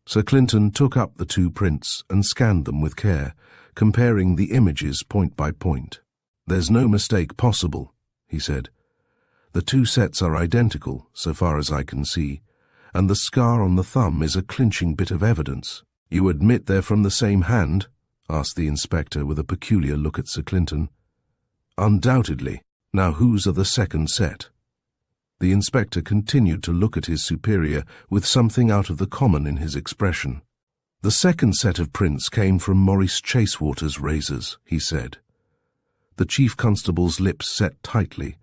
Sir Clinton took up the 2 prints and scanned them with care, comparing the images point by point. "There's no mistake possible," he said. "The 2 sets are identical, so far as I can see, and the scar on the thumb is a clinching bit of evidence." "You admit they're from the same hand?" asked the inspector with a peculiar look at Sir Clinton. "Undoubtedly. Now whose are the second set?" The inspector continued to look at his superior with something out of the common in his expression. "The second set of prints came from Maurice Chasewater's razors," he said. The chief constable's lips set tightly,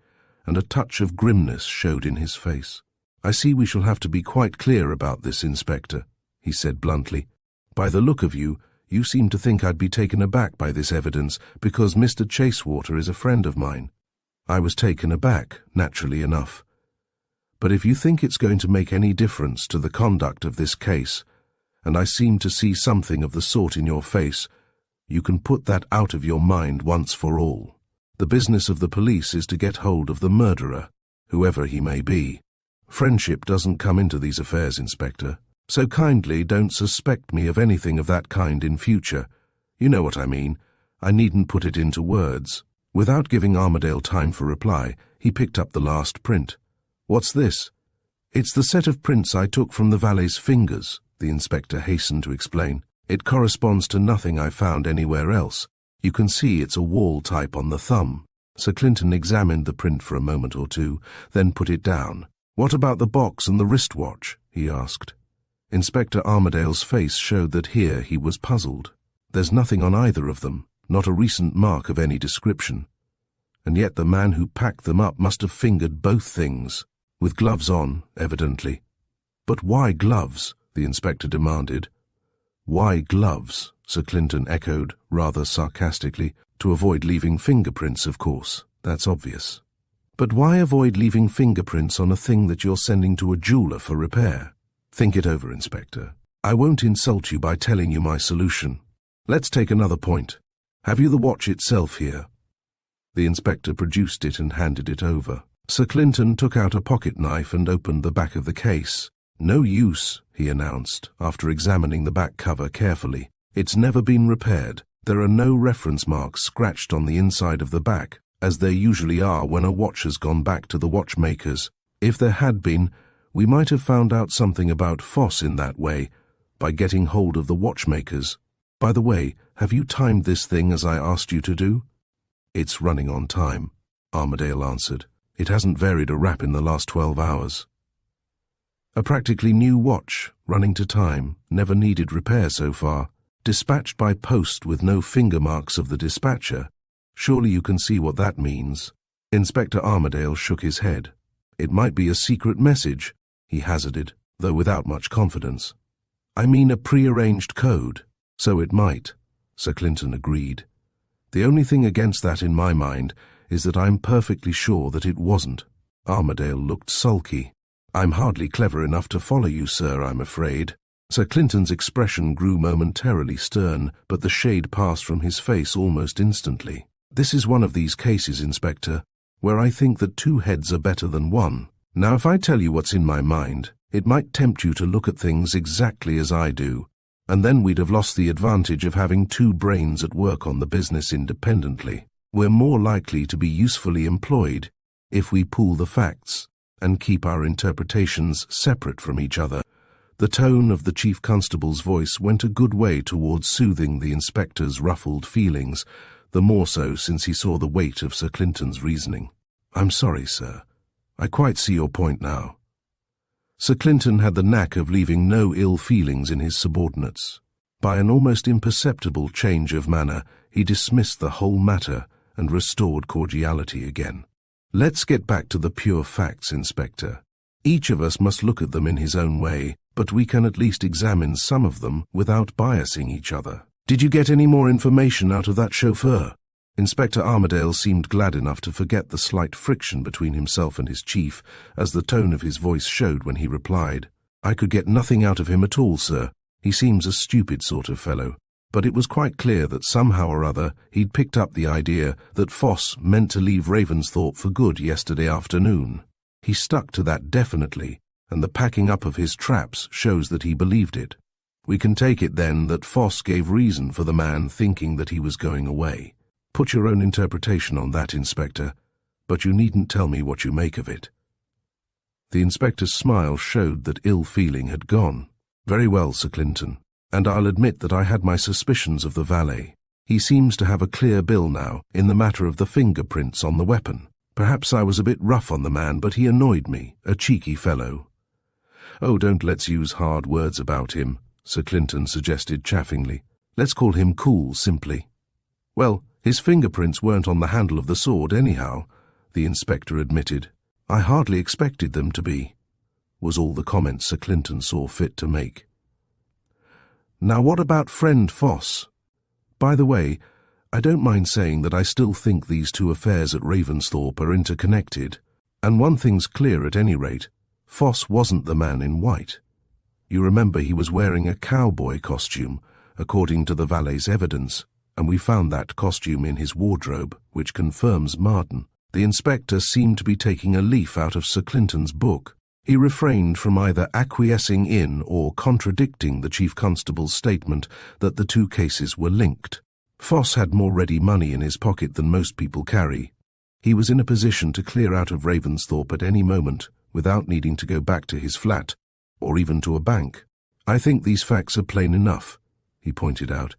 and a touch of grimness showed in his face. "I see we shall have to be quite clear about this, Inspector," he said bluntly. "By the look of you, you seem to think I'd be taken aback by this evidence because Mr. Chasewater is a friend of mine. I was taken aback, naturally enough. But if you think it's going to make any difference to the conduct of this case, and I seem to see something of the sort in your face, you can put that out of your mind once for all. The business of the police is to get hold of the murderer, whoever he may be. Friendship doesn't come into these affairs, Inspector. So kindly don't suspect me of anything of that kind in future. You know what I mean. I needn't put it into words." Without giving Armadale time for reply, he picked up the last print. "What's this?" "It's the set of prints I took from the valet's fingers," the inspector hastened to explain. "It corresponds to nothing I found anywhere else. You can see it's a wall type on the thumb." Sir Clinton examined the print for a moment or two, then put it down. "What about the box and the wristwatch?" he asked. Inspector Armadale's face showed that here he was puzzled. "There's nothing on either of them, not a recent mark of any description. And yet the man who packed them up must have fingered both things, with gloves on, evidently." "But why gloves?" the inspector demanded. "Why gloves?" Sir Clinton echoed, rather sarcastically. "To avoid leaving fingerprints, of course. That's obvious." "But why avoid leaving fingerprints on a thing that you're sending to a jeweler for repair? Think it over, Inspector. I won't insult you by telling you my solution. Let's take another point. Have you the watch itself here?" The inspector produced it and handed it over. Sir Clinton took out a pocket knife and opened the back of the case. "No use," he announced, after examining the back cover carefully. "It's never been repaired. There are no reference marks scratched on the inside of the back, as there usually are when a watch has gone back to the watchmakers. If there had been, we might have found out something about Foss in that way, by getting hold of the watchmakers. By the way, have you timed this thing as I asked you to do?" "It's running on time," Armadale answered. "It hasn't varied a rap in the last 12 hours. A practically new watch, running to time, never needed repair so far. Dispatched by post with no finger marks of the dispatcher. Surely you can see what that means." Inspector Armadale shook his head. "It might be a secret message," he hazarded, though without much confidence. "I mean a prearranged code." "So it might," Sir Clinton agreed. "The only thing against that in my mind is that I'm perfectly sure that it wasn't." Armadale looked sulky. "I'm hardly clever enough to follow you, sir, I'm afraid." Sir Clinton's expression grew momentarily stern, but the shade passed from his face almost instantly. "This is one of these cases, Inspector, where I think that two heads are better than one. Now, if I tell you what's in my mind, it might tempt you to look at things exactly as I do, and then we'd have lost the advantage of having two brains at work on the business independently. We're more likely to be usefully employed if we pool the facts and keep our interpretations separate from each other." The tone of the Chief Constable's voice went a good way towards soothing the inspector's ruffled feelings, the more so since he saw the weight of Sir Clinton's reasoning. "I'm sorry, sir. I quite see your point now." Sir Clinton had the knack of leaving no ill feelings in his subordinates. By an almost imperceptible change of manner, he dismissed the whole matter and restored cordiality again. "Let's get back to the pure facts, Inspector. Each of us must look at them in his own way, but we can at least examine some of them without biasing each other. Did you get any more information out of that chauffeur?" Inspector Armadale seemed glad enough to forget the slight friction between himself and his chief, as the tone of his voice showed when he replied. "I could get nothing out of him at all, sir. He seems a stupid sort of fellow. But it was quite clear that somehow or other he'd picked up the idea that Foss meant to leave Ravensthorpe for good yesterday afternoon. He stuck to that definitely, and the packing up of his traps shows that he believed it. We can take it then that Foss gave reason for the man thinking that he was going away. Put your own interpretation on that, Inspector, but you needn't tell me what you make of it." The inspector's smile showed that ill feeling had gone. "Very well, Sir Clinton, and I'll admit that I had my suspicions of the valet. He seems to have a clear bill now in the matter of the fingerprints on the weapon. Perhaps I was a bit rough on the man, but he annoyed me, a cheeky fellow." "Oh, don't let's use hard words about him," Sir Clinton suggested chaffingly. "Let's call him cool, simply." "Well, his fingerprints weren't on the handle of the sword anyhow," the inspector admitted. "I hardly expected them to be," was all the comment Sir Clinton saw fit to make. "Now what about friend Foss? By the way, I don't mind saying that I still think these two affairs at Ravensthorpe are interconnected, and one thing's clear at any rate, Foss wasn't the man in white. You remember he was wearing a cowboy costume, according to the valet's evidence, and we found that costume in his wardrobe, which confirms Marden. The inspector seemed to be taking a leaf out of Sir Clinton's book. He refrained from either acquiescing in or contradicting the Chief Constable's statement that the two cases were linked. Foss had more ready money in his pocket than most people carry. He was in a position to clear out of Ravensthorpe at any moment without needing to go back to his flat or even to a bank. "I think these facts are plain enough," he pointed out,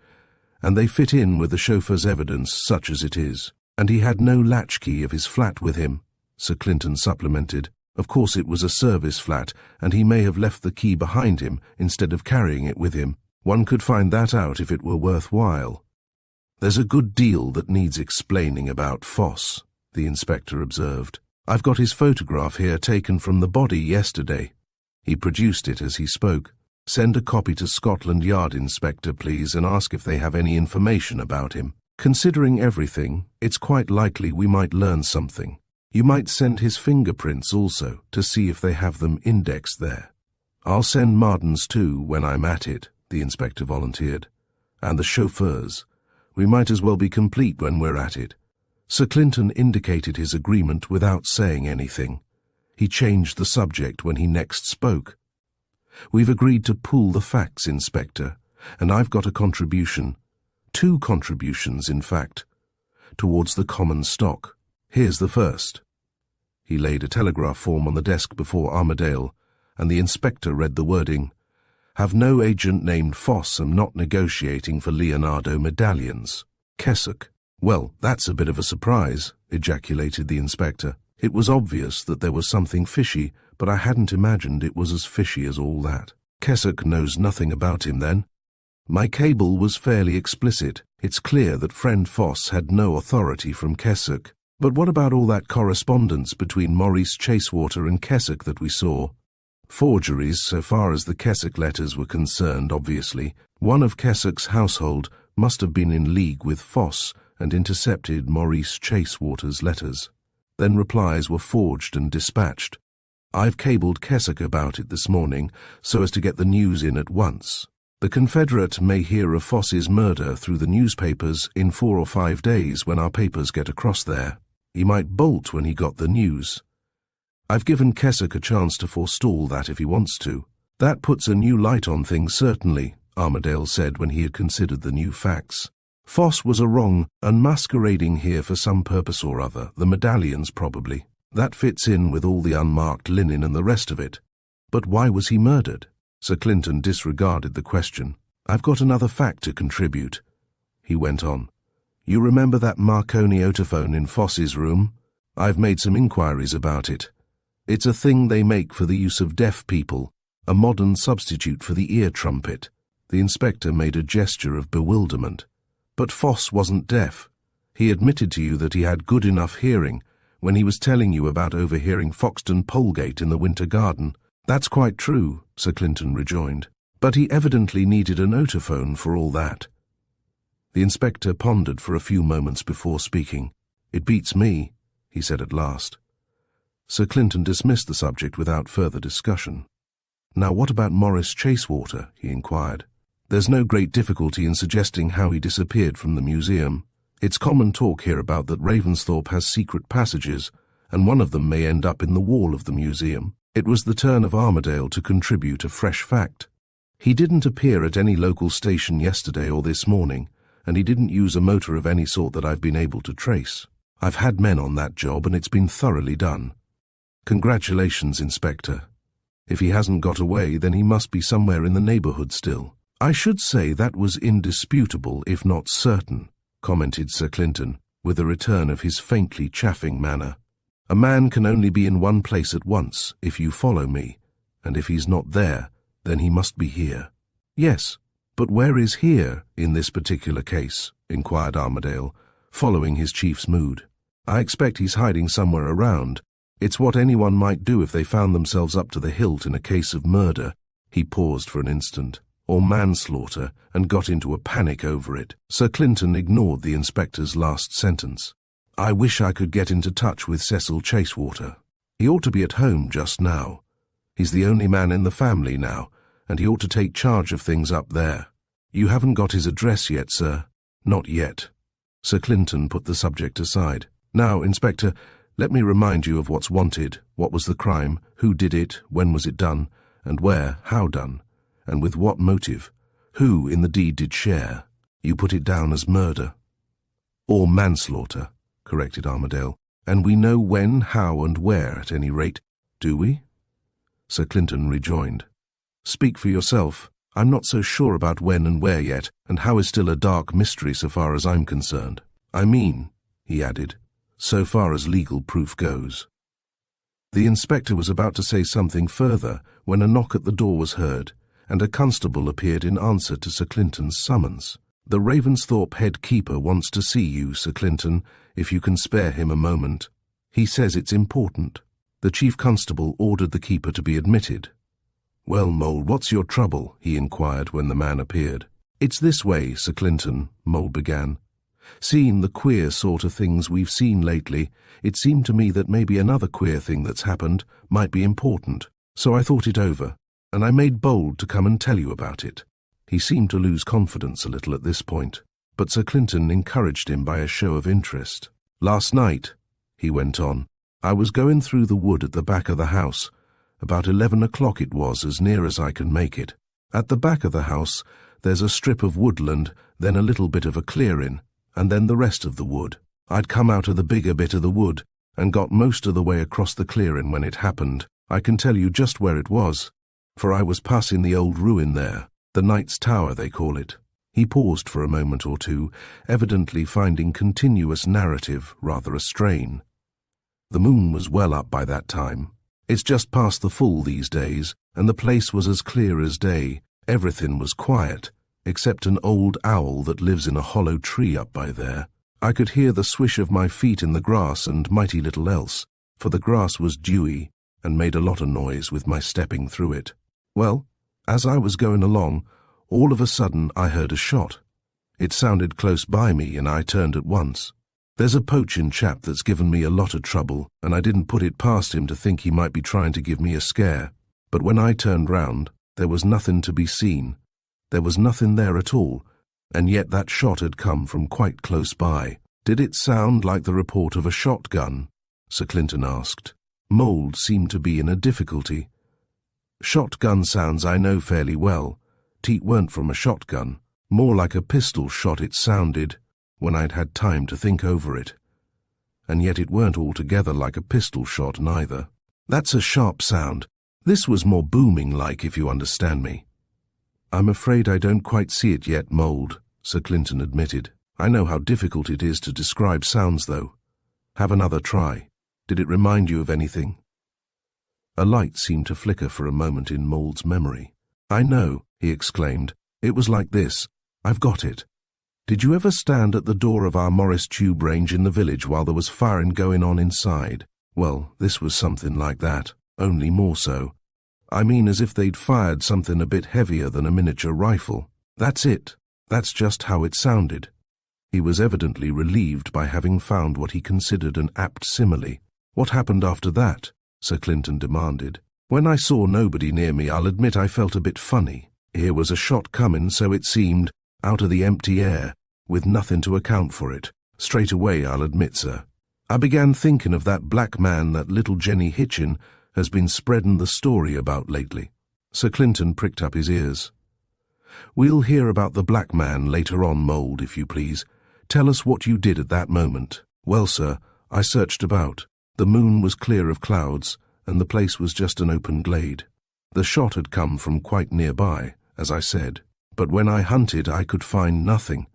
"and they fit in with the chauffeur's evidence, such as it is." "And he had no latchkey of his flat with him," Sir Clinton supplemented. "Of course it was a service flat, and he may have left the key behind him instead of carrying it with him. One could find that out if it were worthwhile." "There's a good deal that needs explaining about Foss," the inspector observed. "I've got his photograph here taken from the body yesterday." He produced it as he spoke. "Send a copy to Scotland Yard, Inspector, please, and ask if they have any information about him. Considering everything, it's quite likely we might learn something. You might send his fingerprints also, to see if they have them indexed there." "I'll send Marden's too, when I'm at it," the inspector volunteered. "And the chauffeur's. We might as well be complete when we're at it." Sir Clinton indicated his agreement without saying anything. He changed the subject when he next spoke. "We've agreed to pool the facts, Inspector, and I've got a contribution. 2 contributions, in fact, towards the common stock. Here's the first." He laid a telegraph form on the desk before Armadale, and the inspector read the wording: "Have no agent named Foss, am not negotiating for Leonardo medallions. Keswick." "Well, that's a bit of a surprise," ejaculated the inspector. "It was obvious that there was something fishy, but I hadn't imagined it was as fishy as all that. Keswick knows nothing about him, then?" "My cable was fairly explicit. It's clear that friend Foss had no authority from Keswick. But what about all that correspondence between Maurice Chasewater and Keswick that we saw?" "Forgeries, so far as the Keswick letters were concerned, obviously. One of Keswick's household must have been in league with Foss and intercepted Maurice Chasewater's letters. Then replies were forged and dispatched. I've cabled Keswick about it this morning so as to get the news in at once. The Confederate may hear of Foss's murder through the newspapers in 4 or 5 days when our papers get across there. He might bolt when he got the news. I've given Keswick a chance to forestall that if he wants to." "That puts a new light on things, certainly," Armadale said when he had considered the new facts. "Foss was a wrong and masquerading here for some purpose or other, the medallions probably. That fits in with all the unmarked linen and the rest of it. But why was he murdered?" Sir Clinton disregarded the question. "I've got another fact to contribute," he went on. "You remember that Marconi otophone in Foss's room? I've made some inquiries about it. It's a thing they make for the use of deaf people, a modern substitute for the ear trumpet." The inspector made a gesture of bewilderment. "But Foss wasn't deaf. He admitted to you that he had good enough hearing when he was telling you about overhearing Foxton Polegate in the Winter Garden." "That's quite true," Sir Clinton rejoined. "But he evidently needed an otophone for all that." The inspector pondered for a few moments before speaking. "It beats me," he said at last. Sir Clinton dismissed the subject without further discussion. "Now what about Maurice Chasewater?" he inquired. "There's no great difficulty in suggesting how he disappeared from the museum. It's common talk hereabout that Ravensthorpe has secret passages, and one of them may end up in the wall of the museum." It was the turn of Armadale to contribute a fresh fact. "He didn't appear at any local station yesterday or this morning, and he didn't use a motor of any sort that I've been able to trace. I've had men on that job, and it's been thoroughly done. Congratulations, Inspector. If he hasn't got away, then he must be somewhere in the neighbourhood still." "I should say that was indisputable, if not certain," commented Sir Clinton, with a return of his faintly chaffing manner. "A man can only be in one place at once, if you follow me, and if he's not there, then he must be here." "Yes, but where is here in this particular case?" inquired Armadale, following his chief's mood. "I expect he's hiding somewhere around. It's what anyone might do if they found themselves up to the hilt in a case of murder." He paused for an instant. "Or manslaughter, and got into a panic over it." Sir Clinton ignored the inspector's last sentence. "I wish I could get into touch with Cecil Chasewater. He ought to be at home just now. He's the only man in the family now, and he ought to take charge of things up there." "You haven't got his address yet, sir?" "Not yet." Sir Clinton put the subject aside. "Now, Inspector, let me remind you of what's wanted. What was the crime? Who did it? When was it done? And where? How done? And with what motive? Who in the deed did share? You put it down as murder. Or manslaughter, corrected Armadale. And we know when, how, and where, at any rate, do we? Sir Clinton rejoined. Speak for yourself. I'm not so sure about when and where yet, and how is still a dark mystery so far as I'm concerned. I mean, he added, so far as legal proof goes. The inspector was about to say something further when a knock at the door was heard, and a constable appeared in answer to Sir Clinton's summons. The Ravensthorpe head keeper wants to see you, Sir Clinton, if you can spare him a moment. He says it's important. The chief constable ordered the keeper to be admitted. Well, Mole, what's your trouble? He inquired when the man appeared. It's this way, Sir Clinton, Mole began. Seeing the queer sort of things we've seen lately, it seemed to me that maybe another queer thing that's happened might be important. So I thought it over, and I made bold to come and tell you about it. He seemed to lose confidence a little at this point, but Sir Clinton encouraged him by a show of interest. Last night, he went on, I was going through the wood at the back of the house. About 11 o'clock it was, as near as I can make it. At the back of the house, there's a strip of woodland, then a little bit of a clearing, and then the rest of the wood. I'd come out of the bigger bit of the wood, and got most of the way across the clearing when it happened. I can tell you just where it was, for I was passing the old ruin there, the Knight's Tower they call it. He paused for a moment or two, evidently finding continuous narrative rather a strain. The moon was well up by that time. It's just past the full these days, and the place was as clear as day. Everything was quiet, except an old owl that lives in a hollow tree up by there. I could hear the swish of my feet in the grass and mighty little else, for the grass was dewy and made a lot of noise with my stepping through it. Well, as I was going along, all of a sudden I heard a shot. It sounded close by me and I turned at once. There's a poaching chap that's given me a lot of trouble, and I didn't put it past him to think he might be trying to give me a scare. But when I turned round, there was nothing to be seen. There was nothing there at all, and yet that shot had come from quite close by. Did it sound like the report of a shotgun? Sir Clinton asked. Mould seemed to be in a difficulty. Shotgun sounds I know fairly well. Teat weren't from a shotgun. More like a pistol shot it sounded, when I'd had time to think over it. And yet it weren't altogether like a pistol shot neither. That's a sharp sound. This was more booming-like, if you understand me. I'm afraid I don't quite see it yet, Mould, Sir Clinton admitted. I know how difficult it is to describe sounds, though. Have another try. Did it remind you of anything? A light seemed to flicker for a moment in Mould's memory. I know, he exclaimed. It was like this. I've got it. Did you ever stand at the door of our Morris tube range in the village while there was firing going on inside? Well, this was something like that, only more so. I mean as if they'd fired something a bit heavier than a miniature rifle. That's it. That's just how it sounded. He was evidently relieved by having found what he considered an apt simile. What happened after that? Sir Clinton demanded. When I saw nobody near me, I'll admit I felt a bit funny. Here was a shot coming, so it seemed, out of the empty air, with nothing to account for it. Straight away, I'll admit, sir. I began thinking of that black man that little Jenny Hitchin has been spreading the story about lately. Sir Clinton pricked up his ears. We'll hear about the black man later on, Mould, if you please. Tell us what you did at that moment. Well, sir, I searched about. The moon was clear of clouds, and the place was just an open glade. The shot had come from quite nearby, as I said, but when I hunted I could find nothing.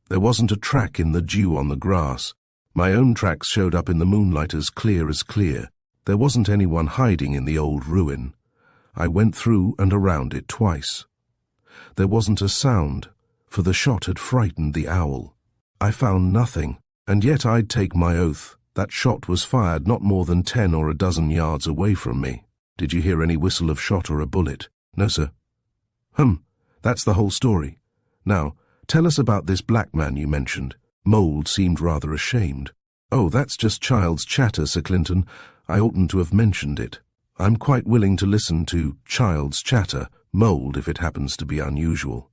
There wasn't a track in the dew on the grass. My own tracks showed up in the moonlight as clear as clear. There wasn't anyone hiding in the old ruin. I went through and around it twice. There wasn't a sound, for the shot had frightened the owl. I found nothing, and yet I'd take my oath. That shot was fired not more than 10 or a dozen yards away from me. Did you hear any whistle of shot or a bullet? No, sir. That's the whole story. Now, tell us about this black man you mentioned. Mould seemed rather ashamed. Oh, that's just child's chatter, Sir Clinton. I oughtn't to have mentioned it. I'm quite willing to listen to child's chatter, Mould, if it happens to be unusual.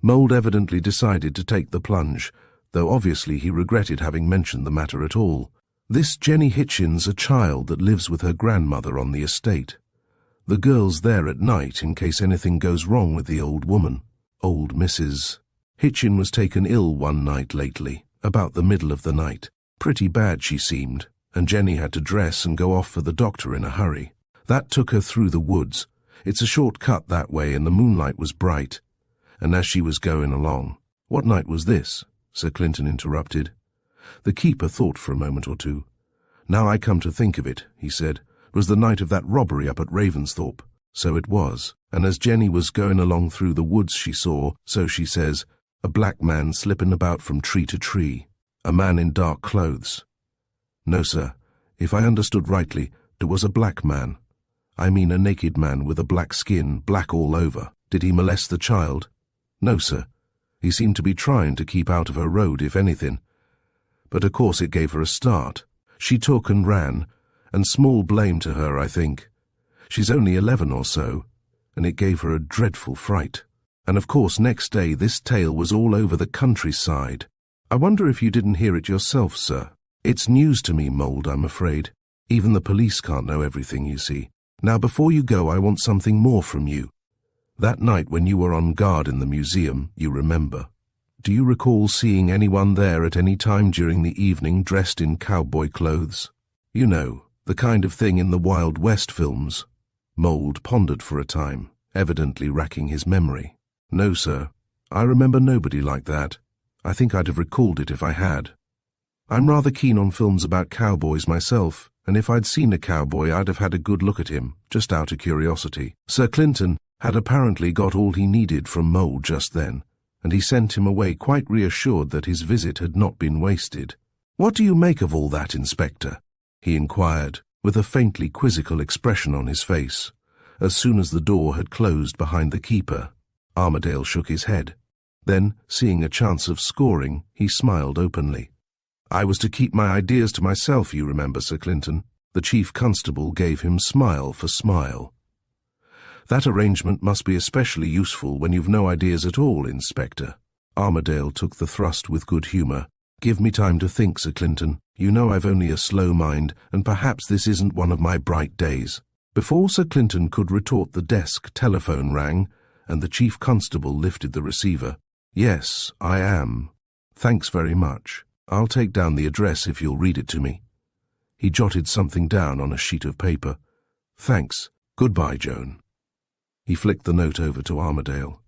Mould evidently decided to take the plunge, though obviously he regretted having mentioned the matter at all. This Jenny Hitchin's a child that lives with her grandmother on the estate. The girl's there at night in case anything goes wrong with the old woman. Old Mrs. Hitchin was taken ill one night lately, about the middle of the night. Pretty bad she seemed, and Jenny had to dress and go off for the doctor in a hurry. That took her through the woods. It's a short cut that way, and the moonlight was bright. And as she was going along— "What night was this?" Sir Clinton interrupted. The keeper thought for a moment or two. "Now I come to think of it," he said, "it was the night of that robbery up at Ravensthorpe." So it was, and as Jenny was going along through the woods she saw, so she says, a black man slipping about from tree to tree, a man in dark clothes. No, sir, if I understood rightly, it was a black man. I mean a naked man with a black skin, black all over. Did he molest the child? No, sir. He seemed to be trying to keep out of her road, if anything. But of course it gave her a start. She took and ran, and small blame to her, I think. She's only 11 or so, and it gave her a dreadful fright. And of course next day this tale was all over the countryside. I wonder if you didn't hear it yourself, sir. It's news to me, Mould, I'm afraid. Even the police can't know everything, you see. Now before you go, I want something more from you. That night when you were on guard in the museum, you remember. Do you recall seeing anyone there at any time during the evening dressed in cowboy clothes? You know, the kind of thing in the Wild West films. Mould pondered for a time, evidently racking his memory. No, sir. I remember nobody like that. I think I'd have recalled it if I had. I'm rather keen on films about cowboys myself, and if I'd seen a cowboy I'd have had a good look at him, just out of curiosity. Sir Clinton had apparently got all he needed from Mould just then, and he sent him away quite reassured that his visit had not been wasted. "What do you make of all that, Inspector?" he inquired, with a faintly quizzical expression on his face, as soon as the door had closed behind the keeper. Armadale shook his head. Then, seeing a chance of scoring, he smiled openly. "I was to keep my ideas to myself, you remember, Sir Clinton." The Chief Constable gave him smile for smile. "That arrangement must be especially useful when you've no ideas at all, Inspector." Armadale took the thrust with good humour. "Give me time to think, Sir Clinton. You know I've only a slow mind, and perhaps this isn't one of my bright days." Before Sir Clinton could retort, the desk telephone rang, and the Chief Constable lifted the receiver. "Yes, I am. Thanks very much. I'll take down the address if you'll read it to me." He jotted something down on a sheet of paper. "Thanks. Goodbye, Joan." He flicked the note over to Armadale.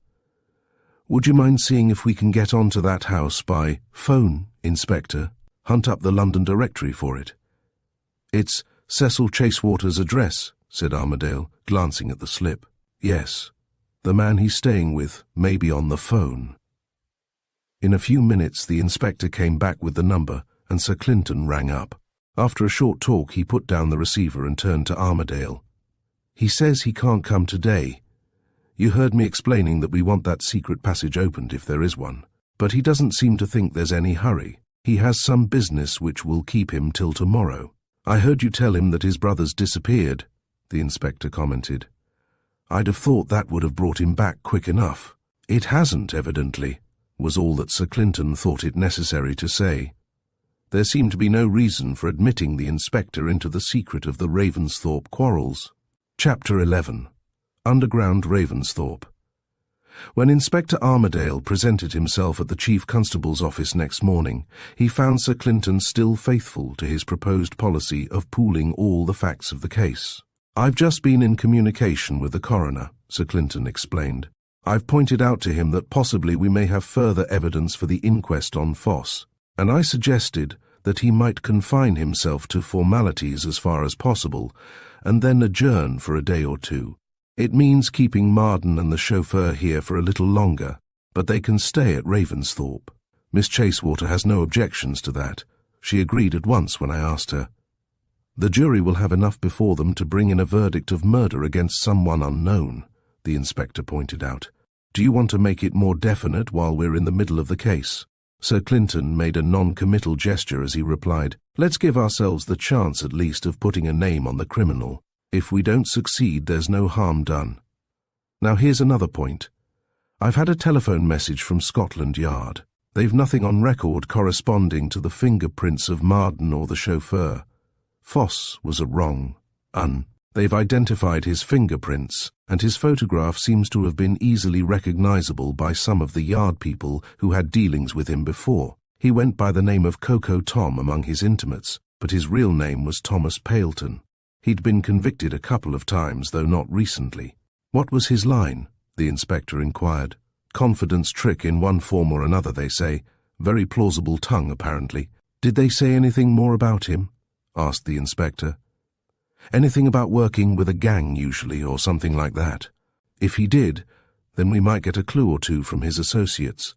"Would you mind seeing if we can get on to that house by phone, Inspector? Hunt up the London directory for it." "It's Cecil Chasewater's address," said Armadale, glancing at the slip. "Yes. The man he's staying with may be on the phone." In a few minutes the inspector came back with the number, and Sir Clinton rang up. After a short talk he put down the receiver and turned to Armadale. "He says he can't come today. You heard me explaining that we want that secret passage opened if there is one. But he doesn't seem to think there's any hurry. He has some business which will keep him till tomorrow." "I heard you tell him that his brother's disappeared," the inspector commented. "I'd have thought that would have brought him back quick enough." "It hasn't, evidently," was all that Sir Clinton thought it necessary to say. There seemed to be no reason for admitting the inspector into the secret of the Ravensthorpe quarrels. Chapter 11. Underground Ravensthorpe. When Inspector Armadale presented himself at the Chief Constable's office next morning, he found Sir Clinton still faithful to his proposed policy of pooling all the facts of the case. "I've just been in communication with the coroner," Sir Clinton explained. "I've pointed out to him that possibly we may have further evidence for the inquest on Foss, and I suggested that he might confine himself to formalities as far as possible, and then adjourn for a day or two. It means keeping Marden and the chauffeur here for a little longer, but they can stay at Ravensthorpe. Miss Chasewater has no objections to that. She agreed at once when I asked her. The jury will have enough before them to bring in a verdict of murder against someone unknown," the inspector pointed out. "Do you want to make it more definite while we're in the middle of the case?" Sir Clinton made a non-committal gesture as he replied, "Let's give ourselves the chance at least of putting a name on the criminal. If we don't succeed, there's no harm done. Now here's another point. I've had a telephone message from Scotland Yard. They've nothing on record corresponding to the fingerprints of Marden or the chauffeur. Foss was a wrong. They've identified his fingerprints, and his photograph seems to have been easily recognizable by some of the yard people who had dealings with him before. He went by the name of Coco Tom among his intimates, but his real name was Thomas Paleton. He'd been convicted a couple of times, though not recently. What was his line? The inspector inquired. Confidence trick in one form or another, they say. Very plausible tongue, apparently. Did they say anything more about him? Asked the inspector. Anything about working with a gang, usually, or something like that. If he did, then we might get a clue or two from his associates.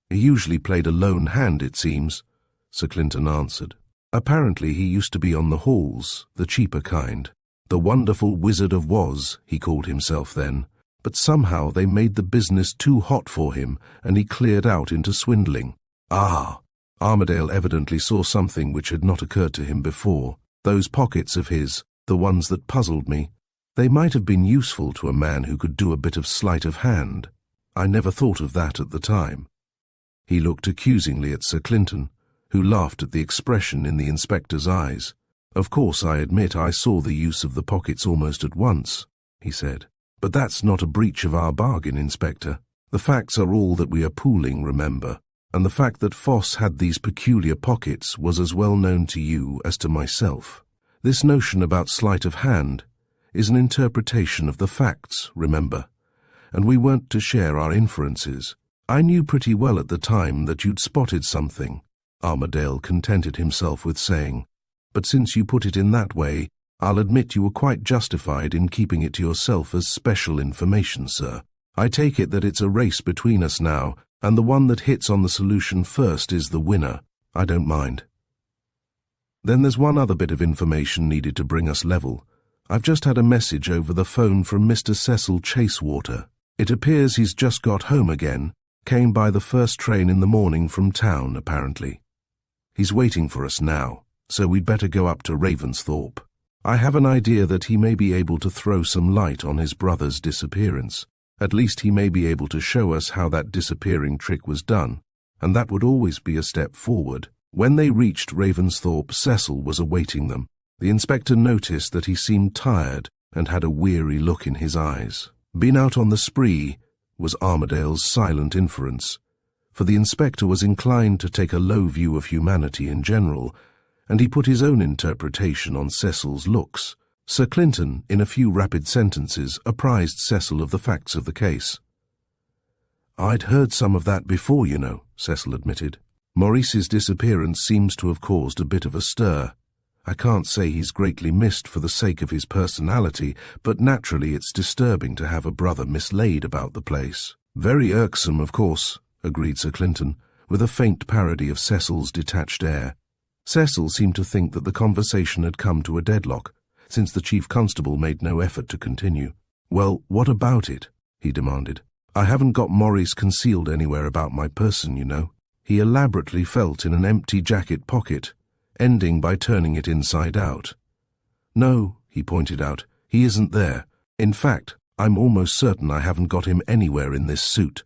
He usually played a lone hand, it seems, Sir Clinton answered. Apparently he used to be on the halls, the cheaper kind. The wonderful Wizard of Woz, he called himself then. But somehow they made the business too hot for him, and he cleared out into swindling. Ah! Armadale evidently saw something which had not occurred to him before. Those pockets of his, the ones that puzzled me, they might have been useful to a man who could do a bit of sleight of hand. I never thought of that at the time. He looked accusingly at Sir Clinton, who laughed at the expression in the inspector's eyes. Of course, I admit I saw the use of the pockets almost at once, he said. But that's not a breach of our bargain, Inspector. The facts are all that we are pooling, remember, and the fact that Foss had these peculiar pockets was as well known to you as to myself. This notion about sleight of hand is an interpretation of the facts, remember, and we weren't to share our inferences. I knew pretty well at the time that you'd spotted something, Armadale contented himself with saying, but since you put it in that way, I'll admit you were quite justified in keeping it to yourself as special information, sir. I take it that it's a race between us now, and the one that hits on the solution first is the winner. I don't mind. Then there's one other bit of information needed to bring us level. I've just had a message over the phone from Mr. Cecil Chasewater. It appears he's just got home again, came by the first train in the morning from town, apparently. He's waiting for us now, so we'd better go up to Ravensthorpe. I have an idea that he may be able to throw some light on his brother's disappearance. At least he may be able to show us how that disappearing trick was done, and that would always be a step forward. When they reached Ravensthorpe, Cecil was awaiting them. The inspector noticed that he seemed tired and had a weary look in his eyes. Been out on the spree, was Armadale's silent inference, for the inspector was inclined to take a low view of humanity in general, and he put his own interpretation on Cecil's looks. Sir Clinton, in a few rapid sentences, apprised Cecil of the facts of the case. I'd heard some of that before, you know, Cecil admitted. Maurice's disappearance seems to have caused a bit of a stir. I can't say he's greatly missed for the sake of his personality, but naturally it's disturbing to have a brother mislaid about the place. Very irksome, of course, agreed Sir Clinton, with a faint parody of Cecil's detached air. Cecil seemed to think that the conversation had come to a deadlock, since the chief constable made no effort to continue. Well, what about it? He demanded. I haven't got Maurice concealed anywhere about my person, you know. He elaborately felt in an empty jacket pocket, ending by turning it inside out. No, he pointed out, he isn't there. In fact, I'm almost certain I haven't got him anywhere in this suit.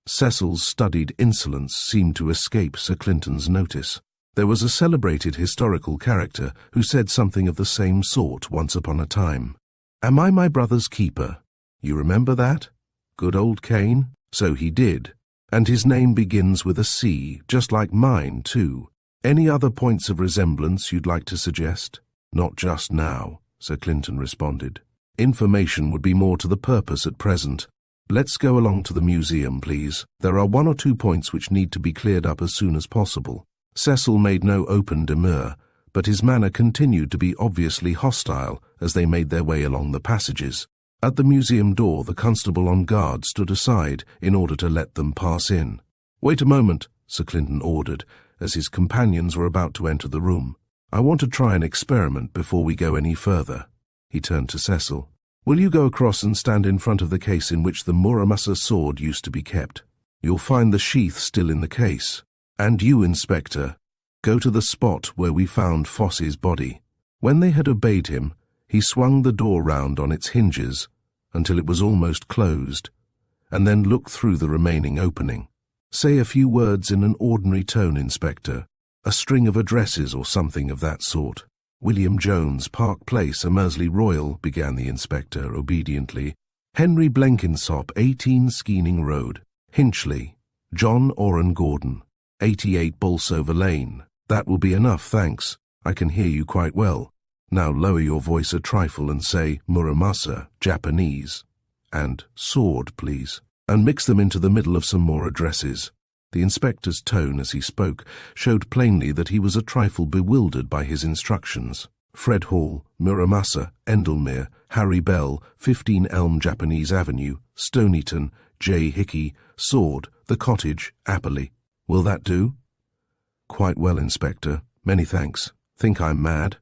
Cecil's studied insolence seemed to escape Sir Clinton's notice. There was a celebrated historical character who said something of the same sort once upon a time. Am I my brother's keeper? You remember that? Good old Cain? So he did. And his name begins with a C, just like mine, too. Any other points of resemblance you'd like to suggest? Not just now, Sir Clinton responded. Information would be more to the purpose at present. Let's go along to the museum, please. There are 1 or 2 points which need to be cleared up as soon as possible. Cecil made no open demur, but his manner continued to be obviously hostile as they made their way along the passages. At the museum door, the constable on guard stood aside in order to let them pass in. Wait a moment, Sir Clinton ordered, as his companions were about to enter the room. I want to try an experiment before we go any further. He turned to Cecil. Will you go across and stand in front of the case in which the Muramasa sword used to be kept? You'll find the sheath still in the case. And you, Inspector, go to the spot where we found Foss's body. When they had obeyed him, he swung the door round on its hinges until it was almost closed, and then looked through the remaining opening. Say a few words in an ordinary tone, Inspector. A string of addresses or something of that sort. William Jones, Park Place, Amersley Royal, began the inspector obediently. Henry Blenkinsop, 18 Skeening Road. Hinchley. John Orrin Gordon, 88 Bolsover Lane. That will be enough, thanks. I can hear you quite well. Now lower your voice a trifle and say Muramasa, Japanese. And sword, please. And mix them into the middle of some more addresses. The inspector's tone as he spoke showed plainly that he was a trifle bewildered by his instructions. Fred Hall, Muramasa, Endlemere, Harry Bell, 15 Elm Japanese Avenue, Stonyton, J. Hickey, Sword, The Cottage, Apperley. Will that do? Quite well, Inspector. Many thanks. Think I'm mad?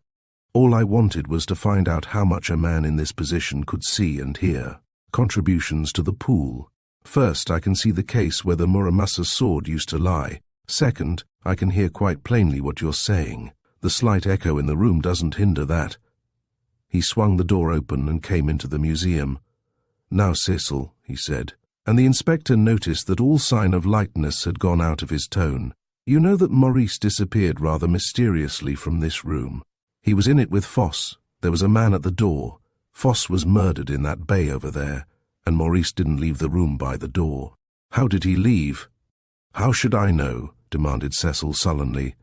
All I wanted was to find out how much a man in this position could see and hear. Contributions to the pool. First, I can see the case where the Muramasa's sword used to lie. Second, I can hear quite plainly what you're saying. The slight echo in the room doesn't hinder that. He swung the door open and came into the museum. Now, Cecil, he said, and the inspector noticed that all sign of lightness had gone out of his tone. You know that Maurice disappeared rather mysteriously from this room. He was in it with Foss. There was a man at the door. Foss was murdered in that bay over there, and Maurice didn't leave the room by the door. How did he leave? How should I know? Demanded Cecil sullenly.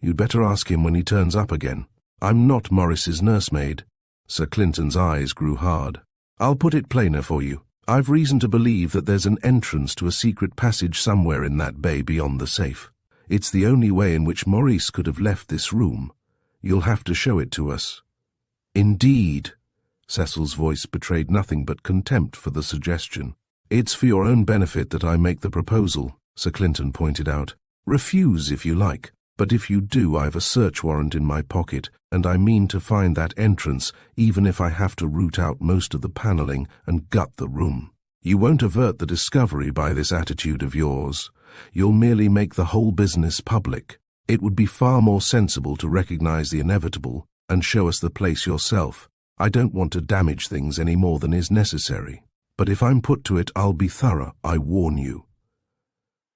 You'd better ask him when he turns up again. I'm not Maurice's nursemaid. Sir Clinton's eyes grew hard. I'll put it plainer for you. I've reason to believe that there's an entrance to a secret passage somewhere in that bay beyond the safe. It's the only way in which Maurice could have left this room. You'll have to show it to us. Indeed. Cecil's voice betrayed nothing but contempt for the suggestion. It's for your own benefit that I make the proposal, Sir Clinton pointed out. Refuse if you like, but if you do, I've a search warrant in my pocket, and I mean to find that entrance, even if I have to root out most of the panelling and gut the room. You won't avert the discovery by this attitude of yours. You'll merely make the whole business public. It would be far more sensible to recognize the inevitable and show us the place yourself. I don't want to damage things any more than is necessary. But if I'm put to it, I'll be thorough, I warn you.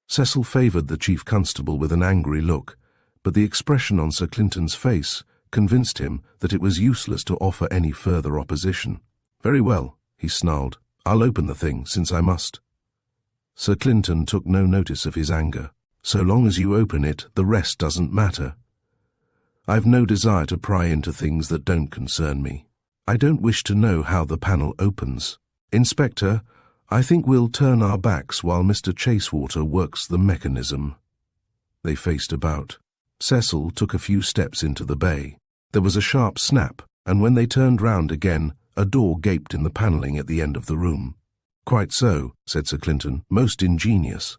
Cecil favoured the Chief Constable with an angry look, but the expression on Sir Clinton's face convinced him that it was useless to offer any further opposition. Very well, he snarled. I'll open the thing, since I must. Sir Clinton took no notice of his anger. So long as you open it, the rest doesn't matter. I've no desire to pry into things that don't concern me. I don't wish to know how the panel opens. Inspector, I think we'll turn our backs while Mr. Chasewater works the mechanism. They faced about. Cecil took a few steps into the bay. There was a sharp snap, and when they turned round again, a door gaped in the panelling at the end of the room. Quite so, said Sir Clinton, most ingenious.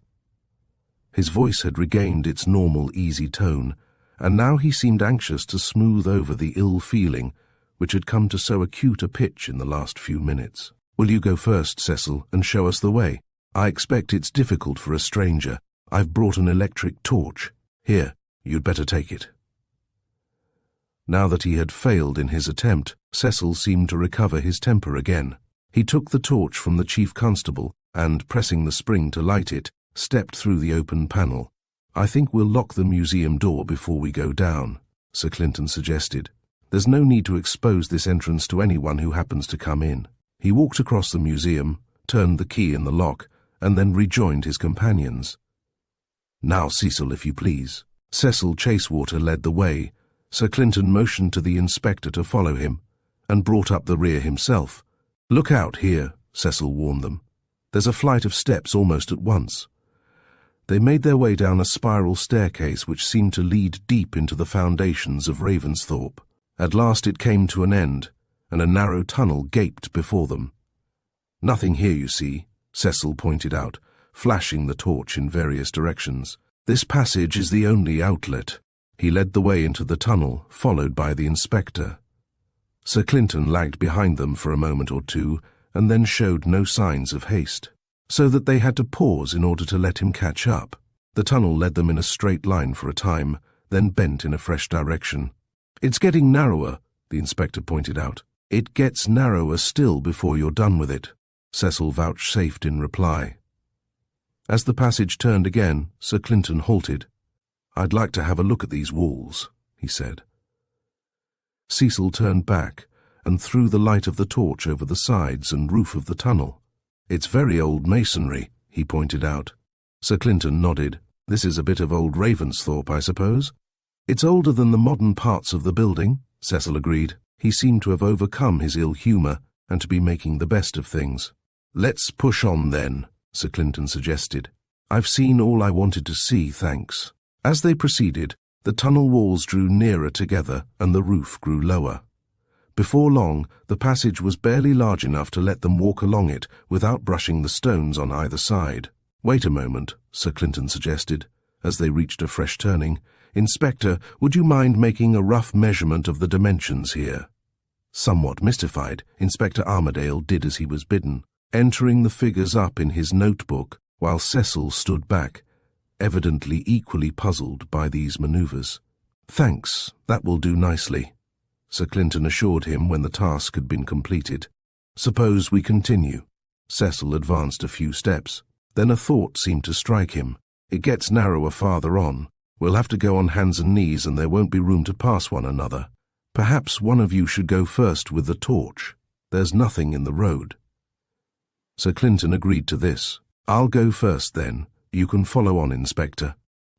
His voice had regained its normal, easy tone, and now he seemed anxious to smooth over the ill feeling which had come to so acute a pitch in the last few minutes. Will you go first, Cecil, and show us the way? I expect it's difficult for a stranger. I've brought an electric torch. Here, you'd better take it. Now that he had failed in his attempt, Cecil seemed to recover his temper again. He took the torch from the Chief Constable and, pressing the spring to light it, stepped through the open panel. I think we'll lock the museum door before we go down, Sir Clinton suggested. There's no need to expose this entrance to anyone who happens to come in. He walked across the museum, turned the key in the lock, and then rejoined his companions. Now, Cecil, if you please. Cecil Chasewater led the way. Sir Clinton motioned to the inspector to follow him, and brought up the rear himself. Look out here, Cecil warned them. There's a flight of steps almost at once. They made their way down a spiral staircase which seemed to lead deep into the foundations of Ravensthorpe. At last it came to an end, and a narrow tunnel gaped before them. Nothing here, you see, Cecil pointed out, flashing the torch in various directions. This passage is the only outlet. He led the way into the tunnel, followed by the inspector. Sir Clinton lagged behind them for a moment or two, and then showed no signs of haste, so that they had to pause in order to let him catch up. The tunnel led them in a straight line for a time, then bent in a fresh direction. It's getting narrower, the inspector pointed out. It gets narrower still before you're done with it, Cecil vouchsafed in reply. As the passage turned again, Sir Clinton halted. "I'd like to have a look at these walls," he said. Cecil turned back and threw the light of the torch over the sides and roof of the tunnel. "It's very old masonry," he pointed out. Sir Clinton nodded. "This is a bit of old Ravensthorpe, I suppose?" "It's older than the modern parts of the building," Cecil agreed. He seemed to have overcome his ill humour and to be making the best of things. "Let's push on then," Sir Clinton suggested. "I've seen all I wanted to see, thanks." As they proceeded, the tunnel walls drew nearer together and the roof grew lower. Before long, the passage was barely large enough to let them walk along it without brushing the stones on either side. "Wait a moment," Sir Clinton suggested, as they reached a fresh turning. "Inspector, would you mind making a rough measurement of the dimensions here?" Somewhat mystified, Inspector Armadale did as he was bidden, entering the figures up in his notebook while Cecil stood back, evidently equally puzzled by these manoeuvres. "Thanks, that will do nicely," Sir Clinton assured him when the task had been completed. "Suppose we continue." Cecil advanced a few steps. Then a thought seemed to strike him. "It gets narrower farther on. We'll have to go on hands and knees and there won't be room to pass one another. Perhaps one of you should go first with the torch. There's nothing in the road." Sir Clinton agreed to this. "I'll go first then. You can follow on, Inspector."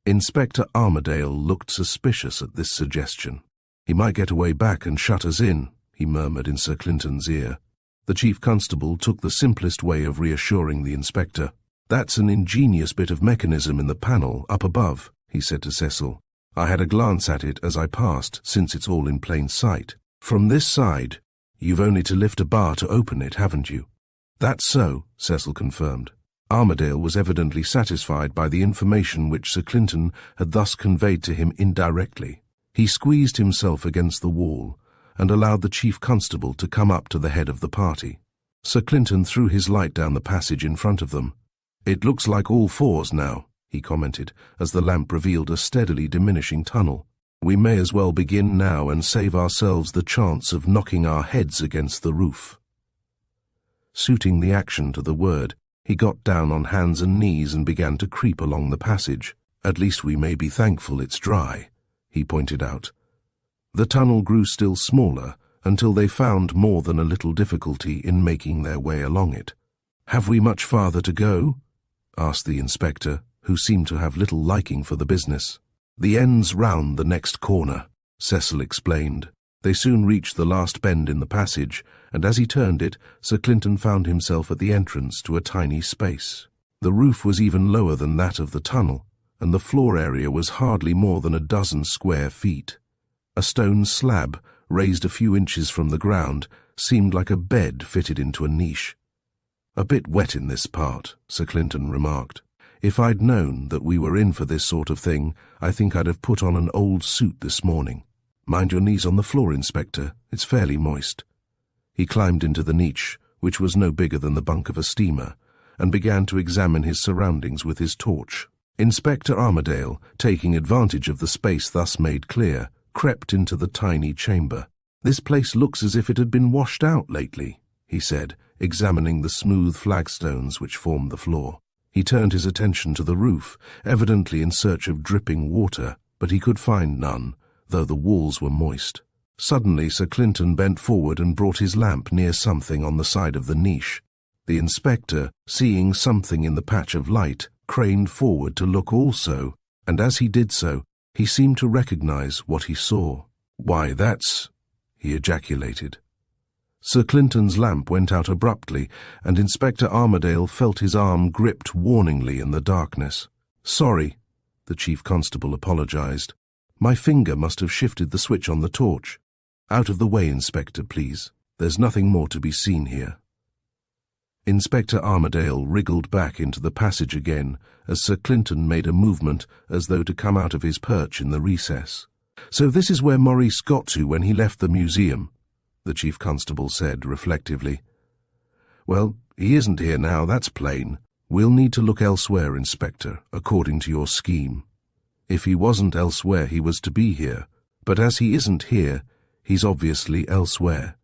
Inspector Armadale looked suspicious at this suggestion. "He might get away back and shut us in," he murmured in Sir Clinton's ear. The Chief Constable took the simplest way of reassuring the inspector. "That's an ingenious bit of mechanism in the panel up above," he said to Cecil. "I had a glance at it as I passed, since it's all in plain sight. From this side, you've only to lift a bar to open it, haven't you?" "That's so," Cecil confirmed. Armadale was evidently satisfied by the information which Sir Clinton had thus conveyed to him indirectly. He squeezed himself against the wall and allowed the Chief Constable to come up to the head of the party. Sir Clinton threw his light down the passage in front of them. "It looks like all fours now," he commented, as the lamp revealed a steadily diminishing tunnel. "We may as well begin now and save ourselves the chance of knocking our heads against the roof." Suiting the action to the word, he got down on hands and knees and began to creep along the passage. "At least we may be thankful it's dry," he pointed out. The tunnel grew still smaller until they found more than a little difficulty in making their way along it. "Have we much farther to go?" asked the inspector, who seemed to have little liking for the business. "The end's round the next corner," Cecil explained. They soon reached the last bend in the passage, and as he turned it, Sir Clinton found himself at the entrance to a tiny space. The roof was even lower than that of the tunnel, and the floor area was hardly more than a dozen square feet. A stone slab, raised a few inches from the ground, seemed like a bed fitted into a niche. "A bit wet in this part," Sir Clinton remarked. "If I'd known that we were in for this sort of thing, I think I'd have put on an old suit this morning. Mind your knees on the floor, Inspector. It's fairly moist." He climbed into the niche, which was no bigger than the bunk of a steamer, and began to examine his surroundings with his torch. Inspector Armadale, taking advantage of the space thus made clear, crept into the tiny chamber. "This place looks as if it had been washed out lately," he said, examining the smooth flagstones which formed the floor. He turned his attention to the roof, evidently in search of dripping water, but he could find none, though the walls were moist. Suddenly Sir Clinton bent forward and brought his lamp near something on the side of the niche. The inspector, seeing something in the patch of light, craned forward to look also, and as he did so, he seemed to recognize what he saw. "Why, that's—" he ejaculated. Sir Clinton's lamp went out abruptly, and Inspector Armadale felt his arm gripped warningly in the darkness. "Sorry," the Chief Constable apologized. "My finger must have shifted the switch on the torch. Out of the way, Inspector, please. There's nothing more to be seen here." Inspector Armadale wriggled back into the passage again as Sir Clinton made a movement as though to come out of his perch in the recess. "So this is where Maurice got to when he left the museum," the Chief Constable said reflectively. "Well, he isn't here now, that's plain. We'll need to look elsewhere, Inspector, according to your scheme. If he wasn't elsewhere, he was to be here. But as he isn't here, he's obviously elsewhere.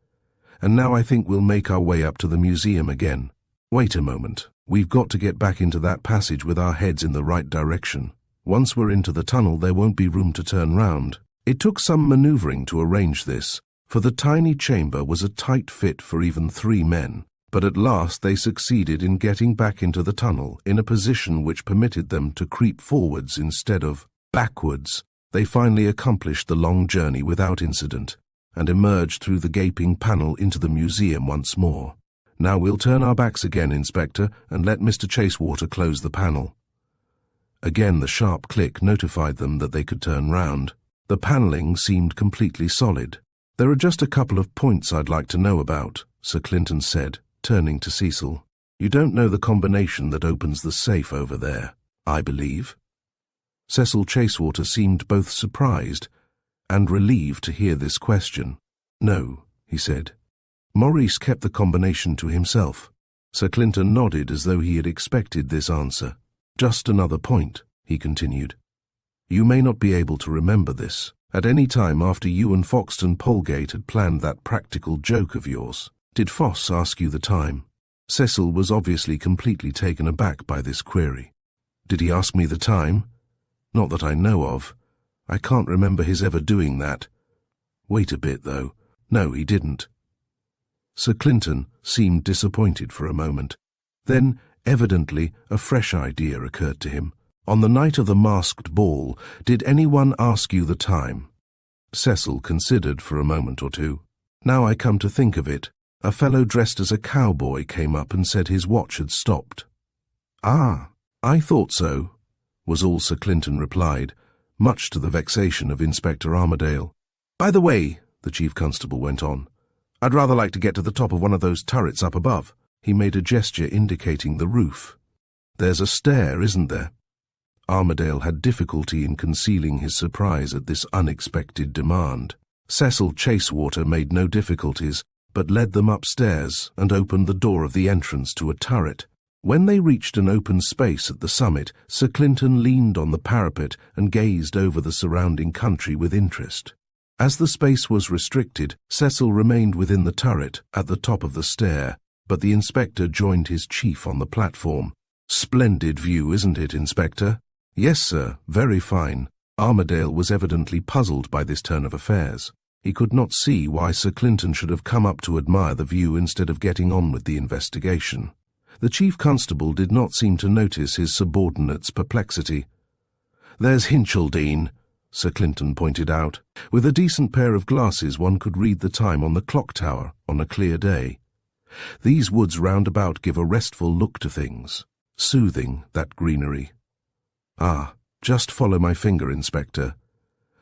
And now I think we'll make our way up to the museum again." "Wait a moment," We've got to get back into that passage with our heads in the right direction. Once we're into the tunnel, there won't be room to turn round. It took some maneuvering to arrange this, for the tiny chamber was a tight fit for even 3 men. But at last they succeeded in getting back into the tunnel in a position which permitted them to creep forwards instead of backwards. They finally accomplished the long journey without incident and emerged through the gaping panel into the museum once more. Now we'll turn our backs again, Inspector, and let Mr. Chasewater close the panel. Again the sharp click notified them that they could turn round. The panelling seemed completely solid. There are just a couple of points I'd like to know about, Sir Clinton said, turning to Cecil. You don't know the combination that opens the safe over there, I believe? Cecil Chasewater seemed both surprised and relieved to hear this question. No, he said. Maurice kept the combination to himself. Sir Clinton nodded as though he had expected this answer. Just another point, he continued. You may not be able to remember this. At any time after you and Foxton Polgate had planned that practical joke of yours, did Foss ask you the time? Cecil was obviously completely taken aback by this query. Did he ask me the time? Not that I know of. I can't remember his ever doing that. Wait a bit, though. No, he didn't. Sir Clinton seemed disappointed for a moment. Then, evidently, a fresh idea occurred to him. On the night of the masked ball, did anyone ask you the time? Cecil considered for a moment or two. Now I come to think of it, a fellow dressed as a cowboy came up and said his watch had stopped. Ah, I thought so, was all Sir Clinton replied, much to the vexation of Inspector Armadale. By the way, the Chief Constable went on, I'd rather like to get to the top of one of those turrets up above. He made a gesture indicating the roof. There's a stair, isn't there? Armadale had difficulty in concealing his surprise at this unexpected demand. Cecil Chasewater made no difficulties, but led them upstairs and opened the door of the entrance to a turret. When they reached an open space at the summit, Sir Clinton leaned on the parapet and gazed over the surrounding country with interest. As the space was restricted, Cecil remained within the turret at the top of the stair, but the inspector joined his chief on the platform. Splendid view, isn't it, Inspector? Yes, sir, very fine. Armadale was evidently puzzled by this turn of affairs. He could not see why Sir Clinton should have come up to admire the view instead of getting on with the investigation. The Chief Constable did not seem to notice his subordinate's perplexity. There's Hincheldene, Sir Clinton pointed out. With a decent pair of glasses one could read the time on the clock tower on a clear day. These woods round about give a restful look to things. Soothing, that greenery. Ah, just follow my finger, Inspector.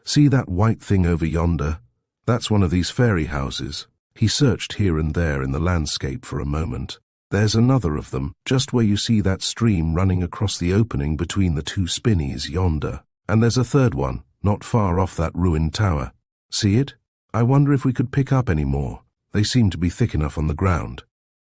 See that white thing over yonder? That's one of these fairy houses. He searched here and there in the landscape for a moment. There's another of them, just where you see that stream running across the opening between the 2 spinneys yonder. And there's a third one, not far off that ruined tower. See it? I wonder if we could pick up any more. They seem to be thick enough on the ground.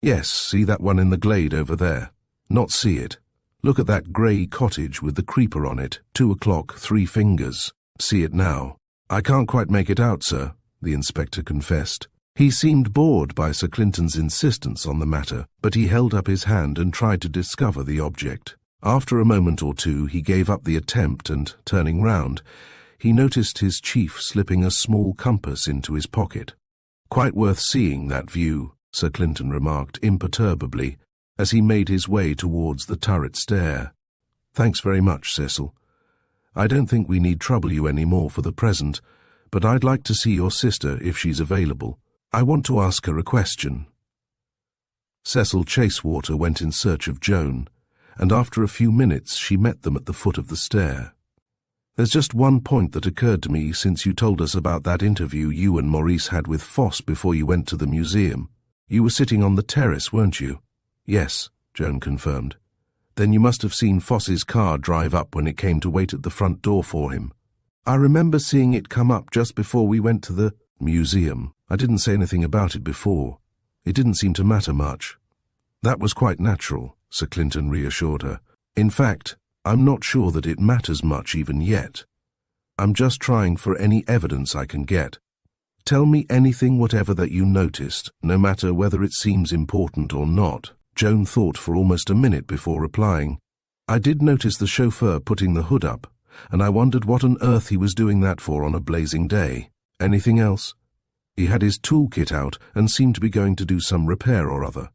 Yes, see that one in the glade over there? Not see it. Look at that grey cottage with the creeper on it, 2 o'clock, 3 fingers. See it now? I can't quite make it out, sir, the inspector confessed. He seemed bored by Sir Clinton's insistence on the matter, but he held up his hand and tried to discover the object. After a moment or two he gave up the attempt and, turning round, he noticed his chief slipping a small compass into his pocket. Quite worth seeing, that view, Sir Clinton remarked imperturbably, as he made his way towards the turret stair. Thanks very much, Cecil. I don't think we need trouble you any more for the present, but I'd like to see your sister if she's available. I want to ask her a question. Cecil Chasewater went in search of Joan, and after a few minutes she met them at the foot of the stair. There's just one point that occurred to me since you told us about that interview you and Maurice had with Foss before you went to the museum. You were sitting on the terrace, weren't you? Yes, Joan confirmed. Then you must have seen Foss's car drive up when it came to wait at the front door for him. I remember seeing it come up just before we went to the museum. I didn't say anything about it before. It didn't seem to matter much. That was quite natural, Sir Clinton reassured her. In fact, I'm not sure that it matters much even yet. I'm just trying for any evidence I can get. Tell me anything whatever that you noticed, no matter whether it seems important or not. Joan thought for almost a minute before replying. "I did notice the chauffeur putting the hood up, and I wondered what on earth he was doing that for on a blazing day. Anything else?" He had his toolkit out and seemed to be going to do some repair or other.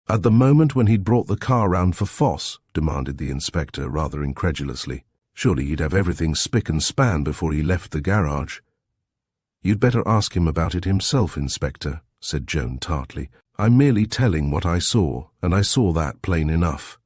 "At the moment when he'd brought the car round for Foss?" demanded the inspector rather incredulously. "Surely he'd have everything spick and span before he left the garage." "You'd better ask him about it himself, Inspector," said Joan tartly. "I'm merely telling what I saw, and I saw that plain enough.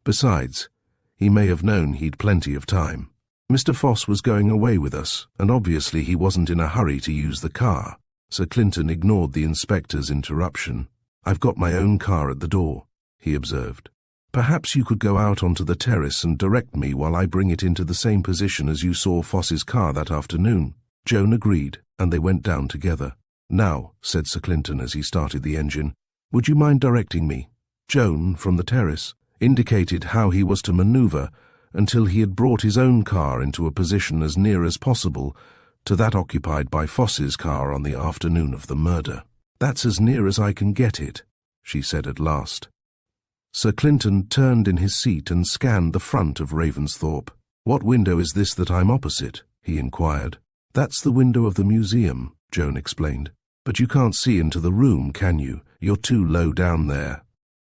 Besides, he may have known he'd plenty of time. Mr. Foss was going away with us, and obviously he wasn't in a hurry to use the car." Sir Clinton ignored the inspector's interruption. "I've got my own car at the door," he observed. "Perhaps you could go out onto the terrace and direct me while I bring it into the same position as you saw Foss's car that afternoon." Joan agreed, and they went down together. "Now," said Sir Clinton as he started the engine, "would you mind directing me?" Joan, from the terrace, indicated how he was to maneuver until he had brought his own car into a position as near as possible to that occupied by Foss's car on the afternoon of the murder. "That's as near as I can get it," she said at last. Sir Clinton turned in his seat and scanned the front of Ravensthorpe. "What window is this that I'm opposite?" he inquired. "That's the window of the museum," Joan explained. "But you can't see into the room, can you? You're too low down there."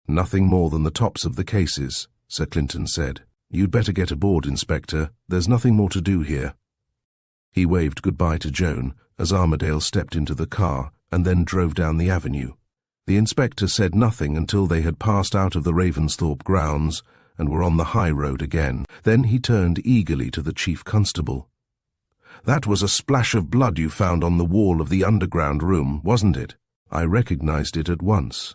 "Nothing more than the tops of the cases," Sir Clinton said. "You'd better get aboard, Inspector. There's nothing more to do here." He waved goodbye to Joan as Armadale stepped into the car and then drove down the avenue. The inspector said nothing until they had passed out of the Ravensthorpe grounds and were on the high road again. Then he turned eagerly to the chief constable. "That was a splash of blood you found on the wall of the underground room, wasn't it?" "I recognized it at once."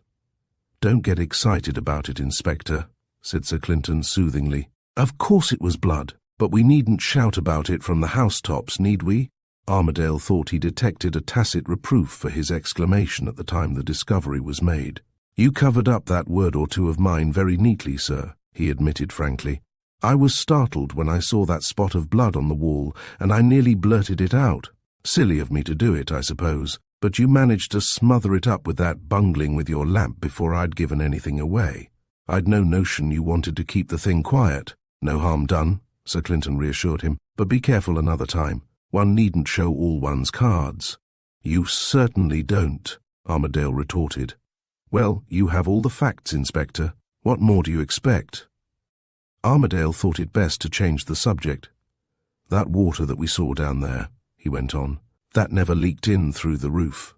"Don't get excited about it, Inspector," said Sir Clinton soothingly. "Of course it was blood, but we needn't shout about it from the housetops, need we?" Armadale thought he detected a tacit reproof for his exclamation at the time the discovery was made. "You covered up that word or two of mine very neatly, sir," he admitted frankly. "I was startled when I saw that spot of blood on the wall, and I nearly blurted it out. Silly of me to do it, I suppose, but you managed to smother it up with that bungling with your lamp before I'd given anything away. I'd no notion you wanted to keep the thing quiet." "No harm done," Sir Clinton reassured him, "but be careful another time. One needn't show all one's cards." "You certainly don't," Armadale retorted. "Well, you have all the facts, Inspector. What more do you expect?" Armadale thought it best to change the subject. "That water that we saw down there," he went on, "that never leaked in through the roof.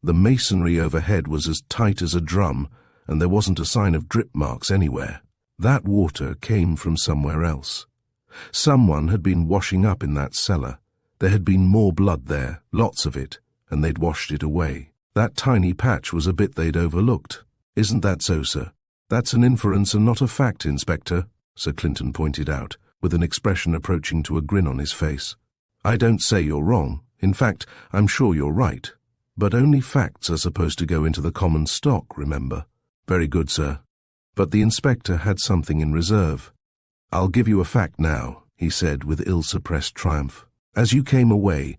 The masonry overhead was as tight as a drum, and there wasn't a sign of drip marks anywhere. That water came from somewhere else. Someone had been washing up in that cellar. There had been more blood there, lots of it, and they'd washed it away. That tiny patch was a bit they'd overlooked. Isn't that so, sir?" "That's an inference and not a fact, Inspector," Sir Clinton pointed out, with an expression approaching to a grin on his face. "I don't say you're wrong. In fact, I'm sure you're right. But only facts are supposed to go into the common stock, remember." "Very good, sir." But the inspector had something in reserve. "I'll give you a fact now," he said with ill-suppressed triumph. "As you came away,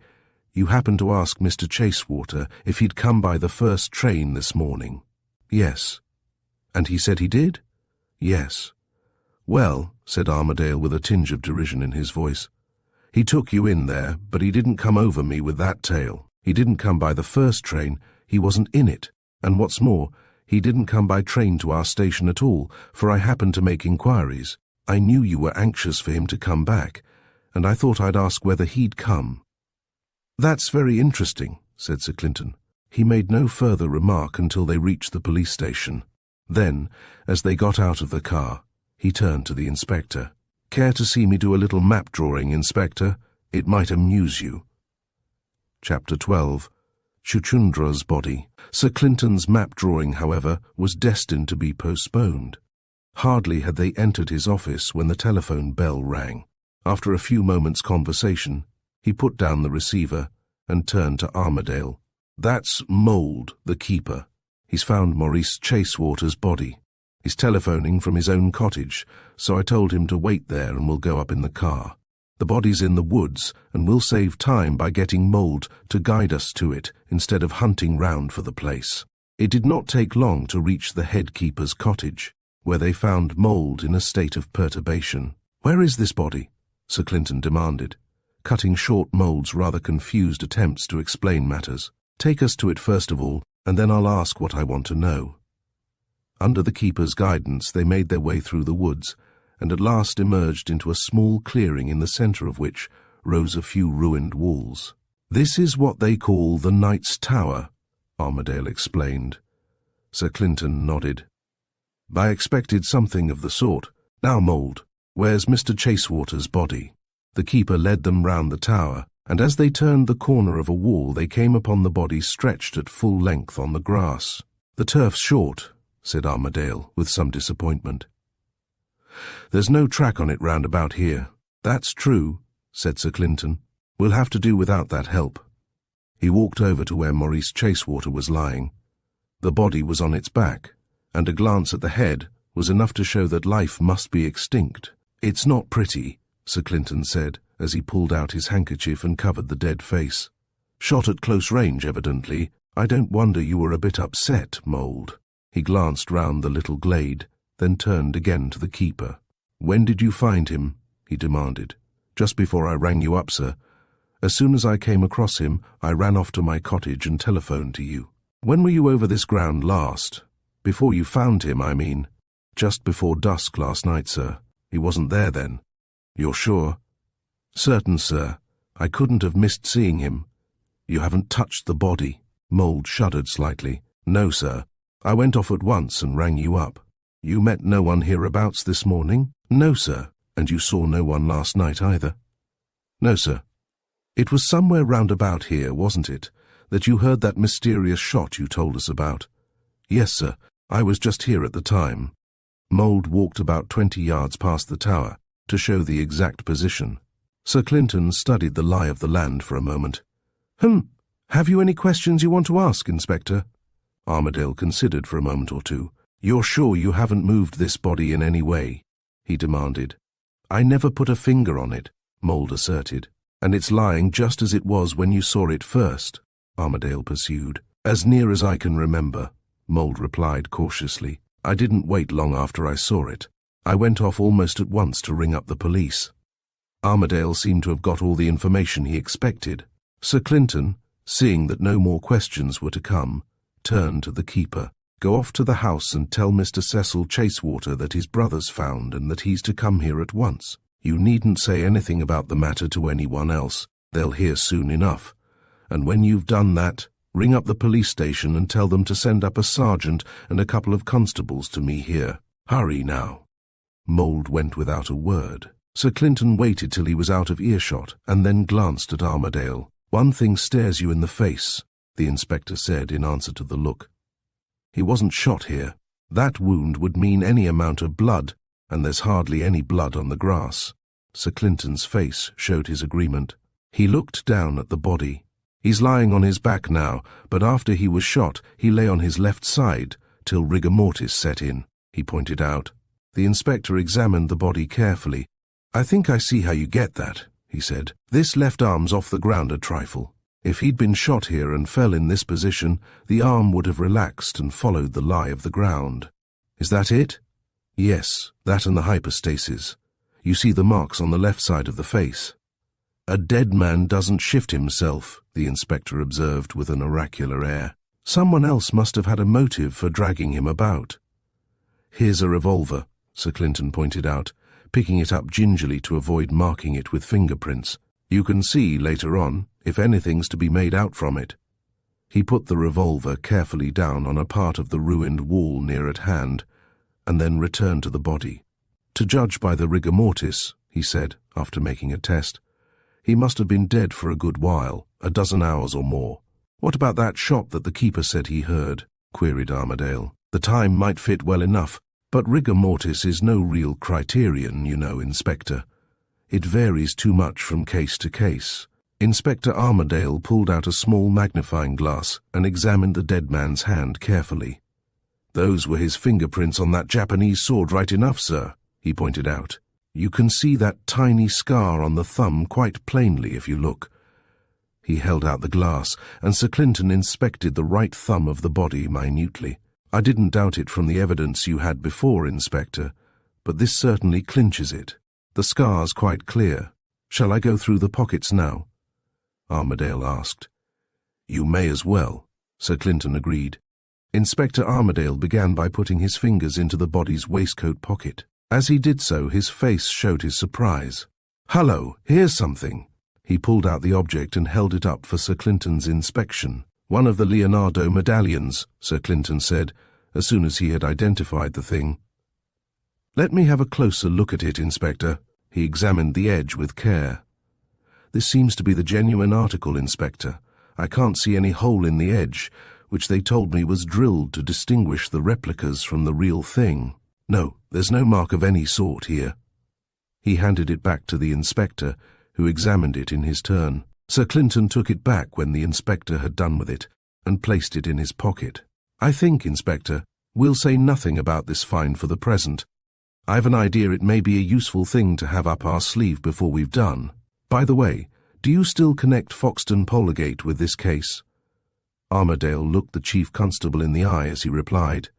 you happened to ask Mr. Chasewater if he'd come by the first train this morning." "Yes." "And he said he did?" "Yes." "Well," said Armadale with a tinge of derision in his voice, "he took you in there, but he didn't come over me with that tale. He didn't come by the first train, he wasn't in it, and what's more, he didn't come by train to our station at all, for I happened to make inquiries. I knew you were anxious for him to come back, and I thought I'd ask whether he'd come." "That's very interesting," said Sir Clinton. He made no further remark until they reached the police station. Then, as they got out of the car, he turned to the inspector. "Care to see me do a little map drawing, Inspector? It might amuse you." Chapter 12. Chuchundra's Body. Sir Clinton's map drawing, however, was destined to be postponed. Hardly had they entered his office when the telephone bell rang. After a few moments' conversation, he put down the receiver and turned to Armadale. "That's Mould, the keeper. He's found Maurice Chasewater's body. He's telephoning from his own cottage, so I told him to wait there and we'll go up in the car. The body's in the woods, and we'll save time by getting Mould to guide us to it instead of hunting round for the place." It did not take long to reach the head keeper's cottage, where they found Mould in a state of perturbation. "Where is this body?" Sir Clinton demanded, cutting short Mould's rather confused attempts to explain matters. "Take us to it first of all, and then I'll ask what I want to know." Under the keeper's guidance, they made their way through the woods, and at last emerged into a small clearing in the centre of which rose a few ruined walls. "This is what they call the Knight's Tower," Armadale explained. Sir Clinton nodded. "I expected something of the sort. Now, Mould, where's Mr. Chasewater's body?" The keeper led them round the tower, and as they turned the corner of a wall they came upon the body stretched at full length on the grass. "The turf's short," said Armadale, with some disappointment. "There's no track on it round about here." "That's true," said Sir Clinton. "We'll have to do without that help." He walked over to where Maurice Chasewater was lying. The body was on its back, and a glance at the head was enough to show that life must be extinct. "It's not pretty," Sir Clinton said, as he pulled out his handkerchief and covered the dead face. "Shot at close range, evidently. I don't wonder you were a bit upset, Mould." He glanced round the little glade, then turned again to the keeper. "When did you find him?" he demanded. "Just before I rang you up, sir. As soon as I came across him, I ran off to my cottage and telephoned to you." "When were you over this ground last? Before you found him, I mean." "Just before dusk last night, sir. He wasn't there then." "You're sure?" "Certain, sir. I couldn't have missed seeing him." "You haven't touched the body?" Mould shuddered slightly. "No, sir. I went off at once and rang you up." "You met no one hereabouts this morning?" "No, sir. And you saw no one last night either?" "No, sir." "It was somewhere round about here, wasn't it, that you heard that mysterious shot you told us about?" "Yes, sir. I was just here at the time." Mould walked about 20 yards past the tower to show the exact position. Sir Clinton studied the lie of the land for a moment. Have you any questions you want to ask, Inspector?" Armadale considered for a moment or two. "You're sure you haven't moved this body in any way?" he demanded. "I never put a finger on it," Mould asserted. "And it's lying just as it was when you saw it first," Armadale pursued. "As near as I can remember," Mould replied cautiously. "I didn't wait long after I saw it. I went off almost at once to ring up the police." Armadale seemed to have got all the information he expected. Sir Clinton, seeing that no more questions were to come, turned to the keeper. "Go off to the house and tell Mr. Cecil Chasewater that his brother's found and that he's to come here at once. You needn't say anything about the matter to anyone else. They'll hear soon enough. And when you've done that, ring up the police station and tell them to send up a sergeant and a couple of constables to me here. Hurry now." Mould went without a word. Sir Clinton waited till he was out of earshot and then glanced at Armadale. "One thing stares you in the face," the inspector said in answer to the look. "He wasn't shot here. That wound would mean any amount of blood, and there's hardly any blood on the grass." Sir Clinton's face showed his agreement. He looked down at the body. "He's lying on his back now, but after he was shot he lay on his left side till rigor mortis set in," he pointed out. The inspector examined the body carefully. "I think I see how you get that," he said. "This left arm's off the ground a trifle. If he'd been shot here and fell in this position, the arm would have relaxed and followed the lie of the ground. Is that it?" "Yes, that and the hypostasis. You see the marks on the left side of the face." "A dead man doesn't shift himself," the inspector observed with an oracular air. "Someone else must have had a motive for dragging him about." "Here's a revolver," Sir Clinton pointed out, picking it up gingerly to avoid marking it with fingerprints. "You can see, later on, if anything's to be made out from it." He put the revolver carefully down on a part of the ruined wall near at hand, and then returned to the body. "To judge by the rigor mortis," he said, after making a test, "he must have been dead for a good while, a dozen hours or more." "What about that shot that the keeper said he heard?" queried Armadale. "The time might fit well enough, but rigor mortis is no real criterion, you know, Inspector. It varies too much from case to case." Inspector Armadale pulled out a small magnifying glass and examined the dead man's hand carefully. "Those were his fingerprints on that Japanese sword right enough, sir," he pointed out. "You can see that tiny scar on the thumb quite plainly if you look. He held out the glass, and Sir Clinton inspected the right thumb of the body minutely. "I didn't doubt it from the evidence you had before, Inspector, but this certainly clinches it. The scar's quite clear. Shall I go through the pockets now?" Armadale asked. "You may as well," Sir Clinton agreed. Inspector Armadale began by putting his fingers into the body's waistcoat pocket. As he did so, his face showed his surprise. "Hullo, here's something." He pulled out the object and held it up for Sir Clinton's inspection. "One of the Leonardo medallions," Sir Clinton said, as soon as he had identified the thing. "Let me have a closer look at it, Inspector." He examined the edge with care. "This seems to be the genuine article, Inspector. I can't see any hole in the edge, which they told me was drilled to distinguish the replicas from the real thing. No, there's no mark of any sort here." He handed it back to the inspector, who examined it in his turn. Sir Clinton took it back when the inspector had done with it, and placed it in his pocket. "I think, Inspector, we'll say nothing about this find for the present. I've an idea it may be a useful thing to have up our sleeve before we've done. By the way, do you still connect Foxton Polegate with this case?" Armadale looked the chief constable in the eye as he replied,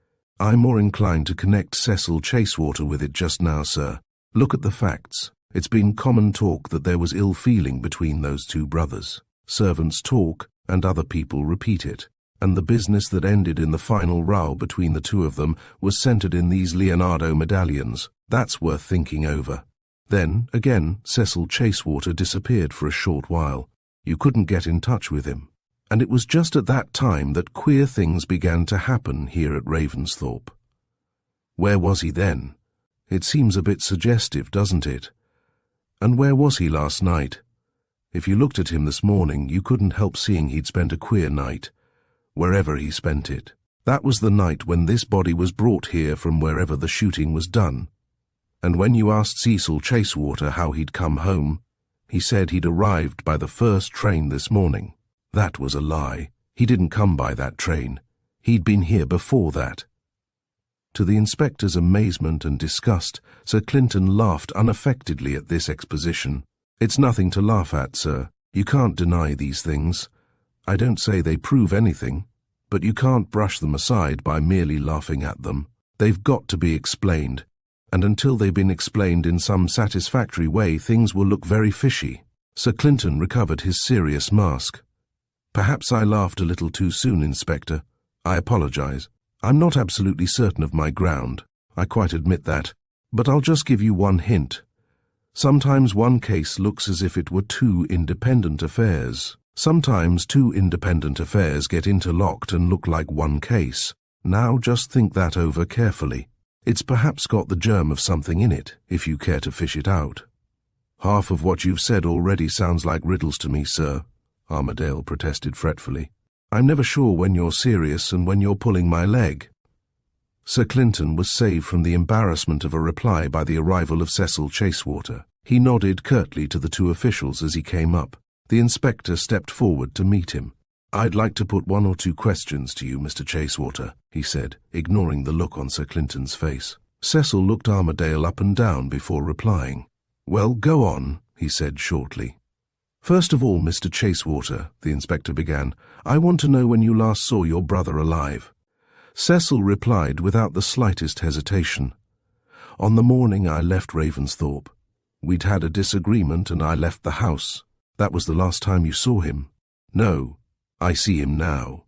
"I'm more inclined to connect Cecil Chasewater with it just now, sir. Look at the facts. It's been common talk that there was ill feeling between those two brothers. Servants talk, and other people repeat it. And the business that ended in the final row between the two of them was centered in these Leonardo medallions. That's worth thinking over. Then, again, Cecil Chasewater disappeared for a short while. You couldn't get in touch with him. And it was just at that time that queer things began to happen here at Ravensthorpe. Where was he then? It seems a bit suggestive, doesn't it? And where was he last night? If you looked at him this morning, you couldn't help seeing he'd spent a queer night, wherever he spent it. That was the night when this body was brought here from wherever the shooting was done. And when you asked Cecil Chasewater how he'd come home, he said he'd arrived by the first train this morning. That was a lie. He didn't come by that train. He'd been here before that." To the inspector's amazement and disgust, Sir Clinton laughed unaffectedly at this exposition. "It's nothing to laugh at, sir. You can't deny these things. I don't say they prove anything, but you can't brush them aside by merely laughing at them. They've got to be explained, and until they've been explained in some satisfactory way, things will look very fishy." Sir Clinton recovered his serious mask. "Perhaps I laughed a little too soon, Inspector. I apologize. I'm not absolutely certain of my ground. I quite admit that. But I'll just give you one hint. Sometimes one case looks as if it were two independent affairs. Sometimes two independent affairs get interlocked and look like one case. Now just think that over carefully. It's perhaps got the germ of something in it, if you care to fish it out." "Half of what you've said already sounds like riddles to me, sir," Armadale protested fretfully. "I'm never sure when you're serious and when you're pulling my leg." Sir Clinton was saved from the embarrassment of a reply by the arrival of Cecil Chasewater. He nodded curtly to the two officials as he came up. The inspector stepped forward to meet him. "I'd like to put one or two questions to you, Mr. Chasewater," he said, ignoring the look on Sir Clinton's face. Cecil looked Armadale up and down before replying. "Well, go on," he said shortly. "First of all, Mr. Chasewater," the inspector began, "I want to know when you last saw your brother alive." Cecil replied without the slightest hesitation. "On the morning I left Ravensthorpe. We'd had a disagreement and I left the house. That was the last time you saw him." "No, I see him now."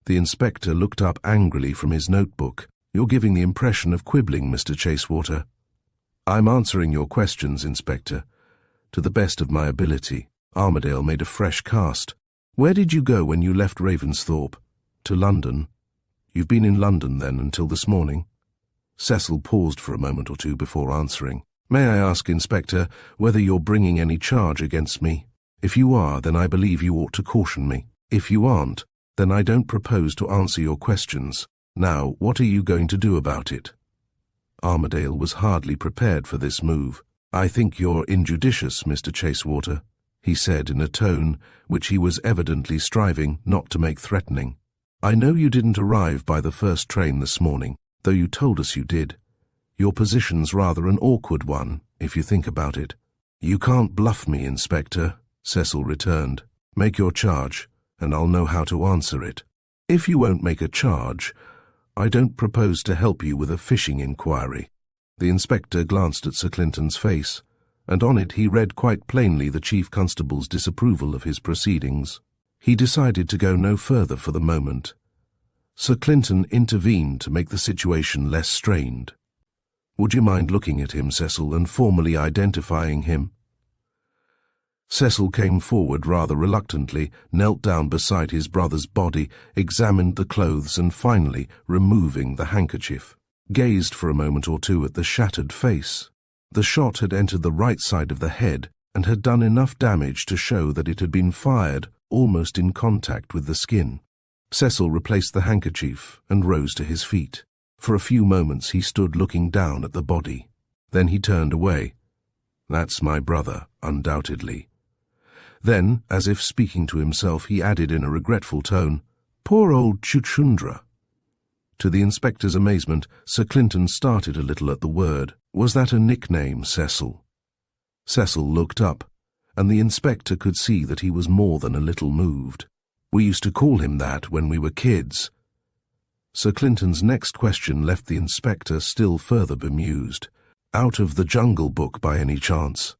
The inspector looked up angrily from his notebook. "You're giving the impression of quibbling, Mr. Chasewater." "I'm answering your questions, Inspector, to the best of my ability." Armadale made a fresh cast. "Where did you go when you left Ravensthorpe?" "To London." "You've been in London, then, until this morning?" Cecil paused for a moment or two before answering. "May I ask, Inspector, whether you're bringing any charge against me? If you are, then I believe you ought to caution me. If you aren't, then I don't propose to answer your questions. Now, what are you going to do about it?" Armadale was hardly prepared for this move. "I think you're injudicious, Mr. Chasewater," he said in a tone which he was evidently striving not to make threatening. "I know you didn't arrive by the first train this morning, though you told us you did. Your position's rather an awkward one, if you think about it." "You can't bluff me, Inspector," Cecil returned. Make your charge, and I'll know how to answer it. If you won't make a charge, I don't propose to help you with a fishing inquiry." The inspector glanced at Sir Clinton's face, and on it he read quite plainly the Chief Constable's disapproval of his proceedings. He decided to go no further for the moment. Sir Clinton intervened to make the situation less strained. "Would you mind looking at him, Cecil, and formally identifying him?" Cecil came forward rather reluctantly, knelt down beside his brother's body, examined the clothes and finally, removing the handkerchief, gazed for a moment or two at the shattered face. The shot had entered the right side of the head and had done enough damage to show that it had been fired almost in contact with the skin. Cecil replaced the handkerchief and rose to his feet. For a few moments he stood looking down at the body. Then he turned away. "That's my brother, undoubtedly." Then, as if speaking to himself, he added in a regretful tone, "Poor old Chuchundra." To the inspector's amazement, Sir Clinton started a little at the word. "Was that a nickname, Cecil?" Cecil looked up, and the inspector could see that he was more than a little moved. "We used to call him that when we were kids." Sir Clinton's next question left the inspector still further bemused. "Out of the Jungle Book by any chance?"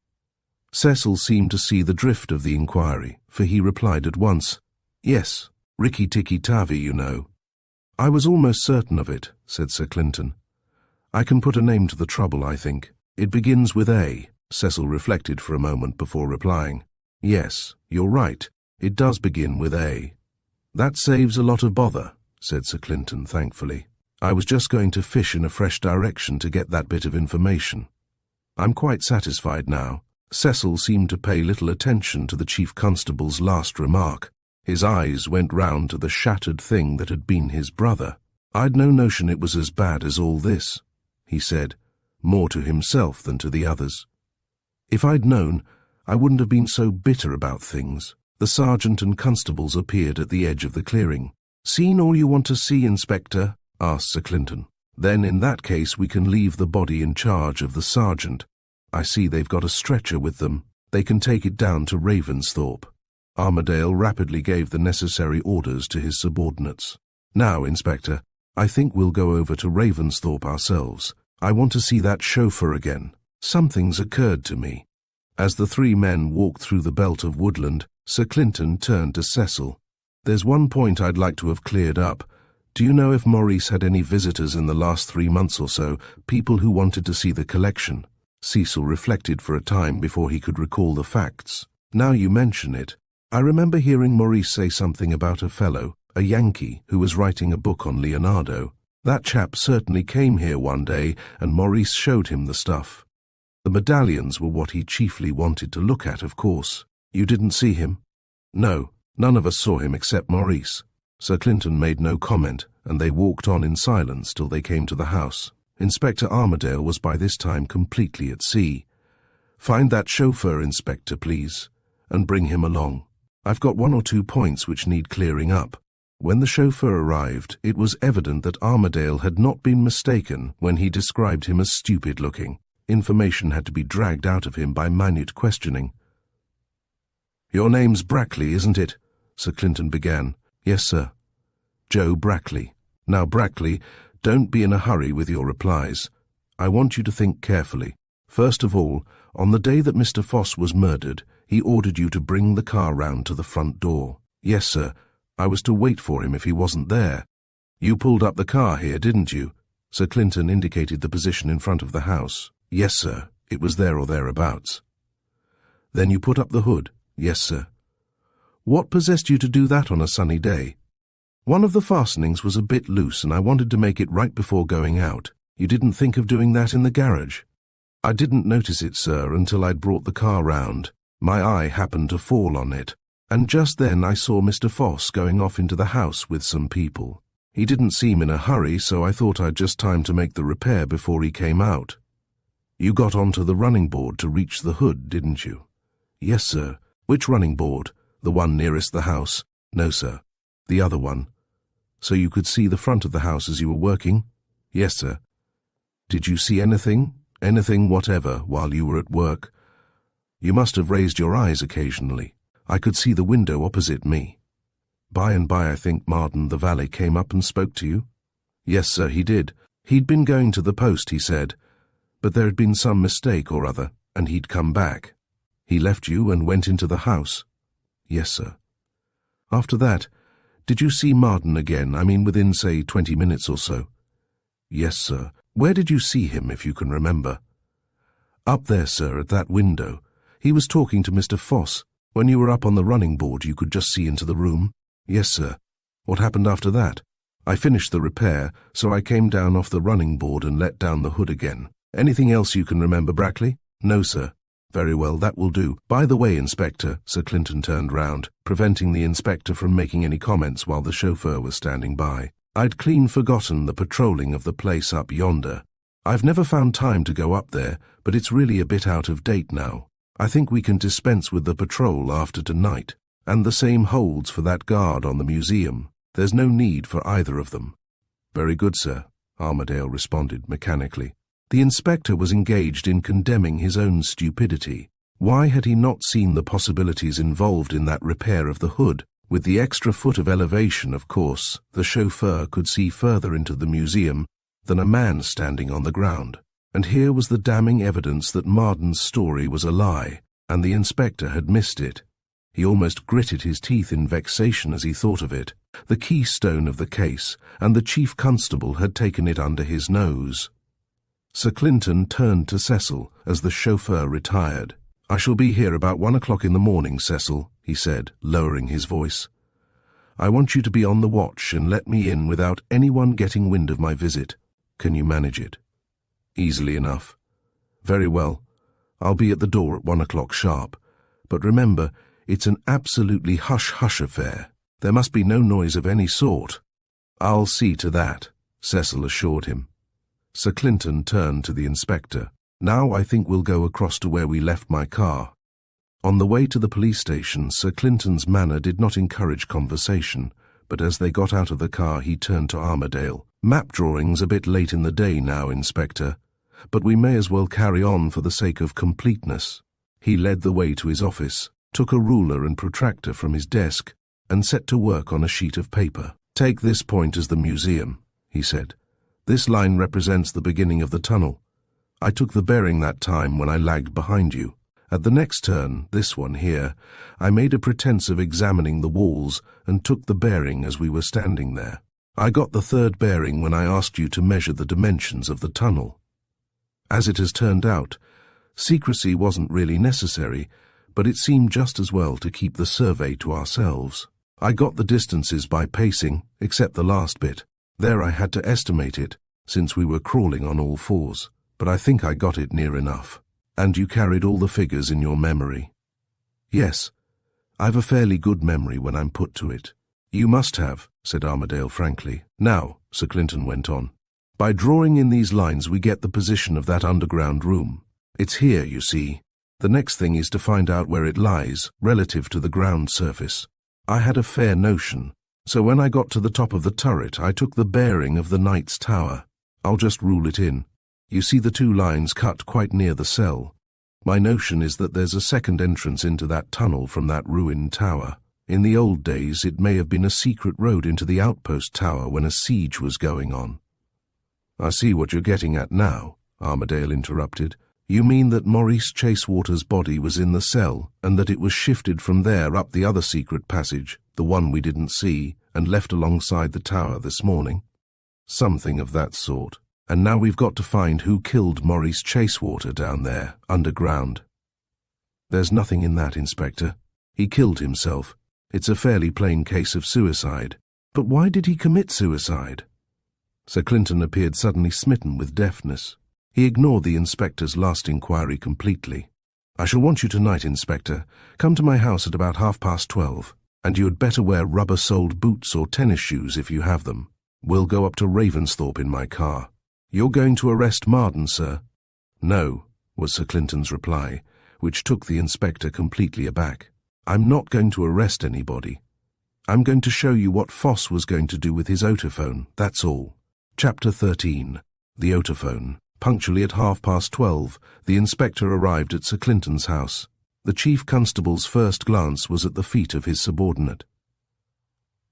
Cecil seemed to see the drift of the inquiry, for he replied at once, "Yes, Rikki Tikki Tavi, you know." "I was almost certain of it," said Sir Clinton. "I can put a name to the trouble, I think. It begins with A." Cecil reflected for a moment before replying, "Yes, you're right. It does begin with A." "That saves a lot of bother," said Sir Clinton thankfully. "I was just going to fish in a fresh direction to get that bit of information. I'm quite satisfied now." Cecil seemed to pay little attention to the Chief Constable's last remark. His eyes went round to the shattered thing that had been his brother. "I'd no notion it was as bad as all this," he said, more to himself than to the others. "If I'd known, I wouldn't have been so bitter about things." The sergeant and constables appeared at the edge of the clearing. "Seen all you want to see, Inspector?" asked Sir Clinton. "Then in that case we can leave the body in charge of the sergeant. I see they've got a stretcher with them. They can take it down to Ravensthorpe." Armadale rapidly gave the necessary orders to his subordinates. "Now, Inspector, I think we'll go over to Ravensthorpe ourselves. I want to see that chauffeur again. Something's occurred to me." As the three men walked through the belt of woodland, Sir Clinton turned to Cecil. "There's one point I'd like to have cleared up. Do you know if Maurice had any visitors in the last 3 months or so, people who wanted to see the collection?" Cecil reflected for a time before he could recall the facts. "Now you mention it, I remember hearing Maurice say something about a fellow, a Yankee, who was writing a book on Leonardo. That chap certainly came here one day, and Maurice showed him the stuff. The medallions were what he chiefly wanted to look at, of course. You didn't see him?" "No, none of us saw him except Maurice." Sir Clinton made no comment, and they walked on in silence till they came to the house. Inspector Armadale was by this time completely at sea. "Find that chauffeur, Inspector, please, and bring him along. I've got 1 or 2 points which need clearing up." When the chauffeur arrived, it was evident that Armadale had not been mistaken when he described him as stupid-looking. Information had to be dragged out of him by minute questioning. "Your name's Brackley, isn't it?" Sir Clinton began. "Yes, sir." "Joe Brackley. Now, Brackley, don't be in a hurry with your replies. I want you to think carefully. First of all, on the day that Mr. Foss was murdered, he ordered you to bring the car round to the front door." "Yes, sir. I was to wait for him if he wasn't there." "You pulled up the car here, didn't you?" Sir Clinton indicated the position in front of the house. "Yes, sir. It was there or thereabouts." "Then you put up the hood?" "Yes, sir." "What possessed you to do that on a sunny day?" "One of the fastenings was a bit loose and I wanted to make it right before going out." "You didn't think of doing that in the garage?" "I didn't notice it, sir, until I'd brought the car round. My eye happened to fall on it, and just then I saw Mr. Foss going off into the house with some people. He didn't seem in a hurry, so I thought I'd just time to make the repair before he came out." "You got onto the running board to reach the hood, didn't you?" "Yes, sir." "Which running board? The one nearest the house?" "No, sir. The other one." "So you could see the front of the house as you were working?" "Yes, sir." "Did you see anything whatever, while you were at work?" "You must have raised your eyes occasionally." I could see the window opposite me. By and by I think Marden, the valet, came up and spoke to you? Yes, sir, he did. He'd been going to the post, he said, but there had been some mistake or other, and he'd come back. He left you and went into the house? Yes, sir. After that, did you see Marden again, I mean within, say, 20 minutes or so? Yes, sir. Where did you see him, if you can remember? Up there, sir, at that window. He was talking to Mr. Foss. When you were up on the running board, you could just see into the room. Yes, sir. What happened after that? I finished the repair, so I came down off the running board and let down the hood again. Anything else you can remember, Brackley? No, sir. Very well, that will do. By the way, Inspector, Sir Clinton turned round, preventing the inspector from making any comments while the chauffeur was standing by. I'd clean forgotten the patrolling of the place up yonder. I've never found time to go up there, but it's really a bit out of date now. I think we can dispense with the patrol after tonight. And the same holds for that guard on the museum. There's no need for either of them. Very good, sir, Armadale responded mechanically. The inspector was engaged in condemning his own stupidity. Why had he not seen the possibilities involved in that repair of the hood? With the extra foot of elevation, of course, the chauffeur could see further into the museum than a man standing on the ground. And here was the damning evidence that Marden's story was a lie, and the inspector had missed it. He almost gritted his teeth in vexation as he thought of it. The keystone of the case, and the chief constable had taken it under his nose. Sir Clinton turned to Cecil as the chauffeur retired. I shall be here about 1 o'clock in the morning, Cecil, he said, lowering his voice. I want you to be on the watch and let me in without anyone getting wind of my visit. Can you manage it? Easily enough. Very well. I'll be at the door at 1 o'clock sharp. But remember, it's an absolutely hush-hush affair. There must be no noise of any sort. I'll see to that, Cecil assured him. Sir Clinton turned to the inspector. Now I think we'll go across to where we left my car. On the way to the police station, Sir Clinton's manner did not encourage conversation, but as they got out of the car he turned to Armadale. Map drawings a bit late in the day now, Inspector, but we may as well carry on for the sake of completeness. He led the way to his office, took a ruler and protractor from his desk, and set to work on a sheet of paper. Take this point as the museum, he said. This line represents the beginning of the tunnel. I took the bearing that time when I lagged behind you. At the next turn, this one here, I made a pretense of examining the walls and took the bearing as we were standing there. I got the third bearing when I asked you to measure the dimensions of the tunnel. As it has turned out, secrecy wasn't really necessary, but it seemed just as well to keep the survey to ourselves. I got the distances by pacing, except the last bit. There I had to estimate it, since we were crawling on all fours, but I think I got it near enough. And you carried all the figures in your memory? Yes. I've a fairly good memory when I'm put to it. You must have, said Armadale frankly. Now, Sir Clinton went on, by drawing in these lines we get the position of that underground room. It's here, you see. The next thing is to find out where it lies, relative to the ground surface. I had a fair notion. So when I got to the top of the turret, I took the bearing of the Knight's Tower. I'll just rule it in. You see the two lines cut quite near the cell. My notion is that there's a second entrance into that tunnel from that ruined tower. In the old days, it may have been a secret road into the outpost tower when a siege was going on. I see what you're getting at now, Armadale interrupted. You mean that Maurice Chasewater's body was in the cell, and that it was shifted from there up the other secret passage, the one we didn't see, and left alongside the tower this morning? Something of that sort. And now we've got to find who killed Maurice Chasewater down there, underground. There's nothing in that, Inspector. He killed himself. It's a fairly plain case of suicide. But why did he commit suicide? Sir Clinton appeared suddenly smitten with deafness. He ignored the inspector's last inquiry completely. I shall want you tonight, Inspector. Come to my house at about 12:30, and you had better wear rubber-soled boots or tennis shoes if you have them. We'll go up to Ravensthorpe in my car. You're going to arrest Marden, sir? No, was Sir Clinton's reply, which took the inspector completely aback. I'm not going to arrest anybody. I'm going to show you what Foss was going to do with his otophone, that's all. Chapter 13. The Otophone. Punctually at 12:30, the inspector arrived at Sir Clinton's house. The chief constable's first glance was at the feet of his subordinate.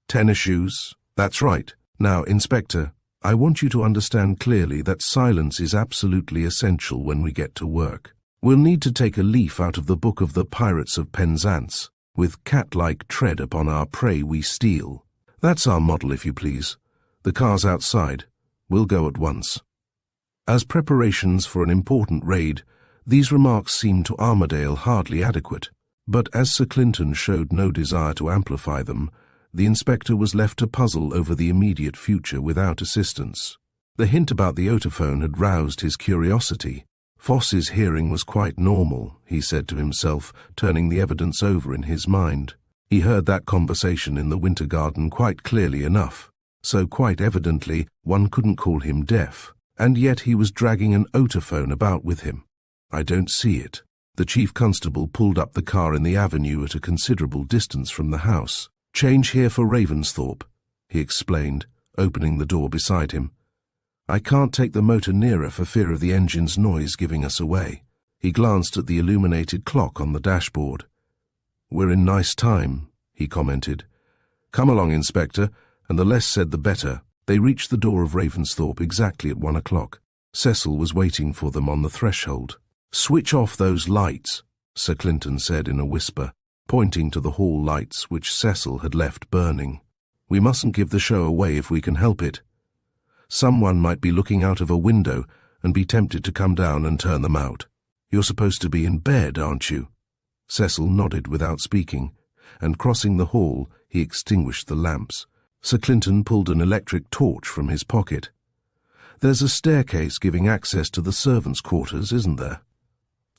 "Tennis shoes? That's right. Now, Inspector, I want you to understand clearly that silence is absolutely essential when we get to work. We'll need to take a leaf out of the book of the Pirates of Penzance. With cat-like tread upon our prey we steal. That's our model, if you please. The car's outside. We'll go at once." As preparations for an important raid, these remarks seemed to Armadale hardly adequate, but as Sir Clinton showed no desire to amplify them, the inspector was left to puzzle over the immediate future without assistance. The hint about the otophone had roused his curiosity. Foss's hearing was quite normal, he said to himself, turning the evidence over in his mind. He heard that conversation in the Winter Garden quite clearly enough, so quite evidently one couldn't call him deaf, and yet he was dragging an otophone about with him. "I don't see it." The chief constable pulled up the car in the avenue at a considerable distance from the house. "Change here for Ravensthorpe," he explained, opening the door beside him. "I can't take the motor nearer for fear of the engine's noise giving us away." He glanced at the illuminated clock on the dashboard. "We're in nice time," he commented. "Come along, Inspector, and the less said the better." They reached the door of Ravensthorpe exactly at 1 o'clock. Cecil was waiting for them on the threshold. "Switch off those lights," Sir Clinton said in a whisper, pointing to the hall lights which Cecil had left burning. "We mustn't give the show away if we can help it. Someone might be looking out of a window and be tempted to come down and turn them out. You're supposed to be in bed, aren't you?" Cecil nodded without speaking, and crossing the hall, he extinguished the lamps. Sir Clinton pulled an electric torch from his pocket. "There's a staircase giving access to the servants' quarters, isn't there?"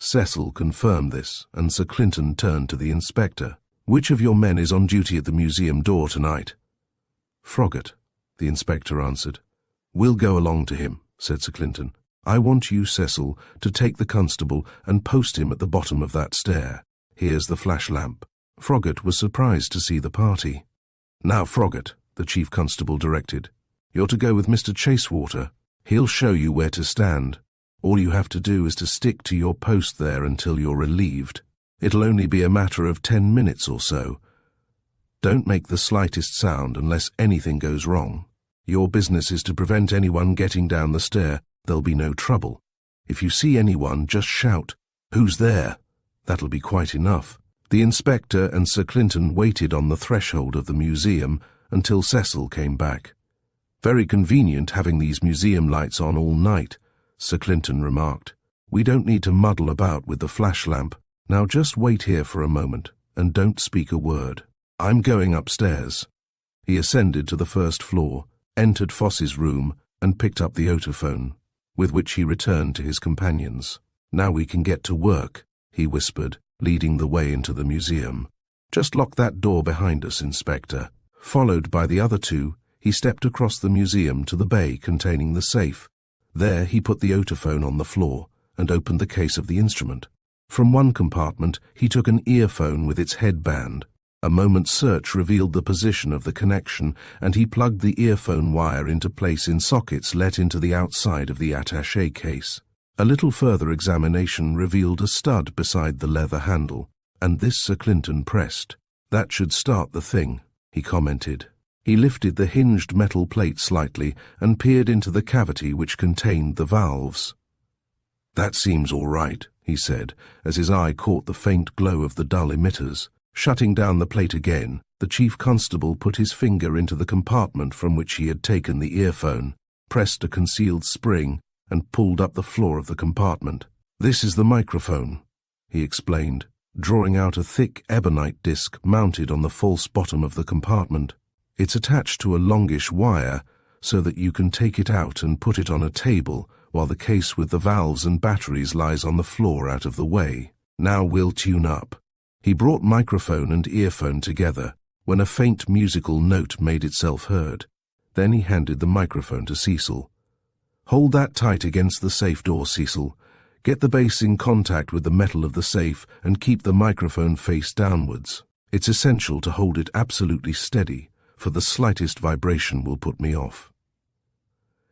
Cecil confirmed this, and Sir Clinton turned to the inspector. "Which of your men is on duty at the museum door tonight?" "Froggatt," the inspector answered. "We'll go along to him," said Sir Clinton. "I want you, Cecil, to take the constable and post him at the bottom of that stair. Here's the flash lamp." Froggatt was surprised to see the party. "Now, Froggatt," the chief constable directed, "you're to go with Mr. Chasewater. He'll show you where to stand. All you have to do is to stick to your post there until you're relieved. It'll only be a matter of 10 minutes or so. Don't make the slightest sound unless anything goes wrong. Your business is to prevent anyone getting down the stair. There'll be no trouble. If you see anyone, just shout, 'Who's there?' That'll be quite enough." The inspector and Sir Clinton waited on the threshold of the museum until Cecil came back. "Very convenient having these museum lights on all night," Sir Clinton remarked. "We don't need to muddle about with the flash lamp. Now just wait here for a moment, and don't speak a word. I'm going upstairs." He ascended to the first floor, entered Foss's room, and picked up the otophone, with which he returned to his companions. "Now we can get to work," he whispered, leading the way into the museum. "Just lock that door behind us, Inspector." Followed by the other two, he stepped across the museum to the bay containing the safe. There he put the otophone on the floor and opened the case of the instrument. From one compartment he took an earphone with its headband. A moment's search revealed the position of the connection, and he plugged the earphone wire into place in sockets let into the outside of the attaché case. A little further examination revealed a stud beside the leather handle, and this Sir Clinton pressed. "That should start the thing," he commented. He lifted the hinged metal plate slightly and peered into the cavity which contained the valves. "That seems all right," he said, as his eye caught the faint glow of the dull emitters. Shutting down the plate again, the chief constable put his finger into the compartment from which he had taken the earphone, pressed a concealed spring, and pulled up the floor of the compartment. "This is the microphone," he explained, drawing out a thick ebonite disc mounted on the false bottom of the compartment. "It's attached to a longish wire so that you can take it out and put it on a table while the case with the valves and batteries lies on the floor out of the way. Now we'll tune up." He brought microphone and earphone together when a faint musical note made itself heard. Then he handed the microphone to Cecil. "Hold that tight against the safe door, Cecil. Get the base in contact with the metal of the safe and keep the microphone face downwards. It's essential to hold it absolutely steady, for the slightest vibration will put me off."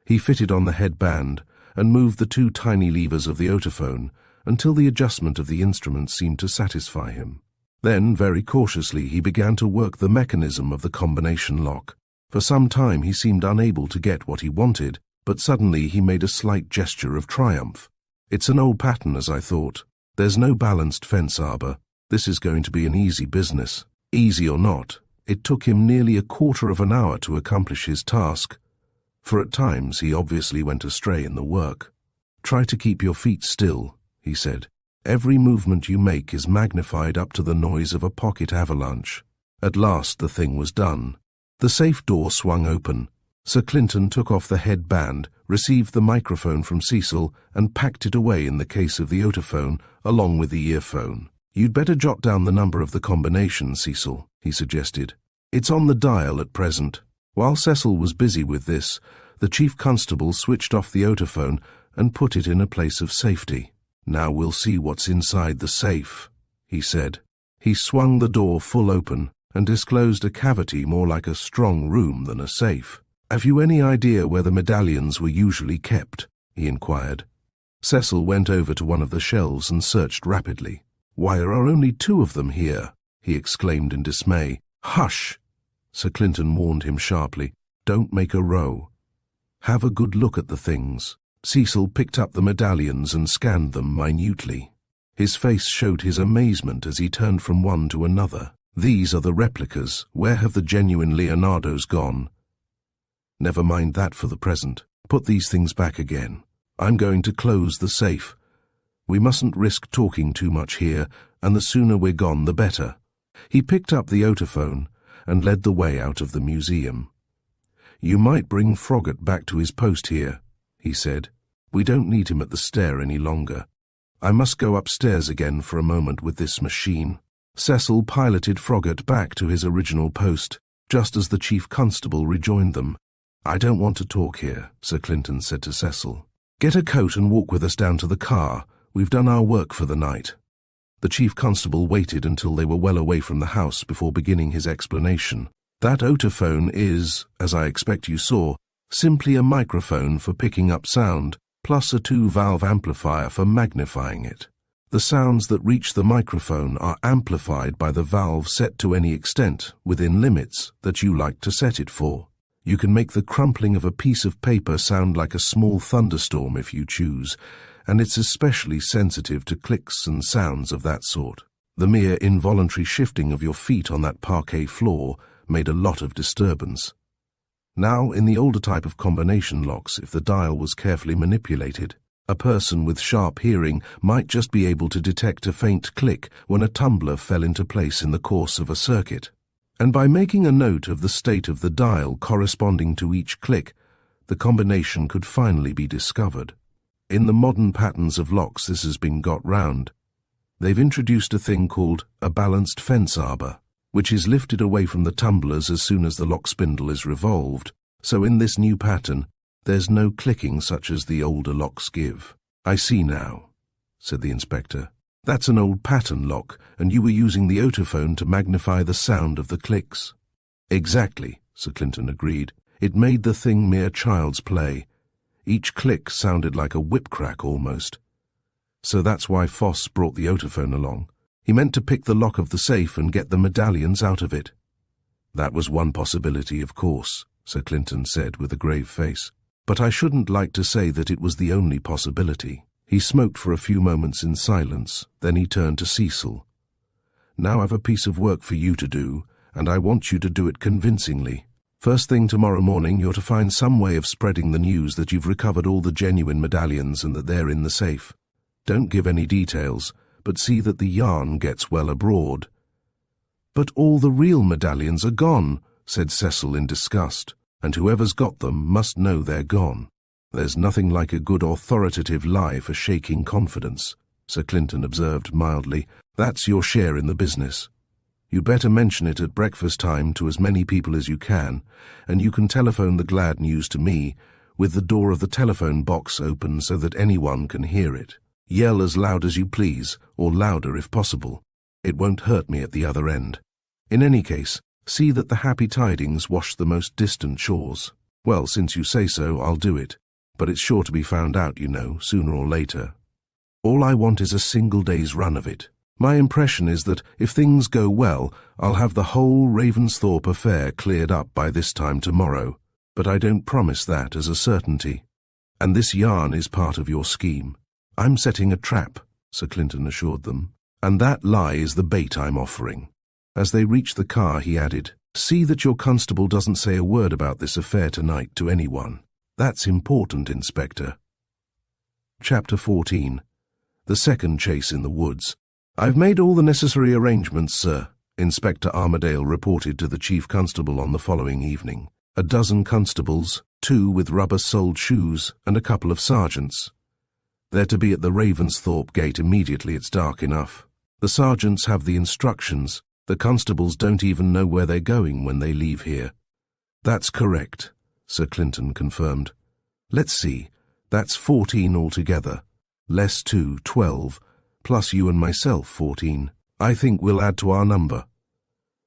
He fitted on the headband and moved the two tiny levers of the otophone until the adjustment of the instrument seemed to satisfy him. Then, very cautiously, he began to work the mechanism of the combination lock. For some time he seemed unable to get what he wanted, but suddenly he made a slight gesture of triumph. "It's an old pattern, as I thought. There's no balanced fence arbor. This is going to be an easy business." Easy or not, it took him nearly a quarter of an hour to accomplish his task, for at times he obviously went astray in the work. "Try to keep your feet still," he said. "Every movement you make is magnified up to the noise of a pocket avalanche." At last the thing was done. The safe door swung open. Sir Clinton took off the headband, received the microphone from Cecil, and packed it away in the case of the otophone, along with the earphone. "You'd better jot down the number of the combination, Cecil," he suggested. "It's on the dial at present." While Cecil was busy with this, the Chief Constable switched off the otophone and put it in a place of safety. "Now we'll see what's inside the safe," he said. He swung the door full open and disclosed a cavity more like a strong room than a safe. "Have you any idea where the medallions were usually kept?" he inquired. Cecil went over to one of the shelves and searched rapidly. "Why, there are only 2 of them here," he exclaimed in dismay. "Hush!" Sir Clinton warned him sharply. "Don't make a row. Have a good look at the things." Cecil picked up the medallions and scanned them minutely. His face showed his amazement as he turned from one to another. "These are the replicas. Where have the genuine Leonardos gone?" "Never mind that for the present. Put these things back again. I'm going to close the safe. We mustn't risk talking too much here, and the sooner we're gone the better." He picked up the otophone and led the way out of the museum. "You might bring Froggatt back to his post here," he said. "We don't need him at the stair any longer. I must go upstairs again for a moment with this machine." Cecil piloted Froggatt back to his original post, just as the Chief Constable rejoined them. "I don't want to talk here," Sir Clinton said to Cecil. "Get a coat and walk with us down to the car. We've done our work for the night." The Chief Constable waited until they were well away from the house before beginning his explanation. "That otophone is, as I expect you saw, simply a microphone for picking up sound, plus a 2-valve amplifier for magnifying it. The sounds that reach the microphone are amplified by the valve set to any extent, within limits, that you like to set it for. You can make the crumpling of a piece of paper sound like a small thunderstorm if you choose, and it's especially sensitive to clicks and sounds of that sort. The mere involuntary shifting of your feet on that parquet floor made a lot of disturbance. Now, in the older type of combination locks, if the dial was carefully manipulated, a person with sharp hearing might just be able to detect a faint click when a tumbler fell into place in the course of a circuit. And by making a note of the state of the dial corresponding to each click, the combination could finally be discovered. In the modern patterns of locks this has been got round. They've introduced a thing called a balanced fence arbor, which is lifted away from the tumblers as soon as the lock spindle is revolved. So in this new pattern, there's no clicking such as the older locks give. "I see now," said the inspector. "That's an old pattern lock, and you were using the otophone to magnify the sound of the clicks." "Exactly," Sir Clinton agreed. "It made the thing mere child's play. Each click sounded like a whip crack almost. So that's why Foss brought the otophone along. He meant to pick the lock of the safe and get the medallions out of it." "That was one possibility, of course," Sir Clinton said with a grave face. "But I shouldn't like to say that it was the only possibility." He smoked for a few moments in silence, then he turned to Cecil. "Now I've a piece of work for you to do, and I want you to do it convincingly. First thing tomorrow morning you're to find some way of spreading the news that you've recovered all the genuine medallions and that they're in the safe. Don't give any details, but see that the yarn gets well abroad." "But all the real medallions are gone," said Cecil in disgust, "and whoever's got them must know they're gone." "There's nothing like a good authoritative lie for shaking confidence," Sir Clinton observed mildly. "That's your share in the business. You'd better mention it at breakfast time to as many people as you can, and you can telephone the glad news to me, with the door of the telephone box open so that anyone can hear it. Yell as loud as you please, or louder if possible. It won't hurt me at the other end. In any case, see that the happy tidings wash the most distant shores. Well, since you say so, I'll do it. But it's sure to be found out, you know, sooner or later." All I want is a single day's run of it. My impression is that if things go well, I'll have the whole Ravensthorpe affair cleared up by this time tomorrow, but I don't promise that as a certainty. And this yarn is part of your scheme. I'm setting a trap, Sir Clinton assured them, and that lie is the bait I'm offering. As they reached the car, he added, "See that your constable doesn't say a word about this affair tonight to anyone. That's important, Inspector." Chapter 14. The Second Chase in the Woods. "I've made all the necessary arrangements, sir," Inspector Armadale reported to the Chief Constable on the following evening. 12 constables, 2 with rubber-soled shoes, and a couple of sergeants. They're to be at the Ravensthorpe gate immediately it's dark enough. The sergeants have the instructions. The constables don't even know where they're going when they leave here. "That's correct," Sir Clinton confirmed. "Let's see, that's 14 altogether. Less 2, 12, plus you and myself 14. I think we'll add to our number.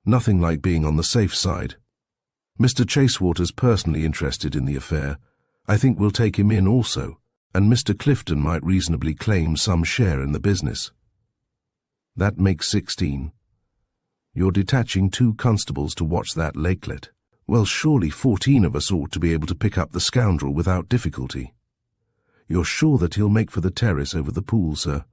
Nothing like being on the safe side. Mr. Chasewater's personally interested in the affair. I think we'll take him in also, and Mr. Clifton might reasonably claim some share in the business. That makes 16. You're detaching 2 constables to watch that lakelet. Well, surely 14 of us ought to be able to pick up the scoundrel without difficulty. You're sure that he'll make for the terrace over the pool, sir?"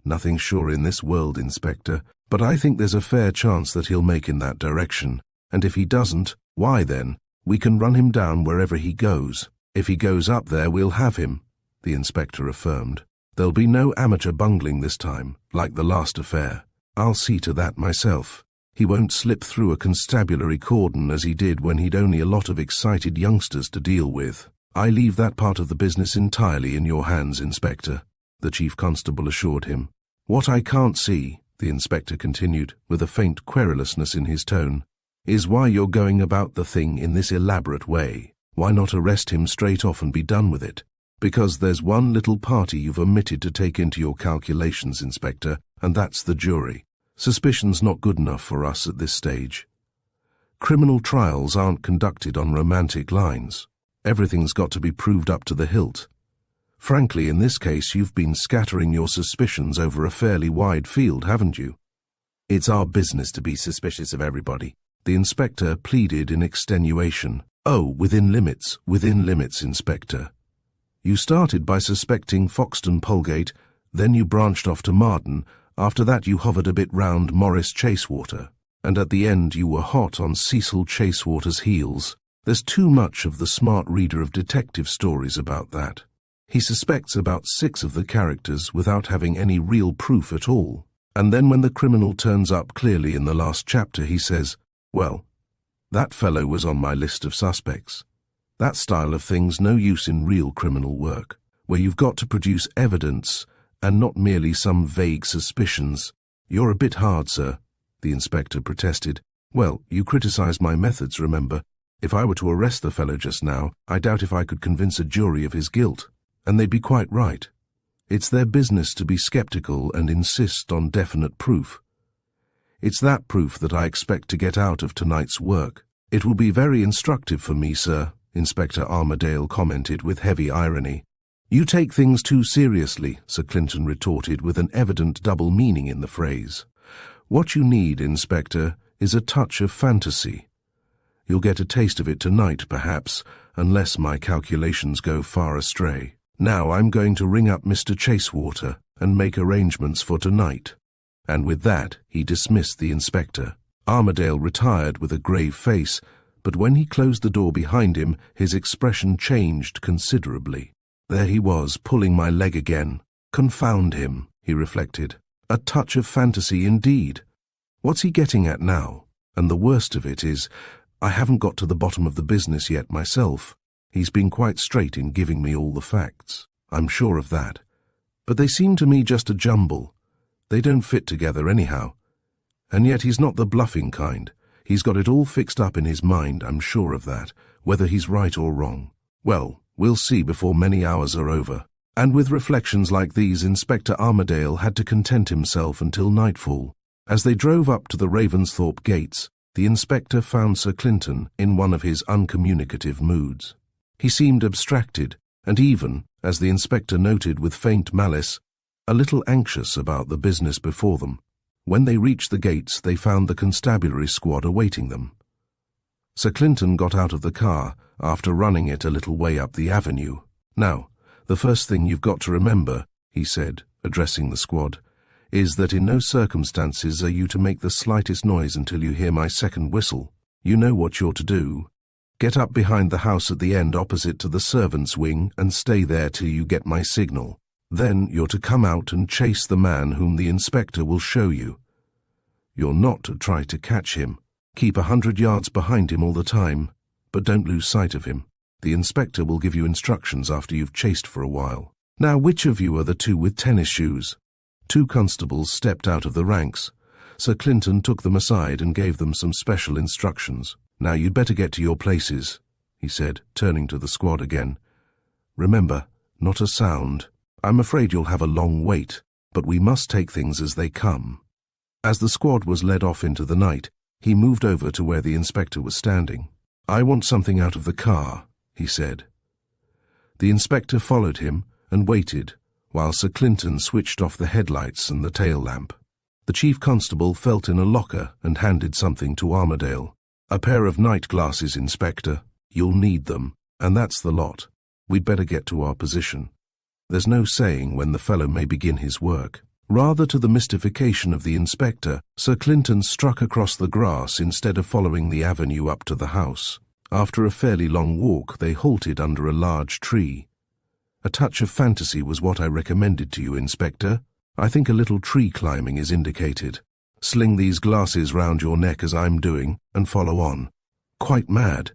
"Nothing sure in this world, Inspector, but I think there's a fair chance that he'll make in that direction, and if he doesn't, why then, we can run him down wherever he goes. If he goes up there, we'll have him," the inspector affirmed. "There'll be no amateur bungling this time, like the last affair. I'll see to that myself. He won't slip through a constabulary cordon as he did when he'd only a lot of excited youngsters to deal with. I leave that part of the business entirely in your hands, Inspector," the Chief Constable assured him. "What I can't see," the inspector continued, with a faint querulousness in his tone, "is why you're going about the thing in this elaborate way. Why not arrest him straight off and be done with it? Because there's one little party you've omitted to take into your calculations, Inspector, and that's the jury. Suspicion's not good enough for us at this stage. Criminal trials aren't conducted on romantic lines. Everything's got to be proved up to the hilt. Frankly, in this case, you've been scattering your suspicions over a fairly wide field, haven't you? It's our business to be suspicious of everybody," the inspector pleaded in extenuation. "Oh, within limits, Inspector. You started by suspecting Foxton Polgate, then you branched off to Marden, after that you hovered a bit round Morris Chasewater, and at the end you were hot on Cecil Chasewater's heels. There's too much of the smart reader of detective stories about that. He suspects about 6 of the characters without having any real proof at all, and then when the criminal turns up clearly in the last chapter he says, 'Well, that fellow was on my list of suspects.' That style of thing's no use in real criminal work, where you've got to produce evidence and not merely some vague suspicions." "You're a bit hard, sir," the inspector protested. "Well, you criticize my methods, remember. If I were to arrest the fellow just now, I doubt if I could convince a jury of his guilt, and they'd be quite right. It's their business to be skeptical and insist on definite proof. It's that proof that I expect to get out of tonight's work." "It will be very instructive for me, sir," Inspector Armadale commented with heavy irony. "You take things too seriously," Sir Clinton retorted with an evident double meaning in the phrase. "What you need, Inspector, is a touch of fantasy. You'll get a taste of it tonight, perhaps, unless my calculations go far astray. Now I'm going to ring up Mr. Chasewater and make arrangements for tonight." And with that he dismissed the inspector. Armadale retired with a grave face, but when he closed the door behind him, his expression changed considerably. There he was, pulling my leg again. Confound him, he reflected. A touch of fantasy indeed. What's he getting at now? And the worst of it is, I haven't got to the bottom of the business yet myself. He's been quite straight in giving me all the facts. I'm sure of that. But they seem to me just a jumble. They don't fit together anyhow. And yet he's not the bluffing kind. He's got it all fixed up in his mind, I'm sure of that, whether he's right or wrong. Well, we'll see before many hours are over. And with reflections like these, Inspector Armadale had to content himself until nightfall. As they drove up to the Ravensthorpe gates, the inspector found Sir Clinton in one of his uncommunicative moods. He seemed abstracted, and even, as the inspector noted with faint malice, a little anxious about the business before them. When they reached the gates, they found the constabulary squad awaiting them. Sir Clinton got out of the car after running it a little way up the avenue. "Now, the first thing you've got to remember," he said, addressing the squad, "is that in no circumstances are you to make the slightest noise until you hear my second whistle. You know what you're to do. Get up behind the house at the end opposite to the servants' wing and stay there till you get my signal. Then you're to come out and chase the man whom the inspector will show you. You're not to try to catch him. Keep 100 yards behind him all the time, but don't lose sight of him. The inspector will give you instructions after you've chased for a while. Now, which of you are the two with tennis shoes?" 2 constables stepped out of the ranks. Sir Clinton took them aside and gave them some special instructions. "Now you'd better get to your places," he said, turning to the squad again. "Remember, not a sound. I'm afraid you'll have a long wait, but we must take things as they come." As the squad was led off into the night, he moved over to where the inspector was standing. "I want something out of the car," he said. The inspector followed him and waited while Sir Clinton switched off the headlights and the tail lamp. The chief constable felt in a locker and handed something to Armadale. "A pair of night glasses, Inspector. You'll need them, and that's the lot. We'd better get to our position. There's no saying when the fellow may begin his work." Rather to the mystification of the inspector, Sir Clinton struck across the grass instead of following the avenue up to the house. After a fairly long walk, they halted under a large tree. "A touch of fantasy was what I recommended to you, Inspector. I think a little tree climbing is indicated. Sling these glasses round your neck as I'm doing, and follow on." "Quite mad,"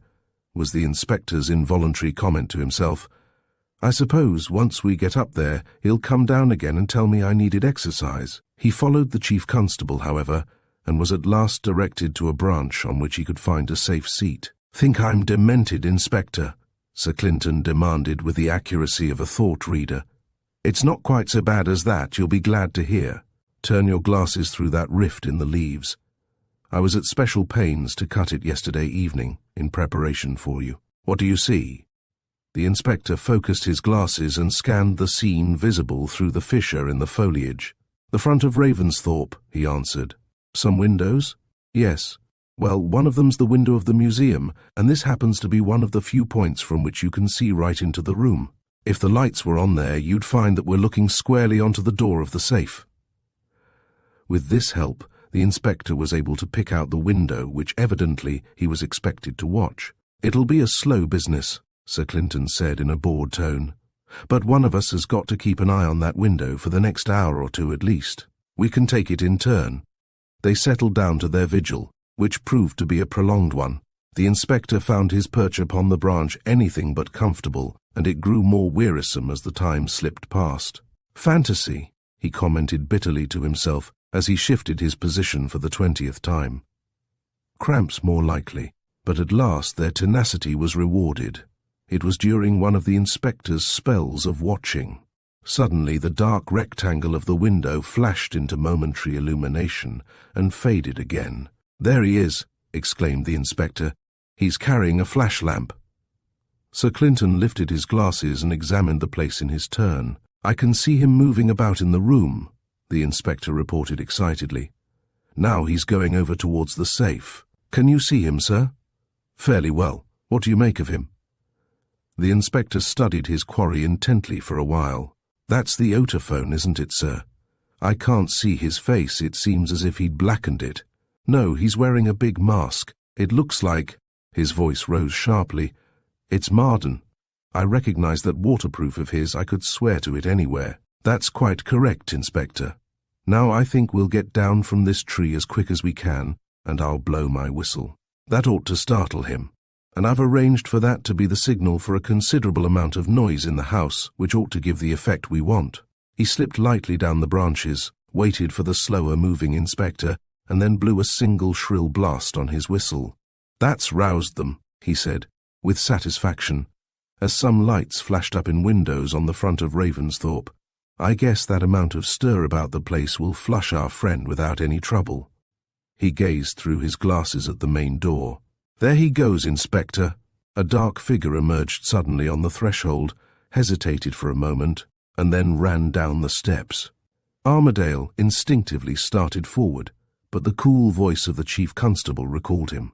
was the inspector's involuntary comment to himself. "I suppose once we get up there, he'll come down again and tell me I needed exercise." He followed the chief constable, however, and was at last directed to a branch on which he could find a safe seat. "Think I'm demented, Inspector?" Sir Clinton demanded with the accuracy of a thought reader. "It's not quite so bad as that, you'll be glad to hear. Turn your glasses through that rift in the leaves. I was at special pains to cut it yesterday evening, in preparation for you. What do you see?" The inspector focused his glasses and scanned the scene visible through the fissure in the foliage. "The front of Ravensthorpe," he answered. "Some windows?" "Yes. Well, one of them's the window of the museum, and this happens to be one of the few points from which you can see right into the room. If the lights were on there, you'd find that we're looking squarely onto the door of the safe." With this help, the inspector was able to pick out the window which evidently he was expected to watch. "It'll be a slow business," Sir Clinton said in a bored tone, "but one of us has got to keep an eye on that window for the next hour or two at least. We can take it in turn." They settled down to their vigil, which proved to be a prolonged one. The inspector found his perch upon the branch anything but comfortable, and it grew more wearisome as the time slipped past. "Fantasy," he commented bitterly to himself as he shifted his position for the 20th time. "Cramps more likely," but at last their tenacity was rewarded. It was during one of the inspector's spells of watching. Suddenly the dark rectangle of the window flashed into momentary illumination and faded again. "There he is," exclaimed the inspector. "He's carrying a flash lamp." Sir Clinton lifted his glasses and examined the place in his turn. "I can see him moving about in the room," the inspector reported excitedly. "Now he's going over towards the safe. Can you see him, sir?" "Fairly well. What do you make of him?" The inspector studied his quarry intently for a while. "That's the otophone, isn't it, sir? I can't see his face. It seems as if he'd blackened it. No, he's wearing a big mask. It looks like—" His voice rose sharply. "It's Marden. I recognize that waterproof of his. I could swear to it anywhere." "That's quite correct, Inspector. Now I think we'll get down from this tree as quick as we can, and I'll blow my whistle. That ought to startle him. And I've arranged for that to be the signal for a considerable amount of noise in the house, which ought to give the effect we want." He slipped lightly down the branches, waited for the slower-moving inspector, and then blew a single shrill blast on his whistle. "That's roused them," he said, with satisfaction, as some lights flashed up in windows on the front of Ravensthorpe. "I guess that amount of stir about the place will flush our friend without any trouble." He gazed through his glasses at the main door. "There he goes, Inspector." A dark figure emerged suddenly on the threshold, hesitated for a moment, and then ran down the steps. Armadale instinctively started forward, but the cool voice of the chief constable recalled him.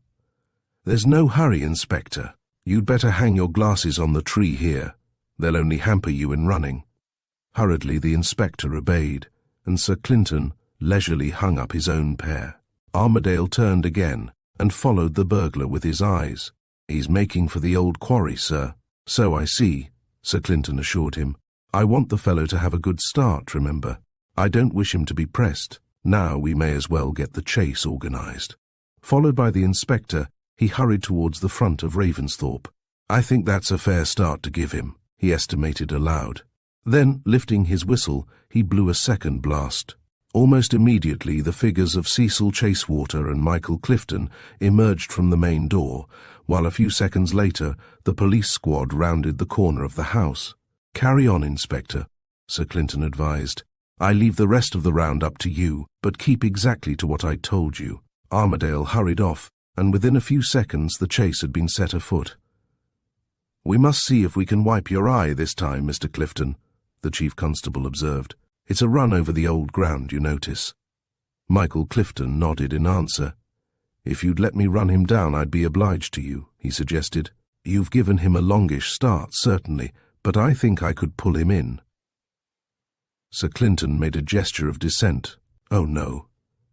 "There's no hurry, Inspector. You'd better hang your glasses on the tree here. They'll only hamper you in running." Hurriedly the inspector obeyed, and Sir Clinton leisurely hung up his own pair. Armadale turned again and followed the burglar with his eyes. "He's making for the old quarry, sir." "So I see," Sir Clinton assured him. "I want the fellow to have a good start, remember. I don't wish him to be pressed. Now we may as well get the chase organized." Followed by the inspector, he hurried towards the front of Ravensthorpe. "I think that's a fair start to give him," he estimated aloud. Then, lifting his whistle, he blew a second blast. Almost immediately, the figures of Cecil Chasewater and Michael Clifton emerged from the main door, while a few seconds later, the police squad rounded the corner of the house. "Carry on, Inspector," Sir Clinton advised. "I leave the rest of the round up to you, but keep exactly to what I told you." Armadale hurried off, and within a few seconds the chase had been set afoot. "We must see if we can wipe your eye this time, Mr. Clifton," the chief constable observed. "It's a run over the old ground, you notice." Michael Clifton nodded in answer. "If you'd let me run him down, I'd be obliged to you," he suggested. "You've given him a longish start, certainly, but I think I could pull him in." Sir Clinton made a gesture of dissent. "Oh no,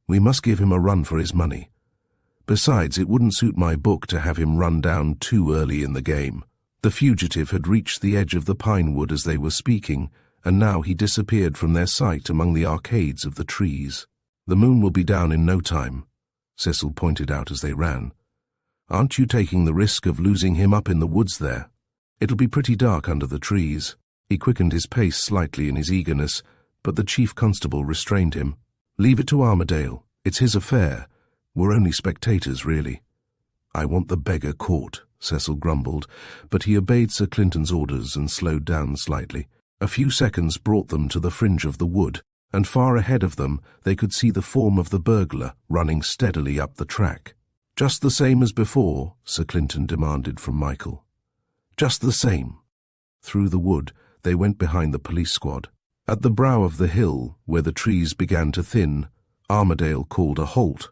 we must give him a run for his money. Besides, it wouldn't suit my book to have him run down too early in the game." The fugitive had reached the edge of the pine wood as they were speaking, and now he disappeared from their sight among the arcades of the trees. "The moon will be down in no time," Cecil pointed out as they ran. "Aren't you taking the risk of losing him up in the woods there? It'll be pretty dark under the trees." He quickened his pace slightly in his eagerness, but the chief constable restrained him. "Leave it to Armadale. It's his affair. We're only spectators, really." "I want the beggar caught," Cecil grumbled, but he obeyed Sir Clinton's orders and slowed down slightly. A few seconds brought them to the fringe of the wood, and far ahead of them they could see the form of the burglar running steadily up the track. "Just the same as before?" Sir Clinton demanded from Michael. "Just the same." Through the wood they went behind the police squad. At the brow of the hill, where the trees began to thin, Armadale called a halt.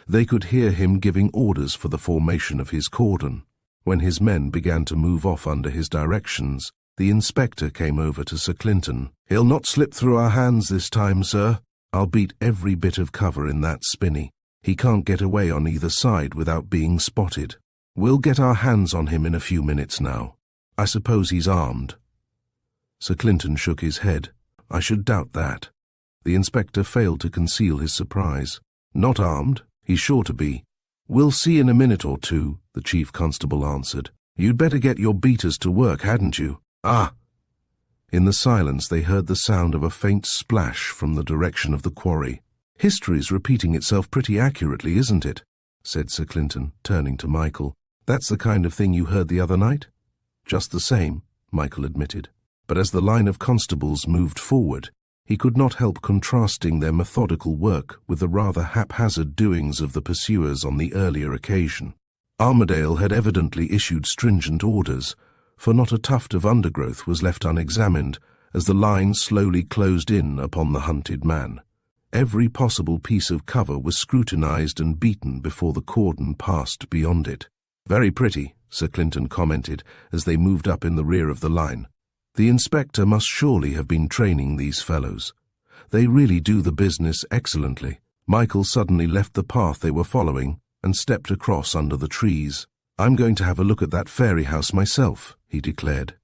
They could hear him giving orders for the formation of his cordon. When his men began to move off under his directions, the inspector came over to Sir Clinton. "He'll not slip through our hands this time, sir. I'll beat every bit of cover in that spinney. He can't get away on either side without being spotted. We'll get our hands on him in a few minutes now. I suppose he's armed." Sir Clinton shook his head. "I should doubt that." The inspector failed to conceal his surprise. "Not armed? He's sure to be." "We'll see in a minute or two," the chief constable answered. "You'd better get your beaters to work, hadn't you?" "Ah!" In the silence they heard the sound of a faint splash from the direction of the quarry. "History's repeating itself pretty accurately, isn't it?" said Sir Clinton, turning to Michael. "That's the kind of thing you heard the other night?" "Just the same," Michael admitted. But as the line of constables moved forward, he could not help contrasting their methodical work with the rather haphazard doings of the pursuers on the earlier occasion. Armadale had evidently issued stringent orders, for not a tuft of undergrowth was left unexamined as the line slowly closed in upon the hunted man. Every possible piece of cover was scrutinized and beaten before the cordon passed beyond it. "Very pretty," Sir Clinton commented as they moved up in the rear of the line. "The inspector must surely have been training these fellows. They really do the business excellently." Michael suddenly left the path they were following and stepped across under the trees. "I'm going to have a look at that fairy house myself," he declared.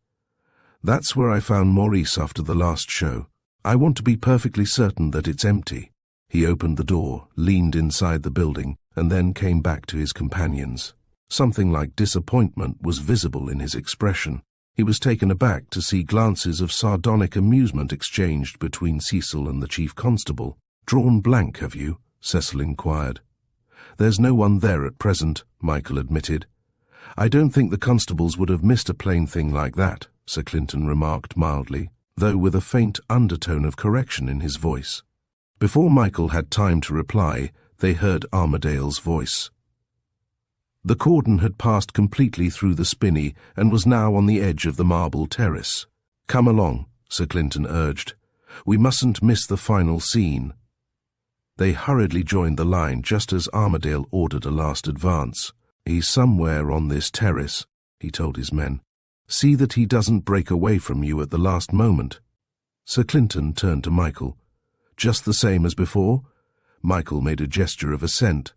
"That's where I found Maurice after the last show. I want to be perfectly certain that it's empty." He opened the door, leaned inside the building, and then came back to his companions. Something like disappointment was visible in his expression. He was taken aback to see glances of sardonic amusement exchanged between Cecil and the chief constable. "Drawn blank, have you?" Cecil inquired. "There's no one there at present," Michael admitted. "I don't think the constables would have missed a plain thing like that," Sir Clinton remarked mildly, though with a faint undertone of correction in his voice. Before Michael had time to reply, they heard Armadale's voice. The cordon had passed completely through the spinney and was now on the edge of the marble terrace. "Come along," Sir Clinton urged. We mustn't miss the final scene." They hurriedly joined the line just as Armadale ordered a last advance. "He's somewhere on this terrace," he told his men. "See that he doesn't break away from you at the last moment." Sir Clinton turned to Michael. "Just the same as before?" Michael made a gesture of assent.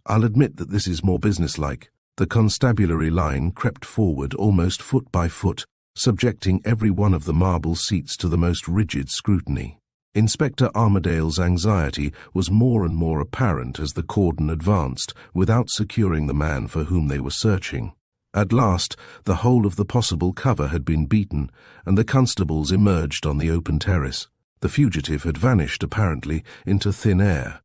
"I'll admit that this is more businesslike." The constabulary line crept forward almost foot by foot, subjecting every one of the marble seats to the most rigid scrutiny. Inspector Armadale's anxiety was more and more apparent as the cordon advanced, without securing the man for whom they were searching. At last, the whole of the possible cover had been beaten, and the constables emerged on the open terrace. The fugitive had vanished, apparently, into thin air.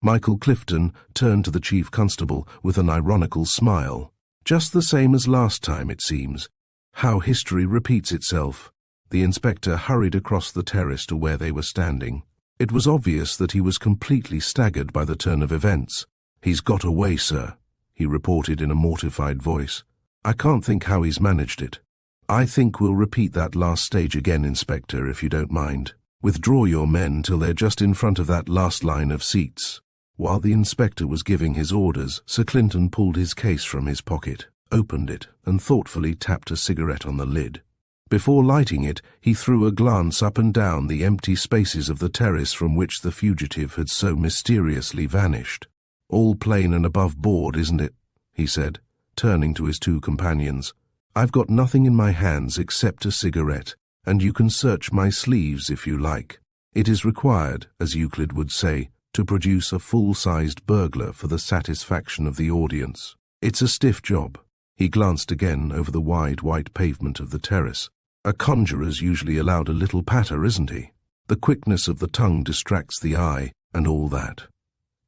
Michael Clifton turned to the chief constable with an ironical smile. "Just the same as last time, it seems. How history repeats itself." The inspector hurried across the terrace to where they were standing. It was obvious that he was completely staggered by the turn of events. "He's got away, sir," he reported in a mortified voice. "I can't think how he's managed it." "I think we'll repeat that last stage again, Inspector, if you don't mind. Withdraw your men till they're just in front of that last line of seats." While the inspector was giving his orders, Sir Clinton pulled his case from his pocket, opened it, and thoughtfully tapped a cigarette on the lid. Before lighting it, he threw a glance up and down the empty spaces of the terrace from which the fugitive had so mysteriously vanished. "All plain and above board, isn't it?" he said, turning to his two companions. "I've got nothing in my hands except a cigarette, and you can search my sleeves if you like. It is required, as Euclid would say, to produce a full-sized burglar for the satisfaction of the audience. It's a stiff job." He glanced again over the wide white pavement of the terrace. "A conjurer's usually allowed a little patter, isn't he? The quickness of the tongue distracts the eye, and all that.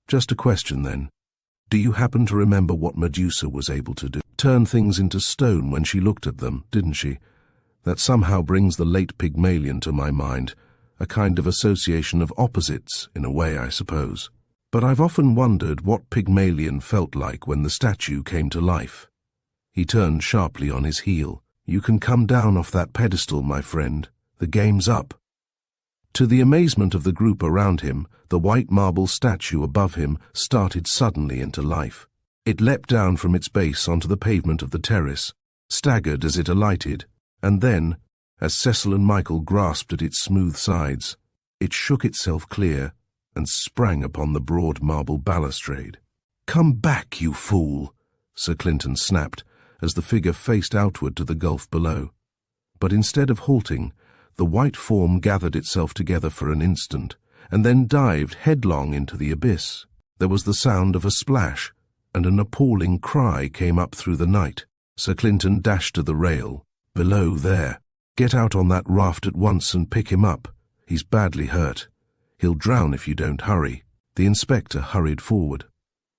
Just a question, then. Do you happen to remember what Medusa was able to do? Turn things into stone when she looked at them, didn't she? That somehow brings the late Pygmalion to my mind, a kind of association of opposites, in a way, I suppose. But I've often wondered what Pygmalion felt like when the statue came to life." He turned sharply on his heel. "You can come down off that pedestal, my friend. The game's up." To the amazement of the group around him, the white marble statue above him started suddenly into life. It leapt down from its base onto the pavement of the terrace, staggered as it alighted, and then, as Cecil and Michael grasped at its smooth sides, it shook itself clear and sprang upon the broad marble balustrade. "Come back, you fool!" Sir Clinton snapped, as the figure faced outward to the gulf below. But instead of halting, the white form gathered itself together for an instant, and then dived headlong into the abyss. There was the sound of a splash, and an appalling cry came up through the night. Sir Clinton dashed to the rail. "Below there. Get out on that raft at once and pick him up. He's badly hurt. He'll drown if you don't hurry." The inspector hurried forward.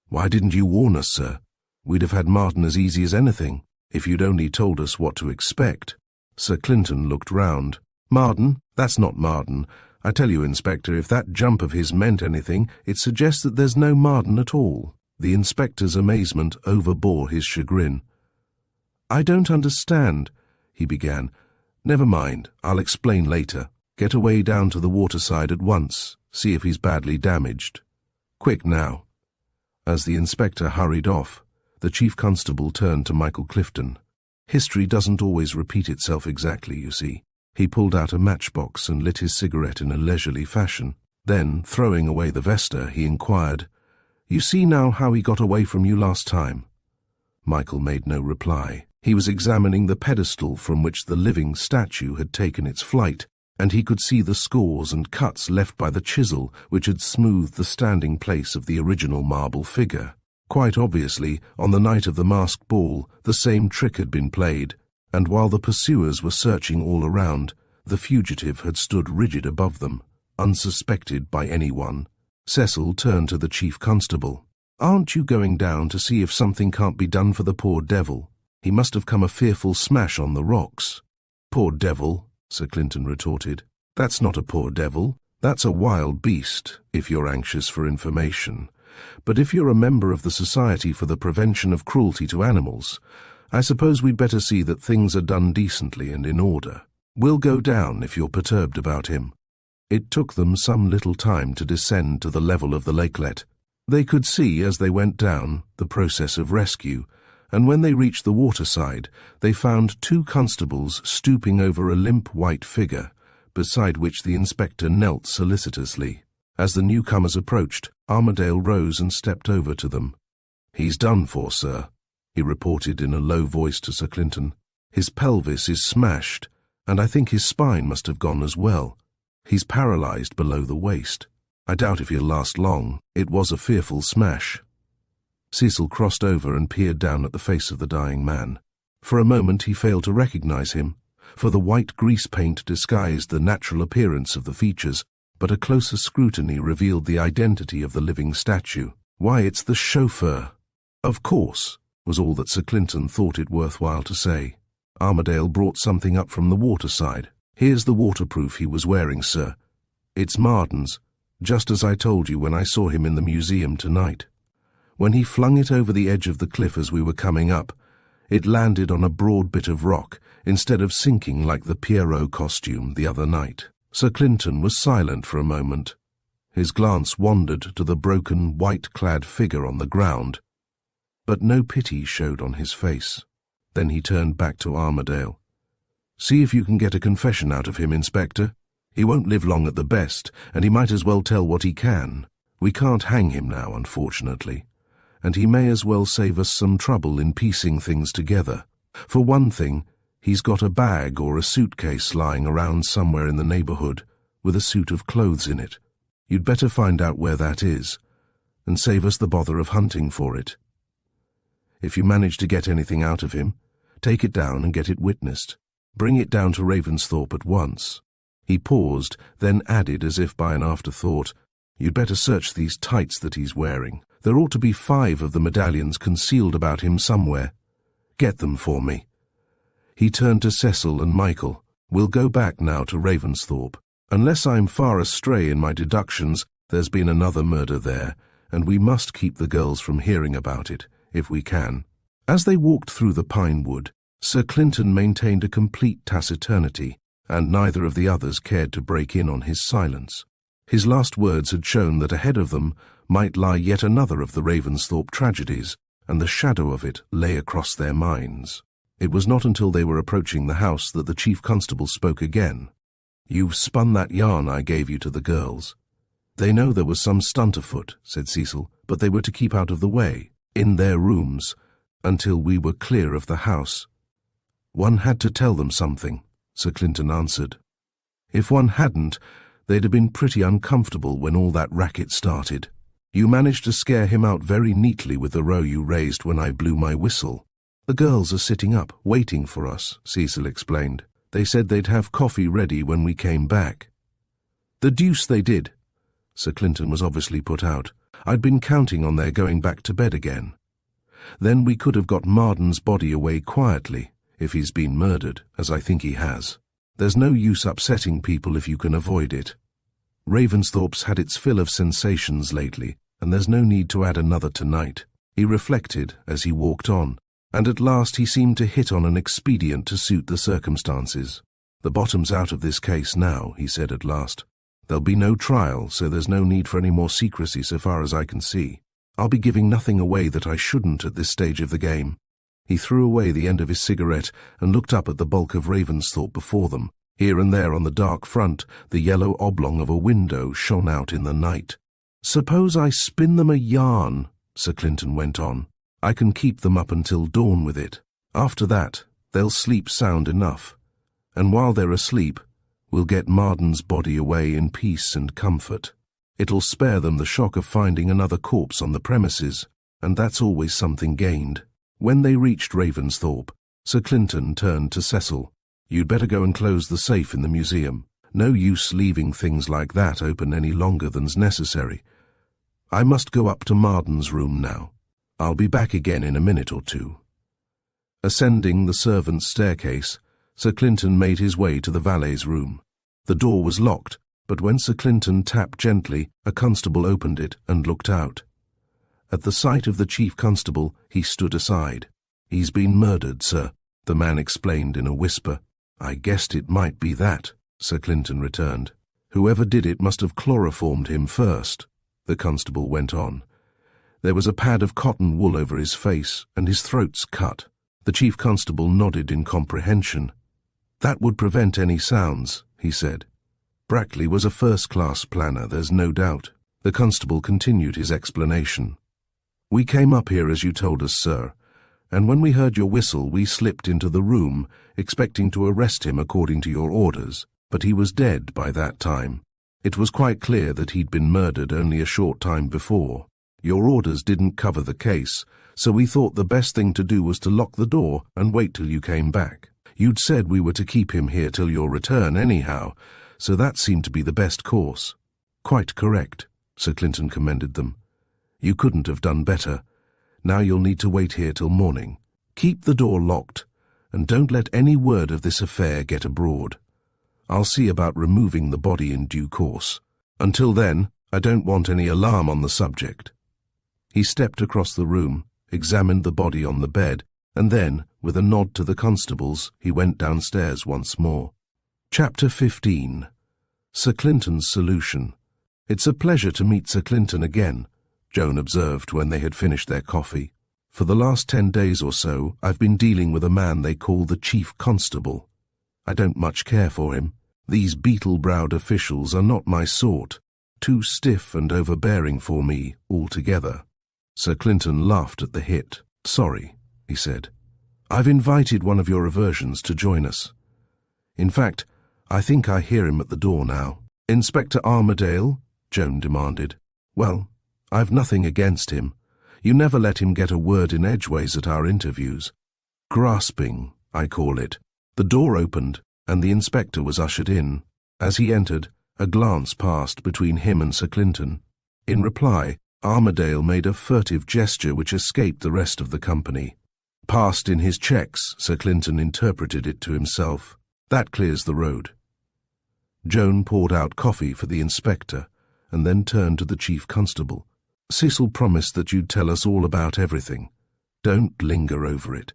"Why didn't you warn us, sir? We'd have had Martin as easy as anything, if you'd only told us what to expect." Sir Clinton looked round. "Martin? That's not Martin. I tell you, Inspector, if that jump of his meant anything, it suggests that there's no Martin at all." The inspector's amazement overbore his chagrin. "I don't understand," he began. "Never mind, I'll explain later. Get away down to the waterside at once. See if he's badly damaged. Quick now." As the inspector hurried off, the chief constable turned to Michael Clifton. "History doesn't always repeat itself exactly, you see." He pulled out a matchbox and lit his cigarette in a leisurely fashion. Then, throwing away the vesta, he inquired, "You see now how he got away from you last time?" Michael made no reply. He was examining the pedestal from which the living statue had taken its flight, and he could see the scores and cuts left by the chisel which had smoothed the standing place of the original marble figure. Quite obviously, on the night of the masked ball, the same trick had been played, and while the pursuers were searching all around, the fugitive had stood rigid above them, unsuspected by anyone. Cecil turned to the chief constable. "Aren't you going down to see if something can't be done for the poor devil? He must have come a fearful smash on the rocks." "Poor devil," Sir Clinton retorted. "That's not a poor devil. That's a wild beast, if you're anxious for information. But if you're a member of the Society for the Prevention of Cruelty to Animals, I suppose we'd better see that things are done decently and in order. We'll go down if you're perturbed about him." It took them some little time to descend to the level of the lakelet. They could see, as they went down, the process of rescue, and when they reached the waterside, they found two constables stooping over a limp white figure, beside which the inspector knelt solicitously. As the newcomers approached, Armadale rose and stepped over to them. "He's done for, sir," he reported in a low voice to Sir Clinton. "His pelvis is smashed, and I think his spine must have gone as well. He's paralyzed below the waist. I doubt if he'll last long. It was a fearful smash." Cecil crossed over and peered down at the face of the dying man. For a moment he failed to recognize him, for the white grease paint disguised the natural appearance of the features, but a closer scrutiny revealed the identity of the living statue. "Why, it's the chauffeur." "Of course," was all that Sir Clinton thought it worthwhile to say. Armadale brought something up from the waterside. "Here's the waterproof he was wearing, sir. It's Marden's, just as I told you when I saw him in the museum tonight. When he flung it over the edge of the cliff as we were coming up, it landed on a broad bit of rock, instead of sinking like the Pierrot costume the other night." Sir Clinton was silent for a moment. His glance wandered to the broken, white-clad figure on the ground, but no pity showed on his face. Then he turned back to Armadale. "See if you can get a confession out of him, Inspector. He won't live long at the best, and he might as well tell what he can. We can't hang him now, unfortunately, and he may as well save us some trouble in piecing things together. For one thing, he's got a bag or a suitcase lying around somewhere in the neighborhood with a suit of clothes in it. You'd better find out where that is, and save us the bother of hunting for it. If you manage to get anything out of him, take it down and get it witnessed. Bring it down to Ravensthorpe at once." He paused, then added as if by an afterthought, "You'd better search these tights that he's wearing. There ought to be 5 of the medallions concealed about him somewhere. Get them for me." He turned to Cecil and Michael. "We'll go back now to Ravensthorpe. Unless I'm far astray in my deductions, there's been another murder there, and we must keep the girls from hearing about it, if we can." As they walked through the pine wood, Sir Clinton maintained a complete taciturnity, and neither of the others cared to break in on his silence. His last words had shown that ahead of them might lie yet another of the Ravensthorpe tragedies, and the shadow of it lay across their minds. It was not until they were approaching the house that the chief constable spoke again. "You've spun that yarn I gave you to the girls." "They know there was some stunt afoot," said Cecil, "but they were to keep out of the way, in their rooms, until we were clear of the house." "One had to tell them something," Sir Clinton answered. "If one hadn't, they'd have been pretty uncomfortable when all that racket started. You managed to scare him out very neatly with the row you raised when I blew my whistle." "The girls are sitting up, waiting for us," Cecil explained. "They said they'd have coffee ready when we came back." "The deuce they did." Sir Clinton was obviously put out. "I'd been counting on their going back to bed again. Then we could have got Marden's body away quietly, if he's been murdered, as I think he has. There's no use upsetting people if you can avoid it. Ravensthorpe's had its fill of sensations lately, and there's no need to add another tonight." He reflected as he walked on, and at last he seemed to hit on an expedient to suit the circumstances. "The bottom's out of this case now," he said at last. "There'll be no trial, so there's no need for any more secrecy so far as I can see. I'll be giving nothing away that I shouldn't at this stage of the game." He threw away the end of his cigarette and looked up at the bulk of Ravensthorpe before them. Here and there on the dark front, the yellow oblong of a window shone out in the night. "Suppose I spin them a yarn," Sir Clinton went on. "I can keep them up until dawn with it. After that, they'll sleep sound enough. And while they're asleep, we'll get Marden's body away in peace and comfort. It'll spare them the shock of finding another corpse on the premises, and that's always something gained." When they reached Ravensthorpe, Sir Clinton turned to Cecil. "You'd better go and close the safe in the museum. No use leaving things like that open any longer than's necessary. I must go up to Marden's room now. I'll be back again in a minute or two." Ascending the servants' staircase, Sir Clinton made his way to the valet's room. The door was locked, but when Sir Clinton tapped gently, a constable opened it and looked out. At the sight of the chief constable, he stood aside. "He's been murdered, sir," the man explained in a whisper. "I guessed it might be that," Sir Clinton returned. Whoever did it must have chloroformed him first, the constable went on. There was a pad of cotton wool over his face, and his throat's cut. The chief constable nodded in comprehension. That would prevent any sounds, he said. Brackley was a first-class planner, there's no doubt. The constable continued his explanation. We came up here as you told us, sir, and when we heard your whistle we slipped into the room, expecting to arrest him according to your orders, but he was dead by that time. It was quite clear that he'd been murdered only a short time before. Your orders didn't cover the case, so we thought the best thing to do was to lock the door and wait till you came back. You'd said we were to keep him here till your return anyhow, so that seemed to be the best course. Quite correct, Sir Clinton commended them. You couldn't have done better. Now you'll need to wait here till morning. Keep the door locked, and don't let any word of this affair get abroad. I'll see about removing the body in due course. Until then, I don't want any alarm on the subject. He stepped across the room, examined the body on the bed, and then, with a nod to the constables, he went downstairs once more. Chapter 15. Sir Clinton's Solution. It's a pleasure to meet Sir Clinton again, Joan observed when they had finished their coffee. For the last 10 days or so, I've been dealing with a man they call the Chief Constable. I don't much care for him. These beetle-browed officials are not my sort, too stiff and overbearing for me altogether. Sir Clinton laughed at the hit. Sorry, he said. I've invited one of your aversions to join us. In fact, I think I hear him at the door now. Inspector Armadale? Joan demanded. Well, I've nothing against him. You never let him get a word in edgeways at our interviews. Grasping, I call it. The door opened, and the inspector was ushered in. As he entered, a glance passed between him and Sir Clinton. In reply, Armadale made a furtive gesture which escaped the rest of the company. Passed in his checks, Sir Clinton interpreted it to himself. That clears the road. Joan poured out coffee for the inspector, and then turned to the chief constable. Cecil promised that you'd tell us all about everything. Don't linger over it.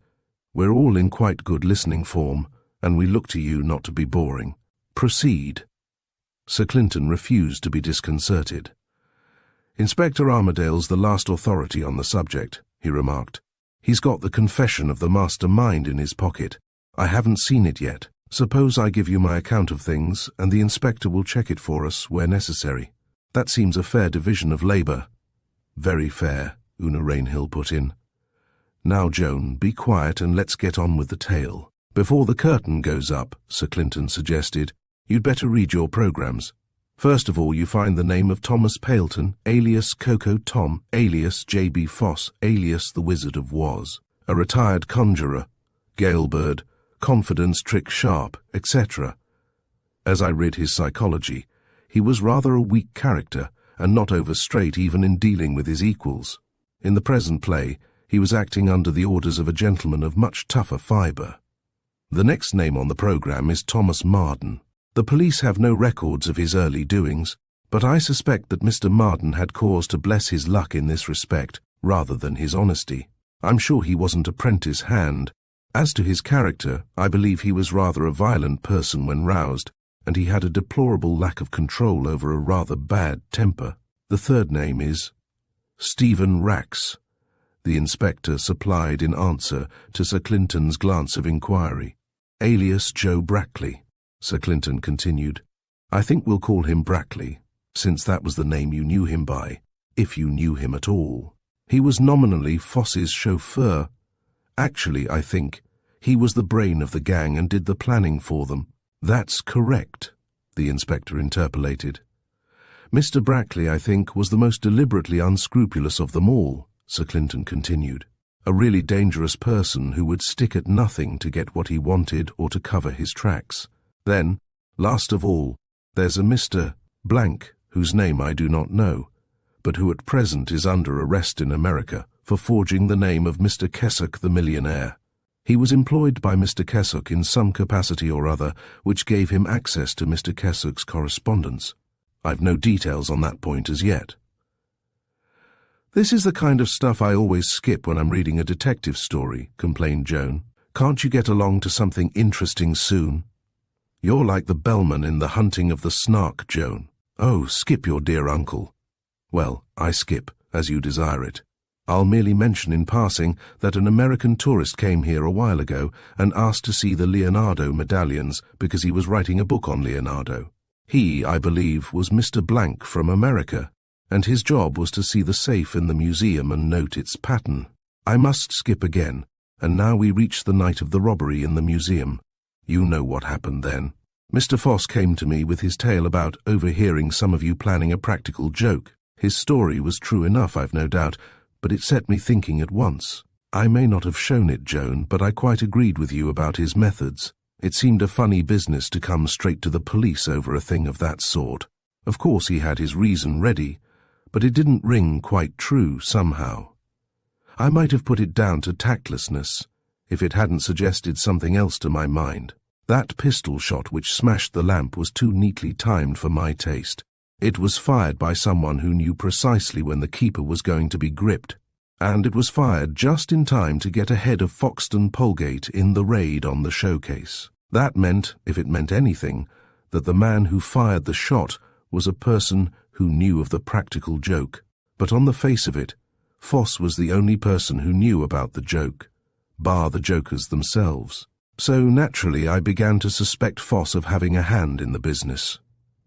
We're all in quite good listening form, and we look to you not to be boring. Proceed. Sir Clinton refused to be disconcerted. Inspector Armadale's the last authority on the subject, he remarked. He's got the confession of the mastermind in his pocket. I haven't seen it yet. Suppose I give you my account of things, and the inspector will check it for us where necessary. That seems a fair division of labour. Very fair, Una Rainhill put in. Now, Joan, be quiet and let's get on with the tale. Before the curtain goes up, Sir Clinton suggested, you'd better read your programmes. First of all, you find the name of Thomas Pailton, alias Coco Tom, alias J.B. Foss, alias the Wizard of Woz, a retired conjurer, Galebird, confidence trick sharp, etc. As I read his psychology, he was rather a weak character, and not over straight even in dealing with his equals. In the present play, he was acting under the orders of a gentleman of much tougher fibre. The next name on the programme is Thomas Marden. The police have no records of his early doings, but I suspect that Mr. Marden had cause to bless his luck in this respect, rather than his honesty. I'm sure he wasn't a prentice hand. As to his character, I believe he was rather a violent person when roused, and he had a deplorable lack of control over a rather bad temper. The third name is Stephen Rax, the inspector supplied in answer to Sir Clinton's glance of inquiry. Alias Joe Brackley, Sir Clinton continued. I think we'll call him Brackley, since that was the name you knew him by, if you knew him at all. He was nominally Foss's chauffeur. Actually, I think, he was the brain of the gang and did the planning for them. That's correct, the inspector interpolated. Mr. Brackley, I think, was the most deliberately unscrupulous of them all, Sir Clinton continued. A really dangerous person who would stick at nothing to get what he wanted or to cover his tracks. Then, last of all, there's a Mr. Blank, whose name I do not know, but who at present is under arrest in America for forging the name of Mr. Kessock the millionaire. He was employed by Mr. Kessock in some capacity or other, which gave him access to Mr. Kessock's correspondence. I've no details on that point as yet. This is the kind of stuff I always skip when I'm reading a detective story, complained Joan. Can't you get along to something interesting soon? You're like the bellman in The Hunting of the Snark, Joan. Oh, skip your dear uncle. Well, I skip, as you desire it. I'll merely mention in passing that an American tourist came here a while ago and asked to see the Leonardo medallions because he was writing a book on Leonardo. He, I believe, was Mr. Blank from America, and his job was to see the safe in the museum and note its pattern. I must skip again, and now we reach the night of the robbery in the museum. You know what happened then. Mr. Foss came to me with his tale about overhearing some of you planning a practical joke. His story was true enough, I've no doubt, but it set me thinking at once. I may not have shown it, Joan, but I quite agreed with you about his methods. It seemed a funny business to come straight to the police over a thing of that sort. Of course he had his reason ready, but it didn't ring quite true somehow. I might have put it down to tactlessness, if it hadn't suggested something else to my mind. That pistol shot which smashed the lamp was too neatly timed for my taste. It was fired by someone who knew precisely when the keeper was going to be gripped, and it was fired just in time to get ahead of Foxton Polgate in the raid on the showcase. That meant, if it meant anything, that the man who fired the shot was a person who knew of the practical joke. But on the face of it, Foss was the only person who knew about the joke, bar the jokers themselves. So naturally I began to suspect Foss of having a hand in the business.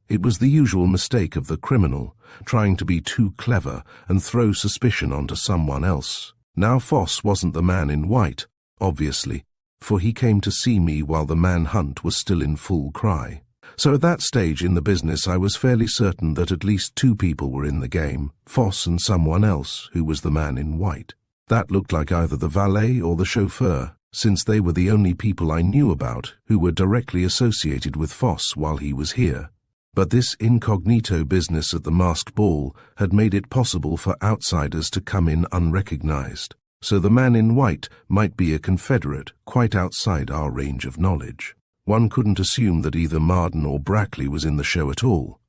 It was the usual mistake of the criminal, trying to be too clever and throw suspicion onto someone else. Now Foss wasn't the man in white, obviously, for he came to see me while the manhunt was still in full cry. So at that stage in the business I was fairly certain that at least two people were in the game, Foss and someone else who was the man in white. That looked like either the valet or the chauffeur, since they were the only people I knew about who were directly associated with Foss while he was here. But this incognito business at the masked ball had made it possible for outsiders to come in unrecognized, so the man in white might be a Confederate quite outside our range of knowledge. One couldn't assume that either Marden or Brackley was in the show at all.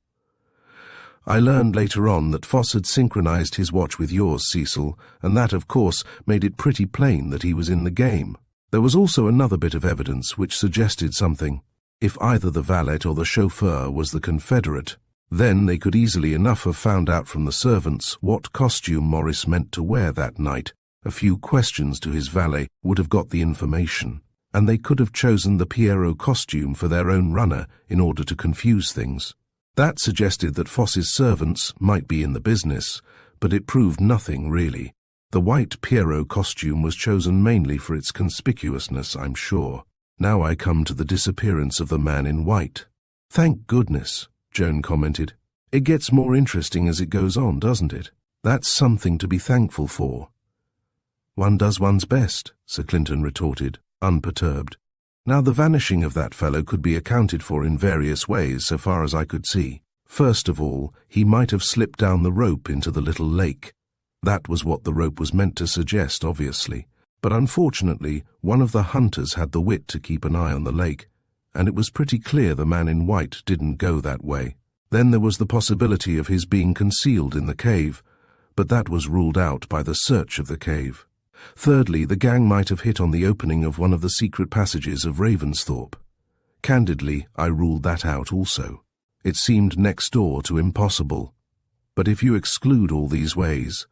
I learned later on that Foss had synchronized his watch with yours, Cecil, and that, of course, made it pretty plain that he was in the game. There was also another bit of evidence which suggested something. If either the valet or the chauffeur was the Confederate, then they could easily enough have found out from the servants what costume Morris meant to wear that night. A few questions to his valet would have got the information, and they could have chosen the Pierrot costume for their own runner in order to confuse things. That suggested that Foss's servants might be in the business, but it proved nothing really. The white Pierrot costume was chosen mainly for its conspicuousness, I'm sure. Now I come to the disappearance of the man in white. Thank goodness, Joan commented. It gets more interesting as it goes on, doesn't it? That's something to be thankful for. One does one's best, Sir Clinton retorted, unperturbed. Now the vanishing of that fellow could be accounted for in various ways so far as I could see. First of all, he might have slipped down the rope into the little lake. That was what the rope was meant to suggest, obviously. But unfortunately, one of the hunters had the wit to keep an eye on the lake, and it was pretty clear the man in white didn't go that way. Then there was the possibility of his being concealed in the cave, but that was ruled out by the search of the cave. Thirdly, the gang might have hit on the opening of one of the secret passages of Ravensthorpe. Candidly, I ruled that out also. It seemed next door to impossible. But if you exclude all these ways,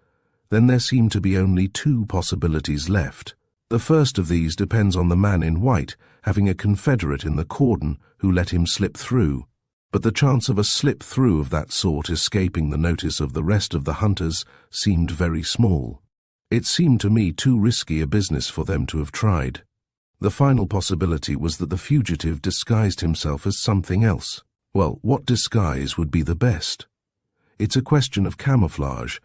then there seem to be only two possibilities left. The first of these depends on the man in white having a Confederate in the cordon who let him slip through, but the chance of a slip-through of that sort escaping the notice of the rest of the hunters seemed very small. It seemed to me too risky a business for them to have tried. The final possibility was that the fugitive disguised himself as something else. Well, what disguise would be the best? It's a question of camouflage,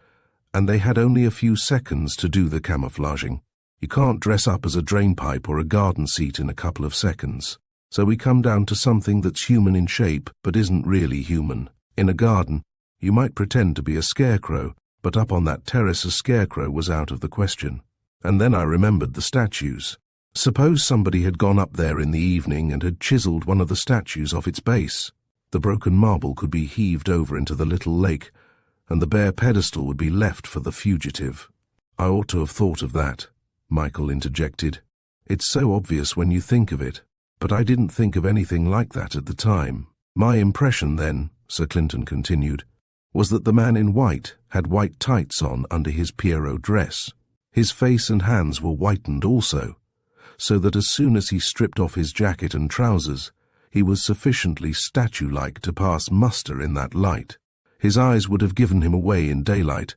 and they had only a few seconds to do the camouflaging. You can't dress up as a drainpipe or a garden seat in a couple of seconds. So we come down to something that's human in shape but isn't really human. In a garden, you might pretend to be a scarecrow, but up on that terrace a scarecrow was out of the question. And then I remembered the statues. Suppose somebody had gone up there in the evening and had chiseled one of the statues off its base. The broken marble could be heaved over into the little lake, and the bare pedestal would be left for the fugitive. I ought to have thought of that, Michael interjected. It's so obvious when you think of it. But I didn't think of anything like that at the time. My impression then, Sir Clinton continued, was that the man in white had white tights on under his Pierrot dress. His face and hands were whitened also, so that as soon as he stripped off his jacket and trousers, he was sufficiently statue-like to pass muster in that light. His eyes would have given him away in daylight,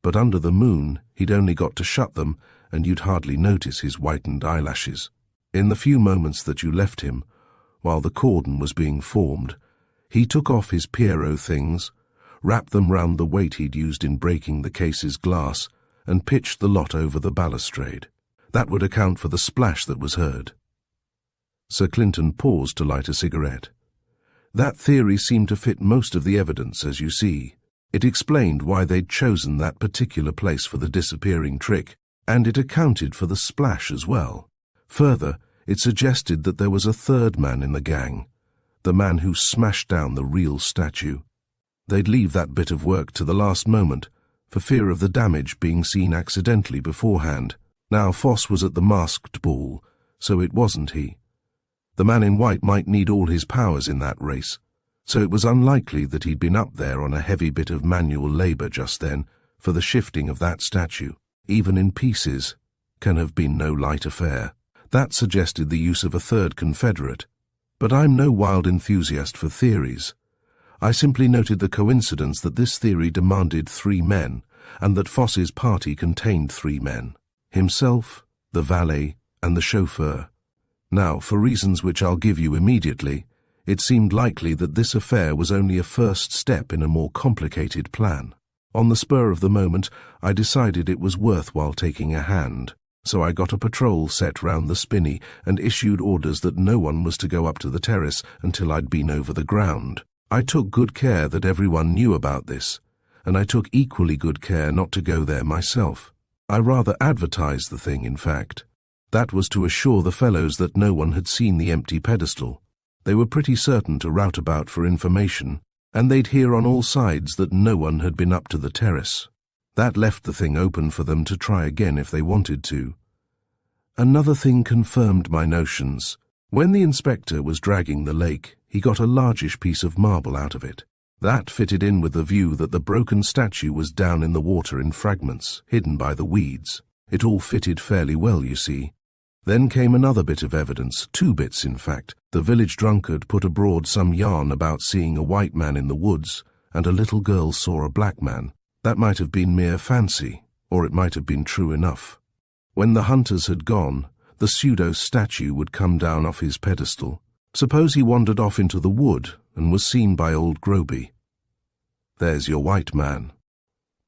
but under the moon he'd only got to shut them and you'd hardly notice his whitened eyelashes. In the few moments that you left him, while the cordon was being formed, he took off his Pierrot things, wrapped them round the weight he'd used in breaking the case's glass, and pitched the lot over the balustrade. That would account for the splash that was heard. Sir Clinton paused to light a cigarette. That theory seemed to fit most of the evidence, as you see. It explained why they'd chosen that particular place for the disappearing trick, and it accounted for the splash as well. Further, it suggested that there was a third man in the gang, the man who smashed down the real statue. They'd leave that bit of work to the last moment, for fear of the damage being seen accidentally beforehand. Now Foss was at the masked ball, so it wasn't he. The man in white might need all his powers in that race, so it was unlikely that he'd been up there on a heavy bit of manual labour just then, for the shifting of that statue, even in pieces, can have been no light affair. That suggested the use of a third confederate, but I'm no wild enthusiast for theories. I simply noted the coincidence that this theory demanded 3 men, and that Foss's party contained 3 men: himself, the valet, and the chauffeur. Now, for reasons which I'll give you immediately, it seemed likely that this affair was only a first step in a more complicated plan. On the spur of the moment, I decided it was worthwhile taking a hand, so I got a patrol set round the spinney and issued orders that no one was to go up to the terrace until I'd been over the ground. I took good care that everyone knew about this, and I took equally good care not to go there myself. I rather advertised the thing, in fact. That was to assure the fellows that no one had seen the empty pedestal. They were pretty certain to rout about for information, and they'd hear on all sides that no one had been up to the terrace. That left the thing open for them to try again if they wanted to. Another thing confirmed my notions. When the inspector was dragging the lake, he got a largish piece of marble out of it. That fitted in with the view that the broken statue was down in the water in fragments, hidden by the weeds. It all fitted fairly well, you see. Then came another bit of evidence, 2 bits in fact. The village drunkard put abroad some yarn about seeing a white man in the woods, and a little girl saw a black man. That might have been mere fancy, or it might have been true enough. When the hunters had gone, the pseudo-statue would come down off his pedestal. Suppose he wandered off into the wood and was seen by old Groby. There's your white man.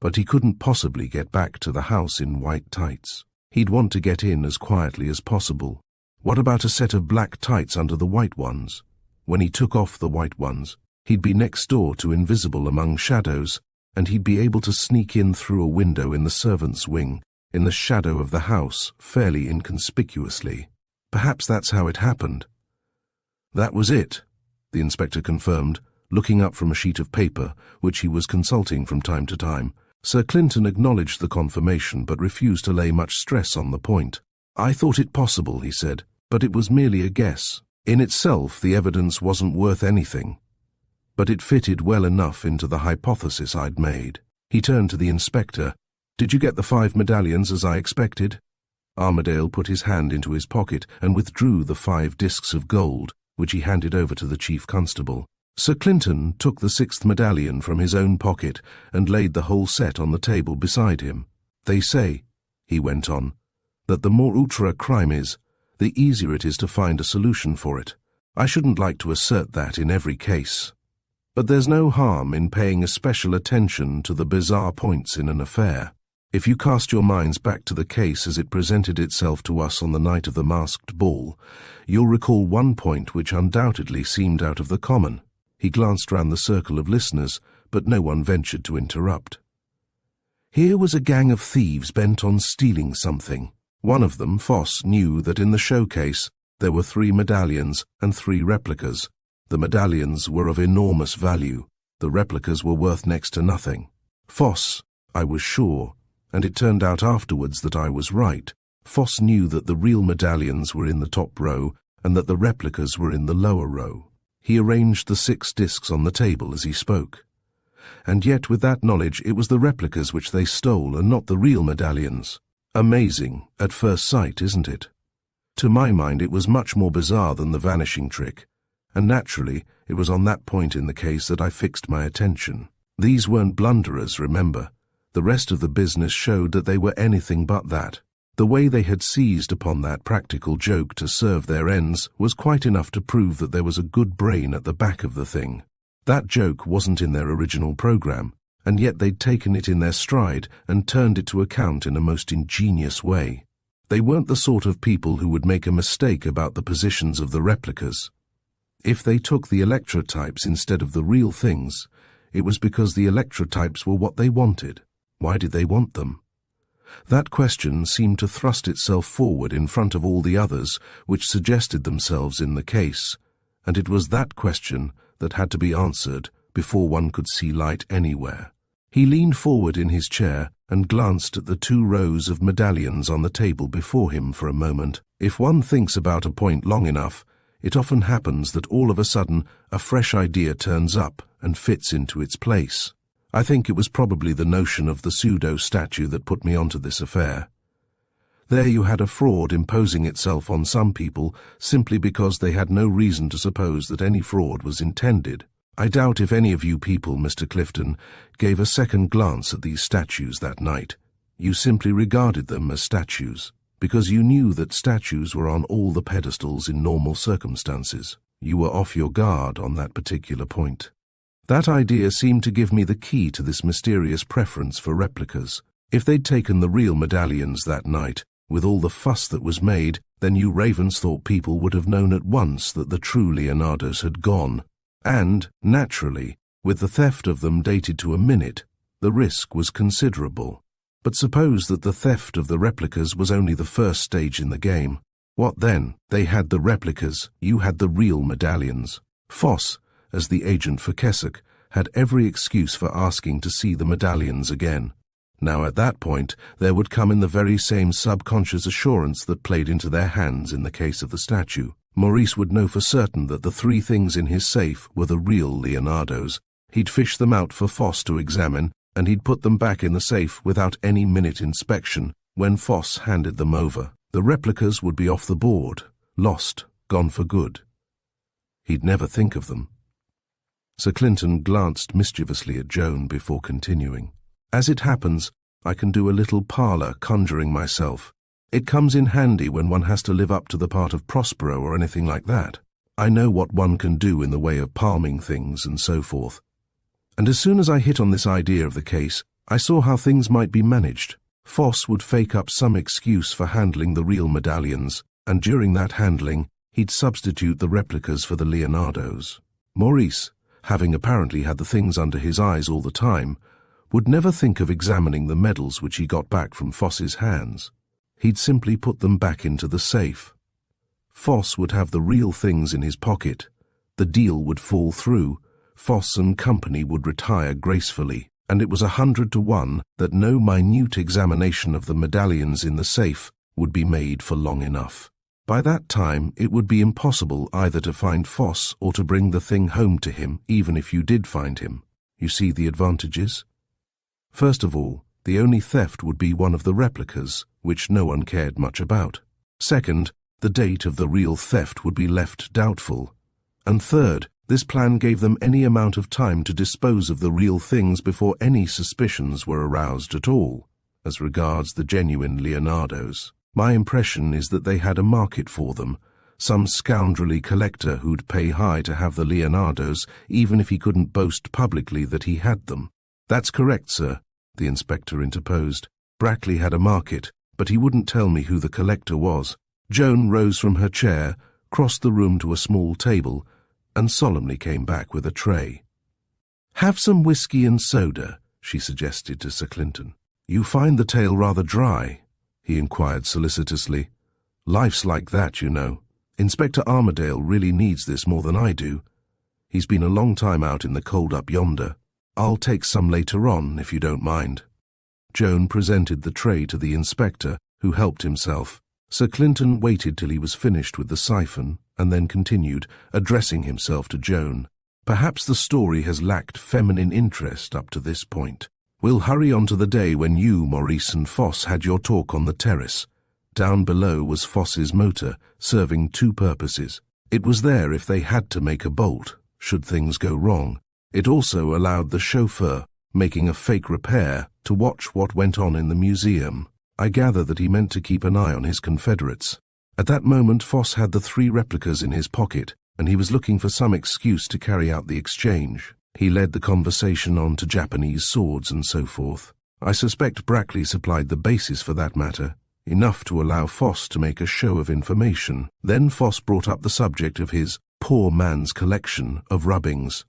But he couldn't possibly get back to the house in white tights. He'd want to get in as quietly as possible. What about a set of black tights under the white ones? When he took off the white ones, he'd be next door to invisible among shadows, and he'd be able to sneak in through a window in the servants' wing, in the shadow of the house, fairly inconspicuously. Perhaps that's how it happened. That was it, the inspector confirmed, looking up from a sheet of paper, which he was consulting from time to time. Sir Clinton acknowledged the confirmation, but refused to lay much stress on the point. I thought it possible, he said, but it was merely a guess. In itself, the evidence wasn't worth anything, but it fitted well enough into the hypothesis I'd made. He turned to the inspector. Did you get the 5 medallions as I expected? Armadale put his hand into his pocket and withdrew the 5 discs of gold, which he handed over to the chief constable. Sir Clinton took the 6th medallion from his own pocket and laid the whole set on the table beside him. They say, he went on, that the more outre a crime is, the easier it is to find a solution for it. I shouldn't like to assert that in every case, but there's no harm in paying especial attention to the bizarre points in an affair. If you cast your minds back to the case as it presented itself to us on the night of the masked ball, you'll recall one point which undoubtedly seemed out of the common. He glanced round the circle of listeners, but no one ventured to interrupt. Here was a gang of thieves bent on stealing something. One of them, Foss, knew that in the showcase there were 3 medallions and 3 replicas. The medallions were of enormous value. The replicas were worth next to nothing. Foss, I was sure, and it turned out afterwards that I was right. Foss knew that the real medallions were in the top row and that the replicas were in the lower row. He arranged the 6 discs on the table as he spoke. And yet with that knowledge it was the replicas which they stole and not the real medallions. Amazing, at first sight, isn't it? To my mind it was much more bizarre than the vanishing trick, and naturally it was on that point in the case that I fixed my attention. These weren't blunderers, remember. The rest of the business showed that they were anything but that. The way they had seized upon that practical joke to serve their ends was quite enough to prove that there was a good brain at the back of the thing. That joke wasn't in their original program, and yet they'd taken it in their stride and turned it to account in a most ingenious way. They weren't the sort of people who would make a mistake about the positions of the replicas. If they took the electrotypes instead of the real things, it was because the electrotypes were what they wanted. Why did they want them? That question seemed to thrust itself forward in front of all the others which suggested themselves in the case, and it was that question that had to be answered before one could see light anywhere. He leaned forward in his chair and glanced at the 2 rows of medallions on the table before him for a moment. If one thinks about a point long enough, it often happens that all of a sudden a fresh idea turns up and fits into its place. I think it was probably the notion of the pseudo-statue that put me onto this affair. There you had a fraud imposing itself on some people simply because they had no reason to suppose that any fraud was intended. I doubt if any of you people, Mr. Clifton, gave a second glance at these statues that night. You simply regarded them as statues, because you knew that statues were on all the pedestals in normal circumstances. You were off your guard on that particular point. That idea seemed to give me the key to this mysterious preference for replicas. If they'd taken the real medallions that night, with all the fuss that was made, then you Ravensthorpe people would have known at once that the true Leonardos had gone. And, naturally, with the theft of them dated to a minute, the risk was considerable. But suppose that the theft of the replicas was only the first stage in the game. What then? They had the replicas, you had the real medallions. Foss, as the agent for Keswick, had every excuse for asking to see the medallions again. Now at that point, there would come in the very same subconscious assurance that played into their hands in the case of the statue. Maurice would know for certain that the 3 things in his safe were the real Leonardos. He'd fish them out for Foss to examine, and he'd put them back in the safe without any minute inspection when Foss handed them over. The replicas would be off the board, lost, gone for good. He'd never think of them. Sir Clinton glanced mischievously at Joan before continuing. As it happens, I can do a little parlour conjuring myself. It comes in handy when one has to live up to the part of Prospero or anything like that. I know what one can do in the way of palming things and so forth. And as soon as I hit on this idea of the case, I saw how things might be managed. Foss would fake up some excuse for handling the real medallions, and during that handling, he'd substitute the replicas for the Leonardos. Maurice, having apparently had the things under his eyes all the time, would never think of examining the medals which he got back from Foss's hands. He'd simply put them back into the safe. Foss would have the real things in his pocket. The deal would fall through. Foss and company would retire gracefully, and it was 100 to 1 that no minute examination of the medallions in the safe would be made for long enough. By that time, it would be impossible either to find Foss or to bring the thing home to him, even if you did find him. You see the advantages? First of all, the only theft would be one of the replicas, which no one cared much about. Second, the date of the real theft would be left doubtful. And third, this plan gave them any amount of time to dispose of the real things before any suspicions were aroused at all, as regards the genuine Leonardos. My impression is that they had a market for them, some scoundrelly collector who'd pay high to have the Leonardos, even if he couldn't boast publicly that he had them. That's correct, sir, the inspector interposed. Brackley had a market, but he wouldn't tell me who the collector was. Joan rose from her chair, crossed the room to a small table, and solemnly came back with a tray. "Have some whiskey and soda," she suggested to Sir Clinton. "You find the tale rather dry?" he inquired solicitously. "Life's like that, you know. Inspector Armadale really needs this more than I do. He's been a long time out in the cold up yonder. I'll take some later on, if you don't mind." Joan presented the tray to the inspector, who helped himself. Sir Clinton waited till he was finished with the siphon, and then continued, addressing himself to Joan. Perhaps the story has lacked feminine interest up to this point. We'll hurry on to the day when you, Maurice, and Foss had your talk on the terrace. Down below was Foss's motor, serving two purposes. It was there if they had to make a bolt, should things go wrong. It also allowed the chauffeur, making a fake repair, to watch what went on in the museum. I gather that he meant to keep an eye on his confederates. At that moment, Foss had the 3 replicas in his pocket, and he was looking for some excuse to carry out the exchange. He led the conversation on to Japanese swords and so forth. I suspect Brackley supplied the basis for that matter, enough to allow Foss to make a show of information. Then Foss brought up the subject of his poor man's collection of rubbings.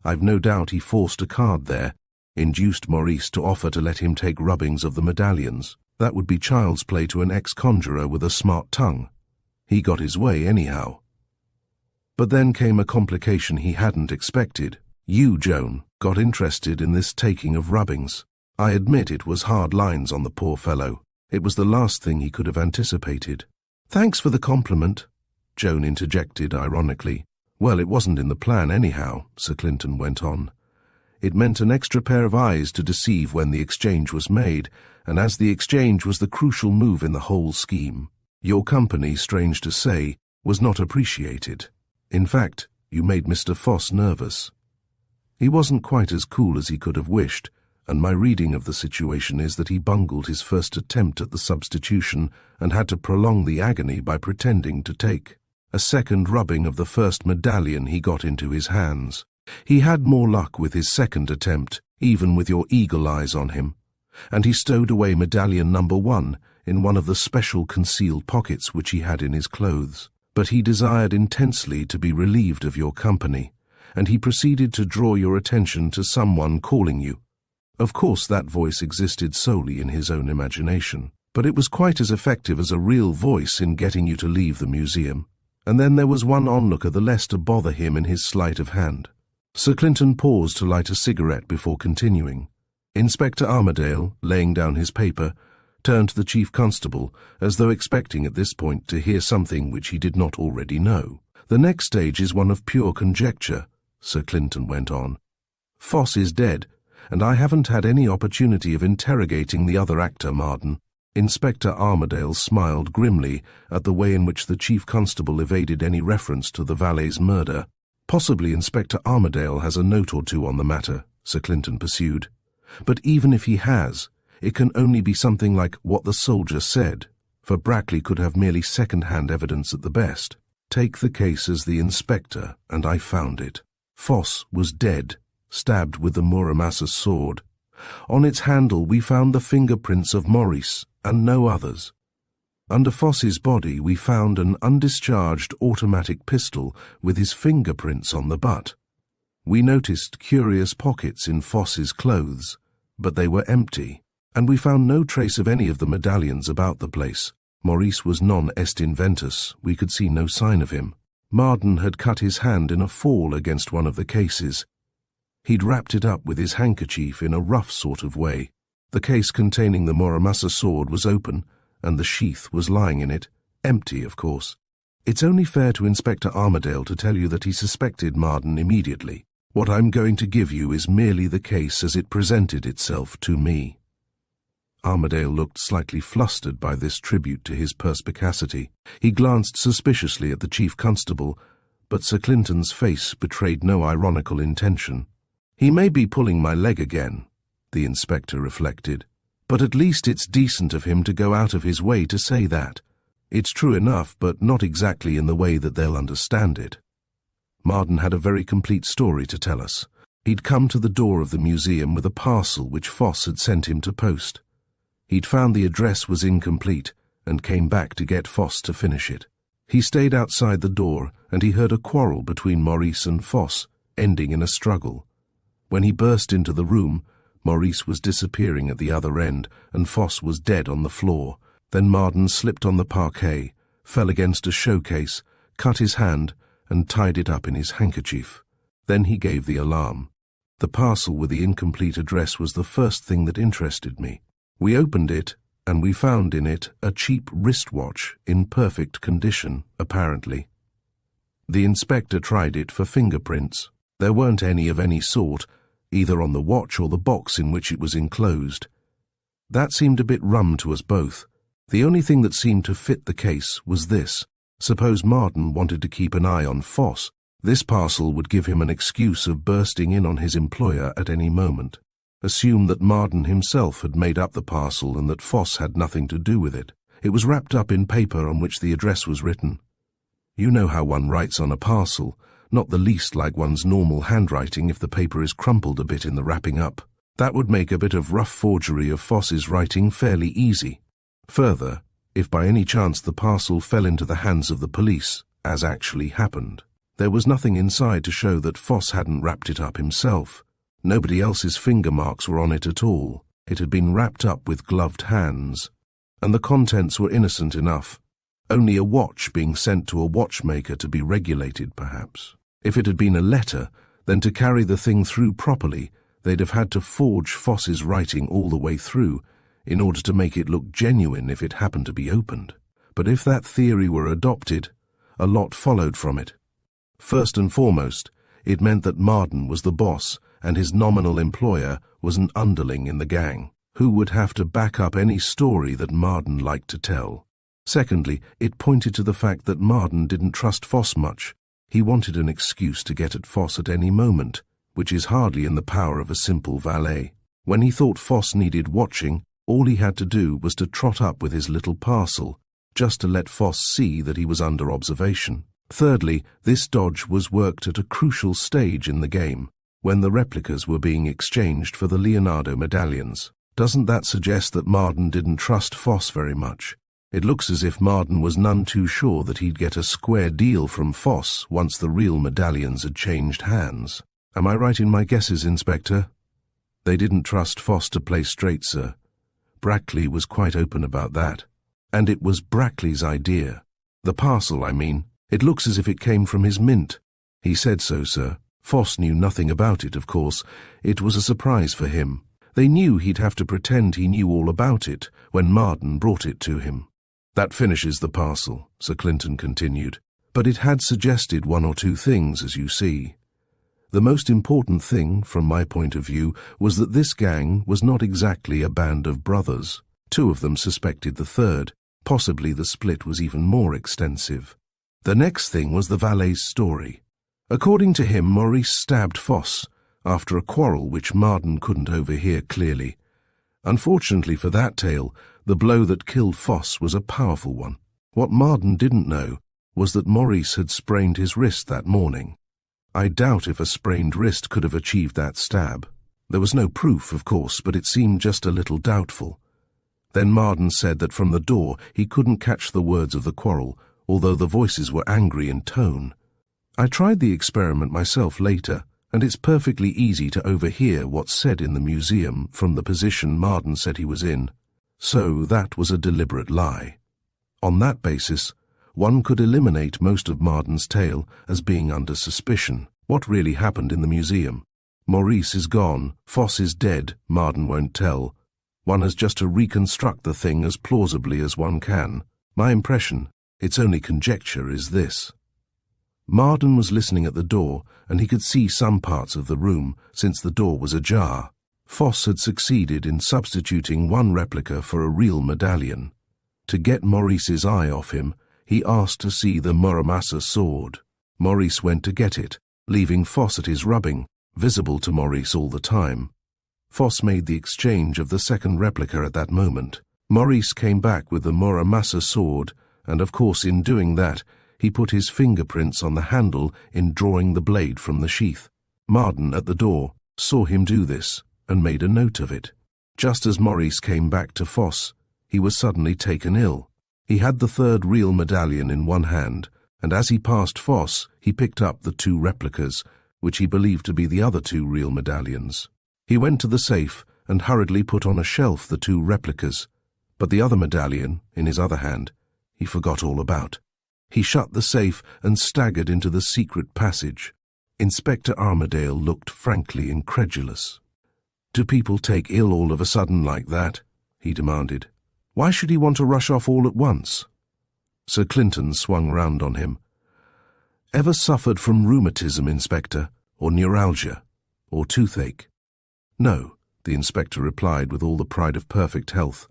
I've no doubt he forced a card there, induced Maurice to offer to let him take rubbings of the medallions. That would be child's play to an ex-conjurer with a smart tongue. He got his way anyhow. But then came a complication he hadn't expected. You, Joan, got interested in this taking of rubbings. I admit it was hard lines on the poor fellow. It was the last thing he could have anticipated. Thanks for the compliment, Joan interjected ironically. Well, it wasn't in the plan anyhow, Sir Clinton went on. It meant an extra pair of eyes to deceive when the exchange was made, and as the exchange was the crucial move in the whole scheme, your company, strange to say, was not appreciated. In fact, you made Mr. Foss nervous. He wasn't quite as cool as he could have wished, and my reading of the situation is that he bungled his first attempt at the substitution and had to prolong the agony by pretending to take a second rubbing of the first medallion he got into his hands. He had more luck with his second attempt, even with your eagle eyes on him, and he stowed away medallion number 1 in one of the special concealed pockets which he had in his clothes. But he desired intensely to be relieved of your company, and he proceeded to draw your attention to someone calling you. Of course, that voice existed solely in his own imagination, but it was quite as effective as a real voice in getting you to leave the museum. And then there was one onlooker the less to bother him in his sleight of hand. Sir Clinton paused to light a cigarette before continuing. Inspector Armadale, laying down his paper, turned to the Chief Constable, as though expecting at this point to hear something which he did not already know. The next stage is one of pure conjecture, Sir Clinton went on. Foss is dead, and I haven't had any opportunity of interrogating the other actor, Marden. Inspector Armadale smiled grimly at the way in which the Chief Constable evaded any reference to the valet's murder. Possibly Inspector Armadale has a note or two on the matter, Sir Clinton pursued. But even if he has, it can only be something like what the soldier said, for Brackley could have merely second-hand evidence at the best. Take the case as the inspector, and I found it. Foss was dead, stabbed with the Muramasa sword. On its handle we found the fingerprints of Maurice, and no others. Under Foss's body we found an undischarged automatic pistol with his fingerprints on the butt. We noticed curious pockets in Foss's clothes, but they were empty, and we found no trace of any of the medallions about the place. Maurice was non est inventus, we could see no sign of him. Marden had cut his hand in a fall against one of the cases. He'd wrapped it up with his handkerchief in a rough sort of way. The case containing the Muramasa sword was open, and the sheath was lying in it, empty, of course. It's only fair to Inspector Armadale to tell you that he suspected Marden immediately. What I'm going to give you is merely the case as it presented itself to me. Armadale looked slightly flustered by this tribute to his perspicacity. He glanced suspiciously at the Chief Constable, but Sir Clinton's face betrayed no ironical intention. He may be pulling my leg again, the inspector reflected, but at least it's decent of him to go out of his way to say that. It's true enough, but not exactly in the way that they'll understand it. Marden had a very complete story to tell us. He'd come to the door of the museum with a parcel which Foss had sent him to post. He'd found the address was incomplete and came back to get Foss to finish it. He stayed outside the door and he heard a quarrel between Maurice and Foss, ending in a struggle. When he burst into the room, Maurice was disappearing at the other end and Foss was dead on the floor. Then Marden slipped on the parquet, fell against a showcase, cut his hand and tied it up in his handkerchief. Then he gave the alarm. The parcel with the incomplete address was the first thing that interested me. We opened it, and we found in it a cheap wristwatch in perfect condition, apparently. The inspector tried it for fingerprints. There weren't any of any sort, either on the watch or the box in which it was enclosed. That seemed a bit rum to us both. The only thing that seemed to fit the case was this. Suppose Marden wanted to keep an eye on Foss. This parcel would give him an excuse of bursting in on his employer at any moment. Assume that Marden himself had made up the parcel and that Foss had nothing to do with it. It was wrapped up in paper on which the address was written. You know how one writes on a parcel, not the least like one's normal handwriting if the paper is crumpled a bit in the wrapping up. That would make a bit of rough forgery of Foss's writing fairly easy. Further, if by any chance the parcel fell into the hands of the police, as actually happened, there was nothing inside to show that Foss hadn't wrapped it up himself. Nobody else's finger marks were on it at all. It had been wrapped up with gloved hands. And the contents were innocent enough. Only a watch being sent to a watchmaker to be regulated, perhaps. If it had been a letter, then to carry the thing through properly, they'd have had to forge Foss's writing all the way through, in order to make it look genuine if it happened to be opened. But if that theory were adopted, a lot followed from it. First and foremost, it meant that Marden was the boss, and his nominal employer was an underling in the gang, who would have to back up any story that Marden liked to tell. Secondly, it pointed to the fact that Marden didn't trust Foss much. He wanted an excuse to get at Foss at any moment, which is hardly in the power of a simple valet. When he thought Foss needed watching, all he had to do was to trot up with his little parcel, just to let Foss see that he was under observation. Thirdly, this dodge was worked at a crucial stage in the game, when the replicas were being exchanged for the Leonardo medallions. Doesn't that suggest that Marden didn't trust Foss very much? It looks as if Marden was none too sure that he'd get a square deal from Foss once the real medallions had changed hands. Am I right in my guesses, Inspector? They didn't trust Foss to play straight, sir. Brackley was quite open about that. And it was Brackley's idea. The parcel, I mean. It looks as if it came from his mint. He said so, sir. Foss knew nothing about it, of course. It was a surprise for him. They knew he'd have to pretend he knew all about it when Marden brought it to him. That finishes the parcel, Sir Clinton continued. But it had suggested one or two things, as you see. The most important thing, from my point of view, was that this gang was not exactly a band of brothers. Two of them suspected the third. Possibly the split was even more extensive. The next thing was the valet's story. According to him, Maurice stabbed Foss after a quarrel which Marden couldn't overhear clearly. Unfortunately for that tale, the blow that killed Foss was a powerful one. What Marden didn't know was that Maurice had sprained his wrist that morning. I doubt if a sprained wrist could have achieved that stab. There was no proof, of course, but it seemed just a little doubtful. Then Marden said that from the door he couldn't catch the words of the quarrel, although the voices were angry in tone. I tried the experiment myself later, and it's perfectly easy to overhear what's said in the museum from the position Marden said he was in. So that was a deliberate lie. On that basis, one could eliminate most of Marden's tale as being under suspicion. What really happened in the museum? Maurice is gone, Foss is dead, Marden won't tell. One has just to reconstruct the thing as plausibly as one can. My impression, it's only conjecture, is this. Marden was listening at the door, and he could see some parts of the room, since the door was ajar. Foss had succeeded in substituting one replica for a real medallion. To get Maurice's eye off him, he asked to see the Muramasa sword. Maurice went to get it, leaving Foss at his rubbing, visible to Maurice all the time. Foss made the exchange of the second replica at that moment. Maurice came back with the Muramasa sword, and of course in doing that, he put his fingerprints on the handle in drawing the blade from the sheath. Marden, at the door, saw him do this, and made a note of it. Just as Maurice came back to Foss, he was suddenly taken ill. He had the third real medallion in one hand, and as he passed Foss, he picked up the two replicas, which he believed to be the other two real medallions. He went to the safe and hurriedly put on a shelf the two replicas, but the other medallion, in his other hand, he forgot all about. He shut the safe and staggered into the secret passage. Inspector Armadale looked frankly incredulous. "Do people take ill all of a sudden like that?" he demanded. Why should he want to rush off all at once? Sir Clinton swung round on him. Ever suffered from rheumatism, Inspector, or neuralgia, or toothache? No, the inspector replied with all the pride of perfect health.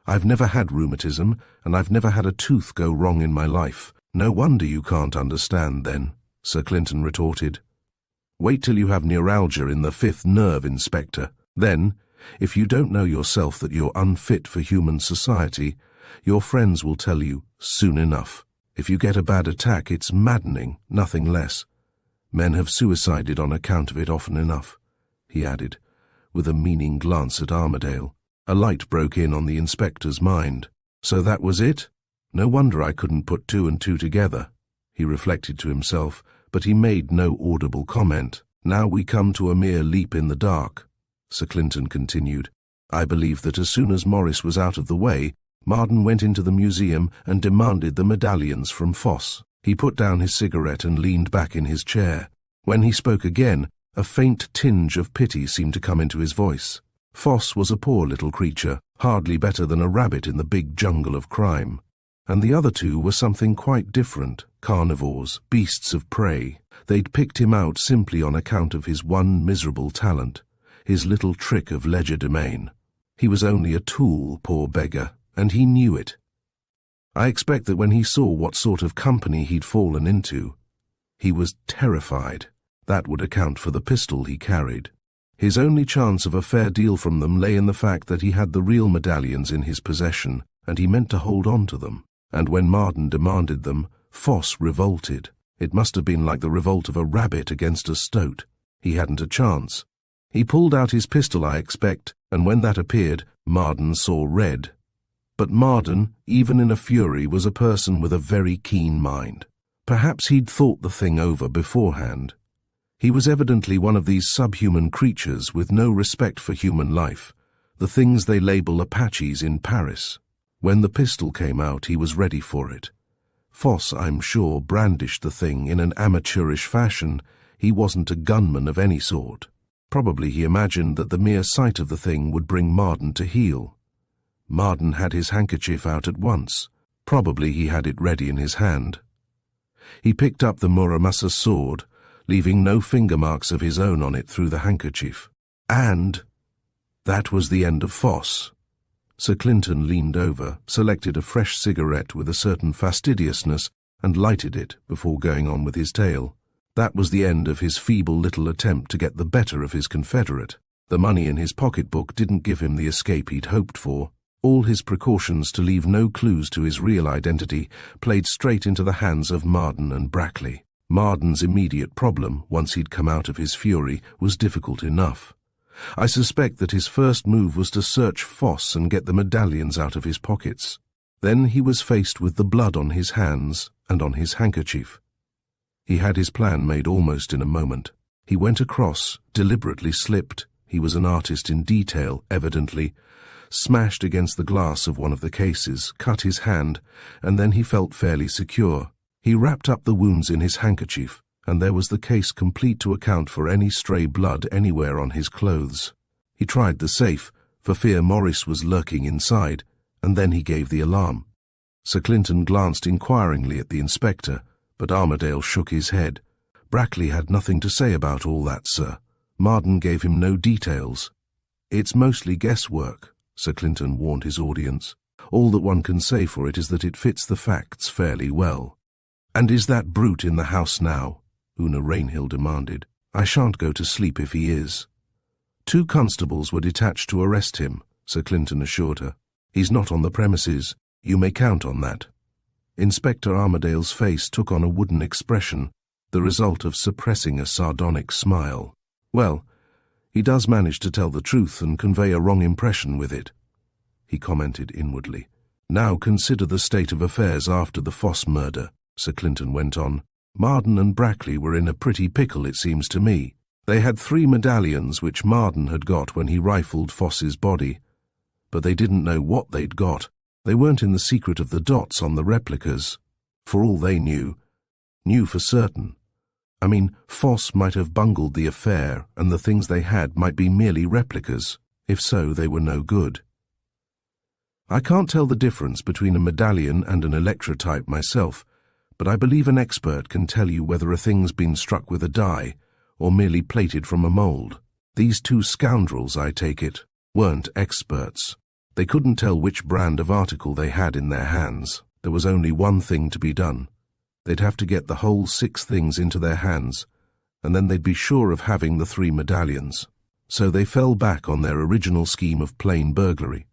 I've never had rheumatism, and I've never had a tooth go wrong in my life. No wonder you can't understand, then, Sir Clinton retorted. Wait till you have neuralgia in the fifth nerve, Inspector. Then, if you don't know yourself that you're unfit for human society, your friends will tell you soon enough. If you get a bad attack, it's maddening, nothing less. Men have suicided on account of it often enough, he added, with a meaning glance at Armadale. A light broke in on the inspector's mind. So that was it? No wonder I couldn't put two and two together, he reflected to himself, but he made no audible comment. Now we come to a mere leap in the dark, Sir Clinton continued. I believe that as soon as Morris was out of the way, Marden went into the museum and demanded the medallions from Foss. He put down his cigarette and leaned back in his chair. When he spoke again, a faint tinge of pity seemed to come into his voice. Foss was a poor little creature, hardly better than a rabbit in the big jungle of crime. And the other two were something quite different, carnivores, beasts of prey. They'd picked him out simply on account of his one miserable talent, his little trick of legerdemain. He was only a tool, poor beggar, and he knew it. I expect that when he saw what sort of company he'd fallen into, he was terrified. That would account for the pistol he carried. His only chance of a fair deal from them lay in the fact that he had the real medallions in his possession, and he meant to hold on to them. And when Marden demanded them, Foss revolted. It must have been like the revolt of a rabbit against a stoat. He hadn't a chance. He pulled out his pistol, I expect, and when that appeared, Marden saw red. But Marden, even in a fury, was a person with a very keen mind. Perhaps he'd thought the thing over beforehand. He was evidently one of these subhuman creatures with no respect for human life, the things they label Apaches in Paris. When the pistol came out, he was ready for it. Foss, I'm sure, brandished the thing in an amateurish fashion. He wasn't a gunman of any sort. Probably he imagined that the mere sight of the thing would bring Marden to heel. Marden had his handkerchief out at once. Probably he had it ready in his hand. He picked up the Muramasa sword, leaving no finger marks of his own on it through the handkerchief. And that was the end of Foss. Sir Clinton leaned over, selected a fresh cigarette with a certain fastidiousness, and lighted it before going on with his tale. That was the end of his feeble little attempt to get the better of his confederate. The money in his pocketbook didn't give him the escape he'd hoped for. All his precautions to leave no clues to his real identity played straight into the hands of Marden and Brackley. Marden's immediate problem, once he'd come out of his fury, was difficult enough. I suspect that his first move was to search Foss and get the medallions out of his pockets. Then he was faced with the blood on his hands and on his handkerchief. He had his plan made almost in a moment. He went across, deliberately slipped. He was an artist in detail, evidently. Smashed against the glass of one of the cases, cut his hand, and then he felt fairly secure. He wrapped up the wounds in his handkerchief, and there was the case complete to account for any stray blood anywhere on his clothes. He tried the safe, for fear Morris was lurking inside, and then he gave the alarm. Sir Clinton glanced inquiringly at the inspector, but Armadale shook his head. Brackley had nothing to say about all that, sir. Marden gave him no details. It's mostly guesswork, Sir Clinton warned his audience. All that one can say for it is that it fits the facts fairly well. And is that brute in the house now? Una Rainhill demanded. I shan't go to sleep if he is. 2 constables were detached to arrest him, Sir Clinton assured her. He's not on the premises. You may count on that. Inspector Armadale's face took on a wooden expression, the result of suppressing a sardonic smile. Well, he does manage to tell the truth and convey a wrong impression with it, he commented inwardly. Now consider the state of affairs after the Foss murder, Sir Clinton went on. Marden and Brackley were in a pretty pickle, it seems to me. They had 3 medallions which Marden had got when he rifled Foss's body, but they didn't know what they'd got. They weren't in the secret of the dots on the replicas. For all they knew for certain. I mean, Foss might have bungled the affair, and the things they had might be merely replicas. If so, they were no good. I can't tell the difference between a medallion and an electrotype myself, but I believe an expert can tell you whether a thing's been struck with a die or merely plated from a mold. These two scoundrels, I take it, weren't experts. They couldn't tell which brand of article they had in their hands. There was only one thing to be done. They'd have to get the whole 6 things into their hands, and then they'd be sure of having the 3 medallions. So they fell back on their original scheme of plain burglary.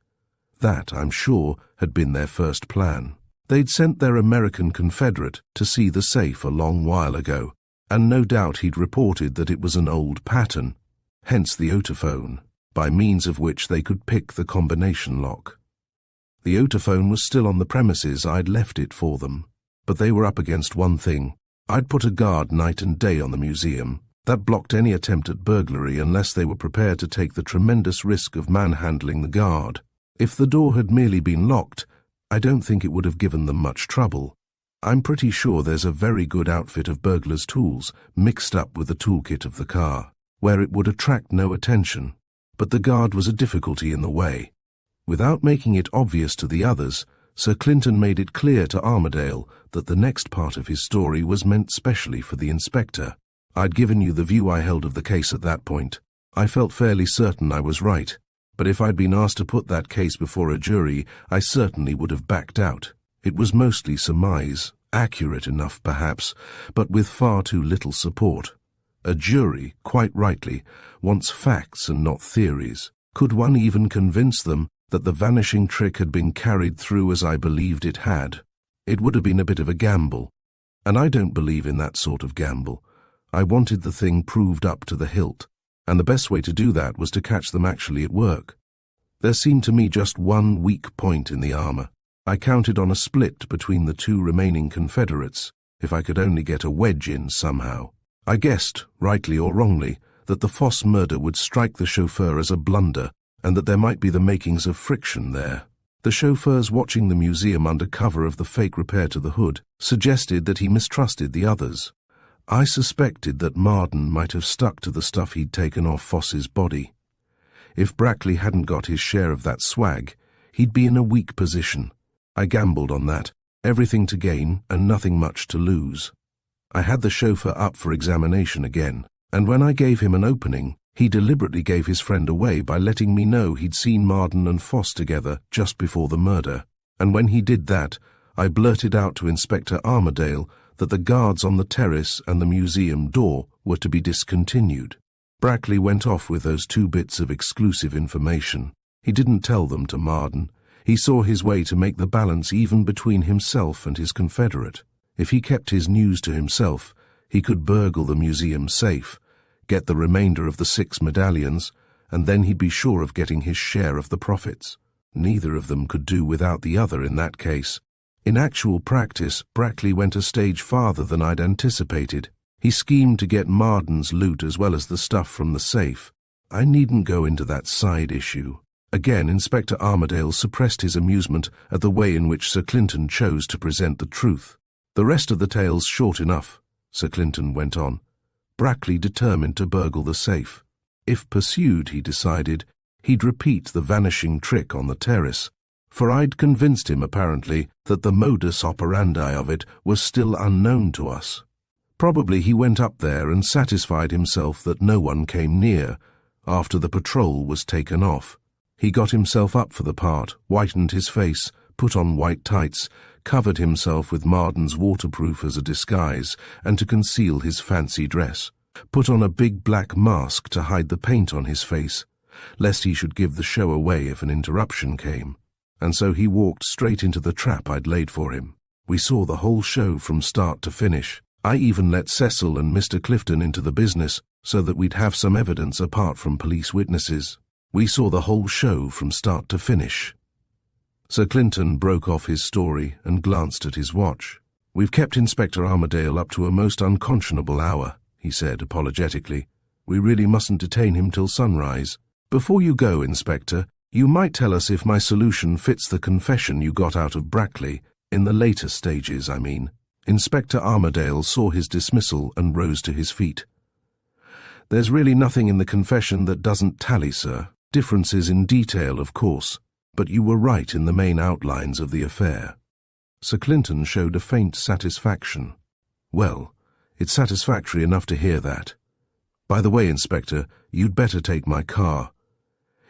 That, I'm sure, had been their first plan. They'd sent their American confederate to see the safe a long while ago, and no doubt he'd reported that it was an old pattern, hence the otophone, by means of which they could pick the combination lock. The otophone was still on the premises. I'd left it for them. But they were up against one thing. I'd put a guard night and day on the museum. That blocked any attempt at burglary unless they were prepared to take the tremendous risk of manhandling the guard. If the door had merely been locked, I don't think it would have given them much trouble. I'm pretty sure there's a very good outfit of burglars' tools mixed up with the toolkit of the car, where it would attract no attention. But the guard was a difficulty in the way. Without making it obvious to the others, Sir Clinton made it clear to Armadale that the next part of his story was meant specially for the inspector. I'd given you the view I held of the case at that point. I felt fairly certain I was right, but if I'd been asked to put that case before a jury, I certainly would have backed out. It was mostly surmise, accurate enough perhaps, but with far too little support. A jury, quite rightly, wants facts and not theories. Could one even convince them that the vanishing trick had been carried through as I believed it had? It would have been a bit of a gamble, and I don't believe in that sort of gamble. I wanted the thing proved up to the hilt, and the best way to do that was to catch them actually at work. There seemed to me just one weak point in the armor. I counted on a split between the 2 remaining Confederates, if I could only get a wedge in somehow. I guessed, rightly or wrongly, that the Foss murder would strike the chauffeur as a blunder, and that there might be the makings of friction there. The chauffeur's watching the museum under cover of the fake repair to the hood suggested that he mistrusted the others. I suspected that Marden might have stuck to the stuff he'd taken off Foss's body. If Brackley hadn't got his share of that swag, he'd be in a weak position. I gambled on that, everything to gain and nothing much to lose. I had the chauffeur up for examination again, and when I gave him an opening, he deliberately gave his friend away by letting me know he'd seen Marden and Foss together just before the murder. And when he did that, I blurted out to Inspector Armadale that the guards on the terrace and the museum door were to be discontinued. Brackley went off with those 2 bits of exclusive information. He didn't tell them to Marden. He saw his way to make the balance even between himself and his confederate. If he kept his news to himself, he could burgle the museum safe, get the remainder of the 6 medallions, and then he'd be sure of getting his share of the profits. Neither of them could do without the other in that case. In actual practice, Brackley went a stage farther than I'd anticipated. He schemed to get Marden's loot as well as the stuff from the safe. I needn't go into that side issue. Again, Inspector Armadale suppressed his amusement at the way in which Sir Clinton chose to present the truth. The rest of the tale's short enough, Sir Clinton went on. Brackley determined to burgle the safe. If pursued, he decided, he'd repeat the vanishing trick on the terrace, for I'd convinced him, apparently, that the modus operandi of it was still unknown to us. Probably he went up there and satisfied himself that no one came near, after the patrol was taken off. He got himself up for the part, whitened his face, put on white tights, covered himself with Marden's waterproof as a disguise and to conceal his fancy dress, put on a big black mask to hide the paint on his face, lest he should give the show away if an interruption came. And so he walked straight into the trap I'd laid for him. We saw the whole show from start to finish. I even let Cecil and Mr. Clifton into the business so that we'd have some evidence apart from police witnesses. We saw the whole show from start to finish. Sir Clinton broke off his story and glanced at his watch. "We've kept Inspector Armadale up to a most unconscionable hour," he said apologetically. "We really mustn't detain him till sunrise. Before you go, Inspector, you might tell us if my solution fits the confession you got out of Brackley, in the later stages, I mean." Inspector Armadale saw his dismissal and rose to his feet. "There's really nothing in the confession that doesn't tally, sir. Differences in detail, of course. but you were right in the main outlines of the affair." Sir Clinton showed a faint satisfaction. "Well, it's satisfactory enough to hear that. By the way, Inspector, you'd better take my car.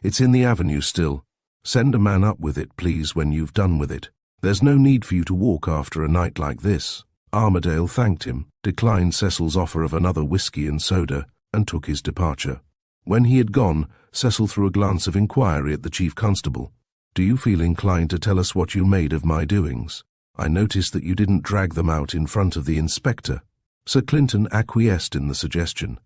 It's in the avenue still. Send a man up with it, please, when you've done with it. There's no need for you to walk after a night like this." Armadale thanked him, declined Cecil's offer of another whiskey and soda, and took his departure. When he had gone, Cecil threw a glance of inquiry at the Chief Constable. "Do you feel inclined to tell us what you made of my doings? I noticed that you didn't drag them out in front of the inspector." Sir Clinton acquiesced in the suggestion.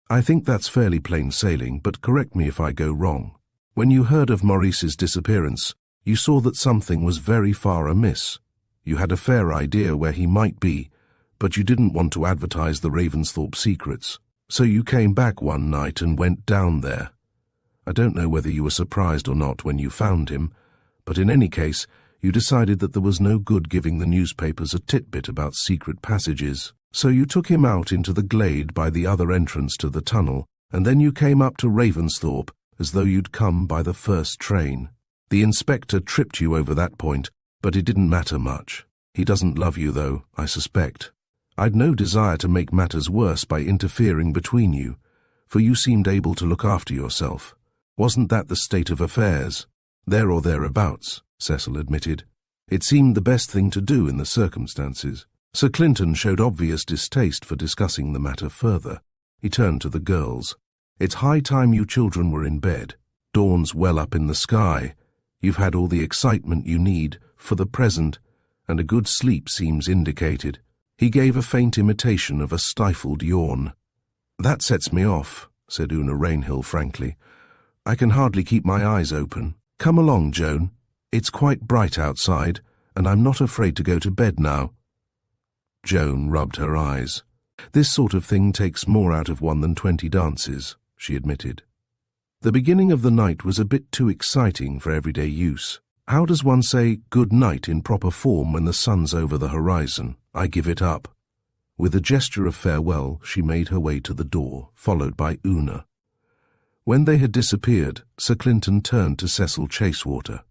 "I think that's fairly plain sailing, but correct me if I go wrong. When you heard of Maurice's disappearance, you saw that something was very far amiss. You had a fair idea where he might be, but you didn't want to advertise the Ravensthorpe secrets. So you came back one night and went down there. I don't know whether you were surprised or not when you found him, but in any case, you decided that there was no good giving the newspapers a titbit about secret passages. So you took him out into the glade by the other entrance to the tunnel, and then you came up to Ravensthorpe as though you'd come by the first train. The inspector tripped you over that point, but it didn't matter much. He doesn't love you, though, I suspect. I'd no desire to make matters worse by interfering between you, for you seemed able to look after yourself. Wasn't that the state of affairs? There or thereabouts, Cecil admitted. It seemed the best thing to do in the circumstances. Sir Clinton showed obvious distaste for discussing the matter further. He turned to the girls. "It's high time you children were in bed. Dawn's well up in the sky. You've had all the excitement you need, for the present, and a good sleep seems indicated." He gave a faint imitation of a stifled yawn. "That sets me off," said Una Rainhill frankly. "I can hardly keep my eyes open. Come along, Joan. It's quite bright outside, and I'm not afraid to go to bed now." Joan rubbed her eyes. "This sort of thing takes more out of one than 20 dances," she admitted. The beginning of the night was a bit too exciting for everyday use. How does one say good night in proper form when the sun's over the horizon? I give it up. With a gesture of farewell, she made her way to the door, followed by Una. When they had disappeared, Sir Clinton turned to Cecil Chasewater.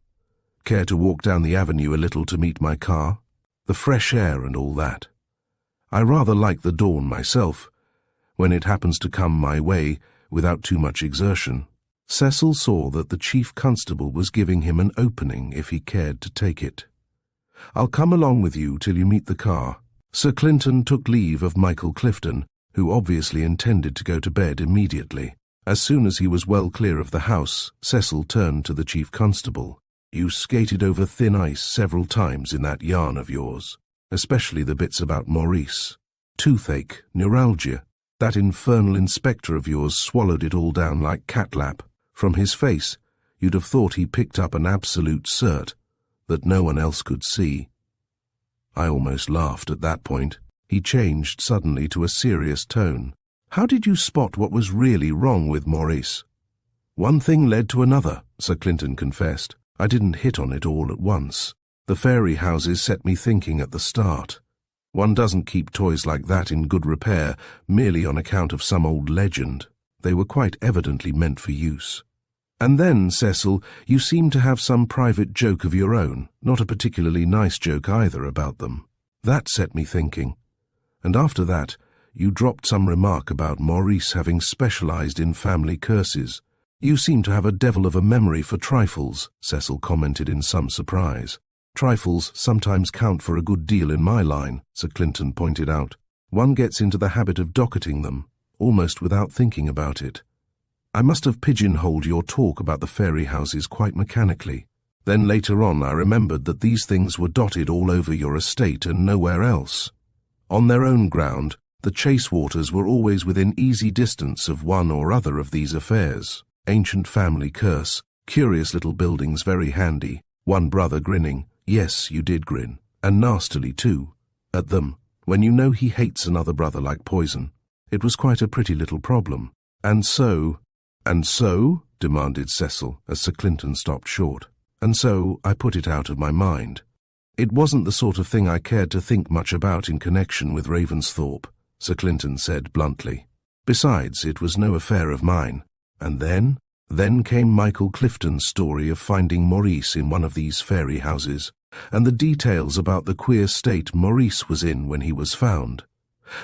"Care to walk down the avenue a little to meet my car? The fresh air and all that. I rather like the dawn myself, when it happens to come my way without too much exertion." Cecil saw that the Chief Constable was giving him an opening if he cared to take it. "I'll come along with you till you meet the car." Sir Clinton took leave of Michael Clifton, who obviously intended to go to bed immediately. As soon as he was well clear of the house, Cecil turned to the Chief Constable. "You skated over thin ice several times in that yarn of yours, especially the bits about Maurice. Toothache, neuralgia. That infernal inspector of yours swallowed it all down like catlap. From his face, you'd have thought he picked up an absolute cert that no one else could see." I almost laughed at that point. He changed suddenly to a serious tone. "How did you spot what was really wrong with Maurice?" "One thing led to another," Sir Clinton confessed. "I didn't hit on it all at once. The fairy houses set me thinking at the start. One doesn't keep toys like that in good repair merely on account of some old legend. They were quite evidently meant for use. And then, Cecil, you seem to have some private joke of your own, not a particularly nice joke either, about them. That set me thinking. And after that, you dropped some remark about Maurice having specialized in family curses. You seem to have a devil of a memory for trifles," Cecil commented in some surprise. "Trifles sometimes count for a good deal in my line," Sir Clinton pointed out. "One gets into the habit of docketing them, almost without thinking about it. I must have pigeonholed your talk about the fairy houses quite mechanically. Then later on I remembered that these things were dotted all over your estate and nowhere else. On their own ground, the Chasewaters were always within easy distance of one or other of these affairs. Ancient family curse, curious little buildings very handy, one brother grinning, yes, you did grin, and nastily too, at them, when you know he hates another brother like poison. It was quite a pretty little problem. And so, demanded Cecil, as Sir Clinton stopped short. "And so I put it out of my mind. It wasn't the sort of thing I cared to think much about in connection with Ravensthorpe," Sir Clinton said bluntly. "Besides, it was no affair of mine. And then Then came Michael Clifton's story of finding Maurice in one of these fairy houses, and the details about the queer state Maurice was in when he was found.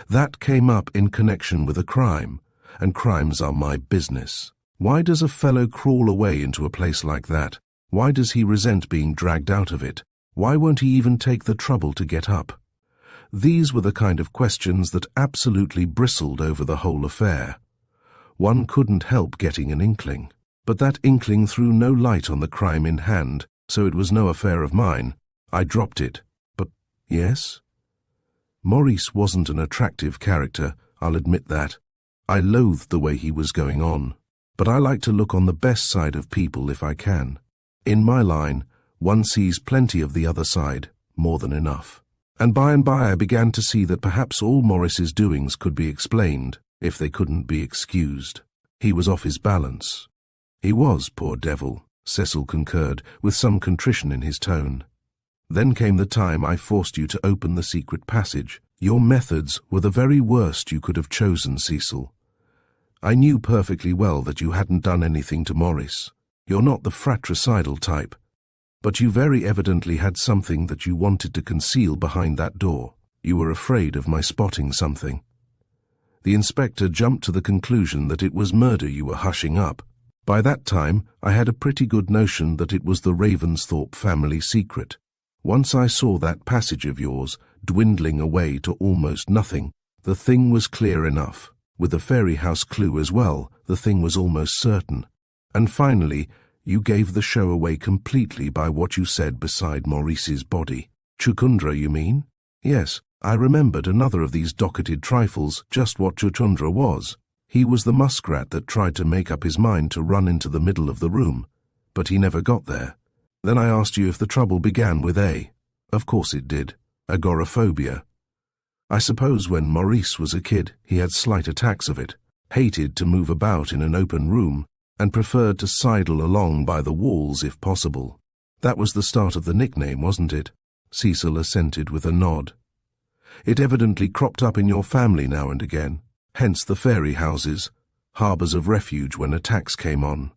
That came up in connection with a crime, and crimes are my business. Why does a fellow crawl away into a place like that? Why does he resent being dragged out of it? Why won't he even take the trouble to get up? These were the kind of questions that absolutely bristled over the whole affair. One couldn't help getting an inkling, but that inkling threw no light on the crime in hand, so it was no affair of mine. I dropped it. But, yes? Maurice wasn't an attractive character, I'll admit that. I loathed the way he was going on. But I like to look on the best side of people if I can. In my line, one sees plenty of the other side, more than enough. And by I began to see that perhaps all Maurice's doings could be explained, if they couldn't be excused. He was off his balance. He was, poor devil, Cecil concurred, with some contrition in his tone. Then came the time I forced you to open the secret passage. Your methods were the very worst you could have chosen, Cecil. I knew perfectly well that you hadn't done anything to Maurice. You're not the fratricidal type. But you very evidently had something that you wanted to conceal behind that door. You were afraid of my spotting something. The inspector jumped to the conclusion that it was murder you were hushing up. By that time, I had a pretty good notion that it was the Ravensthorpe family secret. Once I saw that passage of yours dwindling away to almost nothing, the thing was clear enough. With the fairy house clue as well, the thing was almost certain. And finally, you gave the show away completely by what you said beside Maurice's body. Chuchundra, you mean? Yes, I remembered another of these docketed trifles, just what Chuchundra was. He was the muskrat that tried to make up his mind to run into the middle of the room, but he never got there. Then I asked you if the trouble began with A. Of course it did. Agoraphobia. I suppose when Maurice was a kid, he had slight attacks of it, hated to move about in an open room, and preferred to sidle along by the walls if possible. That was the start of the nickname, wasn't it? Cecil assented with a nod. It evidently cropped up in your family now and again, hence the fairy houses, harbours of refuge when attacks came on,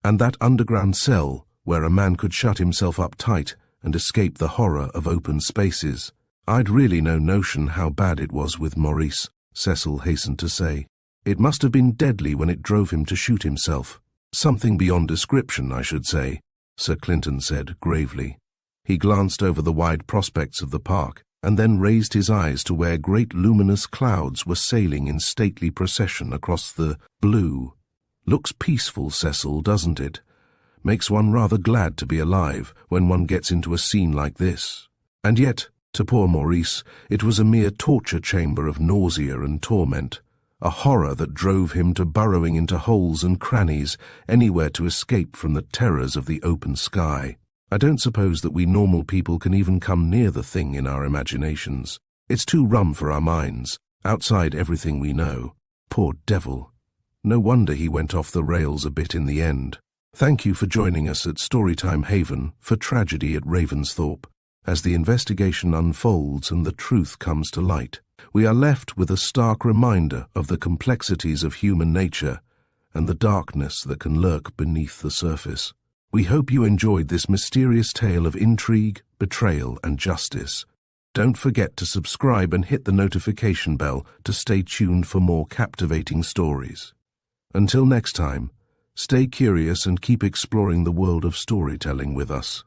and that underground cell where a man could shut himself up tight and escape the horror of open spaces. I'd really no notion how bad it was with Maurice, Cecil hastened to say. It must have been deadly when it drove him to shoot himself. Something beyond description, I should say, Sir Clinton said gravely. He glanced over the wide prospects of the park, and then raised his eyes to where great luminous clouds were sailing in stately procession across the blue. Looks peaceful, Cecil, doesn't it? Makes one rather glad to be alive when one gets into a scene like this. And yet, to poor Maurice, it was a mere torture chamber of nausea and torment, a horror that drove him to burrowing into holes and crannies, anywhere to escape from the terrors of the open sky. I don't suppose that we normal people can even come near the thing in our imaginations. It's too rum for our minds, outside everything we know. Poor devil. No wonder he went off the rails a bit in the end. Thank you for joining us at Storytime Haven for Tragedy at Ravensthorpe. As the investigation unfolds and the truth comes to light, we are left with a stark reminder of the complexities of human nature and the darkness that can lurk beneath the surface. We hope you enjoyed this mysterious tale of intrigue, betrayal, and justice. Don't forget to subscribe and hit the notification bell to stay tuned for more captivating stories. Until next time, stay curious and keep exploring the world of storytelling with us.